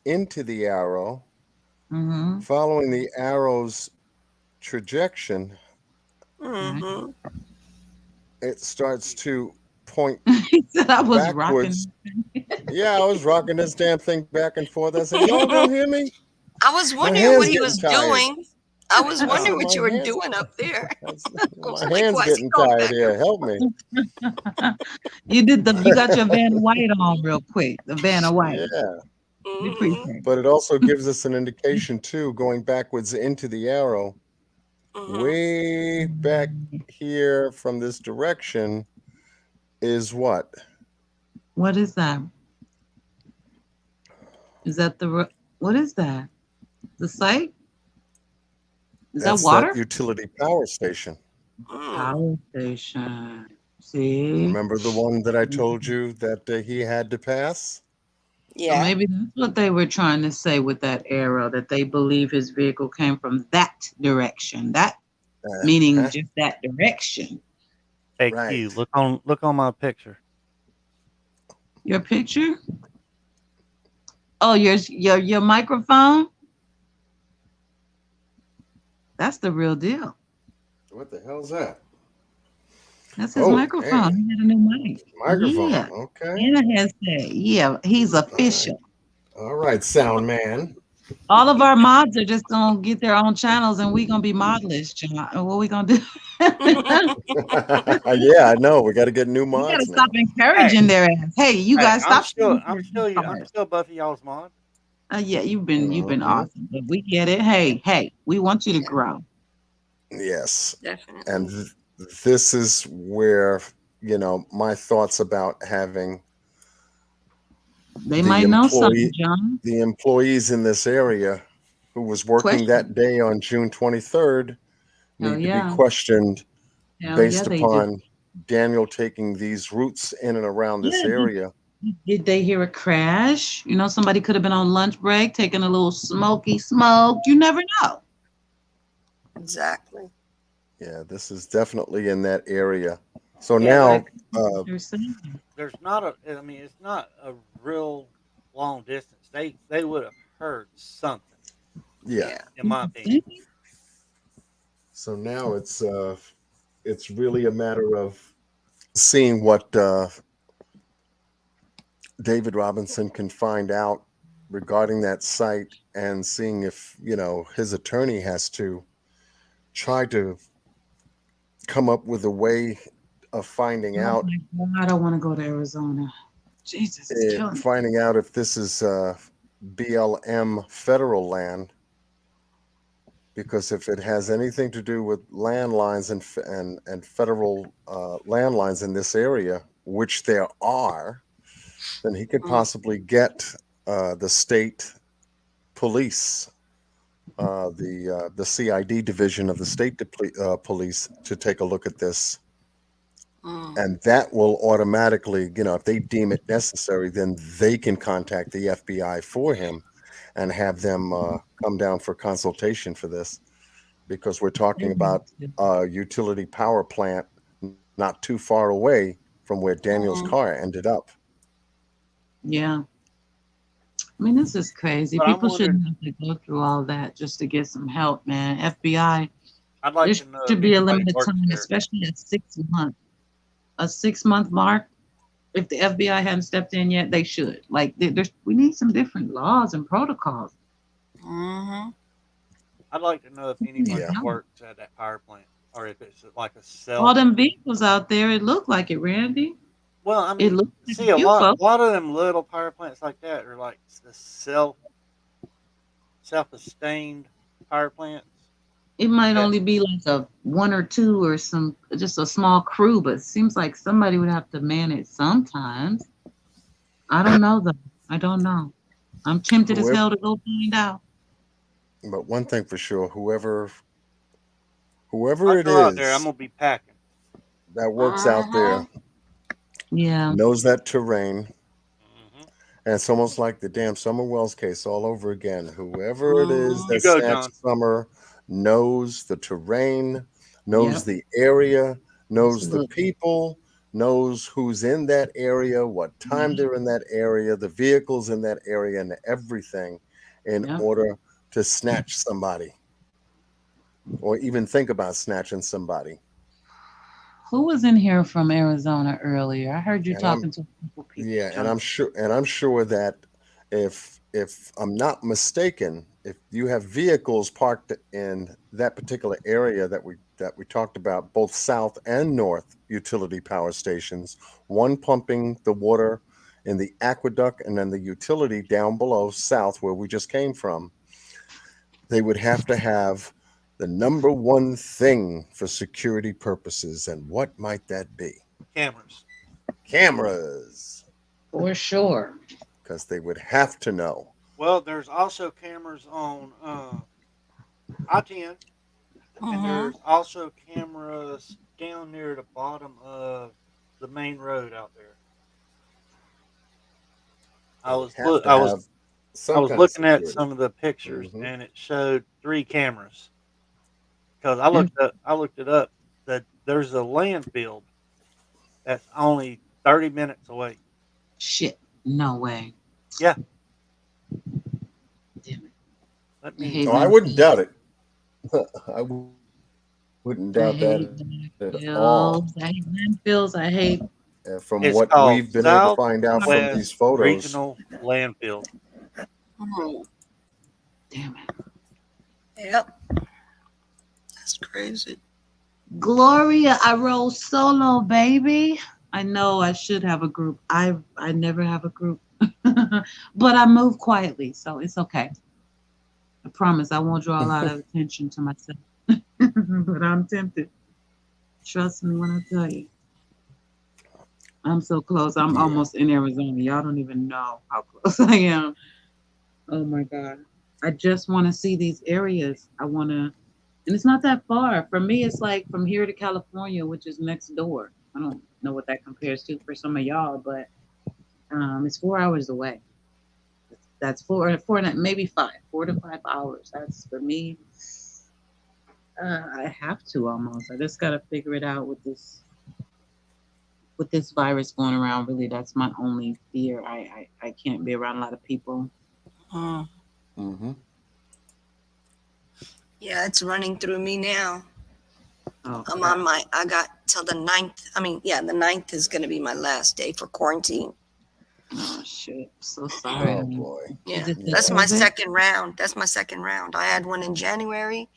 E: into the arrow, following the arrow's trajectory, it starts to point
B: He said I was
E: backwards.
B: rocking.
E: Yeah, I was rocking this damn thing back and forth. I said, y'all don't hear me?
K: I was wondering what he was doing. I was wondering what you were doing up there.
E: My hand's getting tired here. Help me.
B: You got your Vanna White on real quick. The Vanna White.
E: Yeah.
B: We appreciate it.
E: But it also gives us an indication too, going backwards into the arrow, way back here from this direction is what?
B: What is that? Is that what is that? The site? Is that water?
E: That utility power station.
B: Power station. See?
E: Remember the one that I told you that he had to pass?
B: Yeah. So maybe that's what they were trying to say with that arrow, that they believe his vehicle came from that direction. That meaning just that direction.
L: Hey, Q, look on my picture.
B: Your picture? Oh, your microphone? That's the real deal.
E: What the hell's that?
B: That's his microphone.
E: Hey.
B: He had a new mic.
E: Microphone,
B: yeah.
E: okay.
B: And a headset. Yeah, he's official.
E: All right, sound man.
B: All of our mods are just gonna get their own channels, and we gonna be modless, John. What we gonna do?
E: Yeah, I know. We got to get new
B: We gotta
E: mods now.
B: stop encouraging their ass. Hey, you
L: Hey,
B: guys stop.
L: I'm still Buffy y'all's mod.
B: Yeah, you've been
E: Mhm.
B: awesome, but we get it. Hey, we want you to grow.
E: Yes.
K: Definitely.
E: And this is where, my thoughts about having
B: They
E: the
B: might know something, John.
E: the employees in this area who was working
B: Question.
E: that day on June 23rd
B: Hell
E: need to be
B: yeah.
E: questioned
B: Hell yeah,
E: based
B: they do.
E: upon Daniel taking these routes in and around this
B: Yeah,
E: area.
B: did they hear a crash? Somebody could have been on lunch break taking a little smoky smoke. You never know.
K: Exactly.
E: Yeah, this is definitely in that area. So
L: Yeah,
E: now,
L: there's not a. I mean, it's not a real long distance. They would have heard something.
E: yeah.
L: In my opinion.
E: So now it's really a matter of seeing what David Robinson can find out regarding that site and seeing if, his attorney has to try to come up with a way of finding
B: Oh
E: out
B: my God, I don't want to go to Arizona. Jesus, it's killing me.
E: finding out if this is BLM federal land, because if it has anything to do with landlines and federal landlines in this area, which there are, then he could possibly get the state police, the CID division of the state police, to take a look at this. And that will automatically, if they deem it necessary, then they can contact the FBI for him and have them come down for consultation for this, because we're talking about a utility power plant not too far away from where Daniel's car ended up.
B: Yeah. I mean, this is crazy.
L: But I'm
B: People shouldn't
L: wondering-
B: have to go through all that just to get some help, man. FBI,
L: I'd like
B: there
L: to know
B: should
L: if
B: be a
L: anybody
B: limited
L: works
B: time,
L: there.
B: especially at 6 months. A 6-month mark. If the FBI hadn't stepped in yet, they should. Like, we need some different laws and protocols.
K: Mm-hmm.
L: I'd like to know if anybody
B: Yeah.
L: works at that power plant, or if it's like a
B: All
L: self.
B: them vehicles out there, it looked like it, Randy.
L: Well, I
B: It
L: mean,
B: looked like
L: see,
B: a
L: a
B: few
L: lot
B: folks.
L: of them little power plants like that are like the self-sustained power plants.
B: It might
L: Yeah.
B: only be like a 1 or 2 or just a small crew, but it seems like somebody would have to man it sometimes. I don't know though. I don't know. I'm tempted as hell to go find out.
E: But one thing for sure, whoever
L: I
E: it
L: go out there, I'm
E: is
L: gonna be packing.
E: that works out there
B: Yeah.
E: knows that terrain. And it's almost like the damn Summer Wells case all over again. Whoever it is
L: You
E: that
L: go,
E: snatched
L: John.
E: Summer knows the terrain, knows
B: Yep.
E: the area, knows the
B: Absolutely.
E: people, knows who's in that area, what time they're in that area, the vehicles in that area, and everything in
B: Yep.
E: order to snatch somebody or even think about snatching somebody.
B: Who was in here from Arizona earlier? I heard you
E: And I'm-
B: talking to a couple people.
E: Yeah, and
B: John.
E: I'm sure that if I'm not mistaken, if you have vehicles parked in that particular area that we talked about, both south and north utility power stations, one pumping the water in the aqueduct and then the utility down below south where we just came from, they would have to have the number one thing for security purposes. And what might that be?
L: Cameras.
E: Cameras.
B: For sure.
E: Because they would have to know.
L: Well, there's also cameras on I-10, and there's also cameras down near the bottom of the main road out there. I was looking at some of the pictures, and it showed 3 cameras. Because I looked it up. That there's a landfill that's only 30 minutes away.
B: Shit. No way.
L: Yeah.
B: Damn it.
L: Let me.
E: I wouldn't doubt it. I wouldn't doubt that at all.
B: I hate landfills. I hate.
E: From
L: It's
E: what
L: called
E: we've been able to find out from these
L: Southwest
E: photos.
L: Regional Landfill.
B: Damn it.
K: Yep. That's crazy.
B: Gloria, I roll solo, baby. I know I should have a group. I never have a group. But I move quietly, so it's okay. I promise I won't draw a lot of attention to myself. But I'm tempted. Trust me when I tell you. I'm so close. I'm almost in Arizona. Y'all don't even know how close I am. Oh my God. I just want to see these areas. I want to, and it's not that far. For me, it's like from here to California, which is next door. I don't know what that compares to for some of y'all, but it's 4 hours away. That's maybe 4 to 5 hours. That's for me. I have to almost. I just got to figure it out with this virus going around. Really, that's my only fear. I can't be around a lot of people.
E: Mm-hmm.
K: Yeah, it's running through me now.
B: Oh,
K: I'm on I got till the 9th. I mean, yeah, the 9th is going to be my last day for quarantine.
B: Oh, shit. So sorry.
E: Oh, boy.
K: Yeah,
B: Is it
K: that's my
B: COVID?
K: second round. That's my second round. I had one in January,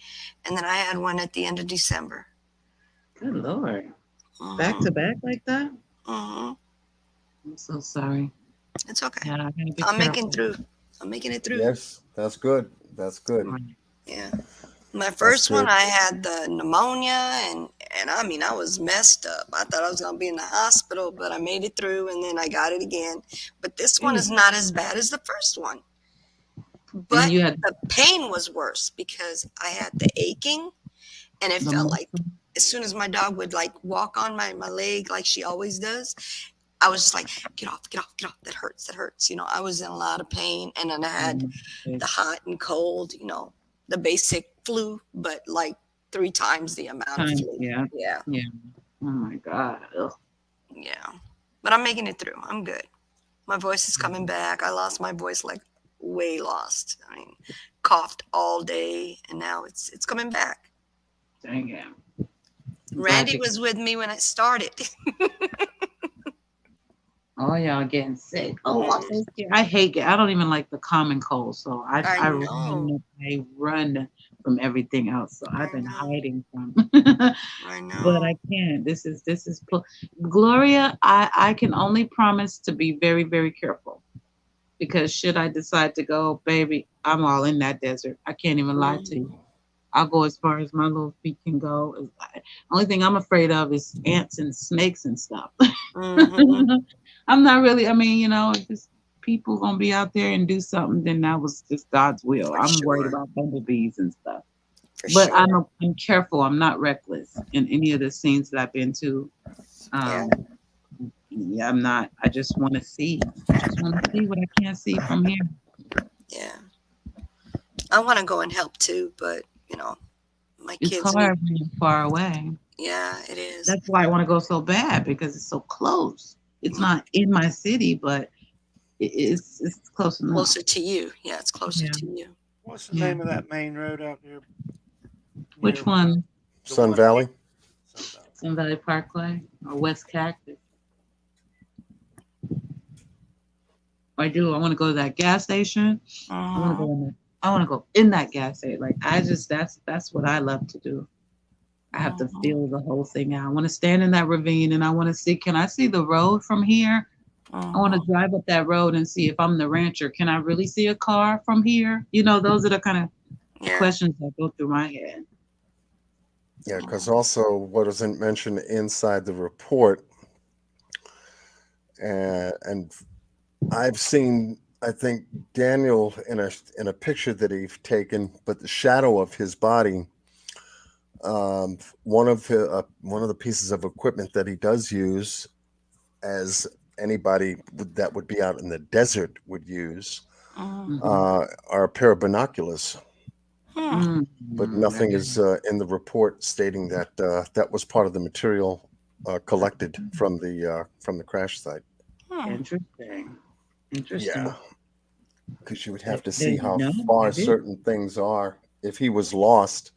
K: and then I had one at the end of December.
B: Good Lord. Back to back like that?
K: Mm-hmm.
B: I'm so sorry.
K: It's okay.
B: Yeah, I gotta be
K: I'm making
B: careful.
K: through. I'm making it through.
E: Yes, that's good. That's good.
K: Yeah. My first
E: good.
K: one, I had the pneumonia, and I mean, I was messed up. I thought I was gonna be in the hospital, but I made it through, and then I got it again. But this one is not as bad as the first one. But
B: you had
K: the pain was worse because I had the aching, and it
B: the
K: felt
B: muscle?
K: like as soon as my dog would like walk on my leg like she always does, I was just like, get off, get off, get off. That hurts, that hurts. You know, I was in a lot of pain, and then I had the hot and cold, you know, the basic flu, but like 3 times the amount of flu.
B: Yeah.
K: Yeah.
B: Yeah. Oh my God. Ugh.
K: Yeah. But I'm making it through. I'm good. My voice is coming back. I lost my voice like way lost. I mean, coughed all day, and now it's coming back.
B: Dang it.
K: Randy was with me when it started.
B: Oh, y'all getting sick. Oh, I'm so scared. I hate it. I don't even like the common cold. So I run from everything else. So I've been hiding from.
K: I know.
B: But I can't. This is Gloria. I can only promise to be very, very careful, because should I decide to go, baby, I'm all in that desert. I can't even lie to you. I'll go as far as my little feet can go. Only thing I'm afraid of is ants and snakes and stuff. I'm not really, I mean, you know, if it's people gonna be out there and do something, then that was just God's will. I'm worried about bumblebees and stuff. But I'm careful. I'm not reckless in any of the scenes that I've been to. Yeah, I'm not. I just want to see. I just want to see what I can't see from here.
K: Yeah. I want to go and help too, but you know, my
B: It's
K: kids.
B: hard when you're far away.
K: Yeah, it is.
B: That's why I want to go so bad, because it's so close. It's not in my city, but it's close enough.
K: Closer to you. Yeah, it's closer to you.
L: What's the name of that main road out there?
B: Which one?
E: Sun Valley?
B: Sun Valley Parkway or West Cactus? I do. I want to go to that gas station. I want to go in there. I want to go in that gas station. Like that's what I love to do. I have to feel the whole thing out. I want to stand in that ravine and I want to see, can I see the road from here? I want to drive up that road and see if I'm the rancher. Can I really see a car from here? You know, those are the kind of questions that go through my head.
E: Yeah, because also what isn't mentioned inside the report, and I've seen, I think Daniel in a picture that he's taken, but the shadow of his body. One of the pieces of equipment that he does use, as anybody that would be out in the desert would use, are a pair of binoculars. But nothing is in the report stating that that was part of the material collected from the crash site.
B: Interesting.
E: Yeah, because you would have to see how far certain things are. If he was lost,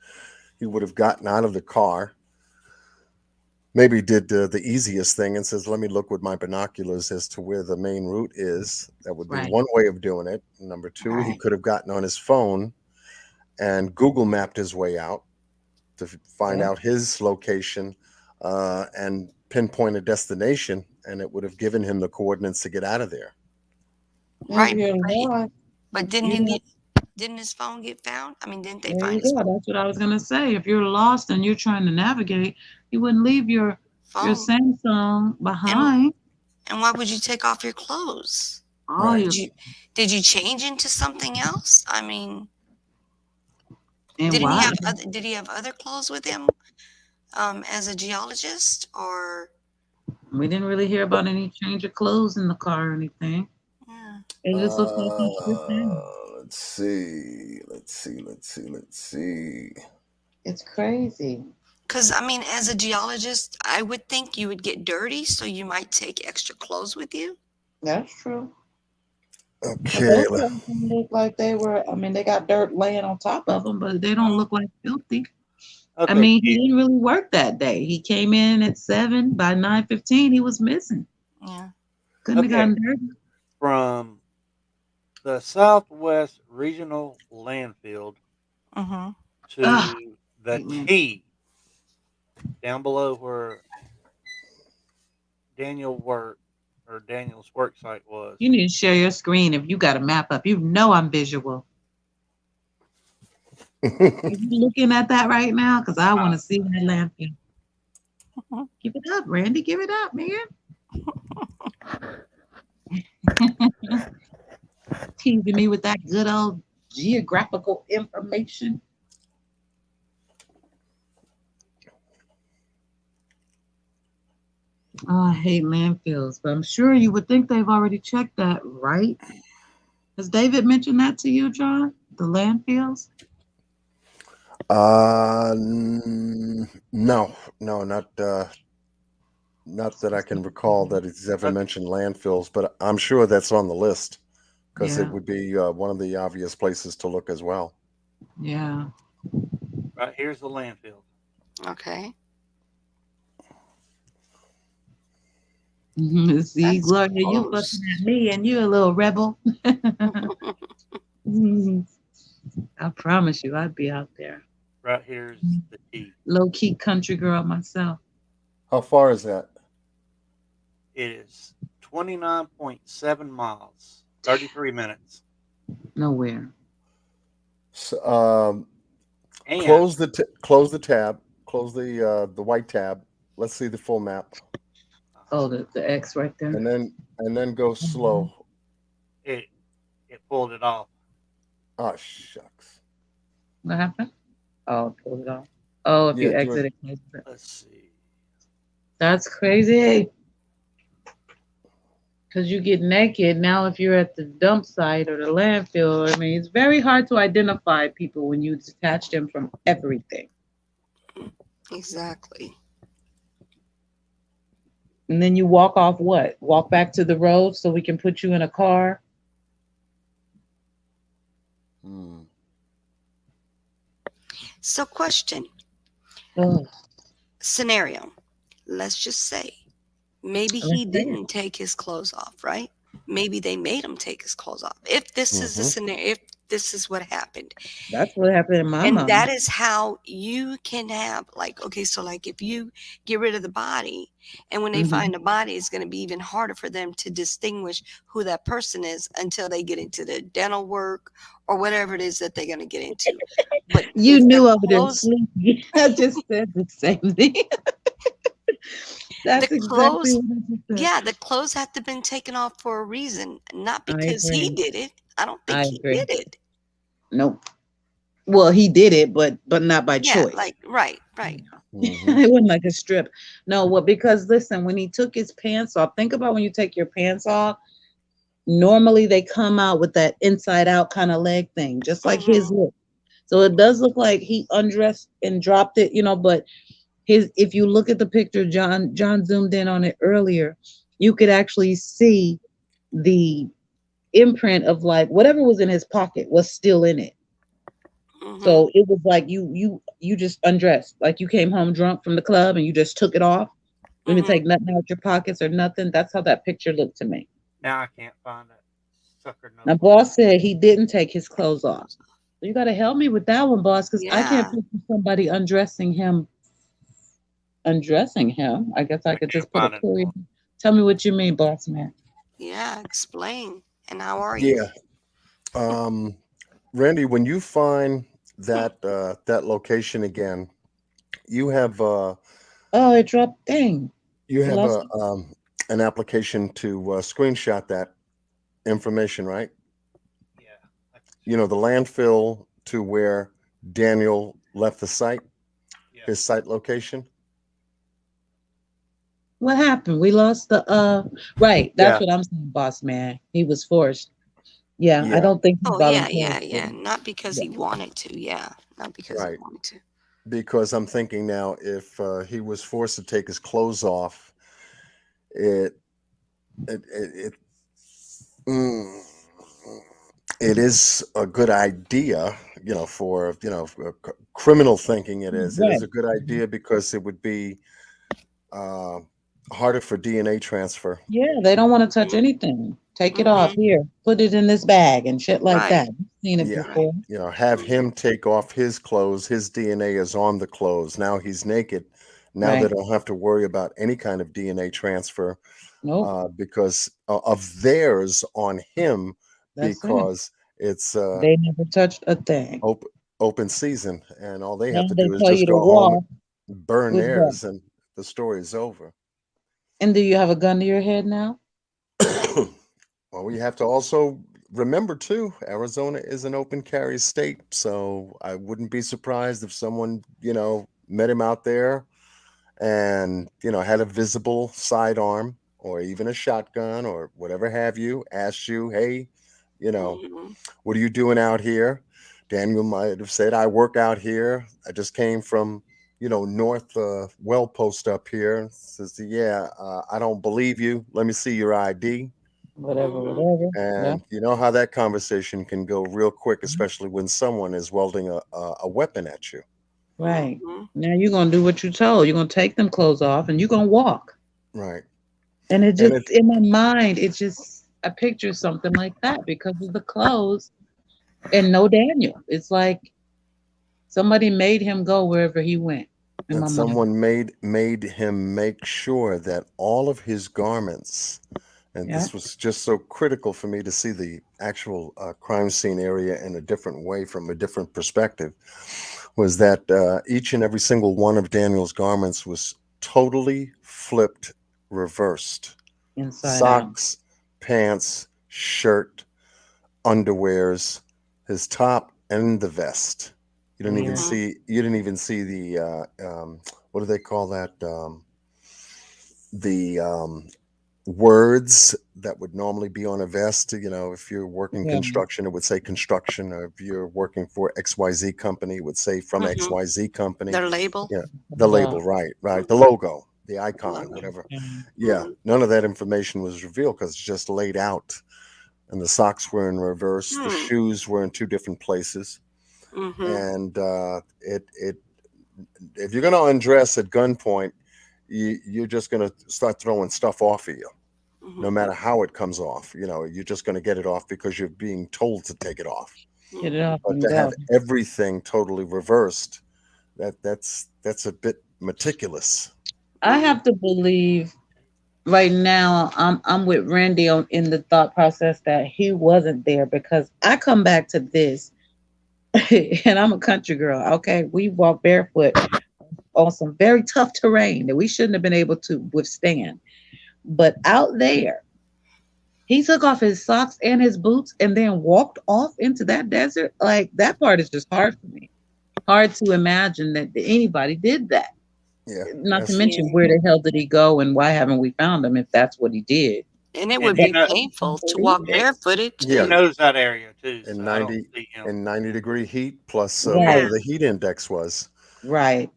E: he would have gotten out of the car, maybe did the easiest thing and says, let me look with my binoculars as to where the main route is. That would be one way of doing it. Number two, he could have gotten on his phone and Google mapped his way out to find
B: Yeah.
E: out his location and pinpoint a destination, and it would have given him the coordinates to get out of there.
K: Right.
B: If you're lost,
K: But didn't his phone get found? I mean, didn't they
B: there
K: find
B: you
K: his
B: go. That's what I was gonna say. If you're lost and you're trying to navigate, you wouldn't leave your
K: phone?
B: Samsung behind.
K: And why would you take off your clothes?
B: Oh,
E: Right.
K: Did you change into something else? I mean,
B: and
K: did
B: why?
K: he have other clothes with him as a geologist, or
B: We didn't really hear about any change of clothes in the car or anything.
K: yeah.
B: It just looks like he slipped in.
E: Let's see.
B: It's crazy.
K: Because I mean, as a geologist, I would think you would get dirty, so you might take extra clothes with you.
B: That's true.
E: Okay.
B: Those clothes don't look like they were. I mean, they got dirt laying on top of them, but they don't look like filthy.
L: Okay,
B: I mean, he
L: Keith,
B: didn't really work that day. He came in at 7. By 9:15, he was missing.
K: Yeah.
B: Couldn't have
L: Okay.
B: gotten dirty.
L: from the Southwest Regional Landfill
K: Mm-hmm.
L: to
B: Ugh.
L: the
B: Amen.
L: T, down below where Daniel's work site was.
B: You need to share your screen if you got a map up. You know I'm visual. Are you looking at that right now? Because I want to see that landfill. Give it up, Randy. Give it up, man. Teasing me with that good old geographical information. Oh, I hate landfills, but I'm sure you would think they've already checked that, right? Has David mentioned that to you, John? The landfills?
E: No, not that I can recall that he's ever mentioned landfills, but I'm sure that's on the list because
B: Yeah.
E: it would be one of the obvious places to look as well.
B: Yeah.
L: Right here's the landfill.
K: Okay.
B: See,
K: That's
B: Gloria, you
K: close.
B: fucking at me and you're a little rebel. I promise you, I'd be out there.
L: Right here's the T.
B: Low-key country girl myself.
E: How far is that?
L: It is 29.7 miles, 33 minutes.
B: Nowhere.
E: So,
L: And
E: close the tab. Close the white tab. Let's see the full map,
B: Oh, the X right there.
E: and then go slow.
L: it pulled it off.
E: Oh shucks.
B: What happened? Oh, pull it off. Oh, if you
E: Yeah,
B: exit it.
L: Let's see.
B: That's crazy. Because you get naked. Now, if you're at the dump site or the landfill, I mean, it's very hard to identify people when you detach them from everything.
K: Exactly.
B: And then you walk off what? Walk back to the road so we can put you in a car?
K: So, question.
B: Ugh.
K: Scenario. Let's just say maybe he didn't take his clothes off, right? Maybe they made him take his clothes off. If this is the scenario, if this is what happened,
B: That's what happened in my
K: and
B: mind.
K: that is how you can have, like, okay, so like if you get rid of the body, and when they find the body, it's going to be even harder for them to distinguish who that person is until they get into the dental work or whatever it is that they're going to get into. But
B: You
K: if
B: knew
K: their
B: over there
K: clothes-
B: sleeping. I just said the same thing. That's
K: the
B: exactly
K: clothes,
B: what I just said.
K: yeah, the clothes have to been taken off for a reason, not because he
B: agree.
K: did it. I don't think
B: I
K: he
B: agree.
K: did it.
B: Nope. Well, he did it, but not by
K: Yeah,
B: choice.
K: like right.
B: It wasn't like a strip. No, well, because listen, when he took his pants off, think about when you take your pants off. Normally they come out with that inside out kind of leg thing, just like his look. So it does look like he undressed and dropped it, but if you look at the picture, John zoomed in on it earlier, you could actually see the imprint of like whatever was in his pocket was still in it. So it was like you just undressed, like you came home drunk from the club and you just took it off. You didn't take nothing out your pockets or nothing. That's how that picture looked to me.
L: Now I can't find that sucker.
B: Now, boss said he didn't take his clothes off. You got to help me with that one, boss, because I can't
K: Yeah.
B: picture somebody undressing him. Undressing him. I guess I
L: I
B: could
L: can't
B: just put a
L: find it.
B: period. Tell me what you mean, boss man.
K: Yeah. Explain. And how are you?
E: Yeah. Um, Randy, when you find that location again, you have
B: Oh, it dropped. Dang.
E: you
B: I
E: have
B: lost
E: a
B: it.
E: an application to screenshot that information, right?
L: Yeah. I can
E: You know, the landfill to where Daniel left the site,
L: Yeah.
E: his site location.
B: What happened? We lost the right. That's
L: Yeah.
B: what I'm saying, boss man. He was forced. Yeah, I
E: Yeah,
B: don't think he
K: Oh, yeah,
B: voluntarily
K: yeah,
B: did
K: yeah.
B: it.
K: Not because
B: Yeah.
K: he wanted to. Yeah. Not because he
E: right.
K: wanted to.
E: Because I'm thinking now, if he was forced to take his clothes off, it it mm, it is a good idea, for for criminal thinking. It is. It is
B: Right.
E: a good idea because it would be uh, harder for DNA transfer.
B: Yeah, they don't want to touch
K: Mm-hmm.
B: anything. Take it off
K: Mm-hmm.
B: here. Put it in this bag and shit like
K: Right.
B: that. I've seen it
E: Yeah,
K: Right.
B: before.
E: have
K: Mm-hmm.
E: him take off his clothes. His DNA is on the clothes. Now he's naked. Now they
B: Right.
E: don't have to worry about any kind of DNA transfer
B: Nope.
E: because of theirs on him
B: That's it.
E: because it's
B: They never touched a thing.
E: open open season, and all they
B: Now
E: have to
B: they
E: do is
B: tell
E: just
B: you to
E: go home,
B: walk
E: burn
B: with what?
E: theirs, and the story is over.
B: And do you have a gun to your head now?
E: Well, we have to also remember too, Arizona is an open carry state, so I wouldn't be surprised if someone, met him out there and, had a visible sidearm or even a shotgun or whatever have you, asked you, hey, you know,
K: Mm-hmm.
E: what are you doing out here? Daniel might have said, I work out here. I just came from, North Well Post up here. Says, yeah, I don't believe you. Let me see your ID.
B: Whatever,
K: Mm-hmm.
B: whatever. Yeah.
E: And you know how that conversation can go real quick, especially when someone is welding a weapon at you.
B: Right.
K: Mm-hmm.
B: Now you're gonna do what you told. You're gonna take them clothes off and you're gonna walk.
E: Right.
B: And it
E: And
B: just in my mind, it just I picture something like that because of the clothes and no Daniel. It's like somebody made him go wherever he went in my mind.
E: someone made him make sure that all of his garments, and
B: Yeah.
E: this was just so critical for me to see the actual crime scene area in a different way from a different perspective, was that each and every single one of Daniel's garments was totally flipped, reversed.
B: Inside out.
E: Socks, pants, shirt, underwears, his top, and the vest.
B: Weird.
E: You didn't even see the what do they call that? The words that would normally be on a vest. If you're working
B: Yeah.
E: construction, it would say construction, or if you're working for XYZ company, it would say from
K: Mm-hmm.
E: XYZ company.
K: Their label.
E: Yeah, the
B: Wow.
E: label, right, the
K: Mm-hmm.
E: logo, the
K: The
E: icon,
K: logo.
E: whatever.
B: Yeah.
E: Yeah,
K: Mm-hmm.
E: none of that information was revealed because it's just laid out. And the socks were in reverse. The
K: Hmm.
E: shoes were in two different places.
K: Mm-hmm.
E: And it if you're gonna undress at gunpoint, you're just gonna start throwing stuff off of you, no
K: Mm-hmm.
E: matter how it comes off. You're just gonna get it off because you're being told to take it off.
B: Get it
K: Mm-hmm.
B: off
E: But
B: and
E: to have
B: go.
E: everything totally reversed, that's a bit meticulous.
B: I
K: Mm-hmm.
B: have to believe right now I'm with Randy on in the thought process that he wasn't there because I come back to this and I'm a country girl. Okay, we walk barefoot on some very tough terrain that we shouldn't have been able to withstand. But out there, he took off his socks and his boots and then walked off into that desert. Like that part is just hard for me. Hard to imagine that anybody did that.
E: Yeah,
B: Not to
E: that's
B: mention
K: Yeah.
B: where the hell did he go and why haven't we found him if that's what he did?
K: And it
L: And
K: would
L: he
K: be
L: know
K: painful to
B: Believe
K: walk
B: it.
L: he,
K: barefooted
L: he
E: yeah.
K: too.
L: knows that area too,
E: In
L: so I don't
E: 90
L: see him.
E: in 90-degree heat plus
K: Yeah.
B: Right,
E: whatever the heat index was.
B: right.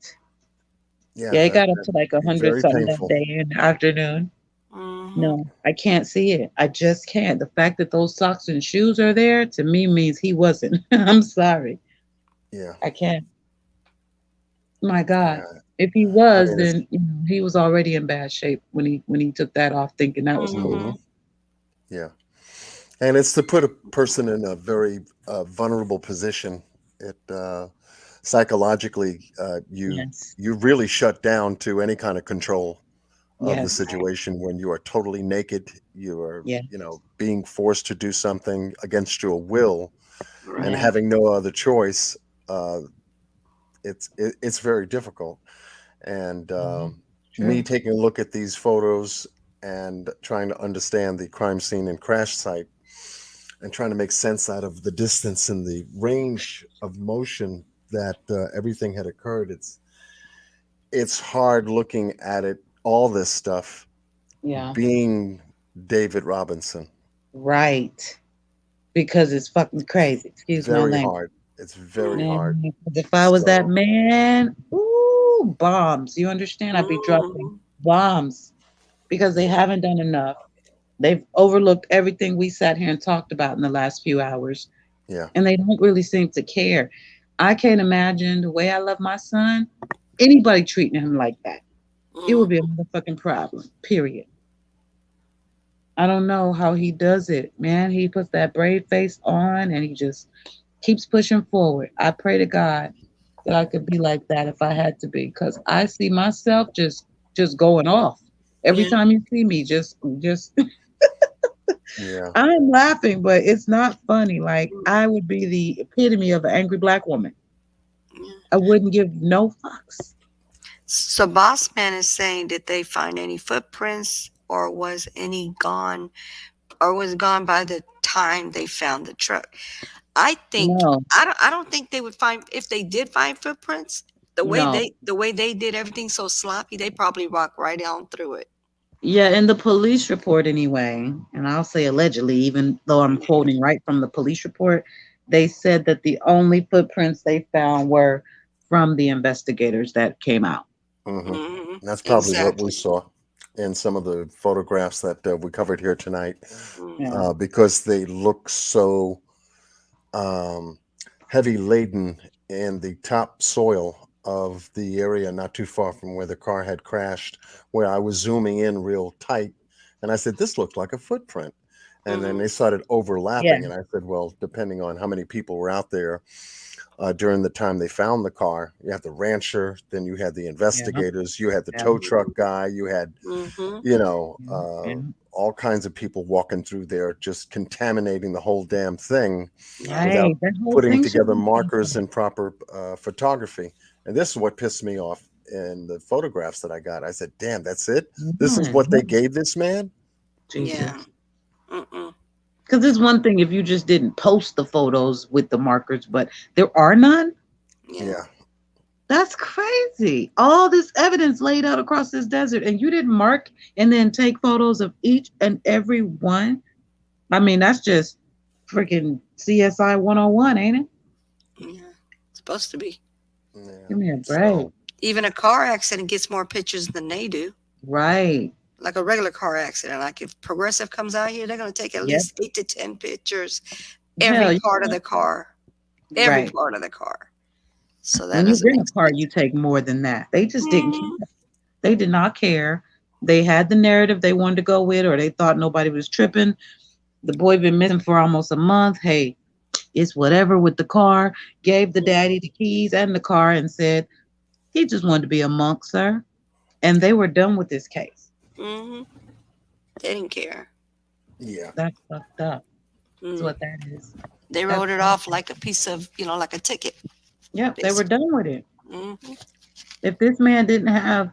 E: Yeah,
B: Yeah, it got up
E: that'd
B: to like a
E: be
B: hundred
E: very
B: something that
E: painful.
B: day in the afternoon.
K: Mm-hmm.
B: No, I can't see it. I just can't. The fact that those socks and shoes are there to me means he wasn't. I'm sorry.
E: Yeah,
B: I can't. My God.
E: yeah.
B: If he
E: I
B: was,
E: mean, it's
B: then he was already in bad shape when he took that off, thinking that was cool.
K: Mm-hmm.
E: mhm, yeah. And it's to put a person in a very vulnerable position It psychologically,
B: Yes.
E: you really shut down to any kind of control of the
B: Yes.
E: situation when you are totally naked. You are,
B: Yeah.
E: being forced to do something against your will and
K: Right.
B: Yeah.
E: having no other choice. It's very difficult. And me
B: True.
E: taking a look at these photos and trying to understand the crime scene and crash site and trying to make sense out of the distance and the range of motion that everything had occurred. It's hard looking at it, all this stuff,
B: Yeah.
E: being David Robinson.
B: Right. Because it's fucking crazy. Excuse my
E: Very
B: language.
E: hard. It's very hard.
B: Man, if I was that
E: So
B: man, ooh, bombs. You understand? I'd be dropping
K: Mhm.
B: bombs because they haven't done enough. They've overlooked everything we sat here and talked about in the last few hours,
E: yeah,
B: and they don't really seem to care. I can't imagine the way I love my son, anybody treating him like that. It would
K: Mm.
B: be a motherfucking problem, period. I don't know how he does it, man. He puts that brave face on and he just keeps pushing forward. I pray to God that I could be like that if I had to be, because I see myself just going off every
K: Yeah.
B: time you see me. Just
E: yeah,
B: I'm laughing, but it's not funny. Like I would be the epitome of an angry black woman.
K: Yeah.
B: I wouldn't give no fucks.
K: So Boss Man is saying, did they find any footprints, or was any gone, or was gone by the time they found the truck? I think
B: No,
K: I don't think they would find, if they did find footprints,
B: no.
K: the way they did everything so sloppy, they probably walked right on through it.
B: Yeah, in the police report anyway, and I'll say allegedly, even though I'm quoting right from the police report, they said that the only footprints they found were from the investigators that came out.
E: hmm
K: Hmm.
E: that's probably what we
K: Exactly.
E: saw in some of the photographs that we covered here tonight,
B: Yeah.
K: Hmm.
E: because they look so um, heavy laden in the top soil of the area not too far from where the car had crashed, where I was zooming in real tight. And I said, this looked like a footprint. And then
K: Hmm.
E: they started
B: Yeah.
E: overlapping. And I said, well, depending on how many people were out there during the time they found the car, you have the rancher, then you had the
B: Yeah.
E: investigators, you had the
B: Yeah.
E: tow truck guy, you had,
K: Hmm.
E: you know,
B: Yeah.
E: all kinds of people walking through there, just contaminating the whole damn thing
K: Yeah.
E: without
B: Right. That whole
E: putting
B: thing should
E: together
B: be
E: markers
B: canceled.
E: and proper photography. And this is what pissed me off in the photographs that I got. I said, damn, that's it? This is what they
B: Yeah.
E: gave this man?
K: Yeah.
B: Jesus.
K: Mm-mm.
B: Because it's one thing if you just didn't post the photos with the markers, but there are none.
K: Yeah.
E: Yeah.
B: That's crazy. All this evidence laid out across this desert, and you didn't mark and then take photos of each and every one. I mean, that's just freaking CSI 101, ain't it?
K: Yeah. It's supposed to be.
E: Yeah.
B: Give me a break.
E: So,
K: Even a car accident gets more pictures than they do.
B: Right.
K: Like a regular car accident. Like if Progressive comes out here, they're going to take at
B: Yep.
K: least 8 to 10 pictures,
B: Hell,
K: every part of the car, every
B: right.
K: part of the car. So that
B: When you
K: doesn't
B: rent
K: make
B: a car,
K: sense.
B: you take more than that. They just didn't
K: Mhm.
B: care. They did not care. They had the narrative they wanted to go with, or they thought nobody was tripping. The boy been missing for almost a month. Hey, it's whatever with the car. Gave the daddy the keys and the car and said he just wanted to be a monk, sir. And they were done with this case.
K: Mhm. They didn't care.
E: yeah.
B: That's fucked up. That's
K: Mm.
B: what that is.
K: They
B: That's
K: wrote it off like a piece of, like a ticket,
B: yep, they were
K: basically.
B: done with it.
K: Hmm.
B: If this man didn't have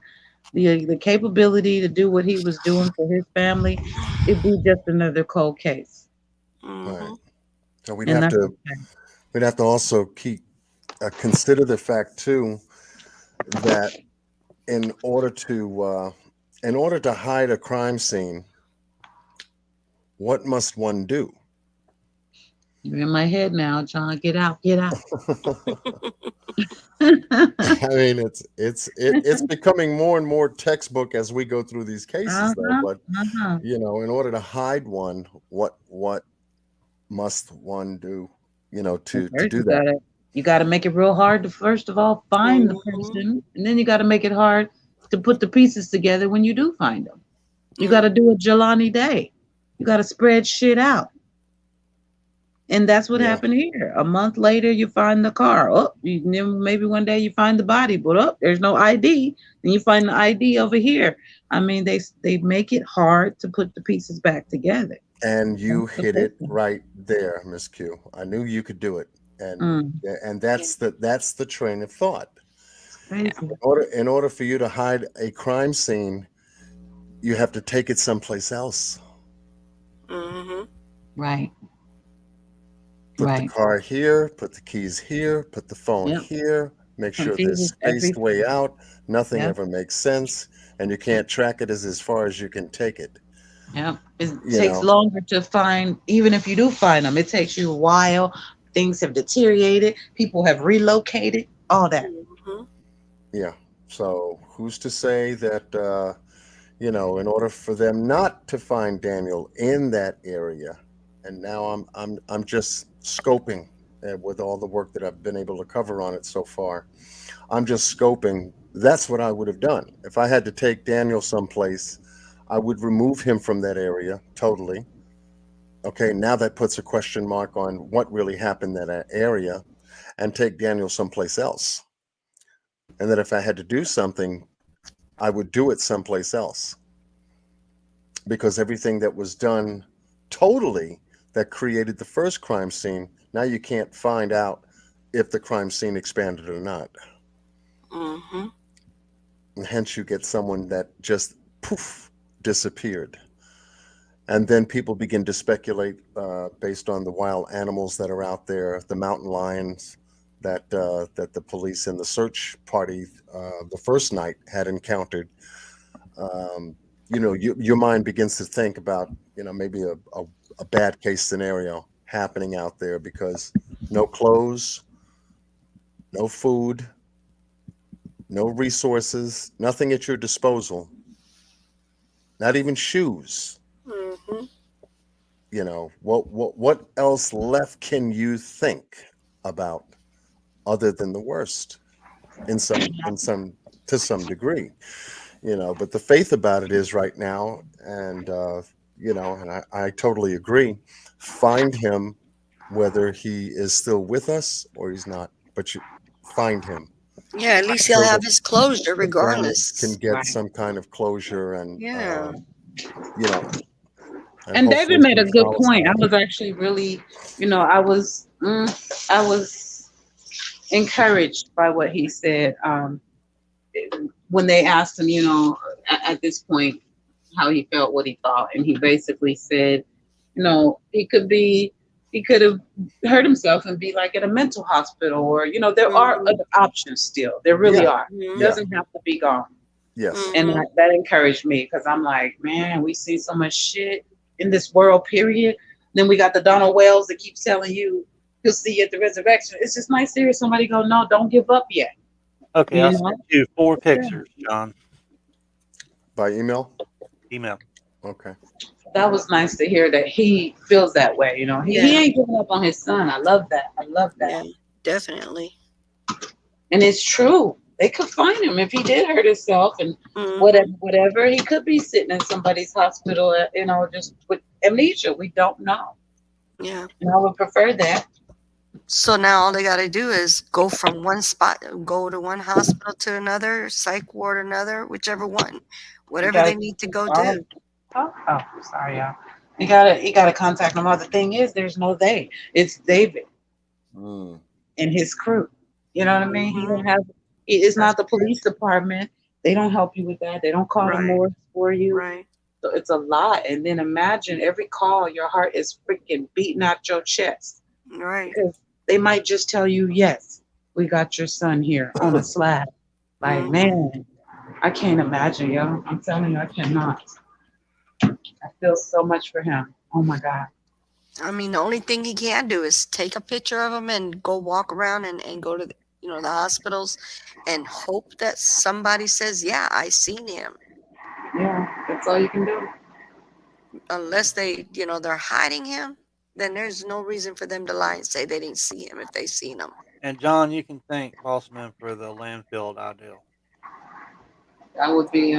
B: the capability to do what he was doing for his family, it'd be just another cold case.
E: Right.
K: Hmm.
E: So
B: And that's okay.
E: we'd have to also consider the fact too that in order to hide a crime scene, what must one do?
B: You're in my head now, John. Get out, get out.
E: I mean, it's becoming more and more textbook as we go through these cases, though.
B: Uh-huh,
E: But
B: uh-huh.
E: in order to hide one, what must one do?
B: Well,
E: To
B: first
E: do that.
B: you gotta make it real hard to first of all find the
K: Hmm.
B: person, and then you gotta make it hard to put the pieces together when you do find them. You
K: Yeah.
B: gotta do a Jelani Day. You gotta spread shit out. And that's what
E: Yeah.
B: happened here. A month later, you find the car. Oh, then maybe one day you find the body, but there's no ID. Then you find the ID over here. I mean, they make it hard to put the pieces back together.
E: And you
B: That's the
E: hit it
B: person.
E: right there, Miss Q. I knew you could do it. And
B: Mm,
E: and that's the train of thought.
B: it's crazy.
E: In order for you to hide a crime scene, you have to take it someplace else.
K: Mm-hmm.
B: Right.
E: Put the
B: Right.
E: car here, put the keys here, put the phone
B: Yep.
E: here, make sure there's
B: Confuses
E: spaced way out. Nothing
B: Yep.
E: ever makes sense, and you can't track it as far as you can take it.
B: Yep. It
E: You
B: takes
E: know,
B: longer to find, even if you do find them, it takes you a while. Things have deteriorated. People have relocated. All that.
K: Mm-hmm.
E: yeah. So who's to say that in order for them not to find Daniel in that area, and now I'm just scoping with all the work that I've been able to cover on it so far. I'm just scoping. That's what I would have done if I had to take Daniel someplace. I would remove him from that area totally. Okay, now that puts a question mark on what really happened in that area, and take Daniel someplace else. And that if I had to do something, I would do it someplace else, because everything that was done totally that created the first crime scene, now you can't find out if the crime scene expanded or not.
K: Mm-hmm.
E: And hence you get someone that just poof disappeared. And then people begin to speculate based on the wild animals that are out there, the mountain lions that the police and the search party the first night had encountered. Your mind begins to think about maybe a bad case scenario happening out there, because no clothes, no food, no resources, nothing at your disposal, not even shoes.
K: Mm-hmm.
E: What else left can you think about other than the worst to some degree? But the faith about it is right now, and and I totally agree. Find him, whether he is still with us or he's not, but you find him
K: Yeah, at least he'll
E: so
K: have
E: that
K: his closure
E: the family can
K: regardless.
E: get
B: Right.
E: some kind of closure, and
K: Yeah.
E: you know, and
B: And
E: hopefully
B: David made
E: some
B: a good
E: solace
B: point. I
E: out of
B: was
E: it.
B: actually really, I was encouraged by what he said. When they asked him, at this point, how he felt, what he thought, and he basically said, he could have hurt himself and be like at a mental hospital, or there are
K: Mm-hmm.
B: other options still. There really
E: Yeah,
B: are.
E: yeah,
B: Doesn't have to be gone.
E: yes,
B: And
K: Mm-hmm.
B: that encouraged me, because I'm like, man, we see so much shit in this world, period. Then we got the Donald Wells that keeps telling you he'll see you at the resurrection. It's just nice to hear somebody go, no, don't give up yet.
L: Okay, I
B: You know?
L: sent you 4
B: Yeah.
L: pictures, John.
E: by email.
L: Email.
E: Okay.
B: That was nice to hear that he feels that way. He
K: Yeah.
B: ain't giving up on his son. I love that. I love that.
K: Yeah. Definitely.
B: And it's true. They could find him if he did hurt himself and
K: Mm-hmm.
B: whatever. He could be sitting in somebody's hospital, just with amnesia. We don't know.
K: Yeah.
B: And I would prefer that.
K: So now all they got to do is go from one spot, go to one hospital to another, psych ward another, whichever one,
B: You
K: whatever they
B: gotta
K: need to go do.
B: oh, sorry, y'all. You gotta contact them. The thing is, there's no they. It's David
E: Mm.
B: and his crew. You know what I mean? He
K: Mm-hmm.
B: don't have. It's
K: That's
B: not the police department. They don't help you with that. They don't call the
K: right.
B: morgue for you.
K: Right.
B: So it's a lot. And then imagine every call, your heart is freaking beating out your chest,
K: Right.
B: because they might just tell you, yes, we got your son here on a slab. Like,
K: Mm-hmm.
B: man, I can't imagine, yo. I'm telling you, I cannot. I feel so much for him. Oh my God.
K: I mean, the only thing he can do is take a picture of him and go walk around and go to the hospitals and hope that somebody says, yeah, I seen him.
B: Yeah, that's all you can do.
K: Unless they're hiding him, then there's no reason for them to lie and say they didn't see him if they seen him.
L: And John, you can thank Bossman for the landfill ideal.
B: That would be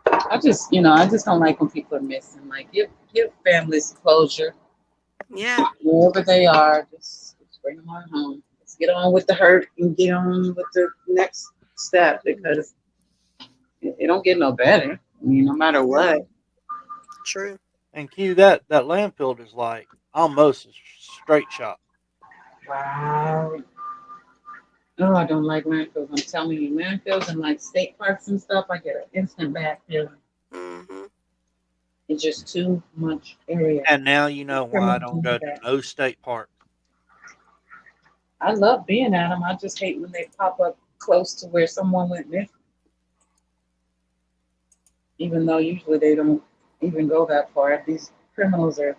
B: I just don't like when people are missing. Like, give families closure.
K: Yeah.
B: Wherever they are, just bring them on home. Let's get on with the hurt and get on with the next step because it don't get no better. I mean, no matter what.
K: True.
L: And Q, that landfill is like almost a straight shot.
B: Wow. Oh, I don't like landfills. I'm telling you, landfills and like state parks and stuff, I get an instant bad feeling.
K: Mm-hmm.
B: It's just too much area.
L: And now you know why I don't go to no state park.
B: I love being at them. I just hate when they pop up close to where someone went missing. Even though usually they don't even go that far. These criminals are,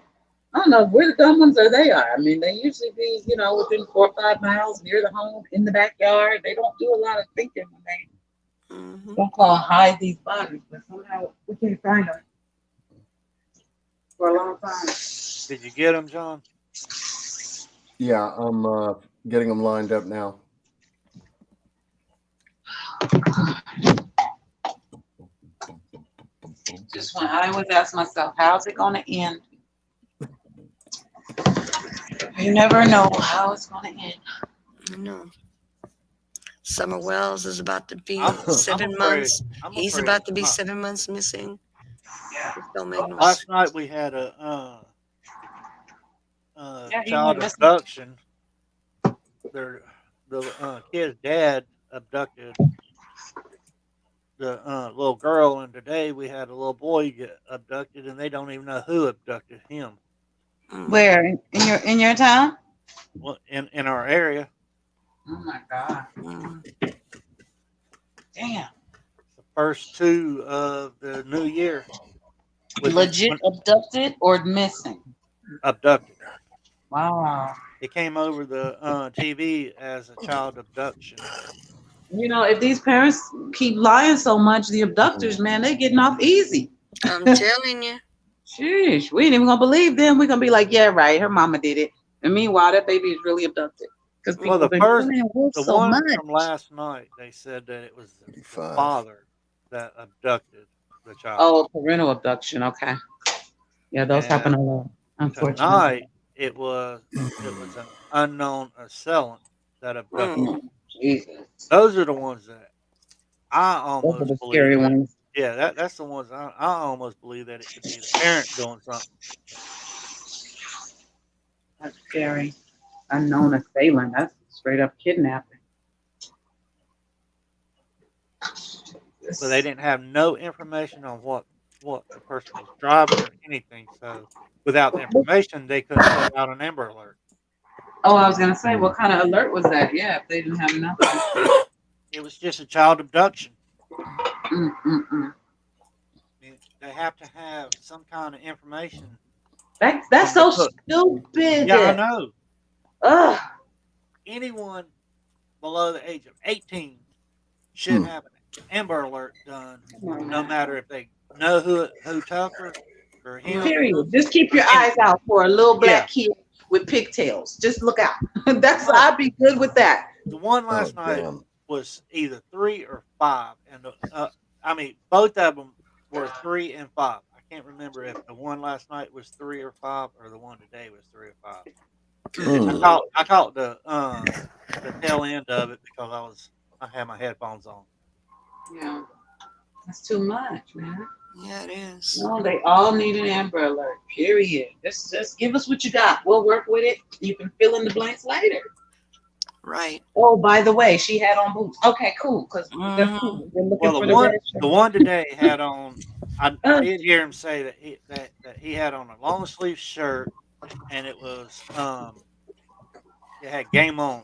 B: I don't know where the dumb ones are. They are. I mean, they usually be, within 4 or 5 miles near the home, in the backyard. They don't do a lot of thinking when they don't call hide these bodies, but somehow we can't find them for a long time.
L: Did you get them, John?
E: Yeah, I'm getting them lined up now.
B: Just when I always ask myself, how's it going to end? You never know how it's going to end.
K: No. Summer Wells is about to be
L: I'm
K: 7
L: afraid-
K: months.
L: I'm
K: He's
L: afraid
K: about to be
L: not.
K: 7 months missing. Just don't make no
L: Last
K: sense.
L: night we had a
B: Yeah, he
L: child
B: went missing.
L: abduction. The kid's dad abducted the little girl, and today we had a little boy get abducted, and they don't even know who abducted him.
B: Where? In your town?
L: Well, in our area.
B: Oh my God. Damn.
L: The first 2 of the new year.
B: Legit abducted or missing?
L: Abducted.
B: Wow.
L: It came over the TV as a child abduction.
B: If these parents keep lying so much, the abductors, man, they getting off easy.
K: I'm telling you.
B: Sheesh, we ain't even gonna believe them. We're gonna be like, yeah, right, her mama did it. And meanwhile, that baby is really abducted. Because people
L: Well,
B: been
L: the
B: so
L: one
B: much.
L: from last night, they said that it was the father that abducted the child.
B: Oh, parental abduction. Okay. Yeah, those happen a lot. Unfortunately.
L: Tonight, it was an unknown assailant that abducted.
B: Jesus.
L: Those are the ones that I
B: Those are
L: almost
B: the
L: believe.
B: scary ones.
L: Yeah, that's the ones I almost believe that it could be the parent doing something.
B: That's scary. Unknown assailant. That's straight up kidnapping.
L: But they didn't have no information on what the person was driving or anything. So without the information, they couldn't put out an Amber Alert.
B: Oh, I was gonna say, what kind of alert was that? Yeah, if they didn't have nothing.
L: It was just a child abduction.
B: Mm-mm-mm.
L: They have to have some kind of information.
B: That's so stupid.
L: Yeah, I know.
B: Ugh.
L: Anyone below the age of 18 should have an Amber Alert done, no matter if they know who Tucker or him.
B: Period. Just keep your eyes out for a little black kid with pigtails. Just look out. I'd be good with that.
L: The one last night was either 3 or 5, and both of them were 3 and 5. I can't remember if the one last night was 3 or 5 or the one today was 3 or 5. I caught the tail end of it because I had my headphones on.
B: Yeah, that's too much, man.
K: Yeah, it is.
B: No, they all need an Amber Alert. Period. Just give us what you got. We'll work with it. You can fill in the blanks later.
K: Right.
B: Oh, by the way, she had on boots. Okay, cool. Because that's cool.
L: Well, the one today had on. I did hear him say that he had on a long sleeve shirt, and it was it had "Game On"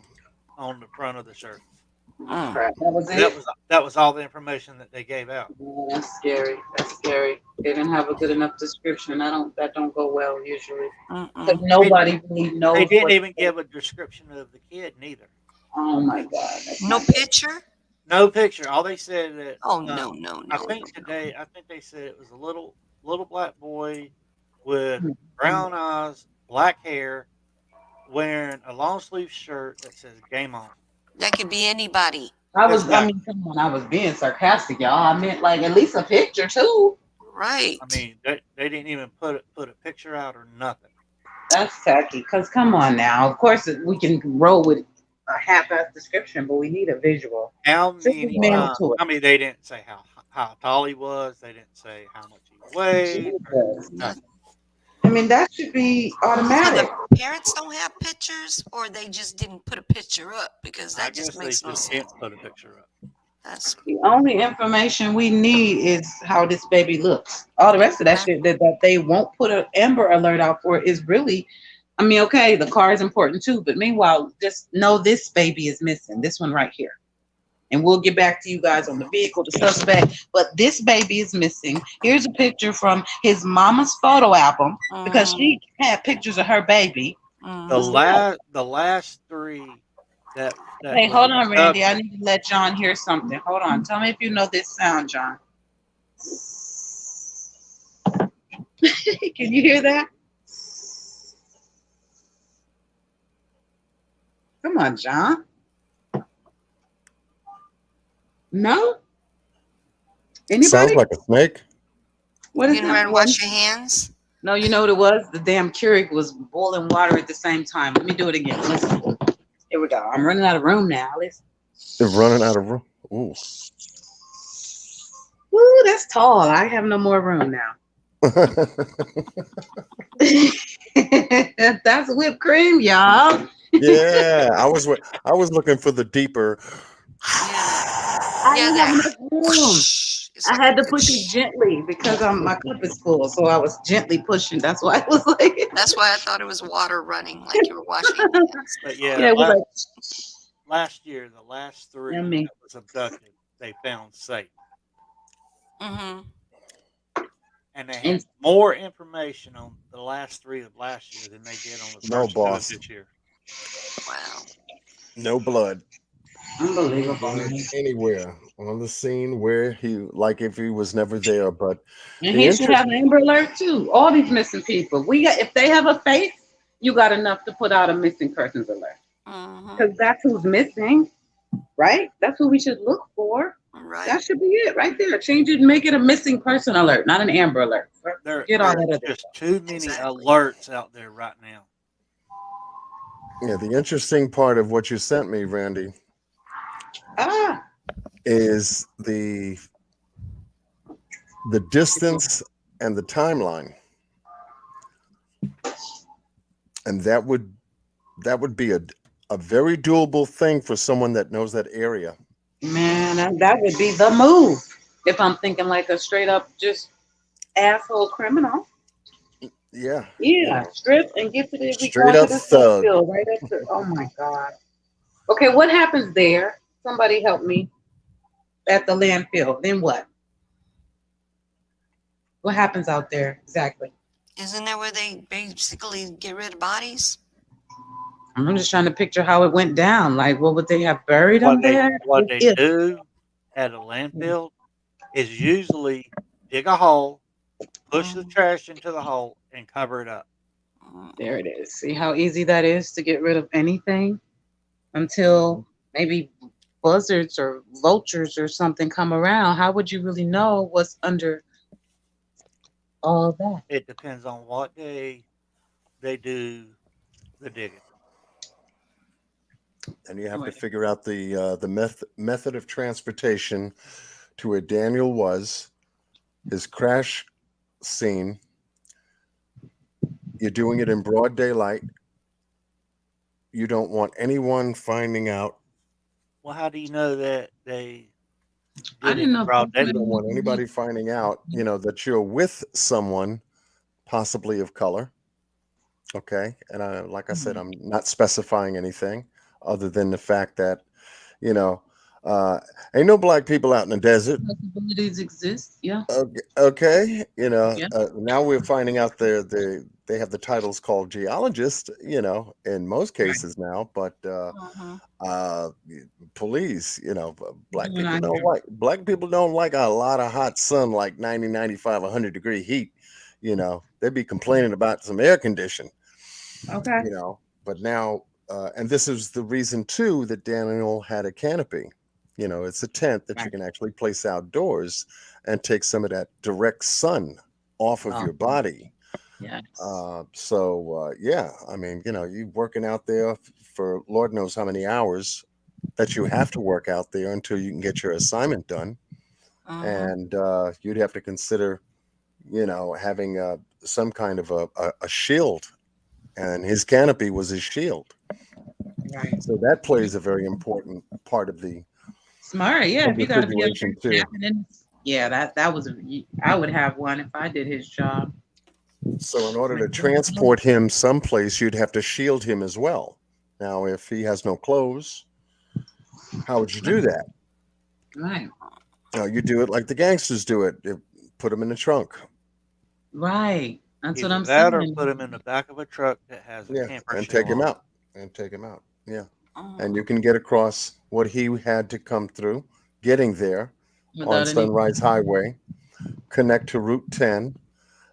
L: the front of the shirt.
B: That was it.
L: That was all the information that they gave out.
B: Oh, that's scary. That's scary. They didn't have a good enough description. That don't go well usually. Because nobody really knows.
L: They didn't even give a description of the kid neither.
B: Oh my God.
K: No picture?
L: No picture. All they said that.
K: Oh no.
L: I think they said it was a little black boy with brown eyes, black hair, wearing a long sleeve shirt that says "Game On."
K: That could be anybody.
B: Come on, I was being sarcastic, y'all. I meant like at least a picture too.
K: Right.
L: I mean, they didn't even put a picture out or nothing.
B: That's tacky. Cause come on now. Of course we can roll with a half-ass description, but we need a visual.
L: How
B: This is
L: many times?
B: mandatory.
L: I mean, they didn't say how tall he was. They didn't say how much he weighed.
B: Jesus.
L: Nothing.
B: I mean, that should be
K: So
B: automatic.
K: the parents don't have pictures, or they just didn't put a picture up because
L: I
K: that
L: guess
K: just
L: they
K: makes no
L: just
K: sense.
L: can't put a picture up.
K: That's
B: The only information we need is how this baby looks. All the rest of that shit that they won't put an Amber Alert out for is really, I mean, okay, the car is important too, but meanwhile, just know this baby is missing. This one right here. And we'll get back to you guys on the vehicle, the suspect. But this baby is missing. Here's a picture from his mama's photo album because she had pictures of her baby.
L: The last three that
B: Hey,
L: was
B: hold on, Randy. I
L: abducted.
B: need to let John hear something. Hold on. Tell me if you know this sound, John. Can you hear that? Come on, John. No? Anybody?
E: Sounds like a snake.
B: What is
K: getting ready to
B: that?
K: wash your hands.
B: No, you know what it was? The damn Keurig was boiling water at the same time. Let me do it again. Listen. Here we go. I'm running out of room now. Listen.
E: They're running out of room. Ooh.
B: Woo, that's tall. I have no more room now. That's whipped cream, y'all.
E: Yeah, I was looking for the deeper.
B: I didn't have enough room. I had to push it gently because my cup is full, so I was gently pushing. That's why it was like.
K: That's why I thought it was water running, like you were washing your hands.
L: But yeah,
B: Yeah, it was like.
L: last year, the last three
B: Yummy.
L: that was abducted, they found safe.
K: Mm-hmm.
L: And they had more information on the last three of last year than they did on the
E: No,
L: first two
E: boss.
L: of this year.
K: Wow.
E: No blood.
B: Unbelievable.
E: Anywhere on the scene where like if he was never there. But
B: And he should have an Amber Alert too. All these missing people. If they have a face, you got enough to put out a missing persons alert. Because that's who's missing, right? That's who we should look for.
K: Right.
B: That should be it right there. Change it and make it a missing person alert, not an Amber Alert. Get all that
L: There's
B: other
L: just
B: stuff.
L: too many alerts out there right now.
E: Yeah, the interesting part of what you sent me, Randy, is the distance and the timeline. And that would be a very doable thing for someone that knows that area.
B: Man, that would be the move. If I'm thinking like a straight up just asshole criminal.
E: Yeah.
B: Yeah, strip and get to the
E: Straight up thug.
B: Right up to, oh my God. Okay, what happens there? Somebody help me. At the landfill. Then what? What happens out there exactly?
K: Isn't that where they basically get rid of bodies?
B: I'm just trying to picture how it went down. Like, what would they have buried them there?
L: What they do at a landfill is usually dig a hole, push the trash into the hole, and cover it up.
B: There it is. See how easy that is to get rid of anything until maybe buzzards or vultures or something come around. How would you really know what's under all of that?
L: It depends on what day they do the digging.
E: And you have to figure out the method of transportation to where Daniel was, his crash scene. You're doing it in broad daylight. You don't want anyone finding out.
L: Well, how do you know that they
B: I didn't know.
E: You don't want anybody finding out, that you're with someone, possibly of color. Okay. And like I said, I'm not specifying anything other than the fact that, ain't no black people out in the desert.
B: Possibilities exist. Yeah.
E: Okay. Now we're finding out they have the titles called geologist, in most cases now, but police, black people don't like a lot of hot sun, like 90, 95, 100-degree heat. They'd be complaining about some air condition.
B: Okay.
E: But now, and this is the reason too that Daniel had a canopy. It's a tent that you can actually place outdoors and take some of that direct sun off of your body.
B: Yes.
E: Yeah, I mean, you working out there for Lord knows how many hours that you have to work out there until you can get your assignment done. And you'd have to consider, having some kind of a shield, and his canopy was his shield.
B: Right.
E: So that plays a very important part of the
B: Smart. Yeah.
E: of
B: If
E: the
B: you got to be up there
E: situation too.
B: snapping in. Yeah, that was. I would have one if I did his job.
E: So in order to transport him someplace, you'd have to shield him as well. Now, if he has no clothes, how would you do that?
B: Right.
E: You do it like the gangsters do it. You put him in the trunk.
B: Right. That's what
L: Either
B: I'm
L: that or
B: saying.
L: put him in the back of a truck that has a
E: Yeah,
L: camper
E: and
L: shell
E: take him
L: on it.
E: out. And take him out. Yeah. And you can get across what he had to come through, getting there on
B: Without any
E: Sunrise Highway, connect to Route 10,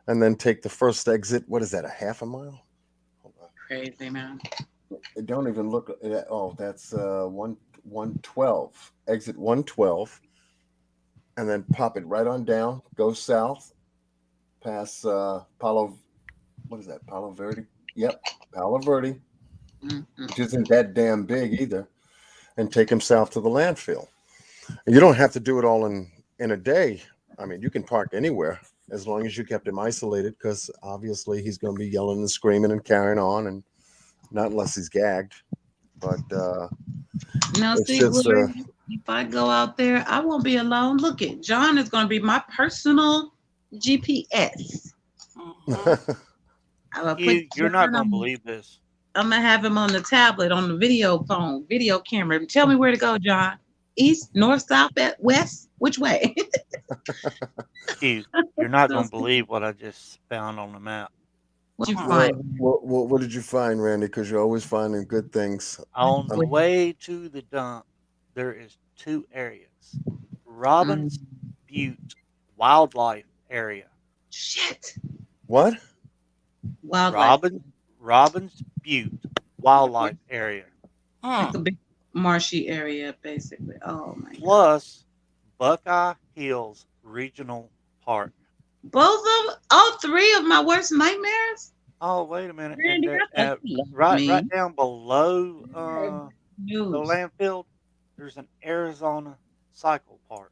E: and then take the first exit. What is that, a half a mile? Hold on.
B: crazy man.
E: It don't even look. Oh, that's 112. Exit 112, and then pop it right on down. Go south, past Palo. What is that? Palo Verde. Yep, Palo Verde, which isn't that damn big either, and take him south to the landfill. And you don't have to do it all in a day. I mean, you can park anywhere as long as you kept him isolated, because obviously he's going to be yelling and screaming and carrying on, and not unless he's gagged. But
B: Now,
E: it's
B: see,
E: just
B: Gloria, if I go out there, I won't be alone. Look at John is going to be my personal GPS. I will put
L: You're not
B: John
L: going to
B: on.
L: believe this.
B: I'm gonna have him on the tablet, on the video phone, video camera. Tell me where to go, John. East, north, south, west. Which way?
L: Q, you're not
B: So
L: going to believe what I just found on the map.
B: what you
E: What,
B: find?
E: what did you find, Randy? Because you're always finding good things.
L: On the way to the dump, there is 2 areas. Robbins Butte Wildlife Area.
B: Shit.
E: What?
B: Wildlife.
L: Robbins Butte Wildlife Area.
B: It's a big marshy area, basically. Oh my God.
L: Plus Buckeye Hills Regional Park.
B: Both of all 3 of my worst nightmares.
L: Oh, wait a minute.
B: Randy,
L: And
B: I thought you loved
L: right
B: me.
L: down below the
B: News.
L: landfill, there's an Arizona cycle park.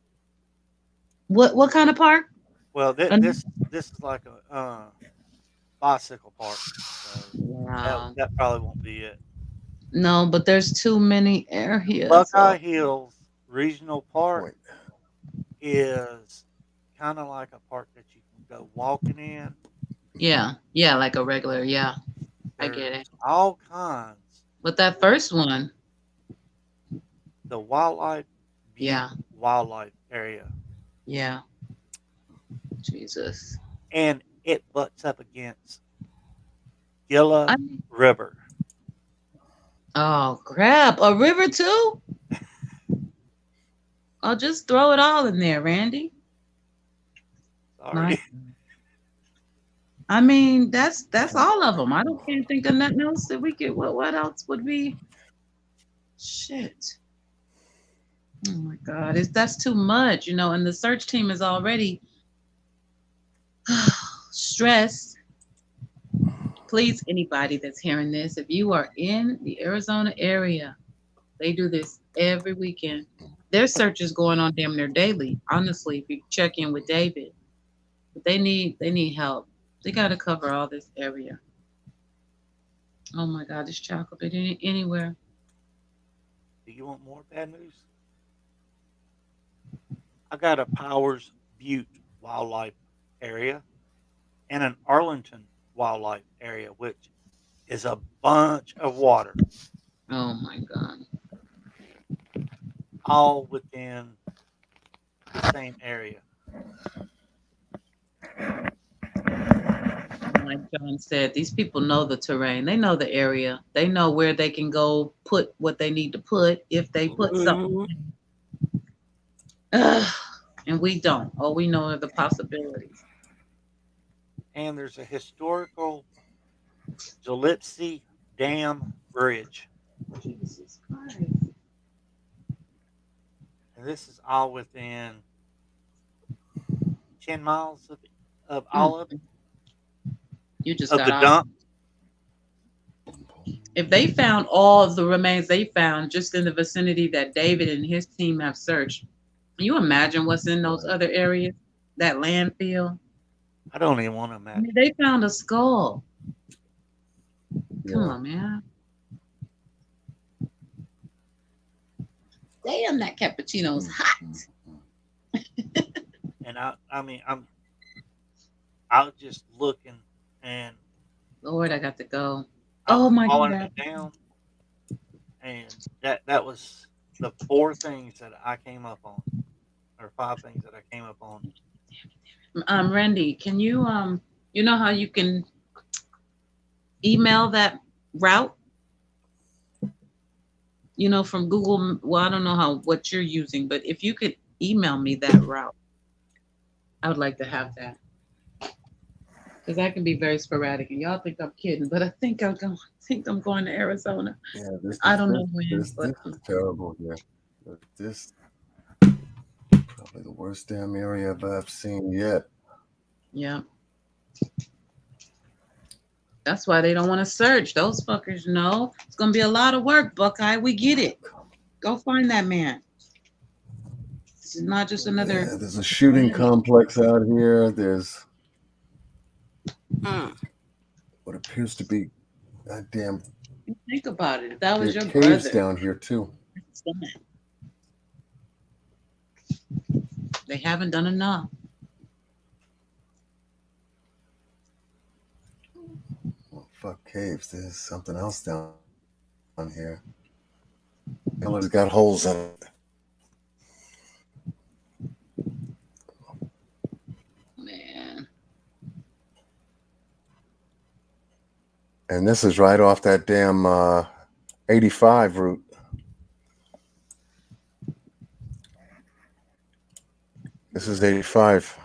B: What kind of park?
L: Well, this is like a bicycle park. So
B: Wow.
L: that probably won't be it.
B: No, but there's too many areas.
L: Buckeye Hills Regional Park is kind of like a park that you can go walking in.
B: Yeah, like a regular. Yeah, I get it.
L: All kinds.
B: But that first one,
L: The Wildlife Wildlife Area.
B: Yeah. Jesus.
L: And it butts up against Gila River.
B: Oh, crap. A river, too? I'll just throw it all in there, Randy.
L: Sorry.
B: I mean, that's all of them. Can't think of nothing else that we could. What else would be? Shit. Oh my God, that's too much, and the search team is already stressed. Please, anybody that's hearing this, if you are in the Arizona area, they do this every weekend. Their search is going on damn near daily. Honestly, if you check in with David, but they need help. They got to cover all this area. Oh my God, this child could be anywhere.
L: Do you want more bad news? I got a Powers Butte Wildlife Area and an Arlington Wildlife Area, which is a bunch of water.
B: Oh my God.
L: All within the same area.
B: Like John said, these people know the terrain. They know the area. They know where they can go put what they need to put if they put something. And we don't. All we know are the possibilities.
L: And there's a historical Gillespie Dam Bridge.
B: Jesus Christ.
L: And this is all within 10 miles of all of it.
B: You just
L: of
B: got
L: the
B: off.
L: dump.
B: If they found all of the remains they found just in the vicinity that David and his team have searched, can you imagine what's in those other areas? That landfill?
L: I don't even want to
B: I
L: imagine.
B: mean, they found a skull. Come
E: Yeah.
B: on, man. Damn, that cappuccino's hot.
L: And I mean, I was just looking, and
B: Lord, I got to go.
L: I
B: Oh
L: was
B: my
L: following
B: God.
L: it down, and that was the 4 things that I came up on, or 5 things that I came up on.
B: Randy, can you you know how you can email that route? You know, from Google. Well, I don't know what you're using, but if you could email me that route, I would like to have that. Because I can be very sporadic, and y'all think I'm kidding, but I think I'm going to Arizona.
E: Yeah, this
B: I
E: is
B: don't know when,
E: this
B: but
E: is terrible here. This probably the worst damn area I've seen yet.
B: yeah. That's why they don't want to search. Those fuckers know it's gonna be a lot of work, Buckeye. We get it. Go find that man. This is not just another.
E: Yeah, there's a shooting complex out here. There's what appears to be goddamn
B: Think about it. If that was your
E: caves
B: brother,
E: down here too.
B: they haven't done enough.
E: Well, fuck caves. There's something else down here. It's got holes in it.
B: Man.
E: And this is right off that damn 85 route. This is 85.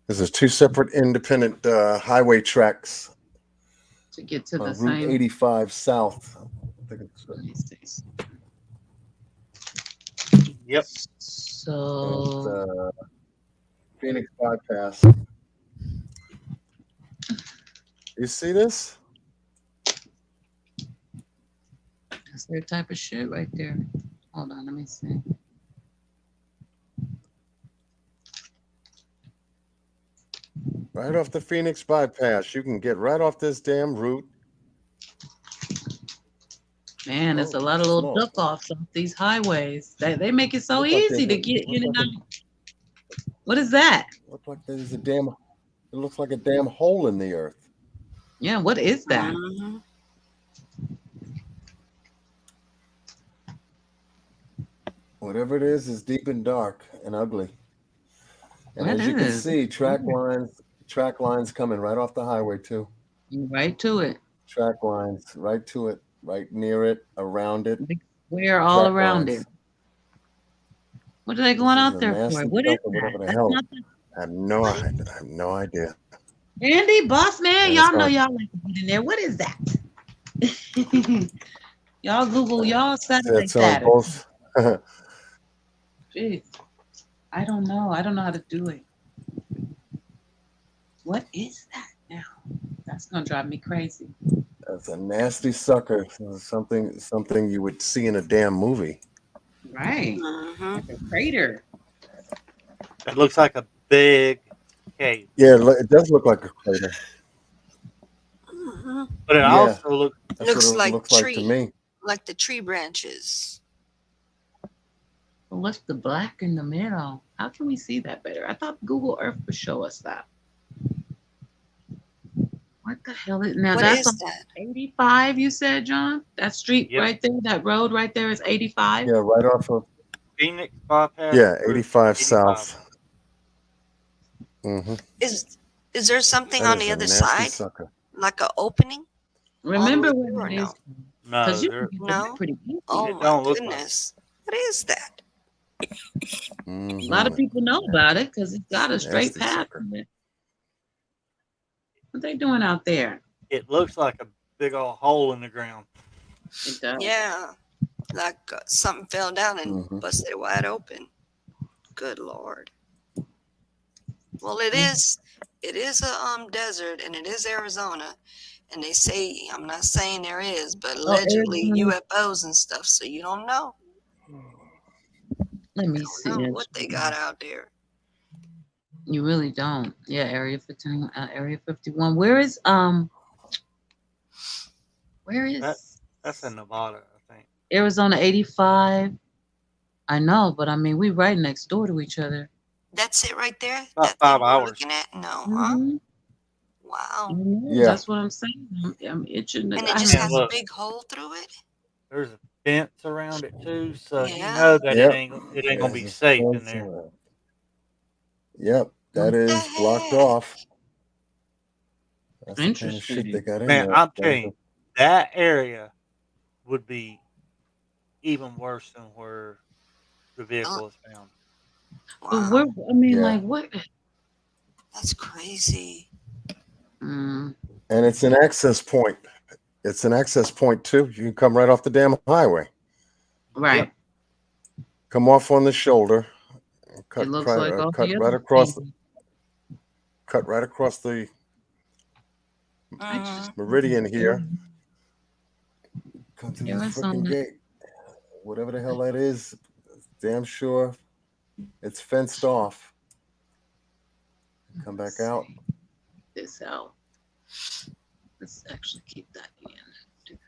E: This is 2 separate independent highway tracks.
B: To get to the
E: Route
B: same.
E: 85 south. I think it's
L: Yep.
B: So
E: Phoenix bypass. You see this?
B: that's their type of shit right there. Hold on, let me see.
E: Right off the Phoenix bypass. You can get right off this damn route.
B: Man, it's a lot of little duck offs off these highways. They make it so
E: Look like
B: easy to
E: there's
B: get in and
E: like
B: out. What is that?
E: Looks like there's a damn. It looks like a damn hole in the earth.
B: Yeah, what is that?
E: Whatever it is deep and dark and ugly. And
B: What
E: as you can
B: is?
E: see, track lines coming right off the highway too.
B: Right to it.
E: Track lines right to it, right near it, around it.
B: We're all
E: Track
B: around
E: lines.
B: it. What are they going
E: This
B: out
E: is a
B: there for?
E: nasty
B: What is
E: duck or
B: that?
E: whatever the
B: That's
E: hell.
B: not the
E: I have no idea.
B: Andy, boss man,
E: And
B: y'all know y'all like to get in there. What is that? Y'all Google, y'all Saturday
E: It's on
B: status.
E: both.
B: Jeez. I don't know. I don't know how to do it. What is that now? That's gonna drive me crazy.
E: That's a nasty sucker. Something you would see in a damn movie.
B: Right. Like a crater.
L: It looks like a big cave,
E: Yeah, it does look like a crater.
L: but it
E: Yeah.
L: also looks.
E: That's
K: Looks
E: what it
K: like
E: looks like
K: tree.
E: to me.
K: Like the tree branches.
B: But what's the black in the middle? How can we see that better? I thought Google Earth would show us that. What the hell is now?
K: What
B: That's
K: is
B: on
K: that?
B: 85, you said, John? That street
L: Yep.
B: right there, that road right there is 85?
E: Yeah, right off of
L: Phoenix bypass.
E: yeah,
L: Route
E: 85 south. Mm-hmm.
K: Is there something
E: That
K: on
E: is
K: the
E: a
K: other
E: nasty
K: side?
E: sucker.
K: Like an opening?
B: Remember
K: All the way
B: when
K: through
B: it
K: or
B: is?
L: No,
B: Because you
L: there-
B: can get
K: No?
B: there pretty easy.
K: Oh
L: It
K: my
L: don't look like
K: goodness. What is that?
B: A lot of people know about it because it's got a straight
E: Nasty
B: path.
E: sucker.
B: in it. What they doing out there?
L: it looks like a big old hole in the ground.
B: It does.
K: Yeah. Like something fell down and
E: Mhm.
K: busted it wide open. Good Lord. Well, it is it is a desert, and it is Arizona, and they say, I'm not saying there is, but
B: Oh,
K: allegedly
B: Arizona.
K: UFOs and stuff. So you don't know.
B: Let me see.
K: Know what they got out there.
B: You really don't. Yeah, Area 15, Area 51. Where is
L: That's in Nevada, I think.
B: Arizona 85? I know, but I mean, we right next door to each other.
K: That's it right there.
L: About
K: That thing
L: 5
K: we're
L: hours.
K: looking at. No, huh?
B: Mhm.
K: Wow.
E: Yeah.
B: That's what I'm saying. I'm itching.
K: And it
B: I
K: just
B: have
K: has
L: look.
K: a big hole through it.
L: There's a fence around it too, so you
K: Yeah.
L: know that
E: Yep.
L: it ain't gonna
E: There's
L: be
E: a
L: safe in
E: fence
L: there.
E: around. Yep, that
K: What the
E: is blocked
K: heck?
E: off. That's the kind of
B: interesting.
E: shit they got in
L: Man,
E: there.
L: I'm telling you, that area would be even worse than where the vehicle is found.
B: But
K: Wow.
B: where? I mean,
E: Yeah.
B: like what?
K: That's crazy.
B: Mm,
E: And it's an access point. It's an access point too. You can come right off the damn highway.
B: right.
E: Come off on the shoulder.
B: It looks like all
E: cut
B: the
E: right
B: other
E: across.
B: things.
E: Cut right across the
B: I just
E: meridian here. Come through the freaking
B: Arizona.
E: gate. Whatever the hell that is, damn sure it's fenced off. Come back out.
B: This out. Let's actually keep that in.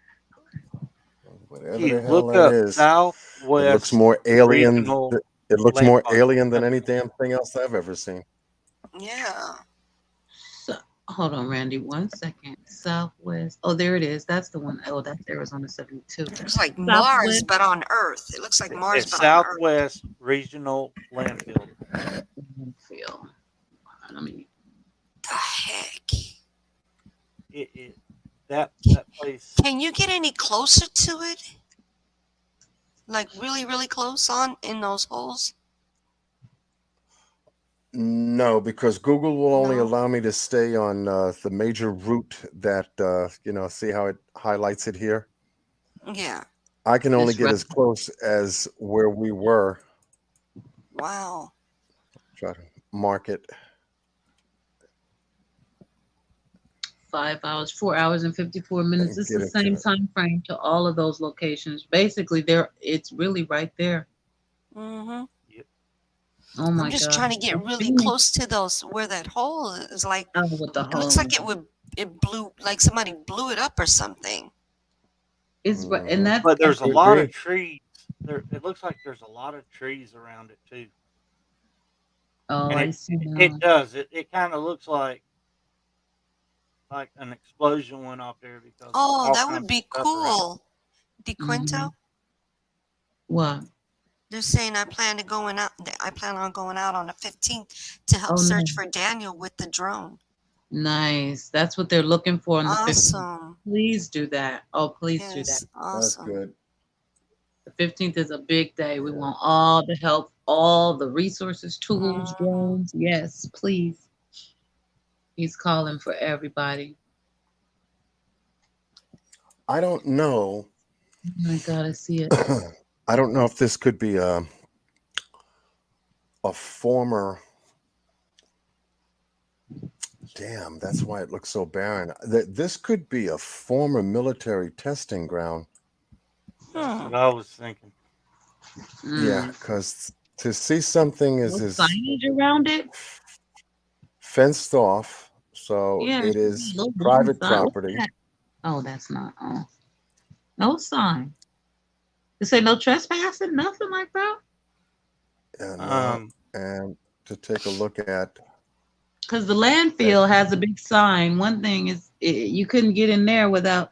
E: Whatever
L: You
E: the hell
L: look
E: that
L: up
E: is. It
L: Southwest
E: looks more alien.
L: Regional
E: It looks more
L: Landmark.
E: alien than any damn thing else I've ever seen.
K: Yeah.
B: So, hold on, Randy. 1 second. Southwest. Oh, there it is. That's the one. Oh, that's Arizona 72.
K: It looks like Mars,
B: Southwest
K: but on Earth. It looks like Mars,
L: It's
K: but on Earth.
L: Southwest Regional Landfill.
B: Landfill. I mean,
K: The heck?
L: That place.
K: Can you get any closer to it? Like really, really close in those holes?
E: No, because Google will only
K: No.
E: allow me to stay on the major route that see how it highlights it here.
K: Yeah.
E: I can only
B: This
E: get
B: right.
E: as close as where we were.
K: Wow.
E: Try to mark it.
B: 5 hours, 4 hours and 54 minutes. It's
E: Get
B: the
E: into
B: same
E: it.
B: time frame to all of those locations. Basically, it's really right there.
K: Mm-hmm.
B: Oh my
K: I'm just
B: God.
K: trying to get really
B: Phoenix.
K: close to those where that hole is. Like
B: Oh, with the
K: it looks like
B: hole.
K: it blew, like somebody blew it up or something.
B: It's right, and that's
L: But there's a
E: Could
L: lot
E: be.
L: of trees. It looks like there's a lot of trees around it too.
B: oh,
L: And
B: I
L: it
B: see now.
L: it does. It kind of looks like an explosion went off there because
K: Oh,
L: all
K: that
L: kinds
K: would
L: of
K: be
L: stuff around it.
K: cool. DeQuinto,
B: What?
K: they're saying I plan on going out on the 15th to help
B: Oh,
K: search
B: no.
K: for Daniel with the drone.
B: Nice. That's what they're looking for on the 15th.
K: Awesome.
B: Please do that. Oh, please do that.
K: Yes,
E: That's
K: awesome.
E: good.
B: The 15th is a big day. We want all the help, all the resources, tools, drones. Yes, please. He's calling for everybody.
E: I don't know.
B: Oh my God, I see it.
E: I don't know if this could be a former. Damn, that's why it looks so barren. This could be a former military testing ground.
L: That's what I was thinking.
E: Yeah, because to see something
B: No
E: is
B: signage around it?
E: fenced off, so
B: Yeah,
E: it
B: should be a
E: is
B: little
E: private
B: sign. What's
E: property.
B: that? Oh, that's not. Oh, no sign. It say no trespassing, nothing like that.
E: And to take a look at.
B: Because the landfill has a big sign. One thing is you couldn't get in there without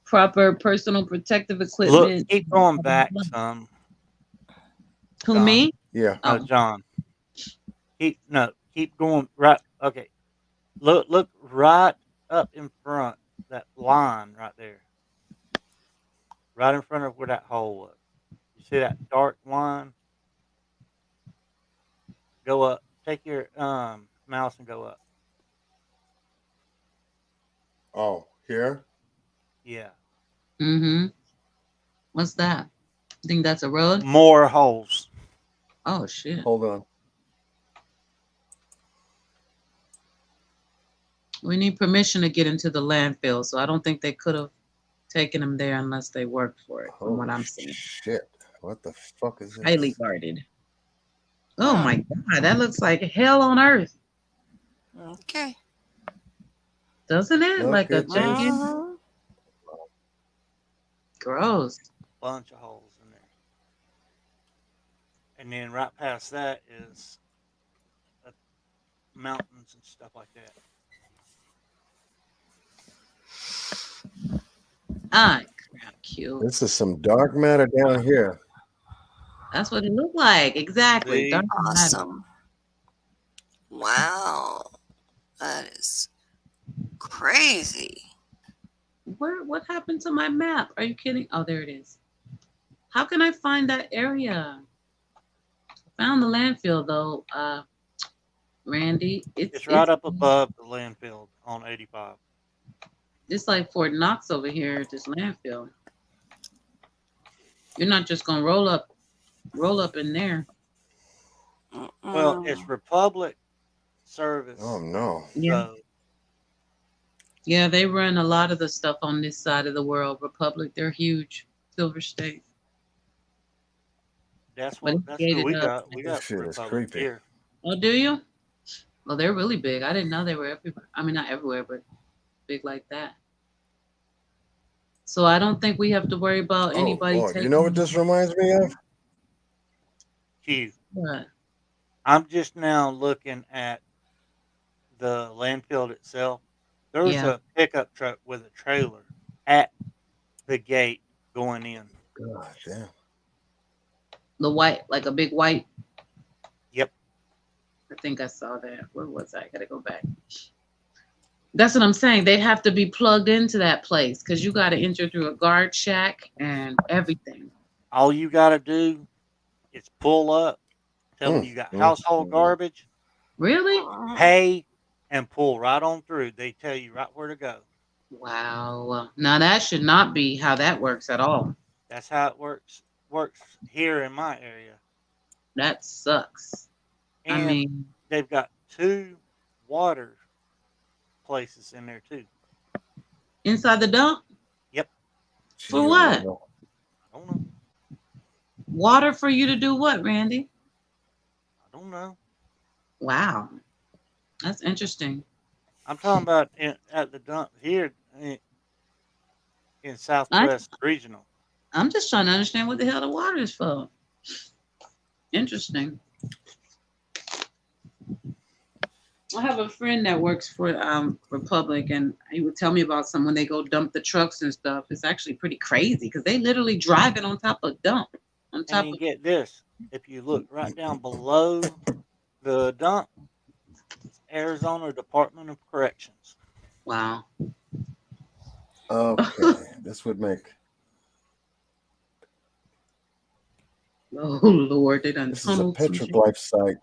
B: proper personal protective equipment.
L: Look, keep going back some.
B: Who,
L: John.
B: me?
E: Yeah.
B: Oh.
L: No, John. Keep going right. Okay. Look right up in front, that line right there. Right in front of where that hole was. You see that dark line? Go up. Take your mouse and go up.
E: Oh, here?
L: Yeah.
B: Mm-hmm. What's that? You think that's a road?
L: More holes.
B: Oh shit.
E: Hold on.
B: We need permission to get into the landfill, so I don't think they could have taken them there unless they worked for it, from what I'm seeing.
E: Shit. What the fuck is
B: Highly
E: this?
B: guarded. Oh my God, that looks like hell on earth,
K: Okay.
B: doesn't it?
E: Look
B: Like a
E: at this.
B: gigantic. Gross.
L: Bunch of holes in there. And then right past that is mountains and stuff like that.
B: Ah, crap, cute.
E: This is some dark matter down here.
B: That's what it looked like. Exactly.
L: See?
B: Dark matter.
K: Awesome. Wow. That is crazy.
B: What happened to my map? Are you kidding? Oh, there it is. How can I find that area? I found the landfill though, Randy.
L: It's right up above the landfill on 85.
B: It's like Fort Knox over here at this landfill. You're not just gonna roll up in there.
L: Well, it's Republic Service.
E: Oh no.
B: Yeah. Yeah, they run a lot of the stuff on this side of the world. Republic, they're huge. Silver State.
L: That's
B: But
L: what
B: it's
L: that's what
B: gated
L: we
B: up.
L: got. We got
E: This shit is
L: Republic
E: creepy.
L: here.
B: Oh, do you? Well, they're really big. I didn't know they were everywhere. I mean, not everywhere, but big like that. So I don't think we have to worry about
E: Oh
B: anybody
E: Lord.
B: taking.
E: You know what this reminds me of?
L: Q.
B: What?
L: I'm just now looking at the landfill itself. There's
B: Yeah.
L: a pickup truck with a trailer at the gate going in.
E: God damn.
B: The white, like a big white.
L: Yep.
B: I think I saw that. Where was I? Gotta go back. That's what I'm saying. They have to be plugged into that place because you got to enter through a guard shack and everything.
L: All you got to do is pull up, tell them you got household garbage,
B: Really?
L: pay, and pull right on through. They tell you right where to go.
B: Wow. Now that should not be how that works at all.
L: That's how it works here in my area.
B: That sucks.
L: And
B: I mean,
L: they've got 2 water places in there too.
B: inside the dump?
L: Yep.
B: For what?
L: I don't know.
B: Water for you to do what, Randy?
L: I don't know.
B: Wow. That's interesting.
L: I'm talking about at the dump here in Southwest Regional.
B: I'm just trying to understand what the hell the water is for. Interesting. I have a friend that works for Republic, and he would tell me about some when they go dump the trucks and stuff. It's actually pretty crazy because they literally drive it on top of dump. On top
L: And you
B: of
L: get this. If you look right down below the dump, it's Arizona Department of Corrections.
B: Wow.
E: Okay. This would make.
B: Oh Lord, they done
E: This is a
B: tunneled some shit.
E: petroglyph site.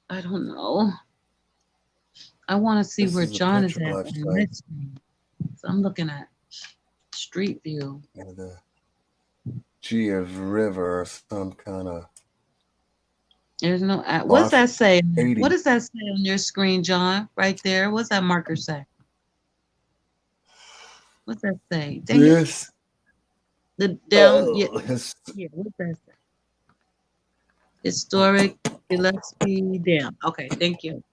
B: I don't know. I want to see
E: This
B: where
E: is a
B: John is at
E: petroglyph
B: on
E: site.
B: this screen. So I'm looking at Street View.
E: And the Geogaphic river or some kind of.
B: There's no. What's that say?
E: 80.
B: What does that say on your screen, John? Right there. What's that marker say? What's that say? Dang it.
E: This.
B: The down.
E: Oh,
B: Yeah.
E: his-
B: Yeah. What's that say? Historic Gillespie Dam. Okay. Thank you.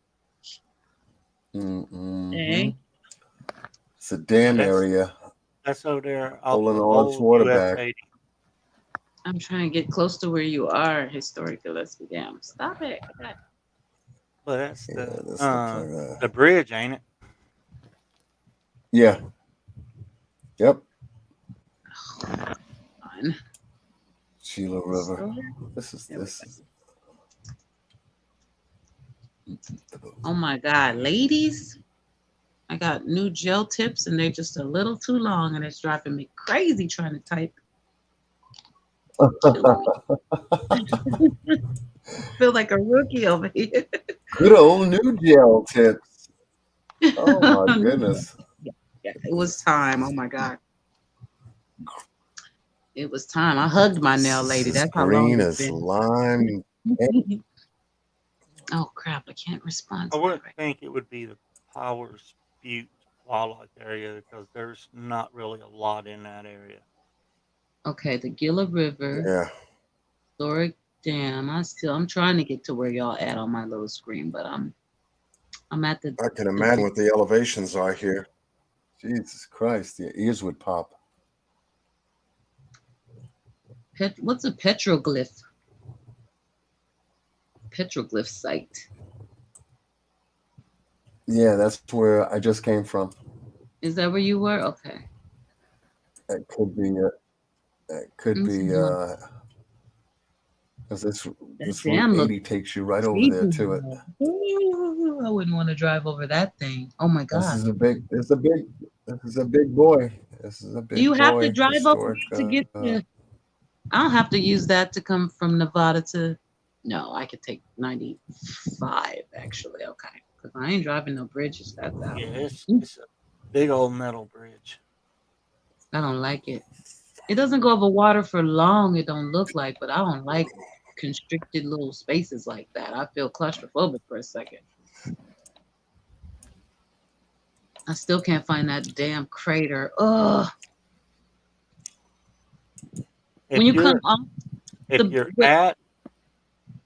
B: Okay.
E: It's a dam
L: That's-
E: area.
L: That's over there off
E: Pulling
L: of
E: all its
L: old
E: water
L: US
E: back.
L: 80.
B: I'm trying to get close to where you are. Historic Gillespie Dam. Stop it.
L: But that's
E: Yeah,
L: the
E: that's the
L: the bridge, ain't it?
E: Yeah. Yep.
B: Fine.
E: Sheila River. This is
B: There we
E: this.
B: Oh my God, ladies. I got new gel tips and they're just a little too long and it's driving me crazy trying to type. Feel like a rookie over here.
E: Good old new gel tips. Oh my goodness.
B: Yeah, it was time. Oh my God. It was time. I hugged my nail lady. That's how long
E: Green
B: it's
E: as
B: been.
E: lime.
B: Oh crap, I can't respond
L: I
B: to
L: wouldn't
B: that.
L: think it would be the powers Butte wildlife area because there's not really a lot in that area.
B: Okay, the Gila River,
E: Yeah.
B: historic dam. I'm trying to get to where y'all at on my little screen, but I'm at the
E: I can imagine what the elevations are here. Jesus Christ, your ears would pop.
B: What's a petroglyph? Petroglyph site.
E: Yeah, that's where I just came from.
B: Is that where you were? Okay.
E: It could be. It could be. Because this Route 80 takes you right over there to it.
B: Ooh, I wouldn't want to drive over that thing. Oh my God.
E: This is a big boy. This is a big boy.
B: Do you have to drive over
E: historic,
B: there to get to? I don't have to use that to come from Nevada to. No, I could take 95 actually. Okay, because I ain't driving no bridges. That's out.
L: Yeah, it's a big old metal bridge.
B: I don't like it. It doesn't go over water for long. It don't look like, but I don't like constricted little spaces like that. I feel claustrophobic for a second. I still can't find that damn crater. Ugh. When you come off,
L: if you're at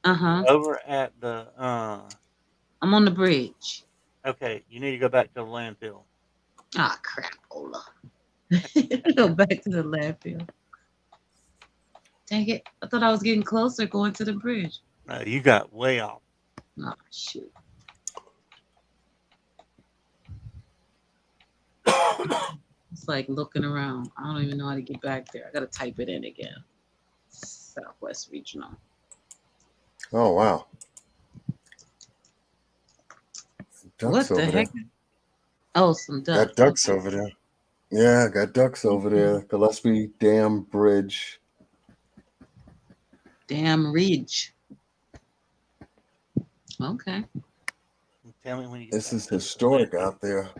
B: over
L: at the
B: I'm on the bridge.
L: Okay, you need to go back to the landfill.
B: Ah, crap, hold on. Go back to the landfill. Dang it! I thought I was getting closer going to the bridge.
L: No, you got way off.
B: Oh shoot! It's like looking around. I don't even know how to get back there. I gotta type it in again. Southwest Regional.
E: Oh wow!
B: What the heck? Oh, some ducks.
E: Got ducks over there. Yeah, got ducks over there. Gillespie Dam Bridge.
B: Dam Ridge. Okay.
L: Tell me when you.
E: This is historic out there.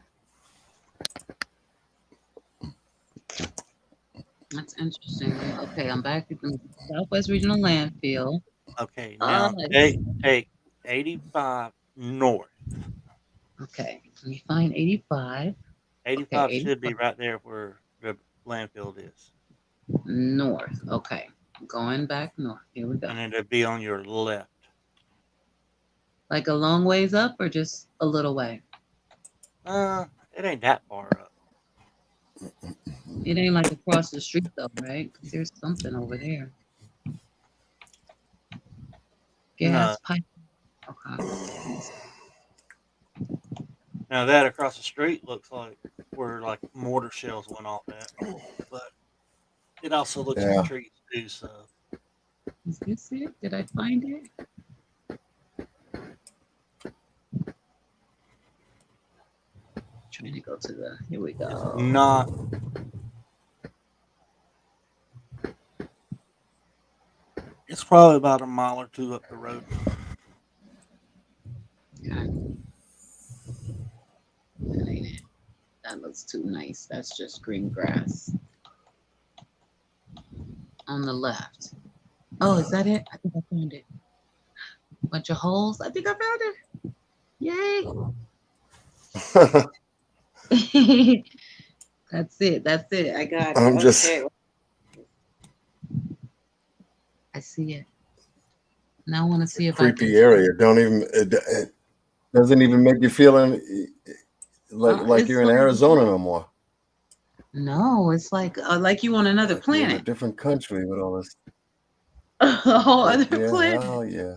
B: That's interesting. Okay, I'm back at the Southwest Regional Landfill.
L: Okay, now take 85 north.
B: Okay, let me find 85.
L: 85
B: okay,
L: should be right there where the landfill is.
B: North. Okay, going back north. Here we go.
L: And it'll be on your left.
B: Like a long ways up or just a little way?
L: It ain't that far up.
B: It ain't like across the street though, right? 'Cause there's something over there. Gas pipe. Okay.
L: Now that across the street looks like where like mortar shells went off at, but it also looks like trees too. So
B: is this it? Did I find it? Trying to go to the. Here we go.
L: It's not. It's probably about a mile or two up the road.
B: Okay. That ain't it. That looks too nice. That's just green grass. On the left. Oh, is that it? I think I found it. Bunch of holes. I think I found it. Yay. That's it. That's it. I got it.
E: I'm just.
B: I see it. Now I want to see if
E: creepy area. Don't even. It doesn't even make you feel like you're in Arizona no more.
B: No, it's like you on another planet.
E: You're in a different country with all this.
B: A whole other planet.
E: Oh yeah.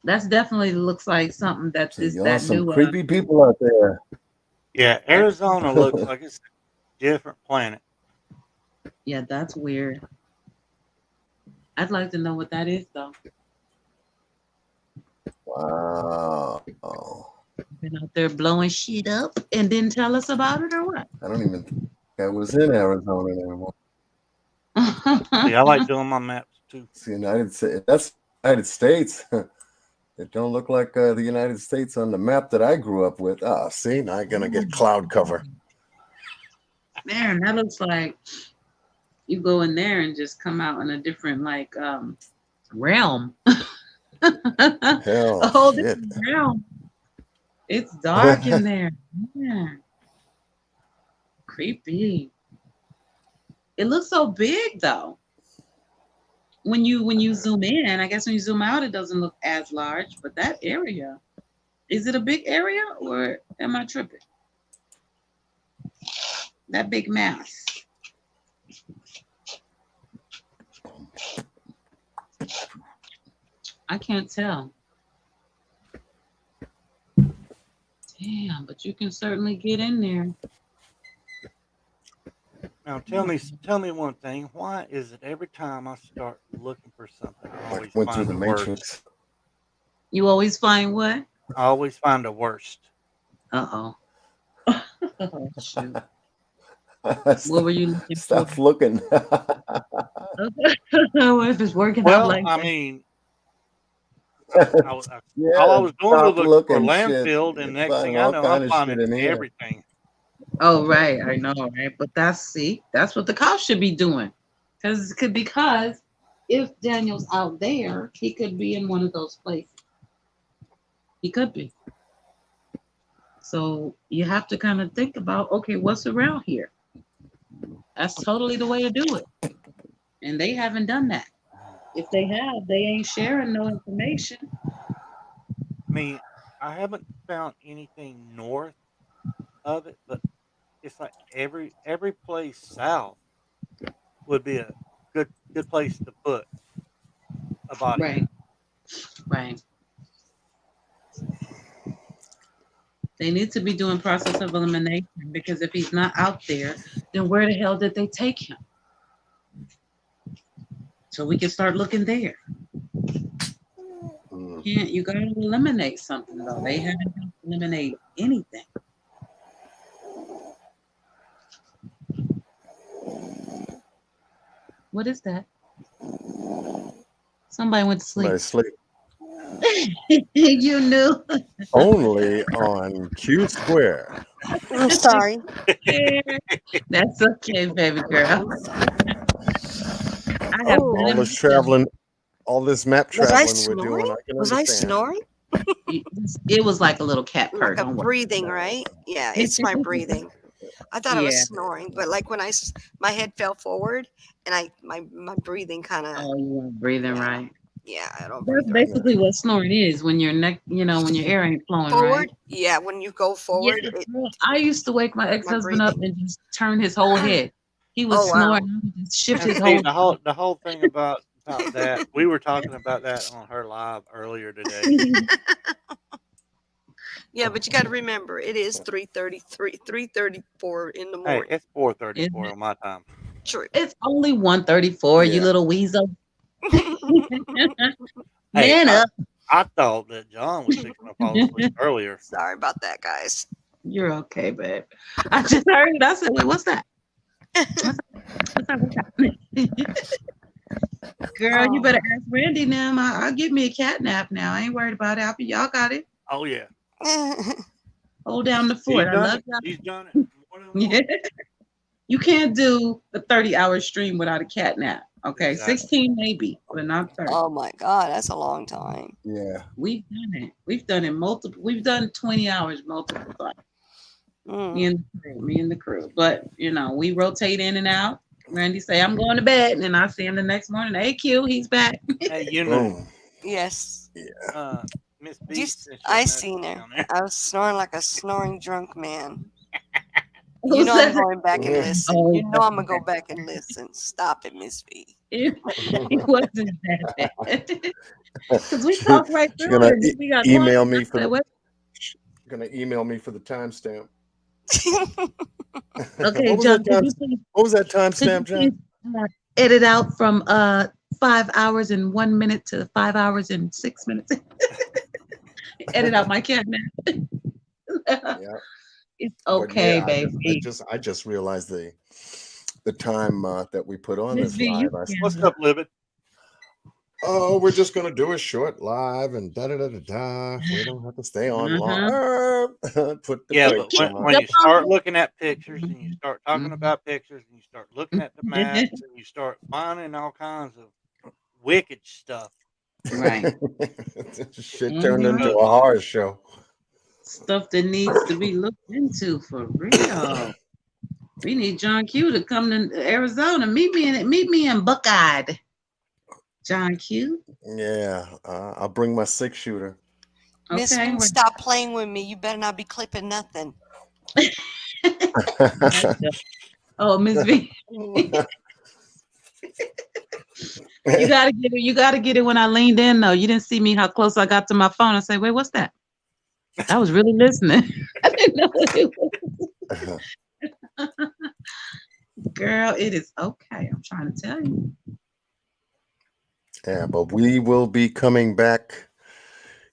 B: That's definitely looks like something that
E: So
B: is
E: y'all
B: that
E: some
B: new.
E: creepy people out there.
L: Yeah, Arizona looks like it's a different planet.
B: Yeah, that's weird. I'd like to know what that is, though.
E: Wow.
B: Been out there blowing shit up and didn't tell us about it, or what?
E: I don't even think I was in Arizona anymore.
L: See, I like doing my maps too.
E: It's the United States. That's the United States. It don't look like the United States on the map that I grew up with. Ah, see, now I'm gonna get cloud cover.
B: Man, that looks like you go in there and just come out in a different realm.
E: Hell,
B: a whole
E: shit.
B: different realm. It's dark in there. Yeah. Creepy. It looks so big though. When you zoom in, I guess when you zoom out, it doesn't look as large. But that area, is it a big area or am I tripping? That big mass. I can't tell. Damn, but you can certainly get in there.
L: Now tell me one thing. Why is it every time I start looking for something, I always
E: Went through
L: find
E: the
L: the worst?
E: matrix.
B: You always find what?
L: I always find the worst.
B: Uh-oh. Oh, shoot. What were you looking
E: Stop
B: for?
E: looking.
B: What if it's working out
L: Well,
B: like
L: I
B: that?
L: mean, all I
E: Yeah,
L: was doing was
E: stop
L: looking for
E: looking. Shit.
L: landfill, and
E: You're
L: next
E: finding
L: thing I
E: all
L: know, I'm
E: kind of shit
L: finding
E: in here.
L: everything.
B: Oh, right. I know, right? But that's what the cops should be doing. Because if Daniel's out there, he could be in one of those places. He could be. So you have to kind of think about, okay, what's around here? That's totally the way to do it. And they haven't done that. If they have, they ain't sharing no information.
L: I mean, I haven't found anything north of it, but it's like every place south would be a good place to put a body.
B: Right. Right. They need to be doing process of elimination because if he's not out there, then where the hell did they take him? So we can start looking there. You gotta eliminate something though. They haven't eliminated anything. What is that? Somebody went to sleep.
E: Somebody sleep.
B: You knew.
E: Only on Q Square.
K: I'm sorry.
B: That's okay, baby girl. I have
K: Oh,
E: All this traveling, all this map
K: was I
E: traveling we're doing,
K: snoring?
E: I can
K: Was I
E: understand.
K: snoring?
B: It was like a little cat purr.
K: Like a
B: Don't worry.
K: breathing, right? Yeah, it's my breathing. I thought I was
B: Yeah.
K: snoring, but like when my head fell forward and my breathing kind of,
B: Oh, you weren't breathing right.
K: yeah, I don't
B: That's
K: breathe right.
B: basically what snoring is when your neck, when your air ain't flowing
K: Forward,
B: right.
K: yeah, when you go forward,
B: Yes, I used to wake my ex-husband up
K: breathing.
B: and just turn his whole head. He was
K: Oh, wow.
B: snoring. I would just shift
L: And
B: his
L: see,
B: whole.
L: the whole thing about that, we were talking about that on her live earlier today.
K: Yeah, but you got to remember, it is 3:34 in the
L: Hey,
K: morning.
L: it's 4:34 on my time.
K: True.
B: It's only 1:34. You
E: Yeah.
B: little weasel.
L: Hey,
B: Man up.
L: I thought that John was fixing to fall asleep earlier.
K: Sorry about that, guys.
B: You're okay, babe. I just heard it. I said, wait, what's that? What's that? Girl, you better ask Randy now. I'll give me a cat nap now. I ain't worried about it. Y'all got it.
L: Oh yeah.
B: Hold down the fort. I love y'all.
L: He's done it more than once.
B: Yeah. You can't do a 30-hour stream without a cat nap. Okay,
L: Exactly.
B: 16 maybe, but not 30.
K: Oh my God, that's a long time.
E: Yeah.
B: We've done it. We've done it multiple. We've done 20 hours multiple times. Me and the crew. But we rotate in and out. Randy say, I'm going to bed, and then I see him the next morning. Hey Q, he's back.
L: Hey, you know,
E: Boom.
K: Yes.
L: Miss B.
K: I seen her. I was snoring like a snoring drunk man.
B: Who
K: You know
B: said
K: I'm going back and
E: Yeah.
K: listen.
B: Oh,
K: You know I'm gonna go back and listen. Stop it, Miss V.
B: it wasn't that bad. Because we talked right
E: She's
B: through
E: gonna
B: it. We got
E: email
B: quiet.
E: me
B: I
E: for
B: said,
E: the,
B: "What?"
E: gonna email me for the timestamp.
B: Okay,
E: What was
B: John,
E: that time? What was that timestamp,
B: could you
E: John?
B: please edit out from 5 hours and 1 minute to 5 hours and 6 minutes? Edit out my cat nap.
E: Yeah.
B: It's
E: But
B: okay,
E: yeah,
B: baby.
E: I just realized the time that we put on
B: Miss
E: this
B: V, you
E: live. I said,
L: What's up, Libet?
E: oh, we're just gonna do a short live and da da da da da. We don't have to stay on long. Put the
L: Yeah,
E: brakes
L: but
E: on.
L: when you start looking at pictures and you start talking about pictures and you start looking at the maps and you start finding all kinds of wicked stuff.
B: Right.
E: Shit turned into a horror show.
B: Stuff that needs to be looked into for real. We need John Q to come to Arizona. Meet me in Buckeye. John Q.
E: Yeah, I'll bring my 6-shooter.
K: Miss
B: Okay.
K: Moon, stop playing with me. You better not be clipping nothing.
B: Oh, Miss V. You gotta get it. You gotta get it when I leaned in though. You didn't see me how close I got to my phone. I say, wait, what's that? I was really listening. I didn't know what it was. Girl, it is okay. I'm trying to tell you.
E: Yeah, but we will be coming back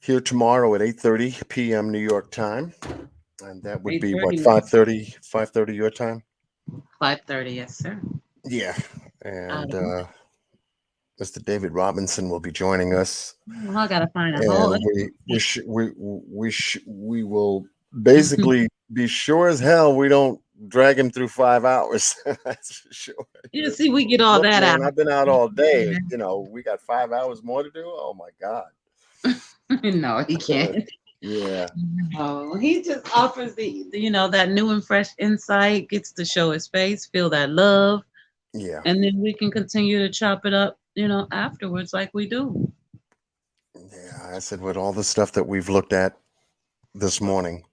E: here tomorrow at 8:30 p.m. New York time. And that would be what, 5:30 your time?
B: 5:30, yes, sir.
E: Yeah. And Mr. David Robinson will be joining us.
B: Well, I gotta find a
E: And
B: whole.
E: we will basically be sure as hell we don't drag him through 5 hours. That's for sure.
B: Yeah, see, we get all
E: Look,
B: that
E: man,
B: out.
E: I've been out all day. You know, we got 5 hours more to do. Oh my God.
B: No, he can't.
E: Yeah.
B: No, he just offers the that new and fresh insight, gets to show his face, feel that love.
E: Yeah.
B: And then we can continue to chop it up, afterwards like we do.
E: Yeah, I said with all the stuff that we've looked at this morning,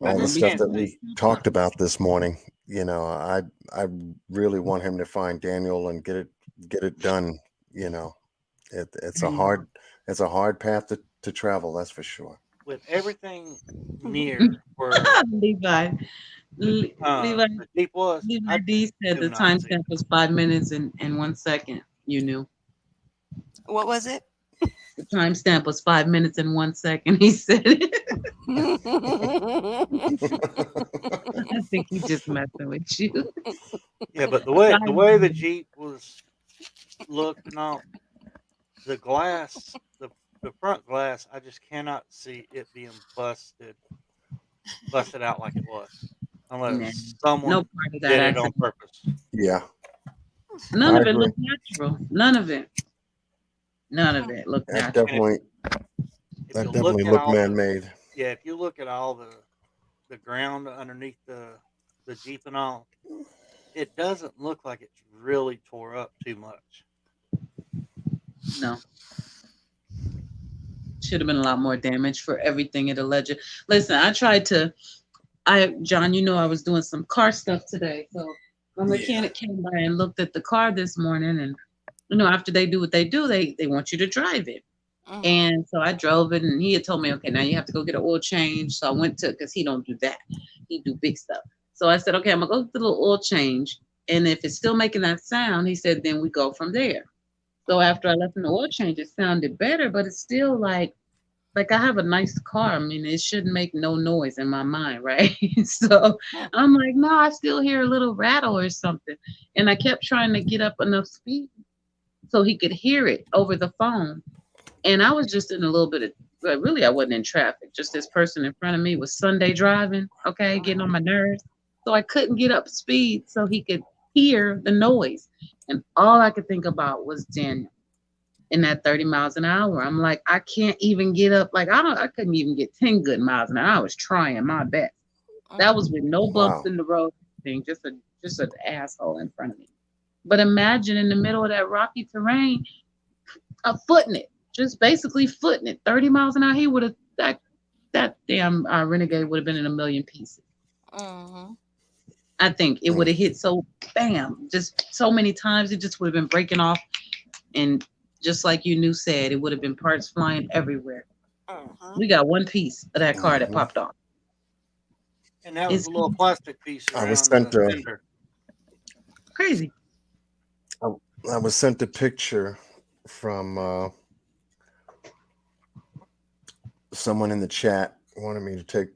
E: all the stuff that we talked about this morning, I really want him to find Daniel and get it done. It's a hard path to travel, that's for sure.
L: With everything near where
B: Levi
L: the Jeep was,
B: Levi D said the timestamp was 5 minutes and 1 second. You knew.
K: What was it?
B: The timestamp was 5 minutes and 1 second. He said it. I think he's just messing with you.
L: Yeah, but the way the Jeep was looked and all, the glass, the front glass, I just cannot see it being busted out like it was, unless someone did it on purpose.
E: Yeah.
B: None of it looked natural. None of it looked natural.
E: That definitely looked man-made.
L: Yeah, if you look at all the ground underneath the Jeep and all, it doesn't look like it's really tore up too much.
B: No. Should have been a lot more damage for everything it alleged. Listen, John, I was doing some car stuff today. So my mechanic came by and looked at the car this morning, and after they do what they do, they want you to drive it. And so I drove it, and he had told me, okay, now you have to go get an oil change. So I went because he don't do that. He do big stuff. So I said, okay, I'm gonna go get the little oil change. And if it's still making that sound, he said, then we go from there. So after I left in the oil change, it sounded better, but it's still like I have a nice car. I mean, it shouldn't make no noise in my mind, right? So I'm like, no, I still hear a little rattle or something. And I kept trying to get up enough speed so he could hear it over the phone. And I was just in a little bit of, really, I wasn't in traffic. Just this person in front of me was Sunday driving, okay, getting on my nerves. So I couldn't get up speed so he could hear the noise. And all I could think about was Daniel in that 30 miles an hour. I'm like, I can't even get up. Like, I couldn't even get 10 good miles an hour. I was trying my best. That was with no bumps in the road thing, just an asshole in front of me. But imagine in the middle of that rocky terrain, footing it, just basically footing it, 30 miles an hour. He would have, that damn Renegade would have been in a million pieces. I think it would have hit bam, just so many times. It just would have been breaking off. And just like said, it would have been parts flying everywhere. We got one piece of that car that popped off.
L: And that was a little plastic piece around
E: I was sent
L: the fender.
B: Crazy.
E: I was sent a picture from someone in the chat wanted me to take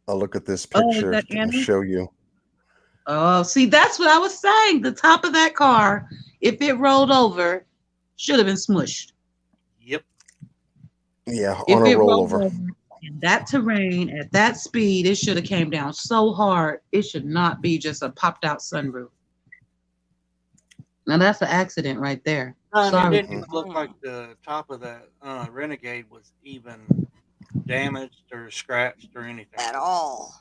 E: a look at this picture and show you.
B: Oh, see, that's what I was saying. The top of that car, if it rolled over, should have been smushed.
L: Yep.
E: Yeah, on a rollover.
B: In that terrain, at that speed, it should have came down so hard. It should not be just a popped out sunroof. Now that's an accident right there.
L: It didn't even look like the top of that Renegade was even damaged or scratched or anything.
K: At all.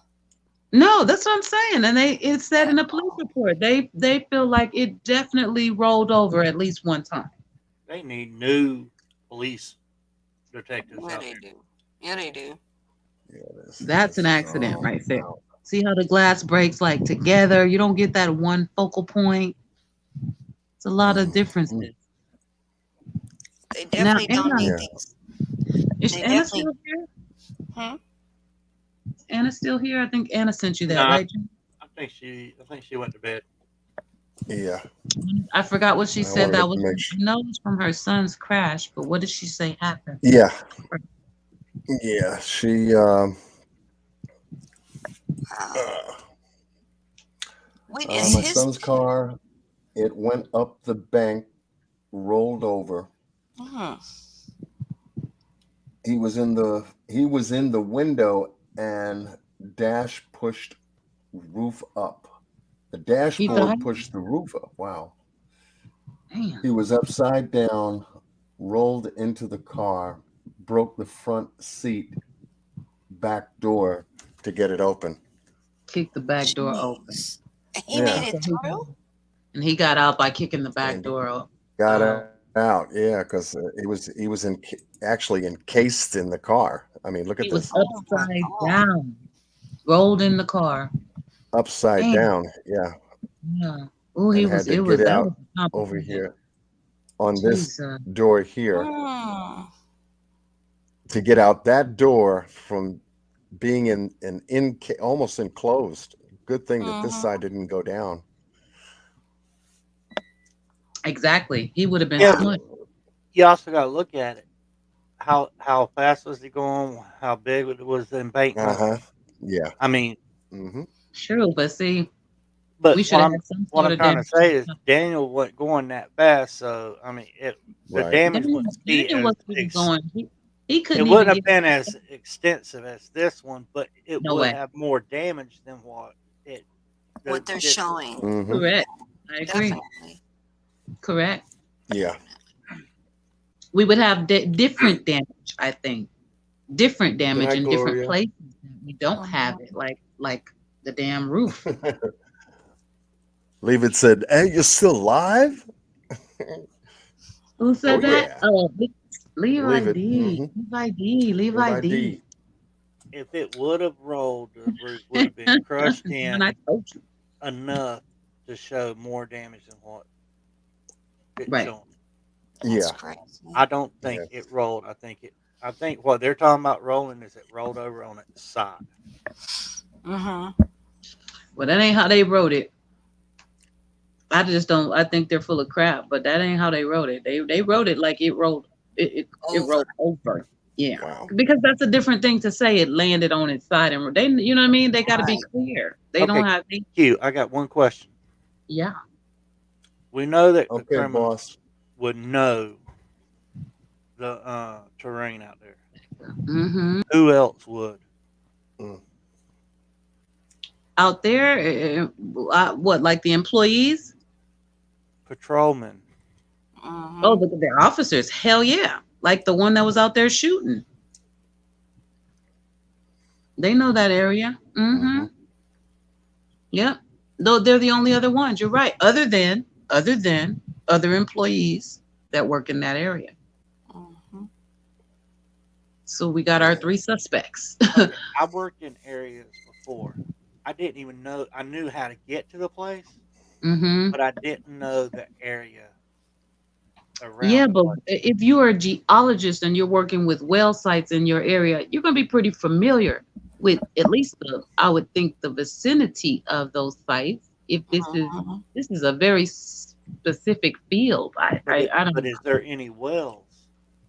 B: No, that's what I'm saying. And it said in the police report, they feel like it definitely rolled over at least one time.
L: They need new police detectives
K: Yeah,
L: out
K: they
L: there.
K: do. Yeah, they do.
E: Yeah,
B: That's an accident right there. See how the glass breaks like together? You don't get that one focal point. It's a lot of differences.
K: They
B: Now,
K: definitely don't need
B: Anna,
K: things.
B: is
K: They
B: Anna
K: definitely.
B: still here?
K: Hmm?
B: Anna still here? I think Anna sent you that,
L: No,
B: right? Jim?
L: I think she went to bed.
E: Yeah.
B: I forgot what she
E: I
B: said.
E: wanted
B: That
E: to
B: was
E: make sure.
B: I know it was from her son's crash, but what did she say happened?
E: Yeah. Yeah. She.
K: Wait, is
E: My
K: his?
E: son's car. It went up the bank, rolled over.
K: Hmm.
E: He was in the window, and dash pushed roof up. The
B: He
E: dashboard
B: died?
E: pushed the roof up. Wow.
B: Damn.
E: He was upside down, rolled into the car, broke the front seat back door to get it open.
B: Kicked the back door open.
K: Jeez. He
E: Yeah.
K: made it through?
B: And he got out by kicking the back
E: And
B: door open.
E: got
B: Oh.
E: out. Yeah, because he was actually encased in the car. I mean, look
B: He
E: at
B: was
E: this.
B: upside down, rolled in the car.
E: Upside
B: Damn.
E: down. Yeah.
B: Yeah. Oh,
E: And
B: he
E: had
B: was.
E: to
B: It was
E: get
B: that
E: out
B: was
E: over
B: complicated.
E: here on this
B: Jesus.
E: door here
K: Hmm.
E: to get out that door from being almost enclosed. Good thing that this side didn't go down.
B: Exactly. He would have been
L: Yeah,
B: smushed.
L: you also got to look at it. How fast was he going? How big was the embankment?
E: Yeah.
L: I mean,
B: True, but see,
L: but
B: we should have had some
L: what
B: sort
L: I'm
B: of
L: trying to
B: damage.
L: say is Daniel wasn't going that fast, so I mean, the
E: Right.
L: damage wouldn't be
B: Daniel
L: as
B: wasn't even going. He
L: it
B: couldn't even
L: wouldn't have
B: get.
L: been as extensive as this one, but it
B: No
L: would
B: way.
L: have more damage than what
K: What they're showing.
B: Correct. I agree.
K: Definitely.
B: Correct.
E: Yeah.
B: We would have different damage. I think different damage
E: night,
B: in different
E: Gloria.
B: places. We don't have it like the damn roof.
E: Leave it said, "Hey, you're still alive?"
B: Who said that?
E: Yeah.
B: Oh, leave
E: Leave it.
B: ID. Leave ID. Leave
E: Leave
B: ID.
E: ID.
L: if it would have rolled, the roof would have been crushed in
B: And I told you.
L: enough to show more damage than what it's
B: Right.
L: showing.
K: That's
E: Yeah.
K: crazy.
L: I don't think it rolled. I think what they're talking about rolling is it rolled over on its side.
K: Mm-hmm.
B: Well, that ain't how they wrote it. I just don't. I think they're full of crap. But that ain't how they wrote it. They wrote it like it rolled. It rolled over. Yeah.
E: Wow.
B: Because that's a different thing to say. It landed on its side, and they, you know what I mean. They got to be
K: Right.
B: clear. They
L: Okay.
B: don't have.
L: Q, I got one question.
B: Yeah.
L: We know that the
E: Okay,
L: criminals
E: boss.
L: would know the terrain out there.
B: Mm-hmm.
L: Who else would?
B: Out there, what, like the employees?
L: Patrolmen.
K: Mm-hmm.
B: Oh, the officers. Hell yeah. Like the one that was out there shooting. They know that area. Mm-hmm. Yep. Though they're the only other ones. You're right. Other than other employees that work in that area.
K: Mm-hmm.
B: So we got our 3 suspects.
L: Okay, I worked in areas before. I didn't even know. I knew how to get to the place,
B: Mm-hmm.
L: but I didn't know the area around.
B: Yeah,
L: the
B: but
L: place.
B: if you are a geologist and you're working with well sites in your area, you're going to be pretty familiar with at least I would think the vicinity of those sites. If this is a very specific field, I don't
L: But
B: know.
L: is there any wells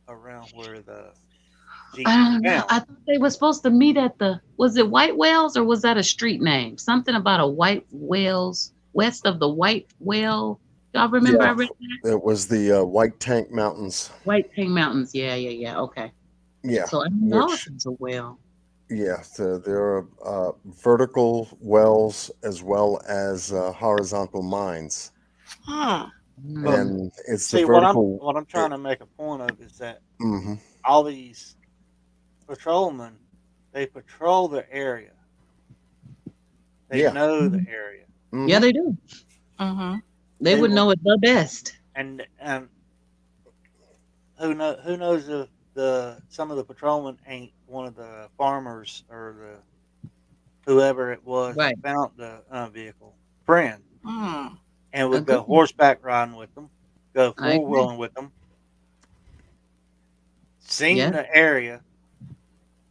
L: around where the Jeep
B: I don't
L: was
B: know.
L: found?
B: I thought they were supposed to meet at was it White Wells or was that a street name? Something about a White Wells, west of the White Well. Y'all remember I read that?
E: It was the White Tank Mountains.
B: White Tank Mountains. Yeah. Okay.
E: Yeah.
B: So I don't know if it's a well.
E: Yeah, so there are vertical wells as well as horizontal mines,
K: Hmm.
E: and it's
L: See,
E: the vertical.
L: what I'm trying to make a point of is that
E: Mm-hmm.
L: all these patrolmen, they patrol the area. They
E: Yeah.
L: know the area.
E: Mhm.
B: Yeah, they do.
K: Mm-hmm.
B: They would know it the best.
L: And who knows if some of the patrolmen ain't one of the farmers or the whoever it was
B: Right.
L: that found the vehicle friend,
K: Mm.
L: and would
B: Agreed.
L: go horseback riding with them, go
B: I agree.
L: 4-wheeling with them, seen
B: Yeah.
L: the area,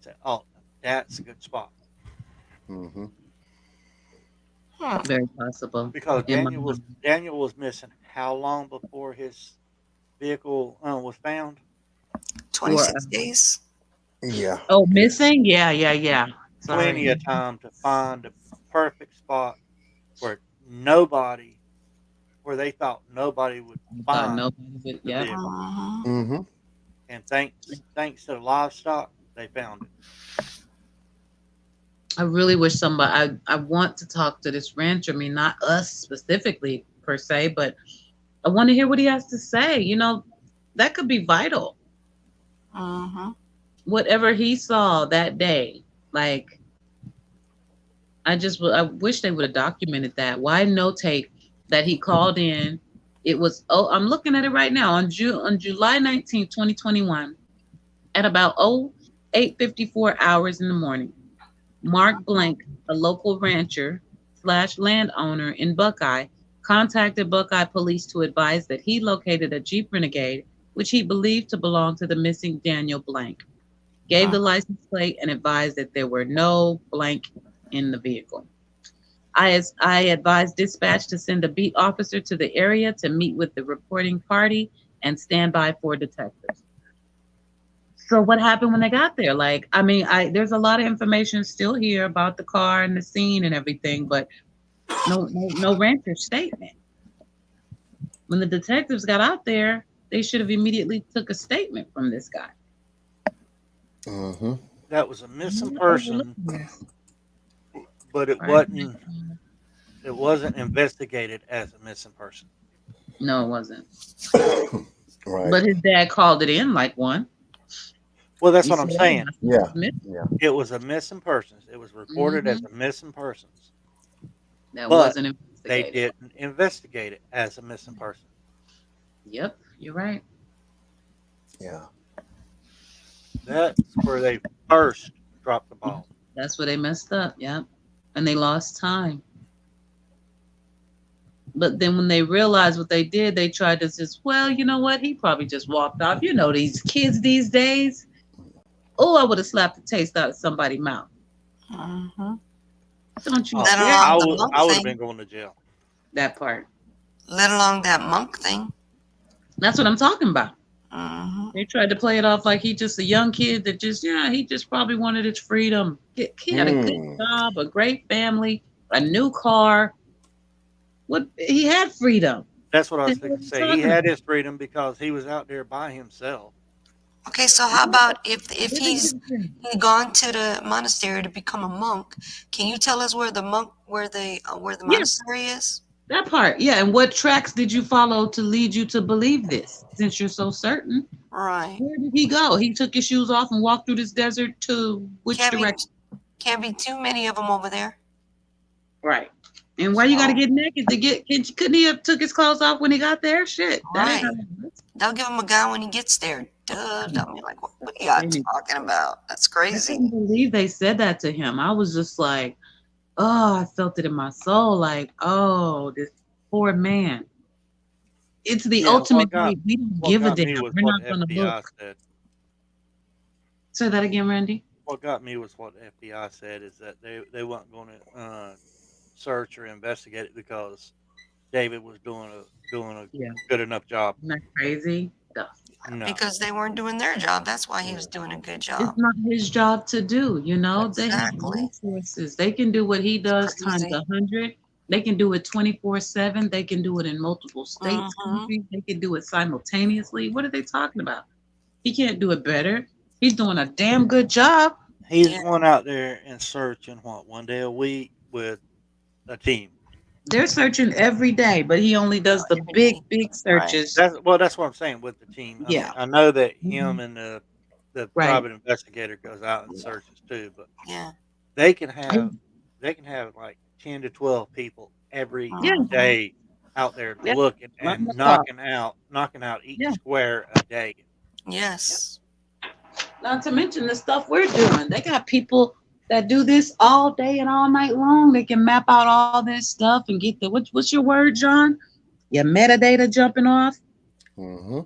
L: say, "Oh, that's a good spot."
E: Mm-hmm.
K: Hmm.
B: Very possible.
L: Because
B: In my
L: Daniel was missing how long before his vehicle was found?
K: 26 days.
E: Yeah.
B: Oh, missing? Yeah.
L: Plenty
B: Sorry.
L: of time to find the perfect spot where they thought nobody would find
B: Nobody would.
L: the
B: Yeah.
L: vehicle.
K: Mm-hmm.
E: Mm-hmm.
L: And thanks to the livestock, they found it.
B: I really wish somebody. I want to talk to this rancher. I mean, not us specifically per se, but I want to hear what he has to say. You know, that could be vital.
K: Mm-hmm.
B: Whatever he saw that day, like I wish they would have documented that. Why notate that he called in? It was I'm looking at it right now on July 19th, 2021, at about 8:54 hours in the morning. Mark Blank, a local rancher / landowner in Buckeye, contacted Buckeye police to advise that he located a Jeep Renegade, which he believed to belong to the missing Daniel Blank. Gave the license plate and advised that there were no blank in the vehicle. I advised dispatch to send a beat officer to the area to meet with the reporting party and stand by for detectives. So what happened when they got there? Like, I mean, there's a lot of information still here about the car and the scene and everything, but no rancher statement. When the detectives got out there, they should have immediately took a statement from this guy.
E: Mm-hmm.
L: That was a missing person, but it wasn't investigated as a missing person.
B: No, it wasn't.
E: Right.
B: But his dad called it in like one.
L: Well, that's what I'm saying.
E: Yeah.
L: It was a missing persons. It was reported as a missing persons.
B: That
L: But
B: wasn't
L: they
B: investigated.
L: didn't investigate it as a missing person.
B: Yep, you're right.
E: Yeah.
L: That's where they first dropped the ball.
B: That's where they messed up. Yep. And they lost time. But then when they realized what they did, they tried to just, well, you know what? He probably just walked off. You know, these kids these days. Oh, I would have slapped the taste out of somebody's mouth.
K: Mm-hmm.
B: Don't you?
K: Let
L: I
K: alone the
L: would
K: monk
L: have
K: thing.
L: been going to jail.
B: That part.
K: Let alone that monk thing.
B: That's what I'm talking about.
K: Mm-hmm.
B: They tried to play it off like he just a young kid that just, he just probably wanted his freedom. He had a good job, a great family, a new car. He had freedom.
L: That's what I was going to say. He had his freedom because he was out there by himself.
K: Okay, so how about if he's gone to the monastery to become a monk? Can you tell us where the monastery is?
B: That part, yeah. And what tracks did you follow to lead you to believe this? Since you're so certain,
K: Right.
B: where did he go? He took his shoes off and walked through this desert to which direction?
K: Can't be too many of them over there.
B: Right. And why you got to get naked to get? Couldn't he have took his clothes off when he got there? Shit.
K: Right. They'll give him a gun when he gets there. Duh. I mean, like, what are you talking about? That's
B: I
K: crazy.
B: couldn't believe they said that to him. I was just like, oh, I felt it in my soul. Like, oh, this poor man. It's the ultimate. We don't give a damn. We're not going to look. Say that again, Randy.
L: What got me was what the FBI said is that they weren't going to search or investigate it because David was doing a good enough job.
B: Isn't that crazy?
L: No.
K: Because they weren't doing their job. That's why he was doing a good job.
B: It's not his job to do, They have
K: Exactly.
B: resources. They can do what he does times 100. They can do it 24/7. They can do it in multiple states, countries. They can do it simultaneously. What are they talking about? He can't do it better. He's doing a damn good job.
L: He's going out there and searching one day a week with a team.
B: They're searching every day, but he only does the big searches.
L: That's what I'm saying with the team. I know that him and the the
B: Right.
L: private investigator goes out and searches too, but
K: Yeah.
L: they can have like 10 to 12 people every
B: Yeah.
L: day out there
B: Yeah.
L: looking
B: Run
L: and
B: the clock.
L: knocking out each
B: Yeah.
L: square a day.
K: Yes.
B: Not to mention the stuff we're doing. They got people that do this all day and all night long. They can map out all this stuff and get the what's your word, John? Your metadata jumping off.
E: Mm-hmm.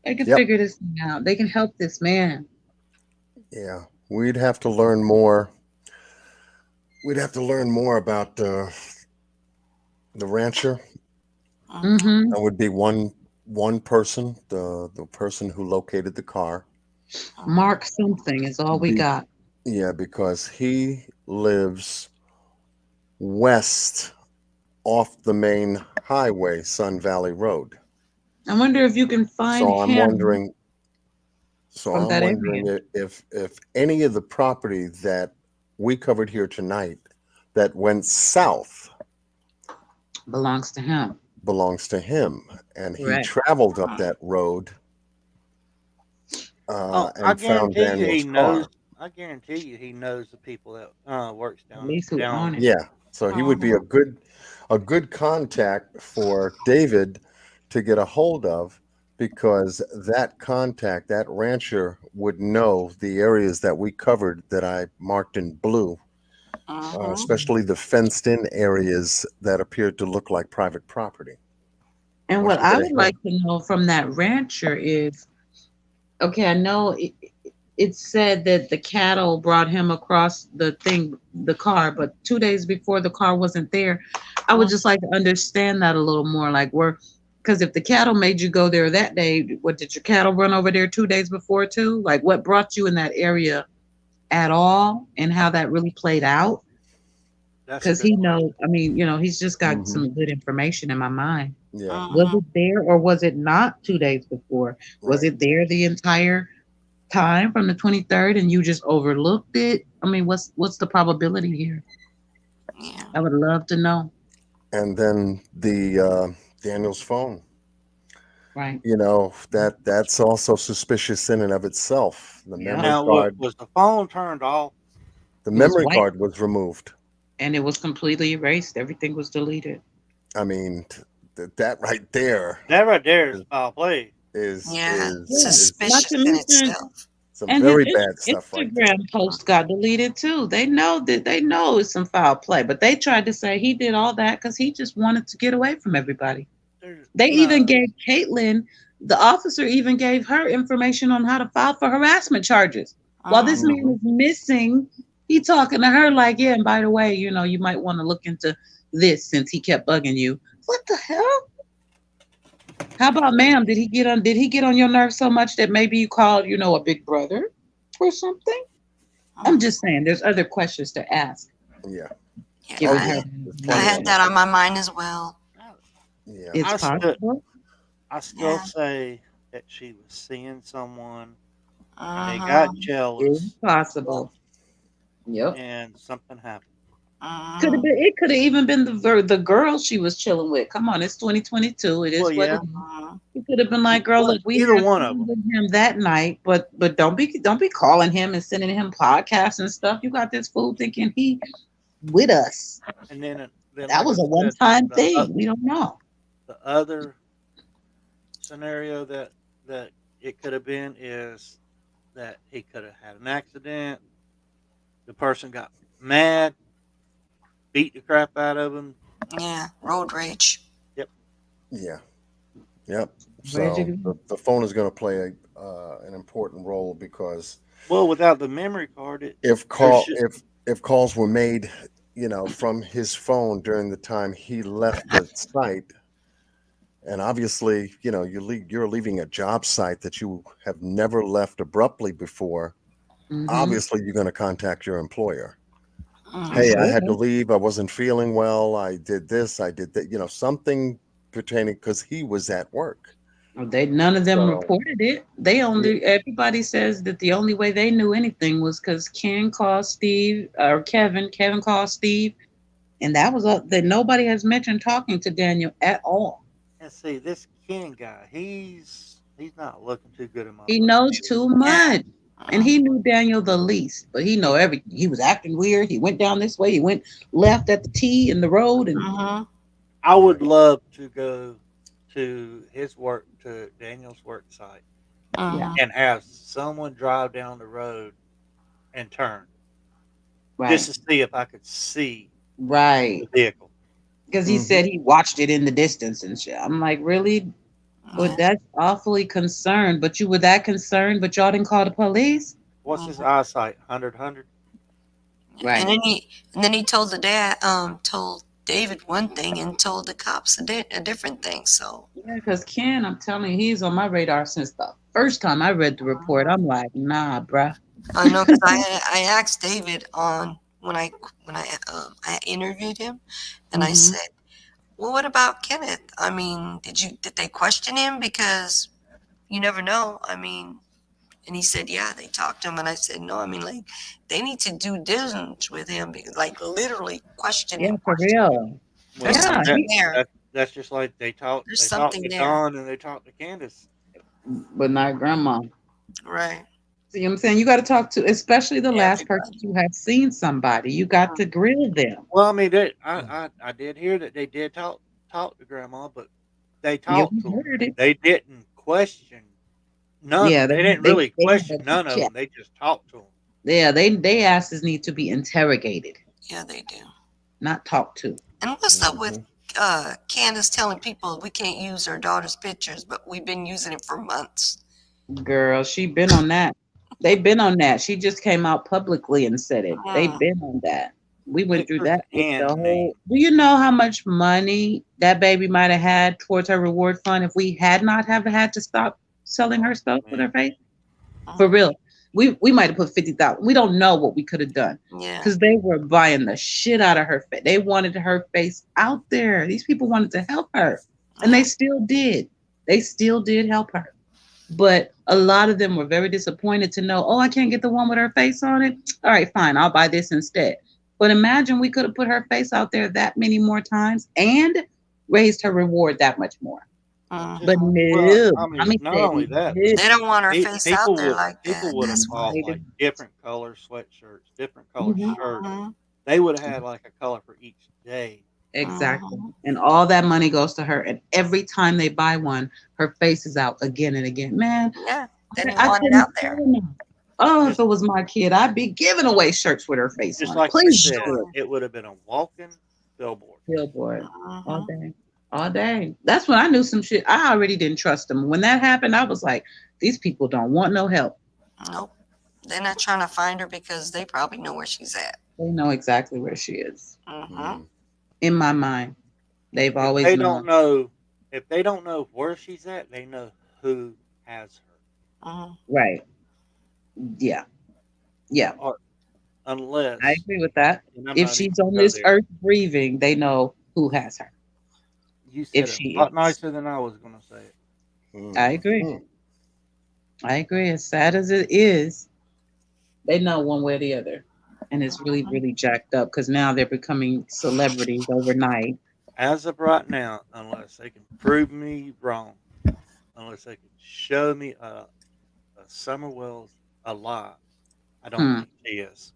B: They can
E: Yep.
B: figure this thing out. They can help this man.
E: Yeah. We'd have to learn more. We'd have to learn more about the rancher.
B: Mm-hmm.
E: That would be one person, the person who located the car.
B: Mark something is all we
E: Be,
B: got.
E: yeah, because he lives west off the main highway, Sun Valley Road.
B: I wonder if you can find
E: So I'm
B: him
E: wondering. So
B: from
E: I'm
B: that
E: wondering
B: area.
E: if any of the property that we covered here tonight that went south
B: Belongs to him.
E: belongs to him, and he
B: Correct.
E: traveled up that road
L: I
E: and found
L: guarantee you he
E: Daniel's
L: knows.
E: car.
L: I guarantee you he knows the people that works
B: At least who
L: down.
B: own it.
E: Yeah, so he would be a good contact for David to get a hold of, because that contact, that rancher, would know the areas that we covered that I marked in blue, especially the fenced-in areas that appeared to look like private property.
B: And
E: Once
B: what
E: you
B: I
E: get
B: would
E: ahead.
B: like to know from that rancher is, okay, I know it said that the cattle brought him across the car, but 2 days before the car wasn't there. I would just like to understand that a little more. Like, because if the cattle made you go there that day, what did your cattle run over there 2 days before too? Like, what brought you in that area at all, and how that really played out?
L: That's a
B: Because
L: good
B: he
L: one.
B: knows. I mean, he's just got
E: Mhm.
B: some good information in my mind.
E: Yeah,
B: Was it there or was it not 2 days before? Was
E: right.
B: it there the entire time from the 23rd and you just overlooked it? I mean, what's the probability here?
K: Yeah.
B: I would love to know.
E: And then the Daniel's phone.
B: Right.
E: That's also suspicious in and of itself. The
B: Yeah.
E: memory
L: Now,
E: card,
L: was the phone turned off?
E: the
B: It was
E: memory
B: white
E: card was removed.
B: and it was completely erased. Everything was deleted.
E: I mean, that right there
L: That right there is foul play.
E: is
K: Yeah.
E: is
B: Yeah. Not
E: is
K: Suspicious
B: to
K: in
B: mention,
K: itself.
E: some
B: and his
E: very bad stuff right there.
B: Instagram post got deleted too. They know it's some foul play, but they tried to say he did all that because he just wanted to get away from everybody. They even
L: No.
B: gave Caitlin, the officer, even gave her information on how to file for harassment charges. While this man
E: Mhm.
B: is missing, he talking to her like, yeah, and by the way, you might want to look into this since he kept bugging you. What the hell? How about, ma'am? Did he get on your nerves so much that maybe you called, a big brother or something? I'm just saying, there's other questions to ask.
E: Yeah.
K: Yeah,
B: Given
E: Oh
B: her
E: yeah.
K: I
E: Plenty
K: had
E: of
K: that on my mind as well.
E: yeah.
B: it's
L: I still,
B: possible.
L: I still
K: Yeah.
L: say that she was seeing someone and they
K: Uh-huh.
L: got
B: It's
L: jealous
B: possible. Yep.
L: and something happened.
B: Could have
K: Uh-huh.
B: been. It could have even been the girl she was chilling with. Come on, it's 2022. It
L: Well,
B: is what
L: yeah,
B: it is.
K: Uh-huh.
B: He could have been like, "Girl, look, we
L: either
B: had
L: one of
B: fun
L: them.
B: with him that night, but don't be calling him and sending him podcasts and stuff. You got this fool thinking he with us.
L: And then
B: That
L: like I
B: was a one
L: said,
B: time thing. We don't know.
L: the other scenario that it could have been is that he could have had an accident. The person got mad, beat the crap out of him.
K: Yeah. Road rage.
L: Yep.
E: Yeah. Yep.
B: Where'd you
E: So
B: go?
E: the phone is going to play an important role, because
L: Well, without the memory card,
E: if
L: there
E: call
L: should.
E: if calls were made, from his phone during the time he left the site, and obviously, you're leaving a job site that you have never left abruptly before.
B: Mm-hmm.
E: Obviously, you're going to contact your employer.
K: Mhm.
E: Hey, I
B: Sure.
E: had to leave. I wasn't feeling well. I did this. I did that. Something pertaining, because he was at work.
B: None of them
E: So
B: reported it. Everybody says that the only way they knew anything was because Ken called Steve or Kevin. Kevin called Steve, and that was all. That nobody has mentioned talking to Daniel at all.
L: And see, this Ken guy, he's not looking too good in my
B: He
L: book.
B: knows too
K: Yeah.
B: much. And he knew Daniel the least, but he know everything. He was acting weird. He went down this way. He went left at the T in the road, and
L: I would love to go to Daniel's work site, and have someone drive down the road and turn, just to see if I could see the vehicle.
B: Because he said he watched it in the distance and shit. I'm like, really? But that's awfully concerned. But you were that concerned, but y'all didn't call the police?
L: What's his eyesight? 100.
K: And then he told the dad, told David one thing and told the cops a different thing. So
B: yeah, because Ken, I'm telling you, he's on my radar since the first time I read the report. I'm like, nah, bruh.
K: I know, because I asked David on when I interviewed him, and I said, well, what about Kenneth? I mean, did they question him? Because you never know. I mean, and he said, yeah, they talked to him. And I said, no, I mean, like, they need to do diligence with him, because, like, literally question him.
B: For real.
K: There's something there.
L: That's just like they talked
K: something
L: to
K: there.
L: Don and they talked to Candace.
B: But not Grandma.
K: Right.
B: See what I'm saying? You got to talk to, especially the last person who has seen somebody. You got to grill them.
L: Well, I mean, I did hear that they did talk to Grandma, but they talked to him. They didn't question none.
B: Yeah,
L: they didn't really question none of them. They just talked to them.
B: Yeah, they asses need to be interrogated.
K: Yeah, they do.
B: Not talked to.
K: And what's up with Candace telling people we can't use her daughter's pictures, but we've been using it for months?
B: Girl, she been on that. They've been on that. She just came out publicly and said it. They've been on that. We went through that with the whole. Do you know how much money that baby might have had towards her reward fund if we had not have had to stop selling her stuff with her face? For real. We might have put 50,000. We don't know what we could have done.
K: Yeah.
B: Because they were buying the shit out of her face. They wanted her face out there. These people wanted to help her. And they still did. They still did help her. But a lot of them were very disappointed to know, oh, I can't get the one with her face on it. All right, fine. I'll buy this instead. But imagine we could have put her face out there that many more times and raised her reward that much more. But no,
L: well, I mean, not only that,
K: they don't want her face out there like that.
L: People would have bought like different color sweatshirts, different color shirts. They would have had like a color for each day.
B: Exactly. And all that money goes to her. And every time they buy one, her face is out again and again. Man,
K: yeah, they didn't want it out there.
B: Oh, if it was my kid, I'd be giving away shirts with her face
L: just
B: on.
L: Like
B: please
L: said, it would have been a walking billboard.
B: All day. All day. That's when I knew some shit. I already didn't trust them. When that happened, I was like, these people don't want no help.
K: Nope. They're not trying to find her because they probably know where she's at.
B: They know exactly where she is. In my mind, they've always known.
L: If they don't know where she's at, they know who has her.
B: Right. Yeah. Yeah.
L: Unless
B: I agree with that. If she's on this earth breathing, they know who has her.
L: You said it a lot nicer than I was going to say it.
B: I agree. I agree. As sad as it is, they know one way or the other. And it's really, really jacked up because now they're becoming celebrities overnight.
L: As of right now, unless they can prove me wrong, unless they can show me a Summer Wells alive, I don't think she is.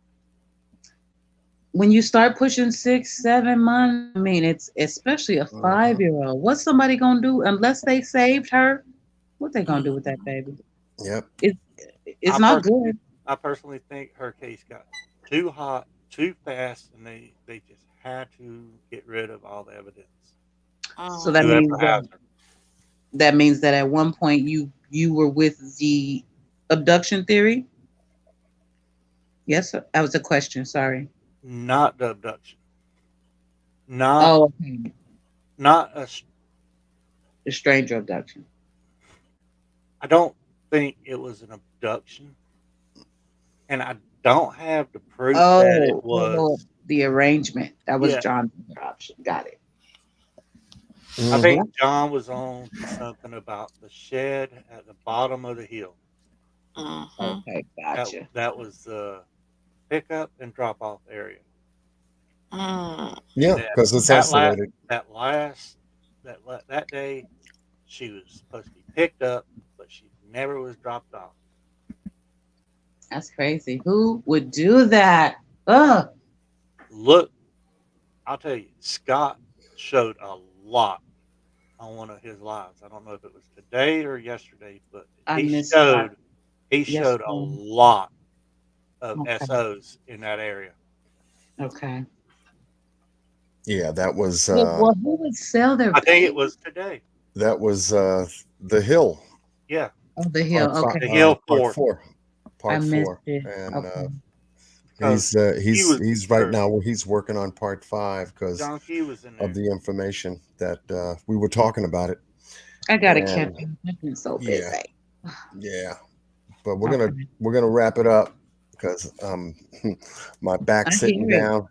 B: When you start pushing 6, 7 months, I mean, it's especially a 5-year-old. What's somebody gonna do unless they saved her? What they gonna do with that baby?
E: Yep.
B: It's not good.
L: I personally think her case got too hot, too fast, and they just had to get rid of all the evidence.
B: So that means that at one point you were with the abduction theory? Yes, sir. That was a question. Sorry.
L: Not the abduction. Not a
B: stranger abduction.
L: I don't think it was an abduction, and I don't have the proof that it was
B: the arrangement. That was John's option. Got it.
L: I think John was on something about the shed at the bottom of the hill.
B: Okay, gotcha.
L: That was the pickup and drop off area.
E: Yeah, because it's isolated.
L: That day, she was supposed to be picked up, but she never was dropped off.
B: That's crazy. Who would do that? Ugh.
L: Look, I'll tell you, Scott showed a lot on one of his lives. I don't know if it was today or yesterday, but
B: I
L: he
B: missed that
L: showed a
B: yesterday.
L: lot of
B: Okay.
L: SOs in that area.
B: Okay.
E: Yeah, that was
B: Well, who would sell their
L: I think it
B: baby?
L: was today.
E: The Hill
L: Yeah,
B: Oh, the hill.
E: part five,
L: the
B: Okay.
L: Hill
E: part
L: Fort,
E: four,
B: I
E: part
B: missed
E: four,
B: it.
E: and
B: Okay.
L: because he was
E: he's right now where he's working on part five because
L: John Key was in
E: of
L: there.
E: the information that we were talking about it.
B: I gotta catch
E: And
B: up. I've been so
E: yeah,
B: busy.
E: yeah, but
B: Okay.
E: we're gonna wrap it up because my
B: I
E: back's sitting
B: hear it.
E: down.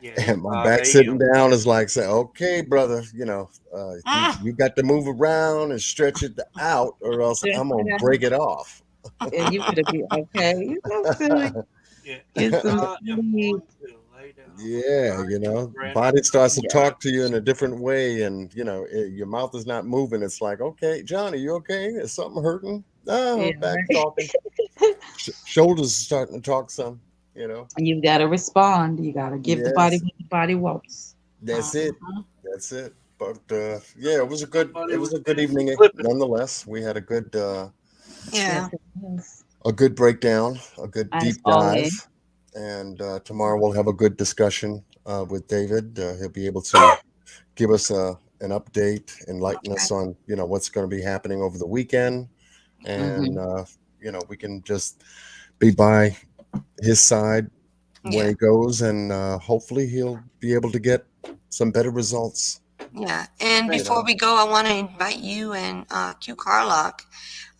L: Yeah,
E: And
L: it's
E: my
L: 5
E: back sitting
L: a.m.
E: down is like saying, okay, brother, you got to move around and stretch it out, or else
B: Check
E: I'm gonna
B: it
E: break
B: out.
E: it off.
B: And you better be okay. You're so silly.
L: Yeah,
B: Get some
L: I am
B: sleep.
L: going to lay down. I'm gonna
E: Yeah,
L: try to get Brandon
E: body starts to
B: Yeah.
E: talk to you in a different way, and your mouth is not moving. It's like, okay, John, are you okay? Is something hurting?
B: Yeah,
E: No, back
B: right.
E: talking. Shoulders starting to talk some.
B: And you've got to respond. You got to give the body
E: Yes,
B: what the body wants.
E: that's it.
B: Uh-huh.
E: That's it. But yeah,
L: somebody
E: it was
L: was
E: a good
L: busy
E: evening
L: flipping.
E: nonetheless. We had
B: Yes,
K: Yeah.
B: it is.
E: a good breakdown, a good
B: As
E: deep dive,
B: always.
E: and tomorrow we'll have a good discussion with David. He'll be able to give us an update, enlighten
K: Okay.
E: us on what's going to be happening over the weekend, and
B: Mm-hmm.
E: we can just be by his side when
K: Yeah.
E: he goes, and hopefully he'll be able to get some better results.
K: Yeah. And
E: You
K: before
E: know,
K: we go, I want to invite you and Q Carlock.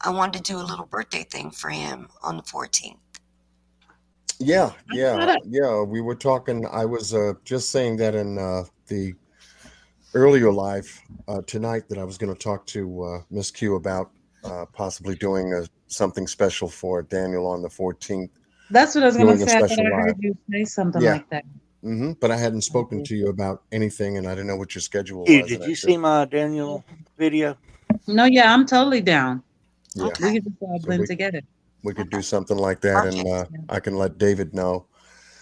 K: I wanted to do a little birthday thing for him on the 14th.
E: yeah,
B: I got it.
E: yeah. We were talking. I was just saying that in the earlier live tonight that I was going to talk to Miss Q about possibly doing something special for Daniel on the 14th,
B: That's what I was gonna
E: doing a
B: say. I thought
E: special
B: I
E: live.
B: heard you say something
E: Yeah.
B: like that.
E: But I hadn't spoken
B: Okay.
E: to you about anything, and I didn't know what your schedule
L: Q,
E: was,
L: did
E: and I
L: you
E: said,
L: see my Daniel video?
B: No, yeah, I'm totally down.
E: yeah.
B: We
K: Okay.
B: could just all
E: So
B: blend together.
E: we could do
K: Okay.
E: something like that, and
K: Perfect.
B: Yeah.
E: I can let David know.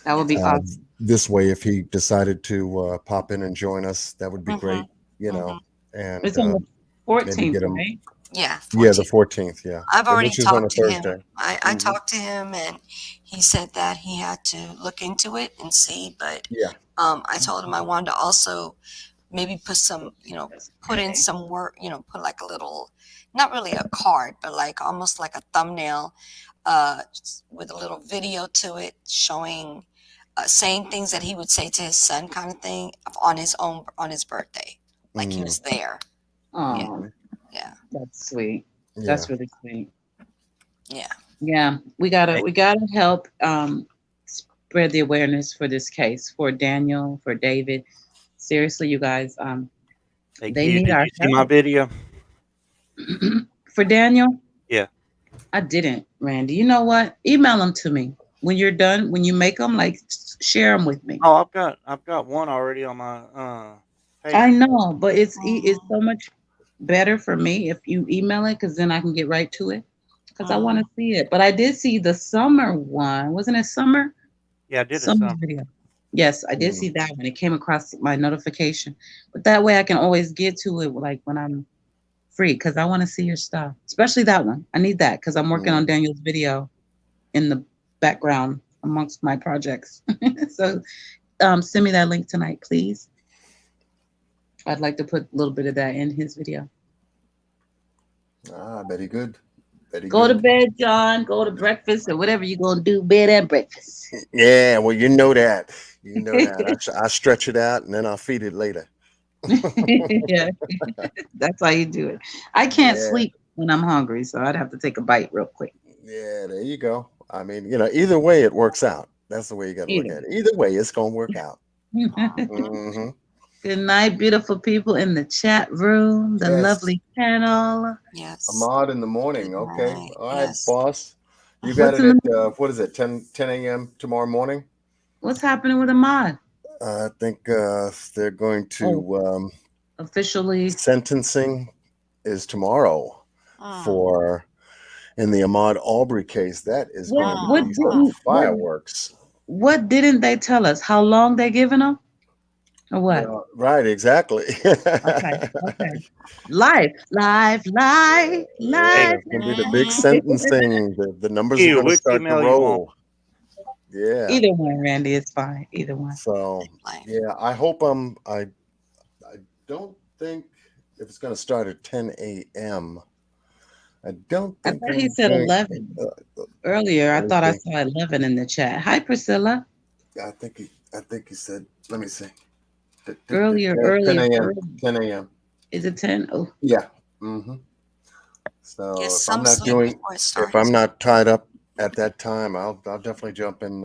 B: That would be
K: Yes.
E: Uh,
B: awesome.
E: this way, if he decided to pop in and join us, that would be great,
K: Mm-hmm. Mm-hmm.
E: and
B: It's on the
E: maybe
B: 14th,
E: get him.
B: right?
K: Yeah.
E: Yeah, the
K: 14th.
E: 14th, yeah,
K: I've already
E: which is on a
K: talked to him.
E: Thursday.
K: I
E: Hmm.
K: talked to him and he said that he had to look into it and see, but
E: Yeah.
K: I told him I wanted to also maybe put in some work, put like a little, not really a card, but like almost like a thumbnail with a little video to it showing, saying things that he would say to his son kind of thing on his birthday. Like he was there. Yeah.
B: Oh,
K: Yeah.
B: that's sweet.
E: Yeah.
B: That's really sweet.
K: Yeah.
B: Yeah, we gotta help spread the awareness for this case for Daniel, for David. Seriously, you guys,
L: Hey,
B: they
L: Q,
B: need
L: did
B: our
L: you see my
B: help.
L: video?
B: For Daniel,
L: Yeah.
B: I didn't, Randy. You know what? Email them to me when you're done. When you make them, like share them with me.
L: Oh, I've got one already on my page.
B: I know, but it's so much better for me if you email it because then I can get right to it because I want to see it. But I did see the summer one. Wasn't it summer?
L: Yeah, I did a
B: Summer
L: sum.
B: video. Yes, I did see that one. It came across my notification. But that way I can always get to it like when I'm free because I want to see your stuff, especially that one. I need that because I'm working on Daniel's video in the background amongst my projects. So send me that link tonight, please. I'd like to put a little bit of that in his video.
E: Very good. Very
B: Go to
E: good.
B: bed, John. Go to breakfast or whatever you're going to do, bed and breakfast.
E: Yeah, well, you know that. You know that. I stretch it out and then I'll feed it later.
B: Yeah, that's how you do it. I can't
E: Yeah.
B: sleep when I'm hungry, so I'd have to take a bite real quick.
E: Yeah, there you go. I mean, either way it works out. That's the way you got to look
B: Either.
E: at it. Either way, it's going to work out. Hmm.
B: Good night, beautiful people in the chat room, the
E: Yes.
B: lovely panel.
K: Yes.
E: Ahmad in the morning. Okay.
K: Right.
E: All right,
K: Yes.
E: boss. You got
B: What's
E: it
B: in
E: at, what is it, 10 a.m. tomorrow morning?
B: What's happening with Ahmad?
E: I think they're going to
B: Officially.
E: sentencing is tomorrow for in the Ahmaud Arbery case. That is
B: What
E: going to be some fireworks.
B: what didn't they tell us? How long they giving them? Or what?
E: Right, exactly.
B: Okay. Life.
E: It's going to be the big sentencing. The numbers are going to
L: which
E: start to
L: email you want?
E: roll. Yeah.
B: Either one, Randy, it's fine. Either one.
E: So yeah, I hope I don't think if it's going to start at 10 a.m. I don't
B: I
E: think
B: thought he said 11 earlier. I
E: let me
B: thought I
E: see.
B: saw 11 in the chat. Hi, Priscilla.
E: I think he said. Let me see.
B: Earlier,
E: 10 a.m.
B: early.
E: 10 a.m.
B: Is it 10? Oh,
E: Yeah. Mm-hmm. So
K: Yes,
E: if
K: some
E: I'm not
K: say
E: doing,
K: before it
E: if
K: starts.
E: I'm not tied up at that time, I'll definitely jump in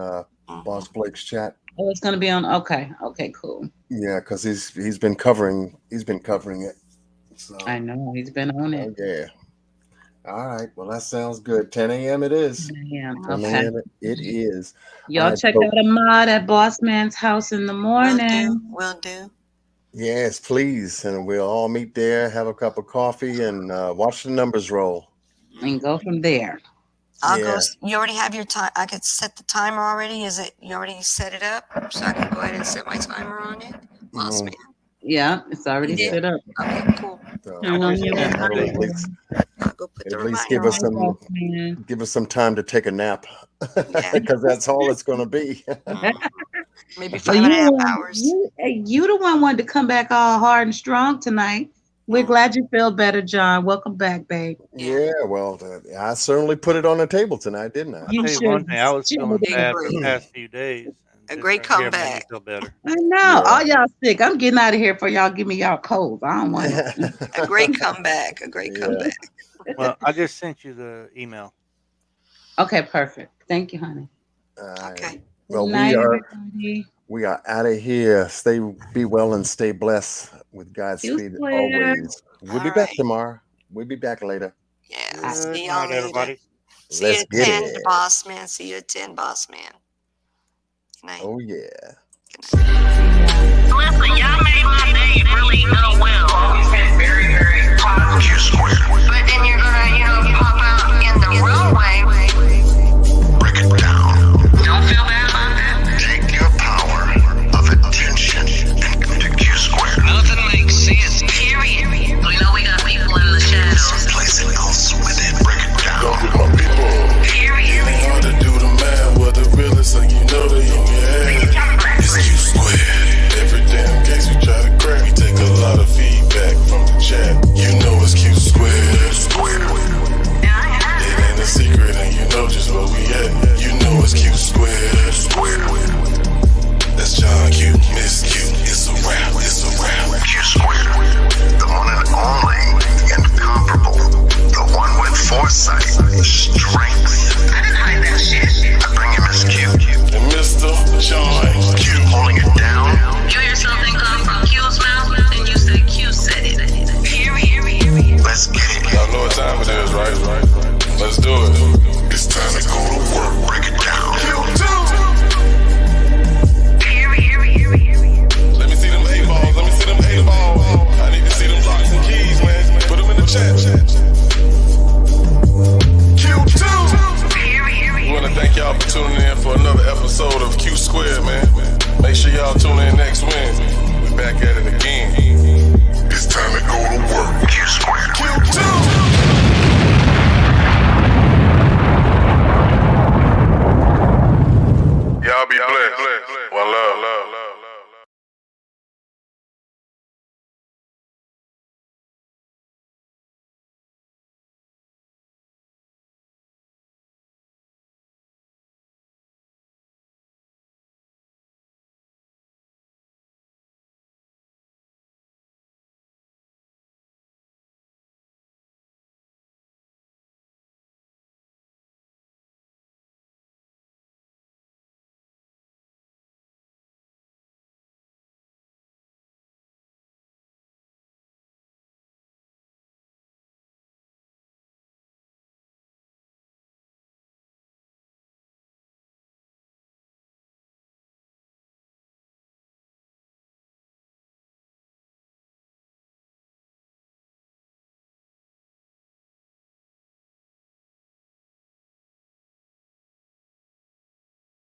E: Boss Blake's chat.
B: oh, it's gonna be on. Okay, cool.
E: Yeah, because he's been covering it. So
B: I know he's been on it.
E: yeah. All right. Well, that sounds good. 10 a.m. it is.
B: 10 a.m.
E: 10
B: Okay.
E: a.m. it is.
B: Y'all check out Ahmaud at Boss Man's house in the morning.
K: Will do.
E: Yes, please. And we'll all meet there, have a cup of coffee, and watch the numbers roll.
B: And go from there.
K: I'll go. You already have your time. I could set the timer already. Is it? You already set it up, so I can go ahead and set my timer on it. Boss man.
B: Yeah, it's already set up.
K: Okay, cool.
E: So
B: How long you
E: at least give us some time to take a nap, because that's all it's going to be.
K: Maybe 5.5 hours.
B: You the one wanted to come back all hard and strong tonight. We're glad you feel better, John. Welcome back, babe.
E: Yeah, well, I certainly put it on the table tonight, didn't I?
L: I'll tell you one thing, I was feeling bad for the past few days.
K: A great comeback.
L: Feel better.
B: I know. All y'all sick. I'm getting out of here for y'all give me y'all colds. I don't want it.
K: A great comeback. A great comeback.
L: Well, I just sent you the email.
B: Okay, perfect. Thank you, honey.
K: Okay.
E: Well,
B: Good night, everybody.
E: we are out of here. Be well and stay blessed with Godspeed always. We'll be back tomorrow. We'll be back later.
K: Yeah. See y'all later.
L: Everybody.
K: See you at 10, boss man. See you at 10, boss man. Good night.
E: Oh yeah.
K: Good night.
D: Listen, y'all